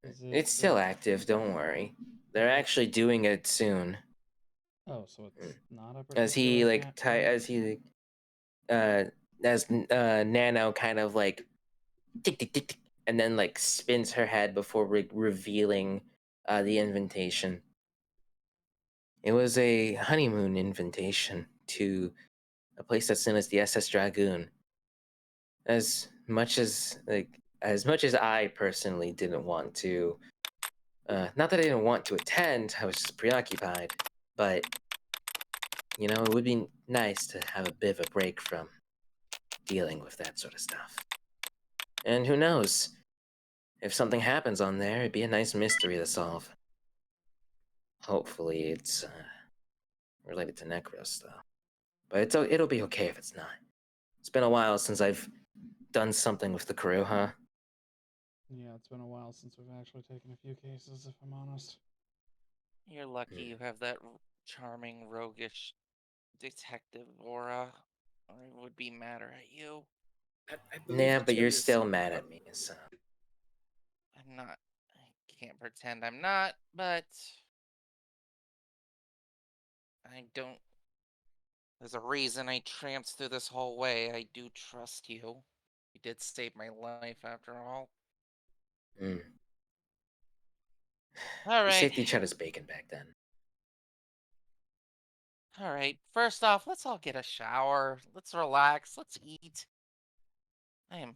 Is it? It's still active. Don't worry. They're actually doing it soon. Oh, so it's not a As particular he like cat. as he as Nano kind of like tick tick tick, tick, and then like spins her head before revealing the invitation. It was a honeymoon invitation to a place that's known as the SS Dragoon. As much as I personally didn't want to, not that I didn't want to attend, I was just preoccupied. But you know, it would be nice to have a bit of a break from dealing with that sort of stuff. And who knows? If something happens on there, it'd be a nice mystery to solve. Hopefully, it's related to Necros, though. But it'll be okay if it's not. It's been a while since I've done something with the crew, huh? Yeah, it's been a while since we've actually taken a few cases, if I'm honest. You're lucky you have that charming, roguish detective aura, or I would be madder at you. I believe Yeah, the but you're two is- still mad at me, so. I'm not. I can't pretend I'm not, but I don't. There's a reason I tramped through this whole way. I do trust you. You did save my life after all. Mm. All We right. saved each other's bacon back then. All right. First off, let's all get a shower. Let's relax. Let's eat. I am.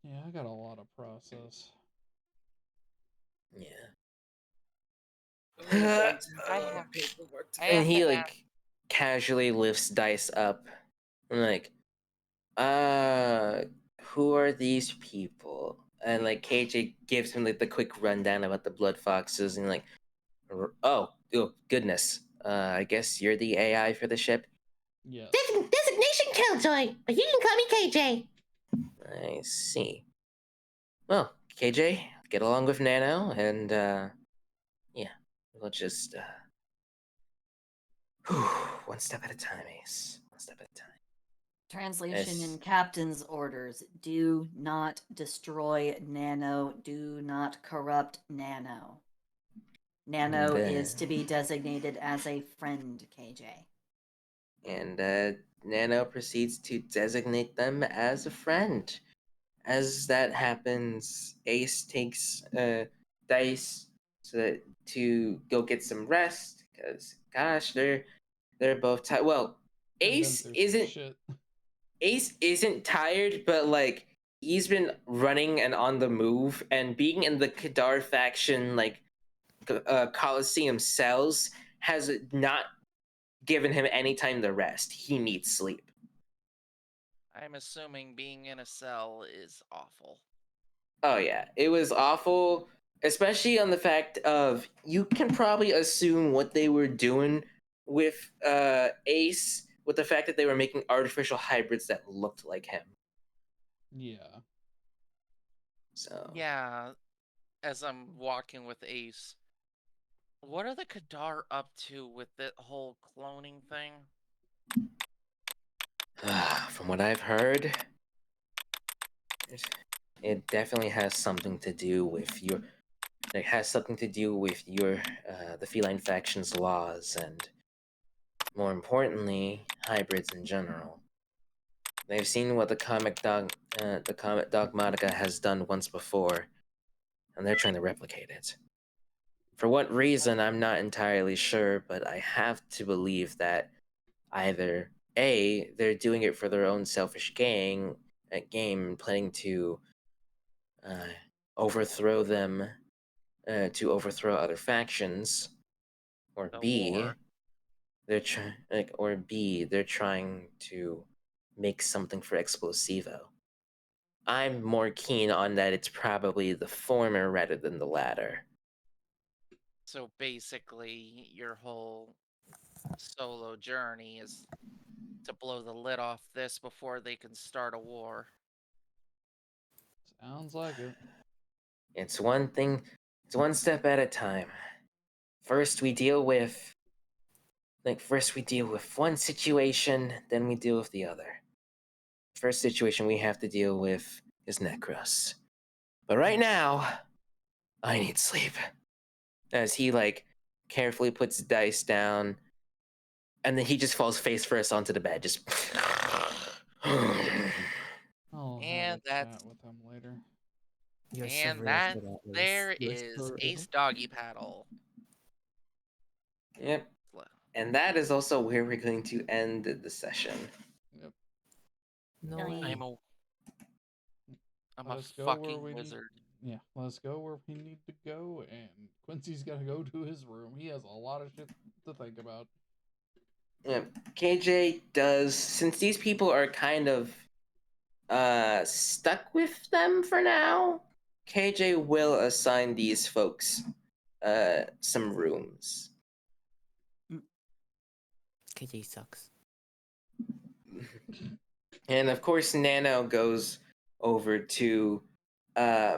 Yeah, I got a lot of process. Yeah. I have one I ton have. of paperwork to I And have he to like casually lifts Dice up. I'm like, who are these people? And like KJ gives him like the quick rundown about the blood foxes and like, oh goodness. I guess you're the AI for the ship. Yes. Designation Killjoy, but you can call me KJ. I see. Well, KJ, get along with Nano, and yeah, we'll just one step at a time, Ace. One step at a time. Translation Yes. in captain's orders: do not destroy Nano, do not corrupt Nano. Nano is to be designated as a friend, KJ. And Nano proceeds to designate them as a friend. As that happens, Ace takes Dice to go get some rest because, gosh, they're both tired. Well, They've been Ace through some isn't shit. Ace isn't tired, but like he's been running and on the move, and being in the Kadar faction like Coliseum cells has not given him any time to rest. He needs sleep. I'm assuming being in a cell is awful. Oh yeah, it was awful, especially on the fact of you can probably assume what they were doing with Ace, with the fact that they were making artificial hybrids that looked like him. Yeah. So Yeah, as I'm walking with Ace, what are the Kadar up to with that whole cloning thing? from what I've heard, it definitely has something to do with your. It has something to do with your the feline faction's laws, and more importantly, hybrids in general. They've seen what the comet Dogmatica has done once before, and they're trying to replicate it. For what reason, I'm not entirely sure, but I have to believe that either A, they're doing it for their own selfish game, planning to uh, overthrow them, to overthrow other factions, or The B, war. they're trying to make something for Explosivo. I'm more keen on that it's probably the former rather than the latter. So basically, your whole solo journey is to blow the lid off this before they can start a war. Sounds like it. It's one thing, it's one step at a time. First we deal with one situation, then we deal with the other. First situation we have to deal with is Necros. But right now, I need sleep. As he like carefully puts dice down, and then he just falls face first onto the bed. Just. I'll have And a that's chat with him later. You're so and real that for that, Ace. there You're is so real. Ace Doggy Paddle. Yep. And that is also where we're going to end the session. Yep. No Nice. way. I'm Let a us go where fucking we wizard. Yeah, let's go where we need to go, and Quincy's got to go to his room. He has a lot of shit to think about. Yeah, KJ does, since these people are kind of stuck with them for now, KJ will assign these folks some rooms. KJ sucks. And of course, Nano goes over to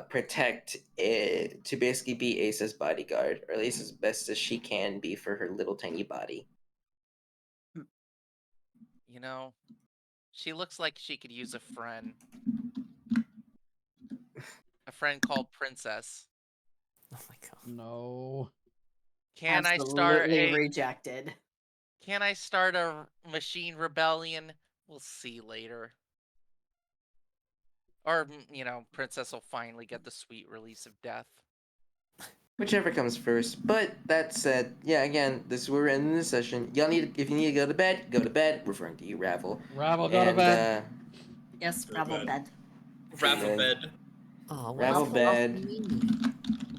protect it, to basically be Ace's bodyguard, or at least as best as she can be for her little tiny body. You know, she looks like she could use a friend. A friend called Princess. Oh my god. No. Can I start Absolutely a rejected. Can I start a machine rebellion? We'll see later. Or, you know, Princess will finally get the sweet release of death. Whichever comes first. But that said, yeah, again, this is where we're ending the session. Y'all need, if you need to go to bed, go to bed. Referring to you, Ravel. Ravel, go to bed. Yes, Go to Ravel bed. bed. Ravel Good. bed. Oh, Ravel bed.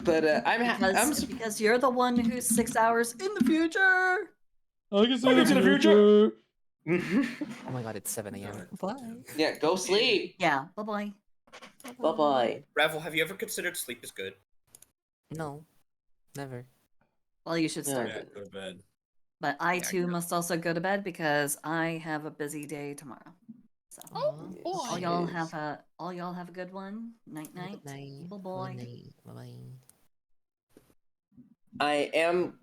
But Because you're the one who's 6 hours in the future. I can see Look into the future. Oh my god, it's 7 a.m. Bye. Yeah, go sleep. Yeah, bye-bye. Bye bye. Ravel, have you ever considered sleep is good? No, never. Well, you should start. Yeah, go to bed. But I too must also go to bed because I have a busy day tomorrow. So all y'all have a good one. Night night. Bye bye. Bye. I am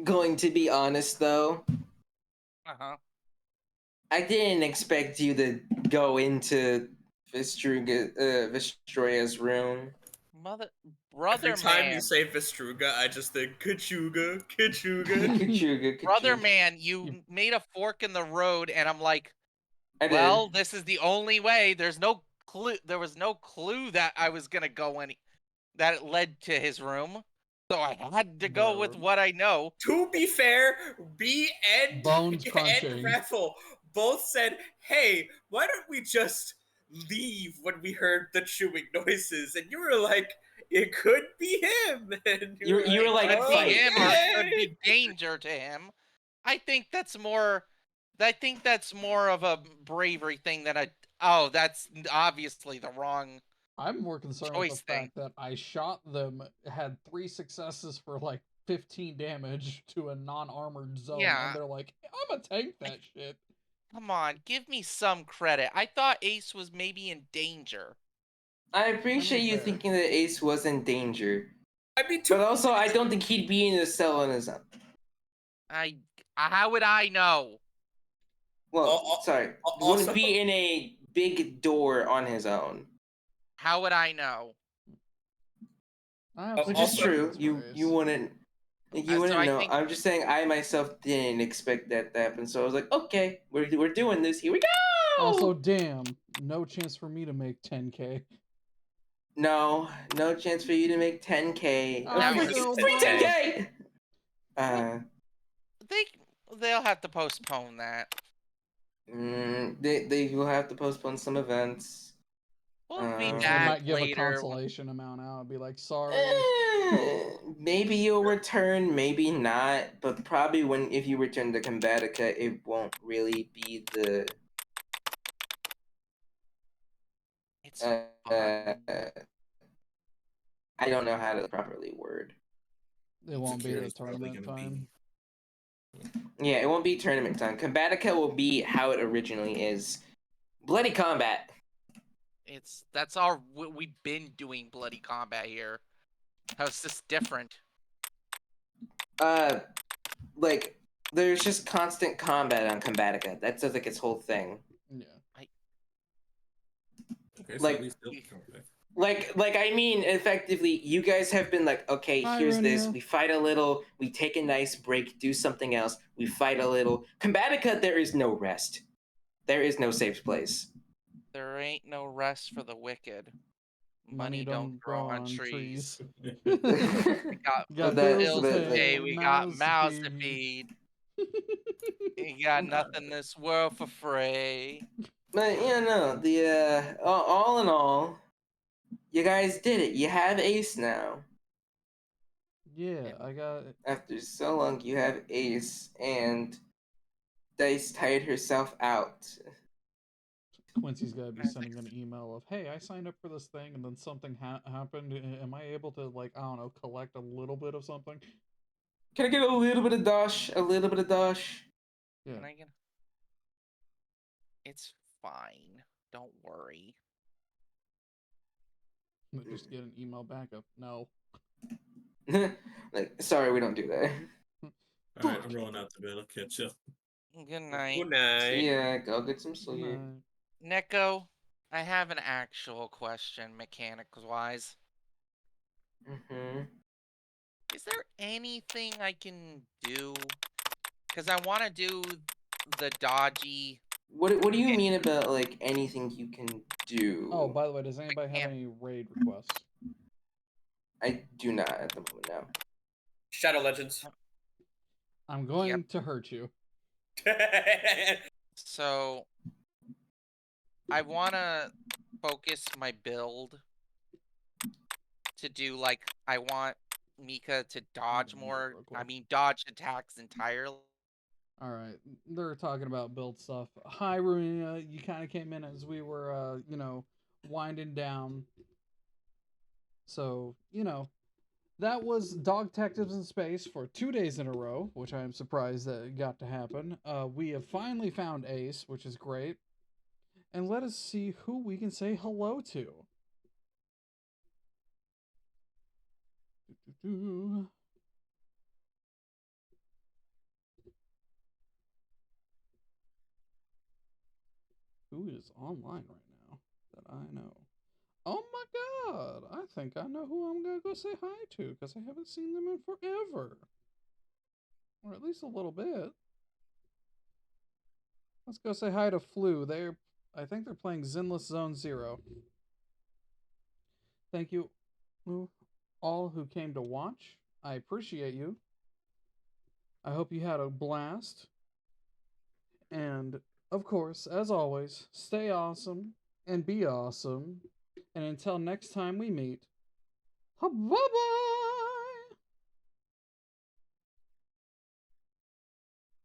going to be honest though. Uh-huh. I didn't expect you to go into Vistroya's room. Brother Every time man. you say Vistruga, I just think Kachuga, Kachuga. Brother man, you made a fork in the road, and I'm like, well, this is the only way. There's no clue. There was no clue that I was gonna go any that it led to his room. So I had to go with what I know. To be fair, B and Bones and crunching. Raffle both said, "Hey, why don't we just leave when we heard the chewing noises?" And you were like, "It could be him." And You were like, Could be him or "Okay." could be danger to him. I think that's more of a bravery thing than that's obviously the wrong I'm more concerned with the fact that I shot them, had 3 successes for like 15 damage to a non-armored zone, Yeah. and they're like, I'm gonna tank that shit. Come on, give me some credit. I thought Ace was maybe in danger. I appreciate you fair. thinking that Ace was in danger. I mean, but also I don't think he'd be in a cell on his own. How would I know? Well, sorry, he wouldn't be in a big door on his own. How would I know? Which is true. You wouldn't. You wouldn't I know. think- I'm just saying. I myself didn't expect that to happen. So I was like, okay, we're doing this. Here we go. Also, damn, no chance for me to make 10K. No chance for you to make 10K. I'm so Free broke. 10K. They'll have to postpone that. They will have to postpone some events. We'll be They back might give later. a consolation amount out and be like, sorry. Maybe you'll return, maybe not. But probably if you return to Combatica, it won't really be the. It's I don't know how to properly word. It won't be the tournament time. Yeah, it won't be tournament time. Combatica will be how it originally is. Bloody combat. We've been doing bloody combat here. How's this different? Like there's just constant combat on Combatica. That's like its whole thing. Yeah. Okay, so Like at least they'll come back. like I mean, effectively, you guys have been like, okay, Hi, here's this. Ronia. We fight a little, we take a nice break, do something else. We fight a little. Combatica, there is no rest. There is no safe place. There ain't no rest for the wicked. Money don't grow on trees. We got Got That's bills bills to to but pay, pay. like, We got mouths to mouths to feed. feed. We got nothing in this world for free. but yeah, no. The all in all, you guys did it. You have Ace now. Yeah, I got After so long, you have Ace, and Dice tired herself out. Quincy's got to be sending an email of, "Hey, I signed up for this thing, and then something happened. Am I able to, like, I don't know, collect a little bit of something?" Can I get a little bit of dosh? A little bit of dosh? Yeah. Can I get... It's fine. Don't worry. Just get an email back of, "No." Like, sorry, we don't do that. All right, I'm rolling out the bed. I'll catch up. Good night. Good night. Yeah, go get some sleep. Neko, I have an actual question, mechanics-wise. Mm-hmm. Is there anything I can do? Because I want to do the dodgy... What do you mean about, like, anything you can do? Oh, by the way, does anybody have any raid requests? I do not at the moment, no. Shadow Legends. I'm going to hurt you. So, I want to focus my build to do, like, I want Mika to dodge more. I mean, dodge attacks entirely. Alright, they're talking about build stuff. Hi, Ruina. You kind of came in as we were, winding down. So, that was Dog Detectives in Space for 2 days in a row, which I am surprised that it got to happen. We have finally found Ace, which is great. And let us see who we can say hello to. Who is online right now that I know? Oh my god! I think I know who I'm gonna go say hi to because I haven't seen them in forever. Or at least a little bit. Let's go say hi to Flu. I think they're playing Zinless Zone Zero. Thank you all who came to watch. I appreciate you. I hope you had a blast. And, of course, as always, stay awesome and be awesome. And until next time we meet, bye-bye!